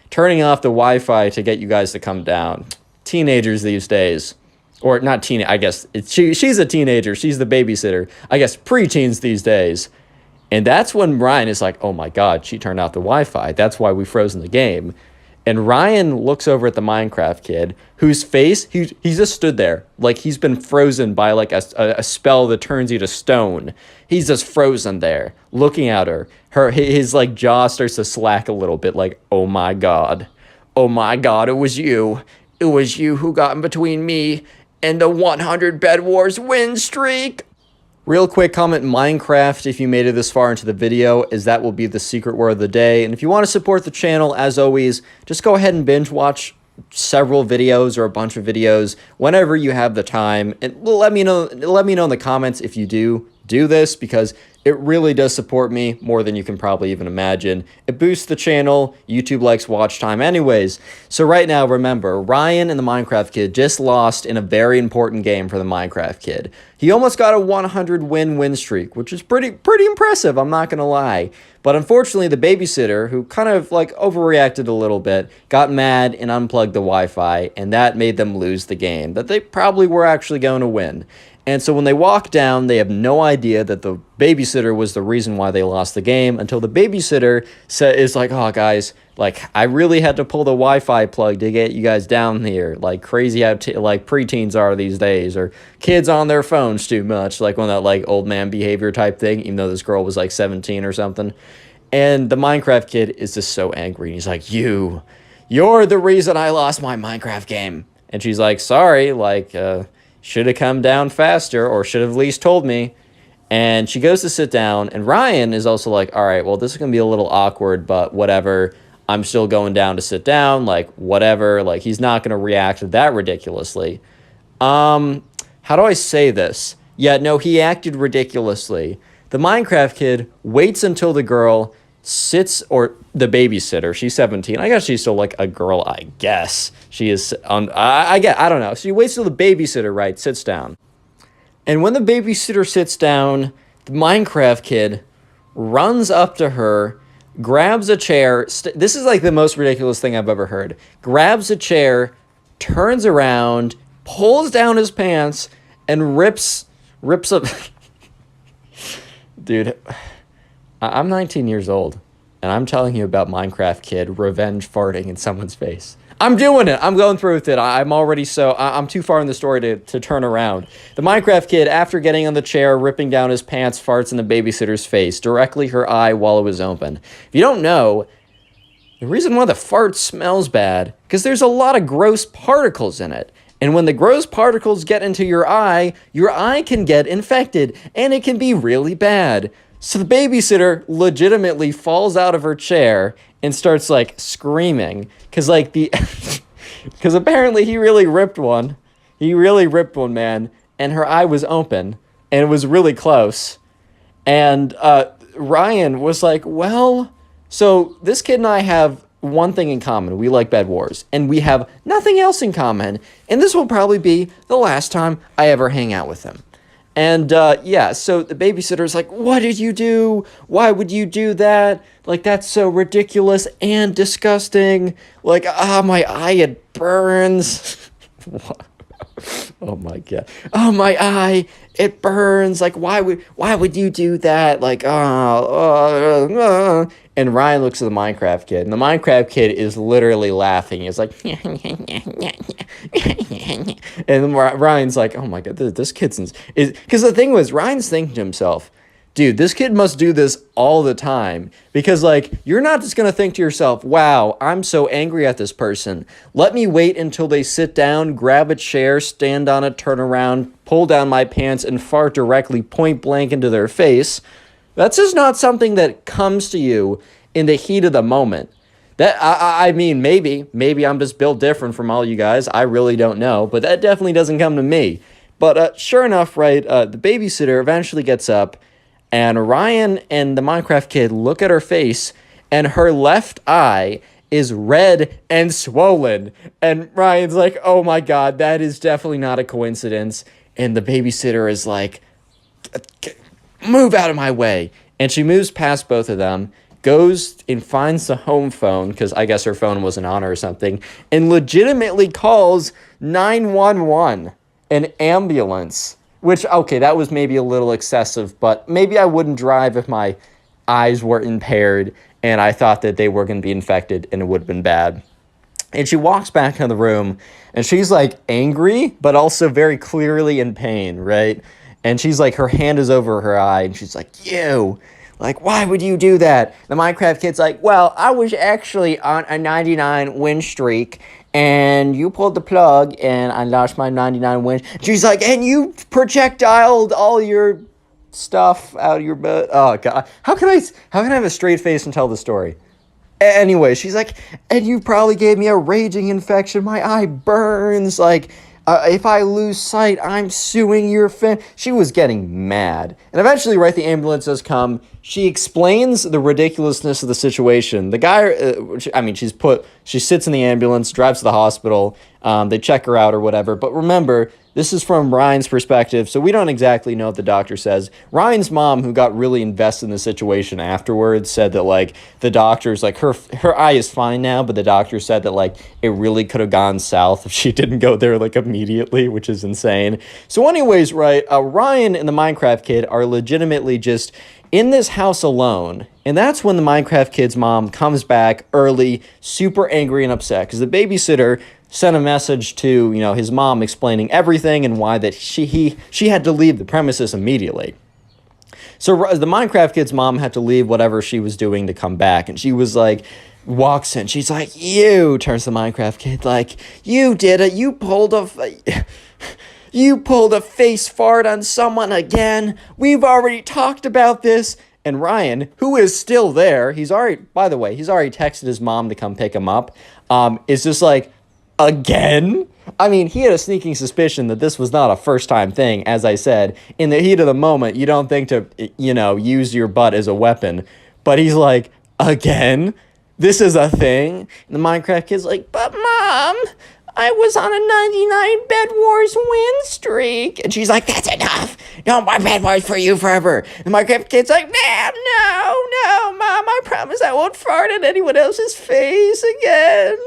turning off the Wi-Fi to get you guys to come down. Teenagers these days. Or not teen, I guess. She's a teenager. She's the babysitter. I guess preteens these days. And that's when Ryan is like, oh my God, she turned off the Wi-Fi. That's why we froze in the game. And Ryan looks over at the Minecraft kid, whose face, he's just stood there. Like he's been frozen by like a spell that turns you to stone. He's just frozen there, looking at her. His like jaw starts to slack a little bit, like, oh my God, it was you. It was you who got in between me and the 100 Bed Wars win streak. Real quick comment, Minecraft, if you made it this far into the video, as that will be the secret word of the day. And if you want to support the channel, as always, just go ahead and binge watch several videos or a bunch of videos whenever you have the time. And let me know in the comments if you do this, because it really does support me more than you can probably even imagine. It boosts the channel. YouTube likes watch time anyways. So right now, remember, Ryan and the Minecraft kid just lost in a very important game for the Minecraft kid. He almost got a 100 win streak, which is pretty impressive, I'm not going to lie. But unfortunately, the babysitter, who kind of like overreacted a little bit, got mad and unplugged the Wi-Fi, and that made them lose the game that they probably were actually going to win. And so when they walk down, they have no idea that the babysitter was the reason why they lost the game, until the babysitter is like, oh, guys, like, I really had to pull the Wi-Fi plug to get you guys down here. Like, crazy how like preteens are these days, or kids on their phones too much, like one of that like old man behavior type thing, even though this girl was like 17 or something. And the Minecraft kid is just so angry. And he's like, you're the reason I lost my Minecraft game. And she's like, sorry, like, should have come down faster, or should have at least told me. And she goes to sit down, and Ryan is also like, all right, well, this is going to be a little awkward, but whatever. I'm still going down to sit down, like, whatever. Like, he's not going to react that ridiculously. How do I say this? Yeah, no, he acted ridiculously. The Minecraft kid waits until the girl sits, or the babysitter, she's 17. I guess she's still like a girl, I guess. She is, I don't know. She waits till the babysitter, right, sits down. And when the babysitter sits down, the Minecraft kid runs up to her, grabs a chair. This is like the most ridiculous thing I've ever heard. Grabs a chair, turns around, pulls down his pants, and rips up. Dude, I'm 19 years old, and I'm telling you about Minecraft kid revenge farting in someone's face. I'm doing it. I'm going through with it. I'm already I'm too far in the story to turn around. The Minecraft kid, after getting on the chair, ripping down his pants, farts in the babysitter's face, directly her eye while it was open. If you don't know, the reason why the fart smells bad, because there's a lot of gross particles in it. And when the gross particles get into your eye can get infected, and it can be really bad. So the babysitter legitimately falls out of her chair and starts, like, screaming. Because, like, because apparently he really ripped one. He really ripped one, man. And her eye was open. And it was really close. And Ryan was like, well, so this kid and I have one thing in common. We like Bed Wars. And we have nothing else in common. And this will probably be the last time I ever hang out with him. And, yeah, so the babysitter's like, what did you do? Why would you do that? Like, that's so ridiculous and disgusting. Like, my eye, it burns. Oh, my God. Oh, my eye, it burns. Like, why would you do that? Like, And Ryan looks at the Minecraft kid, and the Minecraft kid is literally laughing. He's like, and Ryan's like, oh my God, this kid's because the thing was, Ryan's thinking to himself, dude, this kid must do this all the time, because, like, you're not just gonna think to yourself, wow, I'm so angry at this person. Let me wait until they sit down, grab a chair, stand on it, turn around, pull down my pants, and fart directly point blank into their face. That's just not something that comes to you in the heat of the moment. That I mean, maybe I'm just built different from all you guys. I really don't know, but that definitely doesn't come to me. But sure enough, right, the babysitter eventually gets up, and Ryan and the Minecraft kid look at her face, and her left eye is red and swollen. And Ryan's like, oh my God, that is definitely not a coincidence. And the babysitter is like, move out of my way. And she moves past both of them, goes and finds the home phone, because I guess her phone wasn't on her or something, and legitimately calls 911, an ambulance. Which, okay, that was maybe a little excessive, but maybe I wouldn't drive if my eyes were impaired and I thought that they were going to be infected and it would have been bad. And she walks back in the room, and she's, like, angry, but also very clearly in pain, right? And she's like, her hand is over her eye, and she's like, you, like, why would you do that? The Minecraft kid's like, well, I was actually on a 99 win streak, and you pulled the plug, and I lost my 99 wins. She's like, and you projectiled all your stuff out of your butt. Oh, God. How can I have a straight face and tell the story? Anyway, she's like, and you probably gave me a raging infection. My eye burns, like, if I lose sight, I'm suing your She was getting mad. And eventually, right, the ambulance does come. She explains the ridiculousness of the situation. The guy, she sits in the ambulance, drives to the hospital. They check her out or whatever. But remember, this is from Ryan's perspective, so we don't exactly know what the doctor says. Ryan's mom, who got really invested in the situation afterwards, said that, like, the doctor's, like, her eye is fine now, but the doctor said that, like, it really could have gone south if she didn't go there, like, immediately, which is insane. So anyways, right, Ryan and the Minecraft kid are legitimately just in this house alone, and that's when the Minecraft kid's mom comes back early, super angry and upset, because the babysitter sent a message to, his mom explaining everything and why that she had to leave the premises immediately. So the Minecraft kid's mom had to leave whatever she was doing to come back, and she was like, walks in, she's like, you, turns to the Minecraft kid, like, you did it, you pulled a face fart on someone again, we've already talked about this. And Ryan, who is still there, he's already texted his mom to come pick him up, is just like, again? I mean, he had a sneaking suspicion that this was not a first-time thing. As I said, in the heat of the moment, you don't think to, use your butt as a weapon. But he's like, again? This is a thing? And the Minecraft kid's like, but Mom, I was on a 99 Bed Wars win streak. And she's like, that's enough. No more Bed Wars for you forever. And my kid's like, Mom, no, Mom, I promise I won't fart in anyone else's face again.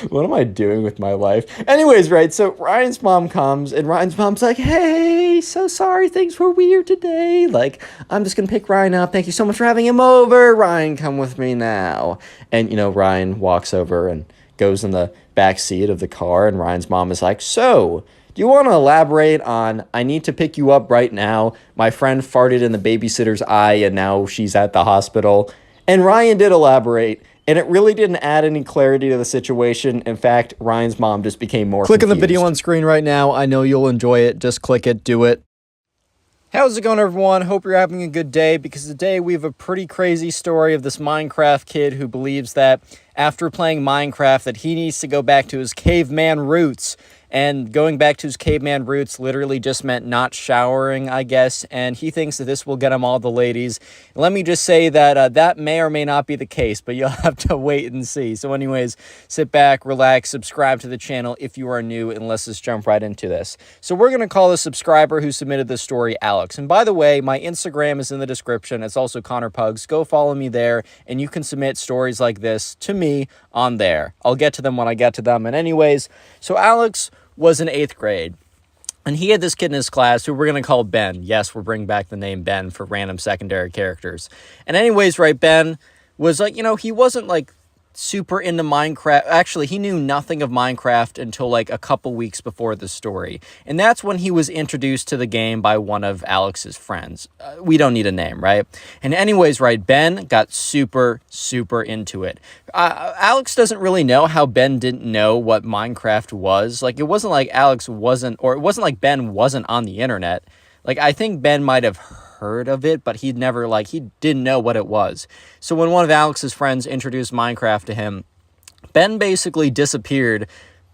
What am I doing with my life? Anyways, right, so Ryan's mom comes, and Ryan's mom's like, hey, so sorry, things were weird today. Like, I'm just gonna pick Ryan up. Thank you so much for having him over. Ryan, come with me now. And, Ryan walks over and goes in the back seat of the car, and Ryan's mom is like, so, do you want to elaborate on, I need to pick you up right now. My friend farted in the babysitter's eye, and now she's at the hospital. And Ryan did elaborate. And it really didn't add any clarity to the situation. In fact, Ryan's mom just became more Click on the confused. video on screen right now. I know you'll enjoy it. Just click it. Do it. How's it going, everyone? Hope you're having a good day, because today we have a pretty crazy story of this Minecraft kid who believes that after playing Minecraft that he needs to go back to his caveman roots. And going back to his caveman roots literally just meant not showering, I guess. And he thinks that this will get him all the ladies. And let me just say that that may or may not be the case, but you'll have to wait and see. So anyways, sit back, relax, subscribe to the channel if you are new, and let's just jump right into this. So we're going to call the subscriber who submitted this story Alex. And by the way, my Instagram is in the description. It's also connorpugs. Go follow me there, and you can submit stories like this to me on there. I'll get to them when I get to them. And anyways, so Alex was in 8th grade, and he had this kid in his class who we're going to call Ben. Yes, we're bringing back the name Ben for random secondary characters. And anyways, right, Ben was like, he wasn't like super into Minecraft. Actually, he knew nothing of Minecraft until like a couple weeks before the story. And that's when he was introduced to the game by one of Alex's friends. We don't need a name, right? And anyways, right, Ben got super, super into it. Alex doesn't really know how Ben didn't know what Minecraft was. Like, it wasn't like Alex wasn't, or it wasn't like Ben wasn't on the internet. Like, I think Ben might have heard of it, but he didn't know what it was. So when one of Alex's friends introduced Minecraft to him, Ben basically disappeared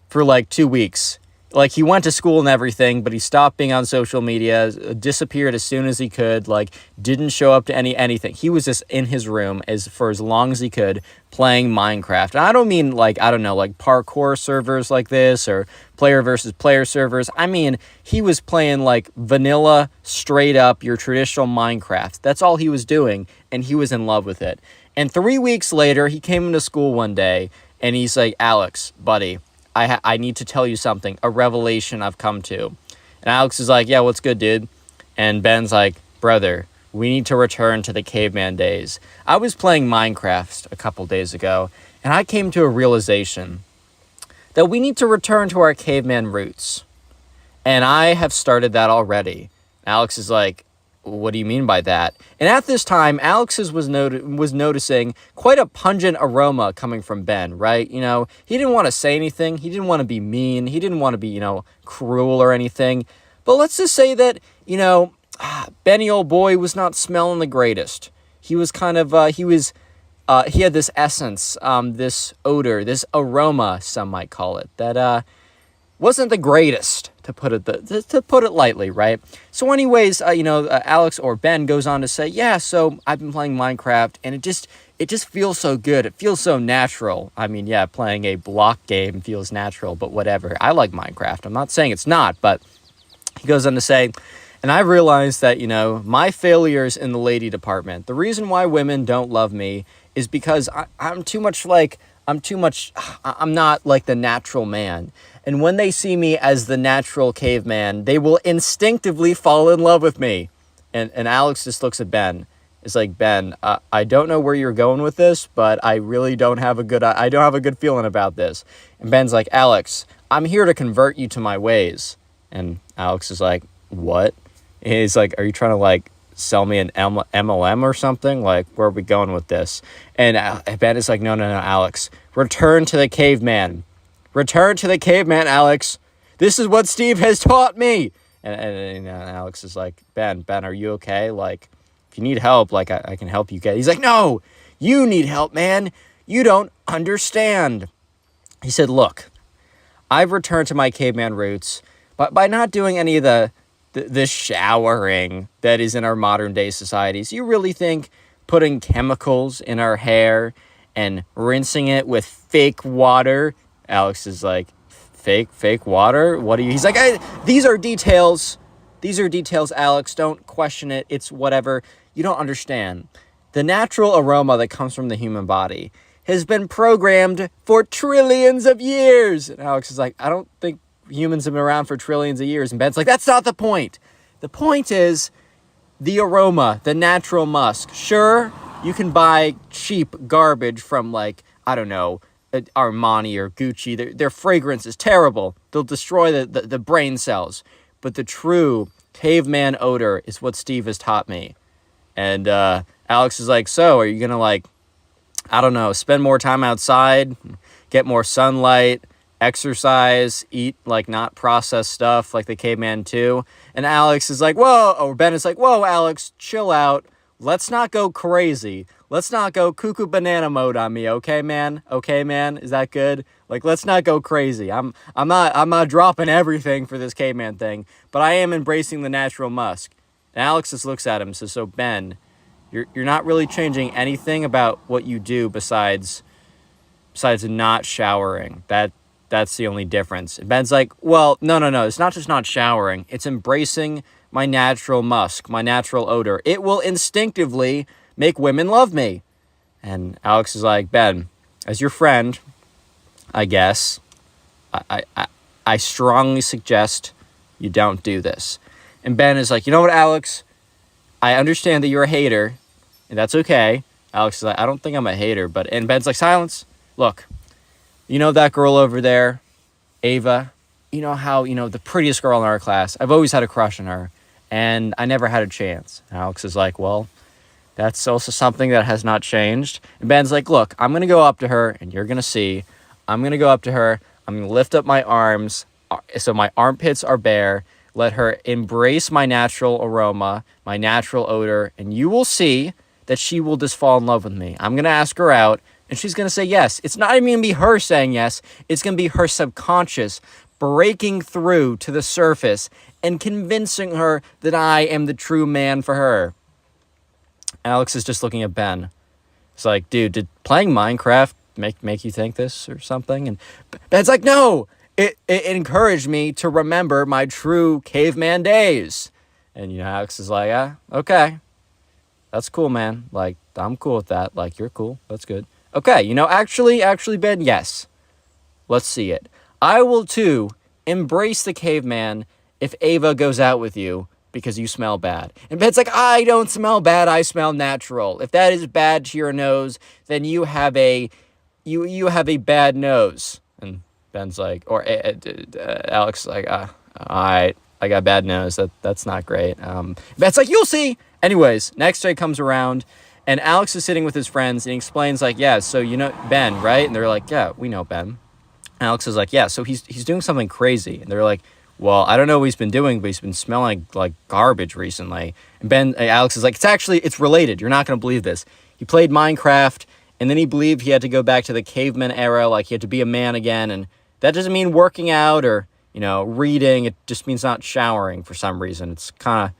for like 2 weeks. Like, he went to school and everything, but he stopped being on social media, disappeared as soon as he could, like, didn't show up to anything. He was just in his room for as long as he could, playing Minecraft. And I don't mean, like, I don't know, like parkour servers like this, or player versus player servers. I mean, he was playing, like, vanilla, straight up, your traditional Minecraft. That's all he was doing, and he was in love with it. And 3 weeks later, he came into school one day, and he's like, Alex, buddy, I need to tell you something, a revelation I've come to. And Alex is like, yeah, what's good, dude? And Ben's like, brother, we need to return to the caveman days. I was playing Minecraft a couple days ago, and I came to a realization that we need to return to our caveman roots. And I have started that already. Alex is like, what do you mean by that? And at this time, Alex was noticing quite a pungent aroma coming from Ben, right? He didn't want to say anything. He didn't want to be mean. He didn't want to be, cruel or anything. But let's just say that, Benny, old boy, was not smelling the greatest. He was kind of, he had this essence, this odor, this aroma, some might call it, that wasn't the greatest, to put it lightly, right? So anyways, Alex, or Ben, goes on to say, yeah, so I've been playing Minecraft, and it just feels so good. It feels so natural. I mean, yeah, playing a block game feels natural, but whatever. I like Minecraft. I'm not saying it's not, but he goes on to say, and I realized that, my failures in the lady department, the reason why women don't love me is because I'm not like the natural man. And when they see me as the natural caveman, they will instinctively fall in love with me. And Alex just looks at Ben. It's like, Ben, I don't know where you're going with this, but I really don't have a good feeling about this. And Ben's like, Alex, I'm here to convert you to my ways. And Alex is like, what? And he's like, are you trying to like sell me an MLM or something? Like, where are we going with this? And Ben is like, no, Alex, return to the caveman. Return to the caveman, Alex. This is what Steve has taught me. And Alex is like, Ben, are you okay? Like, if you need help, like, I can help you get. He's like, no, you need help, man. You don't understand. He said, look, I've returned to my caveman roots, but by not doing any of the showering that is in our modern day societies. You really think putting chemicals in our hair and rinsing it with fake water. Alex is like, fake water? What are you? He's like, these are details. These are details, Alex. Don't question it. It's whatever. You don't understand. The natural aroma that comes from the human body has been programmed for trillions of years. And Alex is like, I don't think humans have been around for trillions of years. And Ben's like, that's not the point. The point is the aroma, the natural musk. Sure, you can buy cheap garbage from, like, I don't know, Armani or Gucci. Their fragrance is terrible. They'll destroy the brain cells. But the true caveman odor is what Steve has taught me. And Alex is like, so are you going to, like, I don't know, spend more time outside, get more sunlight, exercise, eat, like, not processed stuff like the caveman too? And Alex is like, whoa, or Ben is like, whoa, Alex, chill out. Let's not go crazy. Let's not go cuckoo banana mode on me, okay, man? Okay, man? Is that good? Like, let's not go crazy. I'm not dropping everything for this caveman thing, but I am embracing the natural musk. And Alex just looks at him and says, so Ben, you're not really changing anything about what you do besides not showering. That's the only difference. And Ben's like, well, no. It's not just not showering. It's embracing my natural musk, my natural odor. It will instinctively make women love me. And Alex is like, Ben, as your friend, I guess, I strongly suggest you don't do this. And Ben is like, you know what, Alex? I understand that you're a hater, and that's okay. Alex is like, I don't think I'm a hater, and Ben's like, silence. Look, you know that girl over there, Ava? You know how, the prettiest girl in our class? I've always had a crush on her, and I never had a chance. And Alex is like, well, that's also something that has not changed. And Ben's like, look, I'm going to go up to her, and you're going to see. I'm going to go up to her. I'm going to lift up my arms so my armpits are bare. Let her embrace my natural aroma, my natural odor, and you will see that she will just fall in love with me. I'm going to ask her out, and she's going to say yes. It's not even going to be her saying yes. It's going to be her subconscious breaking through to the surface and convincing her that I am the true man for her. Alex is just looking at Ben. It's like, dude, did playing Minecraft make you think this or something? And Ben's like, no, it encouraged me to remember my true caveman days. And, Alex is like, okay, that's cool, man. Like, I'm cool with that. Like, you're cool. That's good. Okay, actually, Ben, yes. Let's see it. I will, too, embrace the caveman if Ava goes out with you because you smell bad. And Ben's like, I don't smell bad. I smell natural. If that is bad to your nose, then you have a bad nose. And Ben's like, or Alex is like, all right, I got bad nose. That's not great. Ben's like, you'll see. Anyways, next day comes around, and Alex is sitting with his friends, and he explains, like, yeah, so you know Ben, right? And they're like, yeah, we know Ben. And Alex is like, yeah, so he's doing something crazy. And they're like, well, I don't know what he's been doing, but he's been smelling like garbage recently. And Alex is like, it's related. You're not going to believe this. He played Minecraft, and then he believed he had to go back to the caveman era, like he had to be a man again. And that doesn't mean working out or, reading. It just means not showering for some reason. It's kind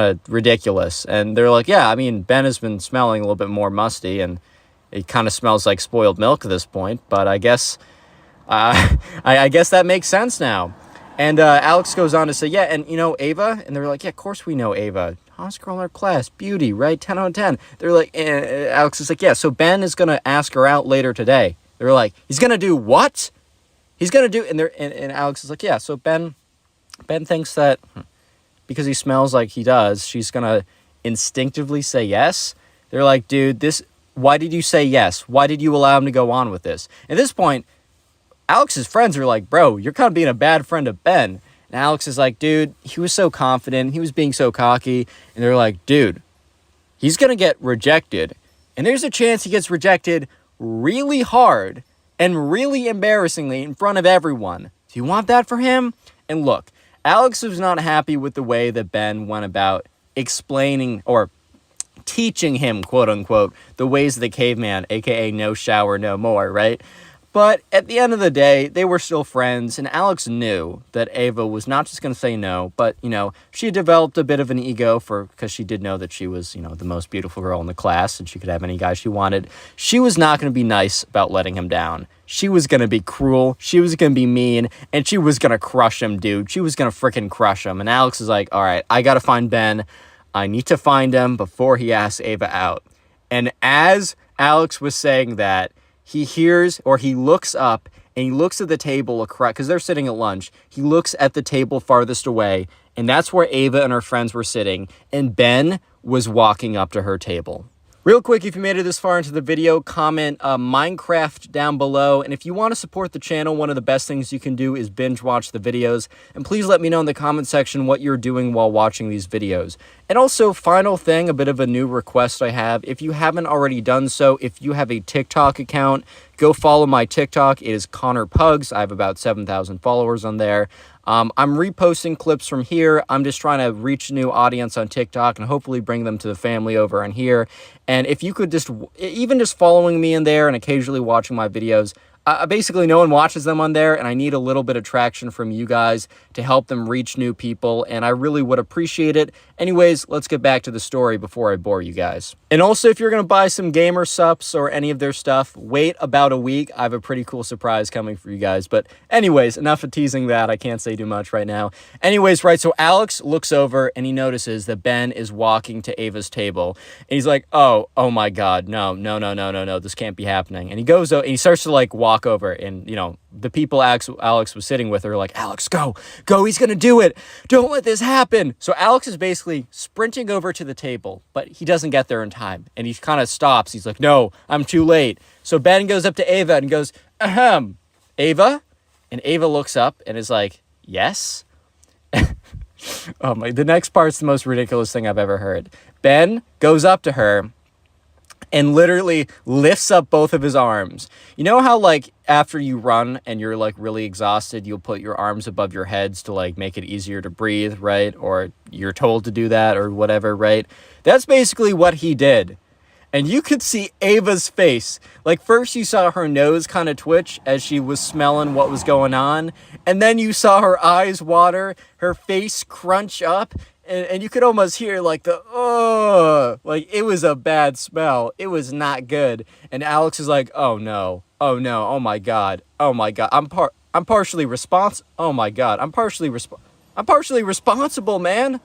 of ridiculous. And they're like, yeah, I mean, Ben has been smelling a little bit more musty, and it kind of smells like spoiled milk at this point. But I guess, I guess that makes sense now. And Alex goes on to say, yeah, and Ava? And they're like, yeah, of course we know Ava. Hottest girl in our class, beauty, right? 10 out of 10. They're like, Alex is like, yeah, so Ben is going to ask her out later today. They're like, he's going to do what? He's going to do, and Alex is like, yeah, so Ben thinks that because he smells like he does, she's going to instinctively say yes. They're like, dude, why did you say yes? Why did you allow him to go on with this? At this point, Alex's friends are like, bro, you're kind of being a bad friend of Ben. And Alex is like, dude, he was so confident. He was being so cocky. And they're like, dude, he's going to get rejected. And there's a chance he gets rejected really hard and really embarrassingly in front of everyone. Do you want that for him? And look, Alex was not happy with the way that Ben went about explaining or teaching him, quote unquote, the ways of the caveman, aka no shower, no more, right? But at the end of the day, they were still friends, and Alex knew that Ava was not just going to say no, but, she had developed a bit of an ego because she did know that she was, the most beautiful girl in the class, and she could have any guy she wanted. She was not going to be nice about letting him down. She was going to be cruel, she was going to be mean, and she was going to crush him, dude. She was going to freaking crush him. And Alex is like, all right, I got to find Ben. I need to find him before he asks Ava out. And as Alex was saying that, he hears, or he looks up, and he looks at the table across, because they're sitting at lunch. He looks at the table farthest away, and that's where Ava and her friends were sitting, and Ben was walking up to her table. Real quick, if you made it this far into the video, comment Minecraft down below. And if you want to support the channel, one of the best things you can do is binge watch the videos. And please let me know in the comment section what you're doing while watching these videos. And also, final thing, a bit of a new request I have. If you haven't already done so, if you have a TikTok account, go follow my TikTok. It is connorpugs. I have about 7,000 followers on there. I'm reposting clips from here. I'm just trying to reach a new audience on TikTok and hopefully bring them to the family over on here. And if you could even just following me in there and occasionally watching my videos, basically no one watches them on there, and I need a little bit of traction from you guys to help them reach new people, and I really would appreciate it. Anyways, let's get back to the story before I bore you guys. And also, if you're going to buy some gamer subs or any of their stuff, wait about a week. I have a pretty cool surprise coming for you guys. But anyways, enough of teasing that. I can't say too much right now. Anyways, right, so Alex looks over and he notices that Ben is walking to Ava's table. And he's like, oh my God, no, this can't be happening. And he goes and he starts to like walk over, and the people Alex was sitting with are like, Alex, go, he's gonna do it. Don't let this happen. So Alex is basically sprinting over to the table, but he doesn't get there in time. And he kind of stops. He's like, no, I'm too late. So Ben goes up to Ava and goes, ahem, Ava? And Ava looks up and is like, yes? Oh my, the next part's the most ridiculous thing I've ever heard. Ben goes up to her and literally lifts up both of his arms. You know how, like, after you run and you're, like, really exhausted, you'll put your arms above your heads to, like, make it easier to breathe, right? Or you're told to do that or whatever, right? That's basically what he did. And you could see Ava's face. Like, first you saw her nose kind of twitch as she was smelling what was going on. And then you saw her eyes water, her face crunch up. And you could almost hear, like, like, it was a bad smell. It was not good. And Alex is like, oh no, oh my God, I'm partially responsible. Oh my God, I'm partially responsible, man.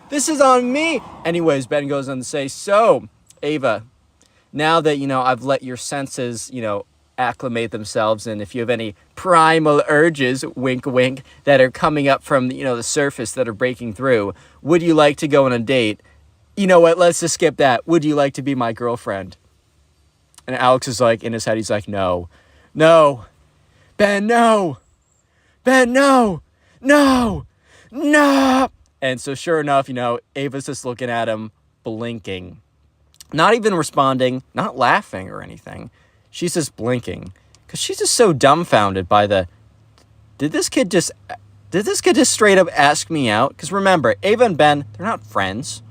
This is on me. Anyways, Ben goes on to say, so, Ava, now that, I've let your senses, acclimate themselves, and if you have any primal urges, wink wink, that are coming up from the surface that are breaking through, would you like to go on a date? You know what, let's just skip that. Would you like to be my girlfriend? And Alex is like, in his head, he's like, no, Ben, no, and so sure enough, Ava's just looking at him, blinking, not even responding, not laughing or anything. She's just blinking because she's just so dumbfounded by did this kid just straight up ask me out? Because remember, Ava and Ben, they're not friends.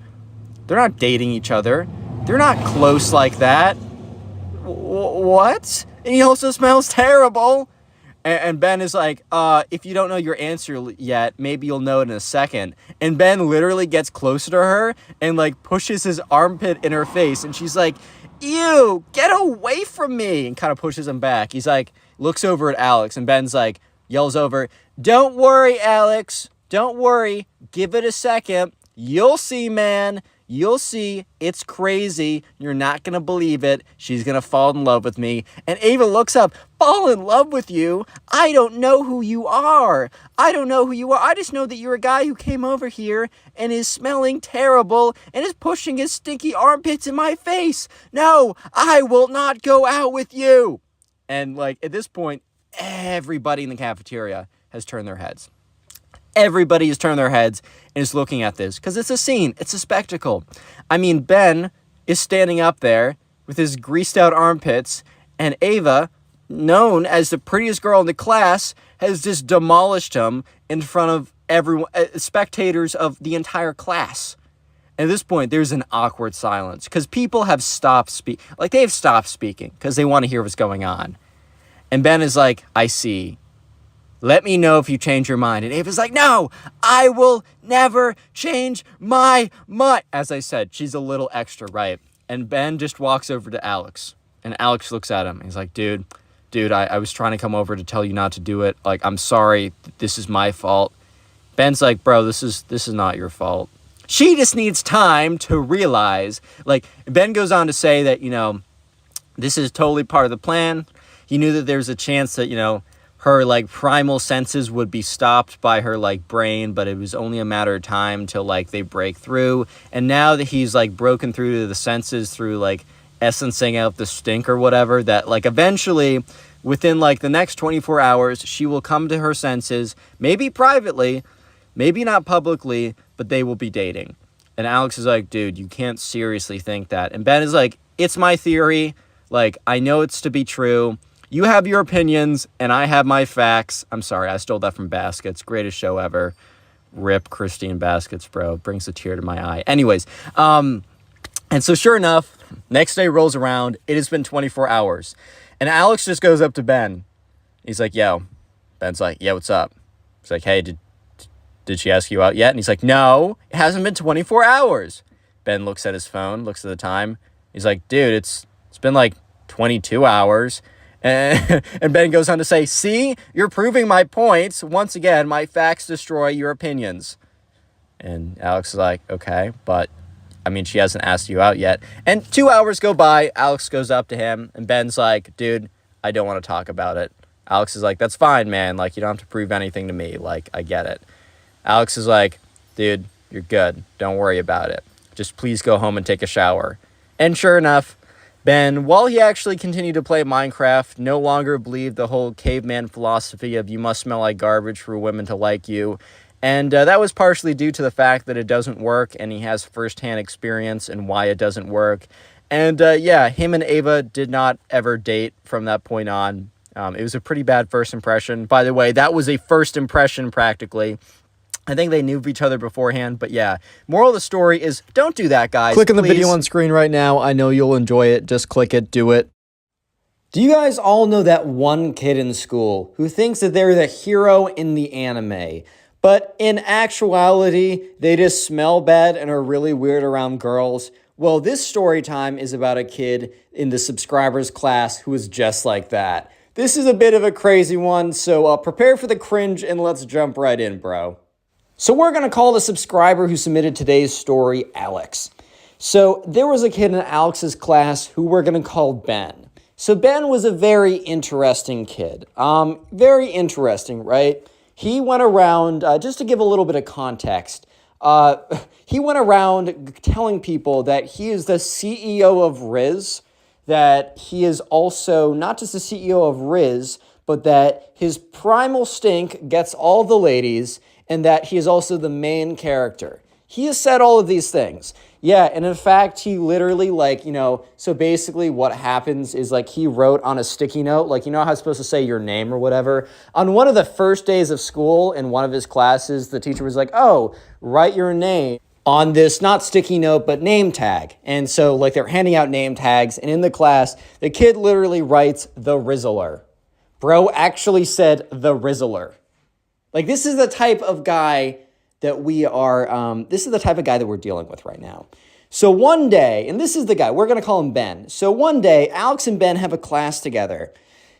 They're not dating each other. They're not close like that. What? And he also smells terrible. And Ben is like, if you don't know your answer yet, maybe you'll know it in a second. And Ben literally gets closer to her and like pushes his armpit in her face. And she's like, ew, get away from me, and kind of pushes him back. He's like, looks over at Alex, and Ben's like, yells over, don't worry, Alex, don't worry, give it a second, you'll see, man, you'll see, it's crazy, you're not gonna believe it, she's gonna fall in love with me. And Ava looks up, fall in love with you? I don't know who you are. I just know that you're a guy who came over here and is smelling terrible and is pushing his stinky armpits in my face. No, I will not go out with you. And like at this point, everybody in the cafeteria has turned their heads. Everybody has turned their heads and is looking at this because it's a scene. It's a spectacle. I mean, Ben is standing up there with his greased out armpits, and Ava, known as the prettiest girl in the class, has just demolished him in front of everyone, spectators of the entire class. At this point, there's an awkward silence because people have stopped speaking. Like, they have stopped speaking because they want to hear what's going on. And Ben is like, I see. Let me know if you change your mind. And Ava's like, no, I will never change my mind. As I said, she's a little extra, right? And Ben just walks over to Alex. And Alex looks at him. He's like, dude, I was trying to come over to tell you not to do it. Like, I'm sorry. This is my fault. Ben's like, bro, this is not your fault. She just needs time to realize. Like, Ben goes on to say that, this is totally part of the plan. He knew that there's a chance that, her like primal senses would be stopped by her like brain, but it was only a matter of time till like they break through. And now that he's like broken through to the senses through like essencing out the stink or whatever, that like eventually within like the next 24 hours, she will come to her senses, maybe privately, maybe not publicly, but they will be dating. And Alex is like, dude, you can't seriously think that. And Ben is like, it's my theory. Like, I know it's to be true. You have your opinions, and I have my facts. I'm sorry, I stole that from Baskets. Greatest show ever. Rip Christine Baskets, bro. Brings a tear to my eye. Anyways, and so sure enough, next day rolls around. It has been 24 hours. And Alex just goes up to Ben. He's like, yo. Ben's like, yeah, what's up? He's like, hey, did she ask you out yet? And he's like, no, it hasn't been 24 hours. Ben looks at his phone, looks at the time. He's like, dude, it's been like 22 hours. And Ben goes on to say, see, you're proving my points. Once again, my facts destroy your opinions. And Alex is like, okay, but I mean, she hasn't asked you out yet. And 2 hours go by. Alex goes up to him and Ben's like, dude, I don't want to talk about it. Alex is like, that's fine, man. Like, you don't have to prove anything to me. Like, I get it. Alex is like, dude, you're good. Don't worry about it. Just please go home and take a shower. And sure enough, Ben, while he actually continued to play Minecraft, no longer believed the whole caveman philosophy of you must smell like garbage for women to like you. And that was partially due to the fact that it doesn't work, and he has firsthand experience in why it doesn't work. And yeah, him and Ava did not ever date from that point on. It was a pretty bad first impression. By the way, that was a first impression practically. I think they knew of each other beforehand, but yeah. Moral of the story is, don't do that, guys. Click on the video on screen right now. I know you'll enjoy it. Just click it. Do it. Do you guys all know that one kid in school who thinks that they're the hero in the anime, but in actuality, they just smell bad and are really weird around girls? Well, this story time is about a kid in the subscribers class who is just like that. This is a bit of a crazy one, so prepare for the cringe and let's jump right in, bro. So we're going to call the subscriber who submitted today's story Alex. So there was a kid in Alex's class who we're going to call Ben. So Ben was a very interesting kid. Very interesting, right? He went around, just to give a little bit of context, he went around telling people that he is the CEO of Riz, that he is also not just the CEO of Riz, but that his primal stink gets all the ladies, and that he is also the main character. He has said all of these things. Yeah, and in fact, he literally, so basically what happens is, he wrote on a sticky note, how it's supposed to say your name or whatever. On one of the first days of school, in one of his classes, the teacher was like, oh, write your name on this, not sticky note, but name tag. And so, they're handing out name tags, and in the class, the kid literally writes, the Rizzler. Bro actually said, the Rizzler. This is the type of guy that this is the type of guy that we're dealing with right now. So one day, and this is the guy, we're going to call him Ben. So one day, Alex and Ben have a class together,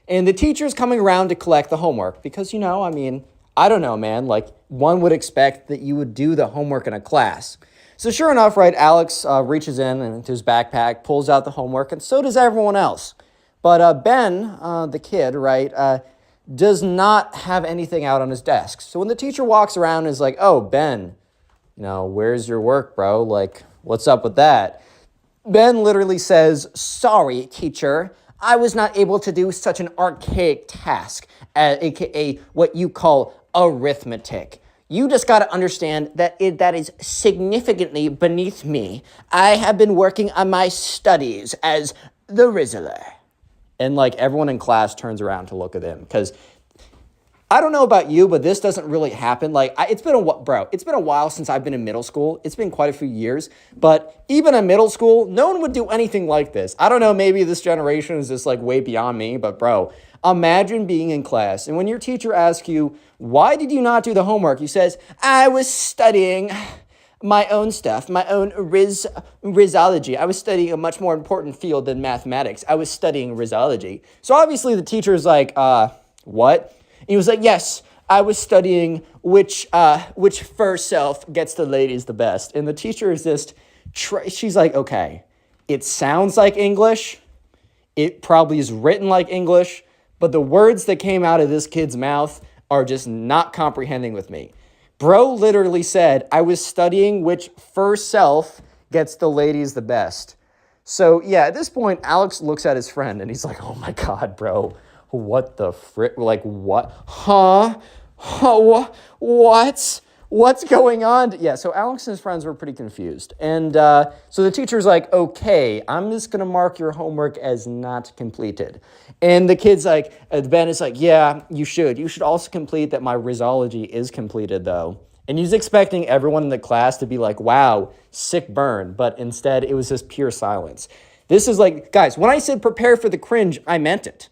and the teacher's coming around to collect the homework because, I don't know, man, one would expect that you would do the homework in a class. So sure enough, right, Alex reaches in into his backpack, pulls out the homework, and so does everyone else. But Ben, the kid, right, does not have anything out on his desk. So when the teacher walks around and is like, oh, Ben, where's your work, bro? What's up with that? Ben literally says, sorry, teacher, I was not able to do such an archaic task, aka what you call arithmetic. You just got to understand that that is significantly beneath me. I have been working on my studies as the Rizzler. And everyone in class turns around to look at him because I don't know about you, but this doesn't really happen. Like, it's been it's been a while since I've been in middle school. It's been quite a few years, but even in middle school, no one would do anything like this. I don't know, maybe this generation is just like way beyond me, but bro, imagine being in class and when your teacher asks you, why did you not do the homework? You says, I was studying my own stuff, my own rizology. I was studying a much more important field than mathematics. I was studying rizology. So obviously the teacher is like, what? And he was like, yes, I was studying which first self gets the ladies the best. And the teacher is just, she's like, okay, it sounds like English. It probably is written like English, but the words that came out of this kid's mouth are just not comprehending with me. Bro literally said, I was studying which first self gets the ladies the best. So yeah, at this point, Alex looks at his friend and he's like, oh my God, bro. What the frick? Like, what? Huh? What? What's going on? Yeah, so Alex and his friends were pretty confused. And so the teacher's like, okay, I'm just going to mark your homework as not completed. And the kid's like, Ben is like, yeah, you should. You should also complete that my rizology is completed, though. And he's expecting everyone in the class to be like, wow, sick burn. But instead, it was just pure silence. This is like, guys, when I said prepare for the cringe, I meant it.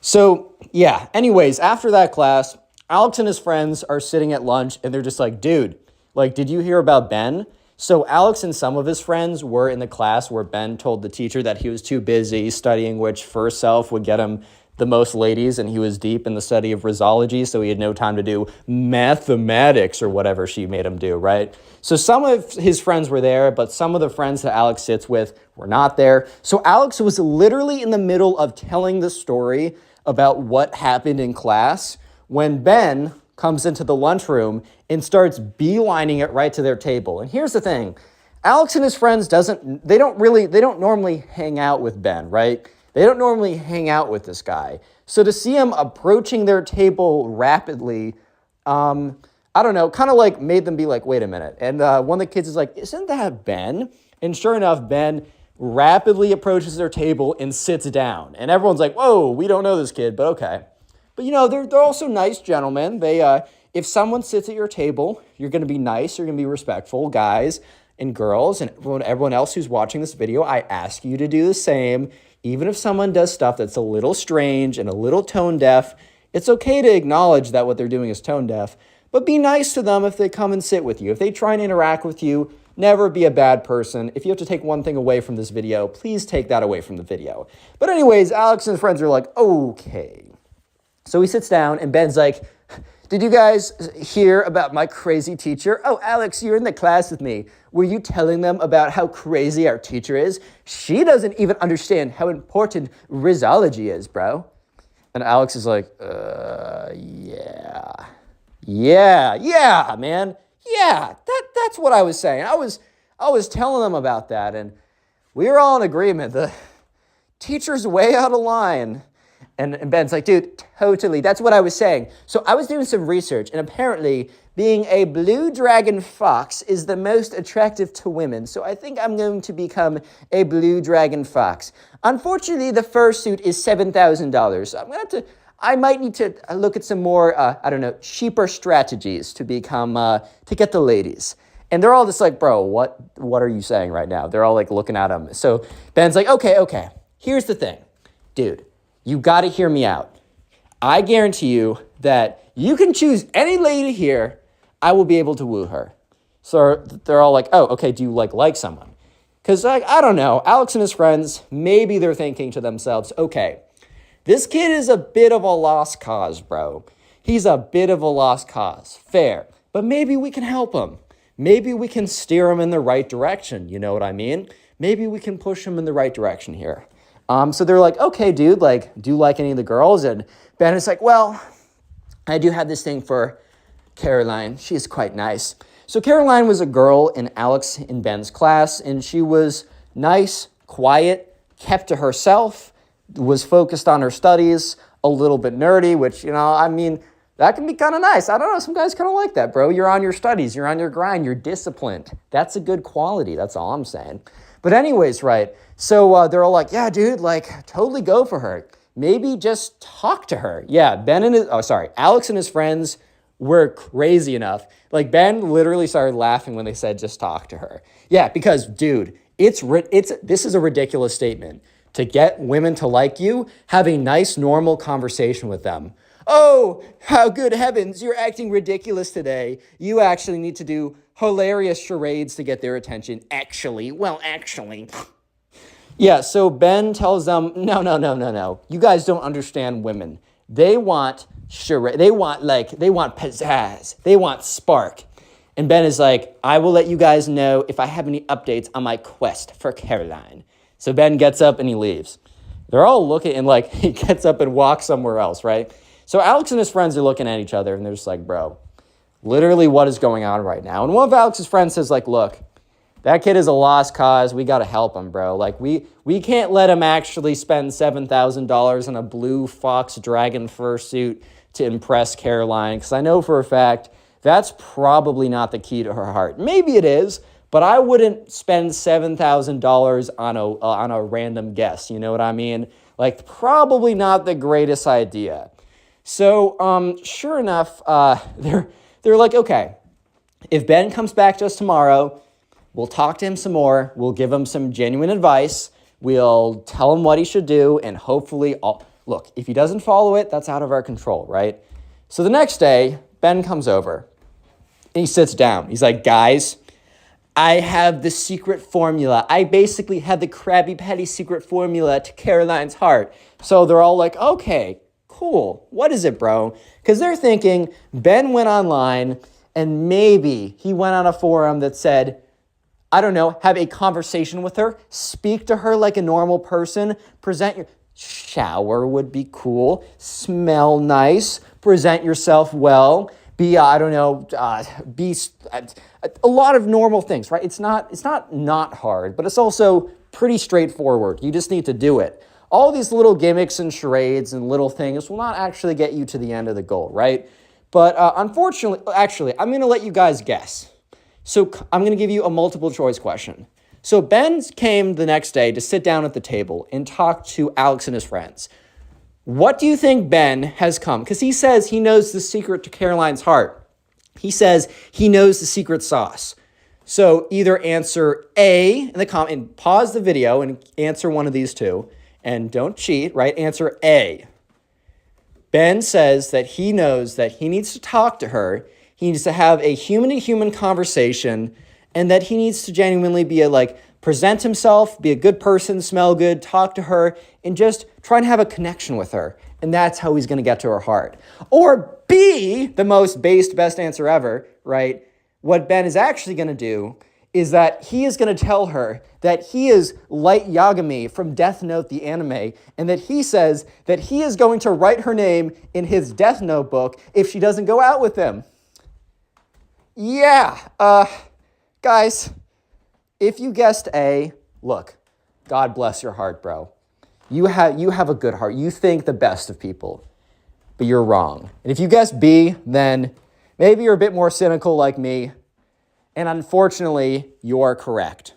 So, yeah, anyways, after that class, Alex and his friends are sitting at lunch, and they're just like, dude, like, did you hear about Ben? So Alex and some of his friends were in the class where Ben told the teacher that he was too busy studying which first self would get him the most ladies, and he was deep in the study of rizology, so he had no time to do mathematics or whatever she made him do, right? So some of his friends were there, but some of the friends that Alex sits with were not there. So Alex was literally in the middle of telling the story about what happened in class when Ben comes into the lunchroom and starts beelining it right to their table. And here's the thing, Alex and his friends they don't normally hang out with Ben, right? They don't normally hang out with this guy. So to see him approaching their table rapidly, I don't know, kind of like made them be like, wait a minute. And one of the kids is like, isn't that Ben? And sure enough, Ben rapidly approaches their table and sits down. And everyone's like, whoa, we don't know this kid, but okay. But you know, they're also nice gentlemen. They, if someone sits at your table, you're going to be nice, you're going to be respectful, guys and girls, and everyone else who's watching this video, I ask you to do the same. Even if someone does stuff that's a little strange and a little tone deaf, it's okay to acknowledge that what they're doing is tone deaf, but be nice to them if they come and sit with you. If they try and interact with you, never be a bad person. If you have to take one thing away from this video, please take that away from the video. But anyways, Alex and his friends are like, okay. So he sits down and Ben's like, did you guys hear about my crazy teacher? Oh, Alex, you're in the class with me. Were you telling them about how crazy our teacher is? She doesn't even understand how important rizology is, bro. And Alex is like, yeah, man. Yeah, that's what I was saying. I was telling them about that, and we were all in agreement. The teacher's way out of line. And Ben's like, dude, totally. That's what I was saying. So I was doing some research, and apparently being a blue dragon fox is the most attractive to women. So I think I'm going to become a blue dragon fox. Unfortunately, the fursuit is $7,000. So I might need to look at some more, cheaper strategies to become, to get the ladies. And they're all just like, bro, what are you saying right now? They're all like looking at him. So Ben's like, okay. Here's the thing, dude. You got to hear me out. I guarantee you that you can choose any lady here. I will be able to woo her. So they're all like, oh, okay, do you like someone? Because I don't know. Alex and his friends, maybe they're thinking to themselves, okay, this kid is a bit of a lost cause, bro. He's a bit of a lost cause. Fair. But maybe we can help him. Maybe we can steer him in the right direction. You know what I mean? Maybe we can push him in the right direction here. So they're like, okay, dude, like, do you like any of the girls? And Ben is like, well, I do have this thing for Caroline. She's quite nice. So Caroline was a girl in Alex and Ben's class, and she was nice, quiet, kept to herself, was focused on her studies, a little bit nerdy, which, that can be kind of nice. I don't know, some guys kind of like that, bro. You're on your studies, you're on your grind, you're disciplined. That's a good quality, that's all I'm saying. But anyways, right, so they're all like, yeah, dude, like, totally go for her. maybe just talk to her. Yeah, Alex and his friends were crazy enough. Like, Ben literally started laughing when they said just talk to her. Yeah, because, dude, this is a ridiculous statement. To get women to like you, have a nice, normal conversation with them. Oh, how good heavens, you're acting ridiculous today. You actually need to do hilarious charades to get their attention. Actually. Yeah, so Ben tells them, no. You guys don't understand women. They want charade. They want pizzazz. They want spark. And Ben is like, I will let you guys know if I have any updates on my quest for Caroline. So Ben gets up and he leaves. They're all looking and like he gets up and walks somewhere else, right? So Alex and his friends are looking at each other and they're just like, bro, literally what is going on right now? And one of Alex's friends says like, look, that kid is a lost cause. We got to help him, bro. Like we can't let him actually spend $7,000 on a blue fox dragon fursuit to impress Caroline. Because I know for a fact that's probably not the key to her heart. Maybe it is, but I wouldn't spend $7,000 on a random guess. You know what I mean? Like, probably not the greatest idea. So, sure enough, they're like, okay, if Ben comes back to us tomorrow, we'll talk to him some more. We'll give him some genuine advice. We'll tell him what he should do, and hopefully, look, if he doesn't follow it, that's out of our control, right? So the next day, Ben comes over, and he sits down. He's like, guys, I have the secret formula. I basically have the Krabby Patty secret formula to Caroline's heart. So they're all like, okay, cool. What is it, bro? Because they're thinking Ben went online and maybe he went on a forum that said, I don't know, have a conversation with her, speak to her like a normal person, present your shower would be cool, smell nice, present yourself well, be a lot of normal things, right? It's not hard, but it's also pretty straightforward. You just need to do it. All these little gimmicks and charades and little things will not actually get you to the end of the goal, right? But unfortunately, actually, I'm going to let you guys guess. So I'm going to give you a multiple choice question. So Ben came the next day to sit down at the table and talk to Alex and his friends. What do you think Ben has come? Because he says he knows the secret to Caroline's heart. He says he knows the secret sauce. So either answer A in the comment and pause the video and answer one of these two. And don't cheat, right? Answer A. Ben says that he knows that he needs to talk to her. He needs to have a human-to-human conversation, and that he needs to genuinely present himself, be a good person, smell good, talk to her, and just try and have a connection with her. And that's how he's going to get to her heart. Or B, the most best answer ever, right? What Ben is actually going to do is that he is going to tell her that he is Light Yagami from Death Note, the anime, and that he says that he is going to write her name in his Death Note book if she doesn't go out with him. Yeah, guys, if you guessed A, look, God bless your heart, bro. You have a good heart. You think the best of people, but you're wrong. And if you guessed B, then maybe you're a bit more cynical like me, and unfortunately, you're correct.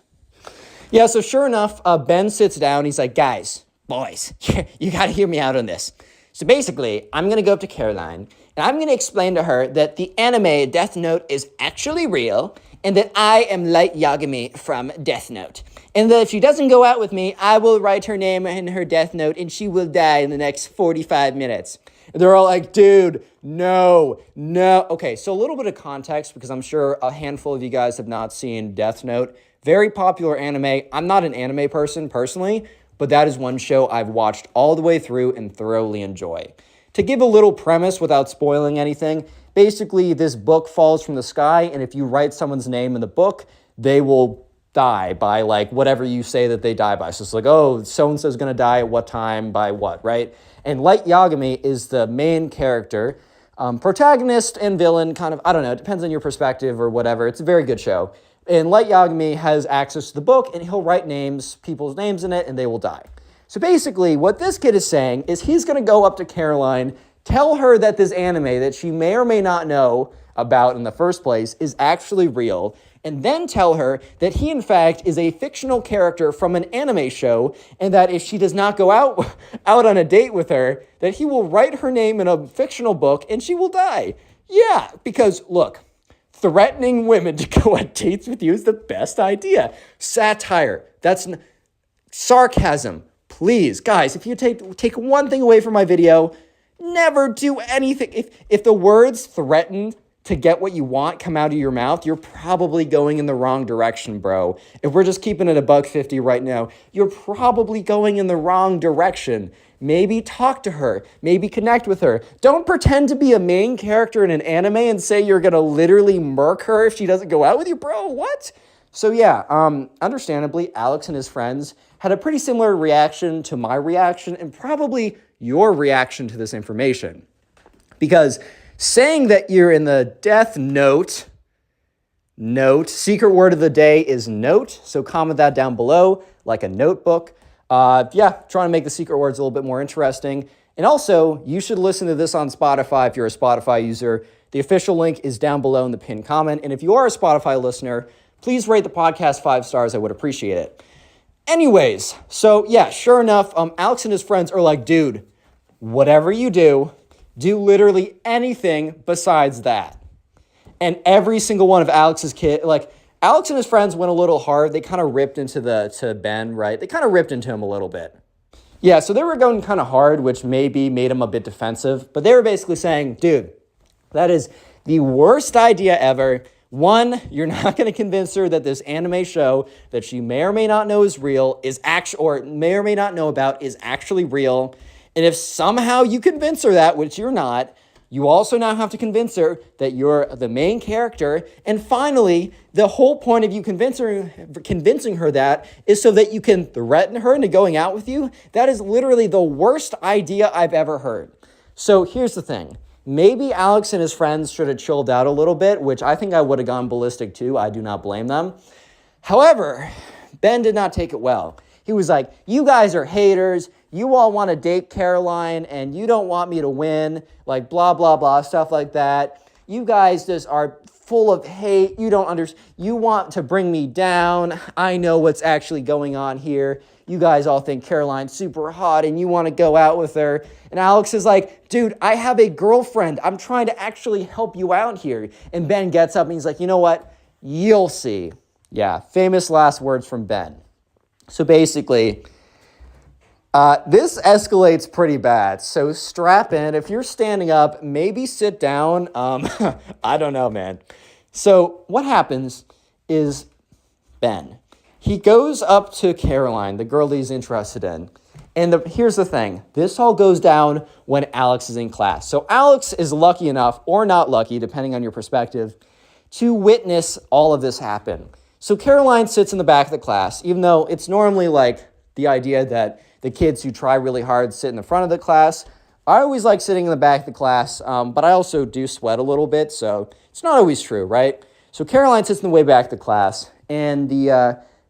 Yeah, so sure enough, Ben sits down. He's like, guys, boys, you got to hear me out on this. So basically, I'm going to go up to Caroline, and I'm going to explain to her that the anime Death Note is actually real, and that I am Light Yagami from Death Note. And that if she doesn't go out with me, I will write her name in her Death Note, and she will die in the next 45 minutes. And they're all like, dude, no. Okay, so a little bit of context, because I'm sure a handful of you guys have not seen Death Note. Very popular anime. I'm not an anime person personally, but that is one show I've watched all the way through and thoroughly enjoy. To give a little premise without spoiling anything, basically this book falls from the sky, and if you write someone's name in the book, they will die by whatever you say that they die by. So it's like, oh, so-and-so's going to die at what time, by what, right? And Light Yagami is the main character, protagonist and villain, kind of, I don't know, it depends on your perspective or whatever. It's a very good show. And Light Yagami has access to the book, and he'll write people's names in it, and they will die. So basically, what this kid is saying is he's going to go up to Caroline, tell her that this anime that she may or may not know about in the first place is actually real, and then tell her that he, in fact, is a fictional character from an anime show, and that if she does not go out on a date with her, that he will write her name in a fictional book and she will die. Yeah, because look, threatening women to go on dates with you is the best idea. Satire. That's sarcasm. Please, guys, if you take one thing away from my video, never do anything. If the words threaten to get what you want come out of your mouth, you're probably going in the wrong direction, bro. If we're just keeping it $1.50 right now, you're probably going in the wrong direction. Maybe talk to her. Maybe connect with her. Don't pretend to be a main character in an anime and say you're going to literally murk her if she doesn't go out with you, bro. What? So yeah, understandably, Alex and his friends had a pretty similar reaction to my reaction and probably your reaction to this information. Because saying that you're in the death note, secret word of the day is note, so comment that down below like a notebook. Yeah, trying to make the secret words a little bit more interesting. And also, you should listen to this on Spotify if you're a Spotify user. The official link is down below in the pinned comment. And if you are a Spotify listener, please rate the podcast 5 stars. I would appreciate it. Anyways, so yeah, sure enough, Alex and his friends are like, dude, whatever you do literally anything besides that. And every single one of Alex's kids, like Alex and his friends went a little hard. They kind of ripped to Ben, right? They kind of ripped into him a little bit. Yeah, so they were going kind of hard, which maybe made him a bit defensive. But they were basically saying, dude, that is the worst idea ever. One, you're not going to convince her that this anime show that she may or may not know is real or may or may not know about is actually real. And if somehow you convince her that, which you're not, you also now have to convince her that you're the main character. And finally, the whole point of you convincing her that is so that you can threaten her into going out with you. That is literally the worst idea I've ever heard. So here's the thing. Maybe Alex and his friends should have chilled out a little bit, which I think I would have gone ballistic too. I do not blame them. However, Ben did not take it well. He was like, you guys are haters. You all want to date Caroline and you don't want me to win. Like blah, blah, blah, stuff like that. You guys just are full of hate. You don't understand. You want to bring me down. I know what's actually going on here. You guys all think Caroline's super hot and you want to go out with her. And Alex is like, dude, I have a girlfriend. I'm trying to actually help you out here. And Ben gets up and he's like, you know what? You'll see. Yeah, famous last words from Ben. So basically, this escalates pretty bad. So strap in. If you're standing up, maybe sit down. I don't know, man. So what happens is Ben, he goes up to Caroline, the girl that he's interested in. And here's the thing. This all goes down when Alex is in class. So Alex is lucky enough, or not lucky, depending on your perspective, to witness all of this happen. So Caroline sits in the back of the class, even though it's normally like the idea that the kids who try really hard sit in the front of the class. I always like sitting in the back of the class, but I also do sweat a little bit, so it's not always true, right? So Caroline sits in the way back of the class, and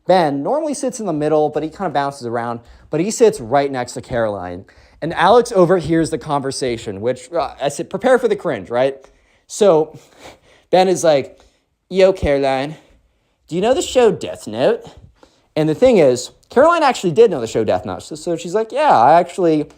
Ben normally sits in the middle, but he kind of bounces around, but he sits right next to Caroline. And Alex overhears the conversation, which I said, prepare for the cringe, right? So Ben is like, yo, Caroline, do you know the show Death Note? And the thing is, Caroline actually did know the show Death Note. So she's like, yeah, I actually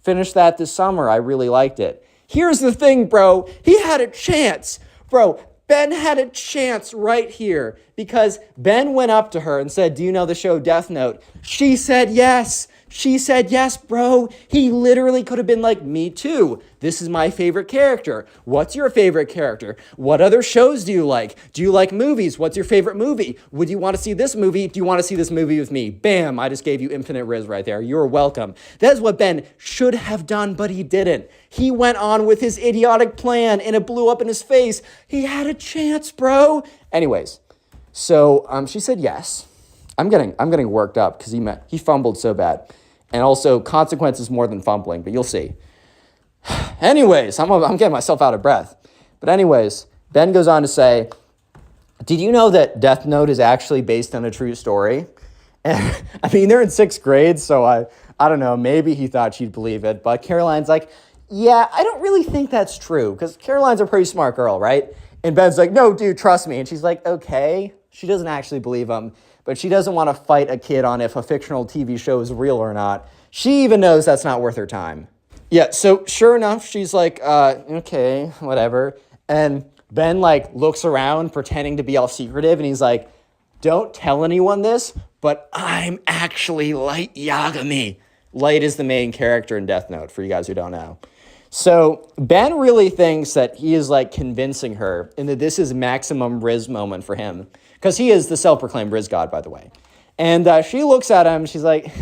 finished that this summer. I really liked it. Here's the thing, bro. He had a chance. Bro, Ben had a chance right here because Ben went up to her and said, do you know the show Death Note? She said yes. She said yes, bro. He literally could have been like, me too. This is my favorite character. What's your favorite character? What other shows do you like? Do you like movies? What's your favorite movie? Would you want to see this movie? Do you want to see this movie with me? Bam, I just gave you infinite riz right there. You're welcome. That is what Ben should have done, but he didn't. He went on with his idiotic plan and it blew up in his face. He had a chance, bro. Anyways, so she said yes. I'm getting worked up because he fumbled so bad. And also consequences more than fumbling, but you'll see. Anyways, I'm getting myself out of breath. But anyways, Ben goes on to say, did you know that Death Note is actually based on a true story? And I mean, they're in 6th grade, so I don't know, maybe he thought she'd believe it. But Caroline's like, yeah, I don't really think that's true because Caroline's a pretty smart girl, right? And Ben's like, no, dude, trust me. And she's like, okay, She doesn't actually believe him, but she doesn't want to fight a kid on if a fictional TV show is real or not. She even knows that's not worth her time. Yeah, so sure enough, she's like, okay, whatever. And Ben, like, looks around pretending to be all secretive, and he's like, don't tell anyone this, but I'm actually Light Yagami. Light is the main character in Death Note, for you guys who don't know. So Ben really thinks that he is, like, convincing her, and that this is maximum Riz moment for him. Because he is the self-proclaimed Riz god, by the way. And she looks at him, she's like,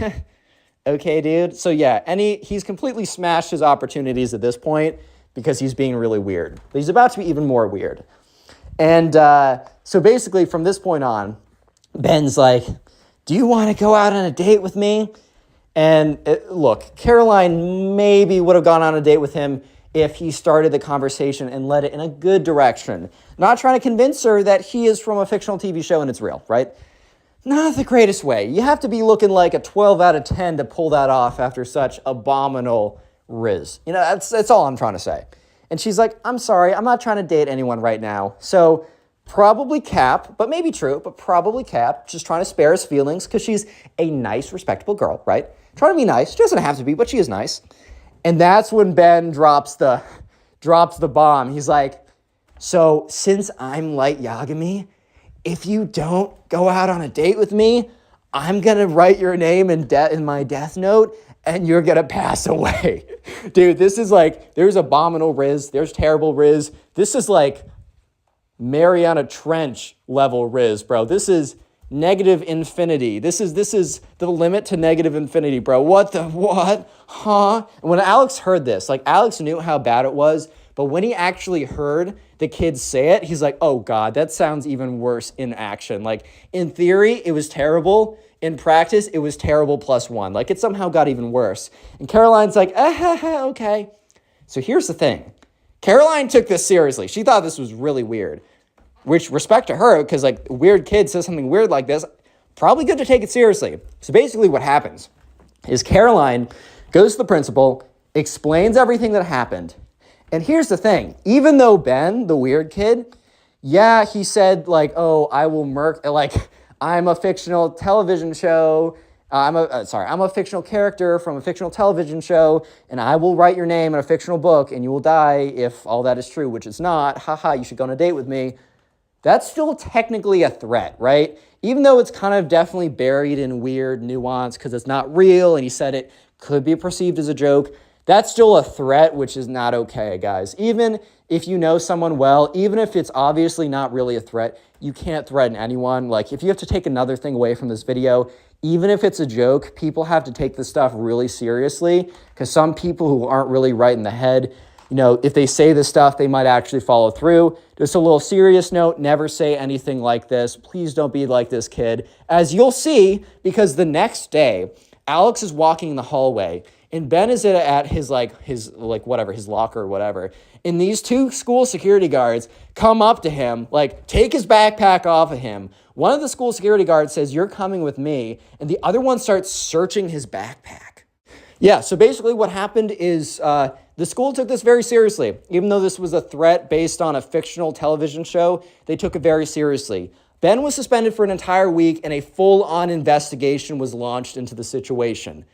okay, dude. So yeah, he's completely smashed his opportunities at this point because he's being really weird. But he's about to be even more weird. And so basically from this point on, Ben's like, do you want to go out on a date with me? And look, Caroline maybe would have gone on a date with him if he started the conversation and led it in a good direction. Not trying to convince her that he is from a fictional TV show and it's real, right? Not the greatest way. You have to be looking like a 12 out of 10 to pull that off after such abominable Riz. You know, that's all I'm trying to say. And she's like, I'm sorry, I'm not trying to date anyone right now. So probably Cap, but maybe true, but probably Cap, just trying to spare his feelings because she's a nice, respectable girl, right? Trying to be nice. She doesn't have to be, but she is nice. And that's when Ben drops the bomb. He's like, so since I'm Light Yagami, if you don't go out on a date with me, I'm going to write your name in my death note and you're going to pass away. Dude, this is like, there's abominable Riz. There's terrible Riz. This is like Mariana Trench level Riz, bro. This is negative infinity. This is the limit to negative infinity, bro. What? Huh? And when Alex heard this, like Alex knew how bad it was, but when he actually heard the kids say it, he's like, oh God, that sounds even worse in action. Like in theory, it was terrible. In practice, it was terrible +1. Like it somehow got even worse. And Caroline's like, okay. So here's the thing. Caroline took this seriously. She thought this was really weird, which respect to her, because like a weird kid says something weird like this, probably good to take it seriously. So basically what happens is Caroline goes to the principal, explains everything that happened. And here's the thing, even though Ben, the weird kid, yeah, he said like, oh, I will I'm a fictional television show. I'm a fictional character from a fictional television show, and I will write your name in a fictional book, and you will die if all that is true, which it's not. Haha, you should go on a date with me. That's still technically a threat, right? Even though it's kind of definitely buried in weird nuance because it's not real, and he said it could be perceived as a joke, that's still a threat, which is not okay, guys. Even if you know someone well, even if it's obviously not really a threat, you can't threaten anyone. Like, if you have to take another thing away from this video, even if it's a joke, people have to take this stuff really seriously because some people who aren't really right in the head, you know, if they say this stuff, they might actually follow through. Just a little serious note, never say anything like this. Please don't be like this kid. As you'll see, because the next day, Alex is walking in the hallway and Ben is at his locker or whatever. And these two school security guards come up to him, like, take his backpack off of him. One of the school security guards says, you're coming with me. And the other one starts searching his backpack. Yeah, so basically what happened is the school took this very seriously. Even though this was a threat based on a fictional television show, they took it very seriously. Ben was suspended for an entire week and a full-on investigation was launched into the situation.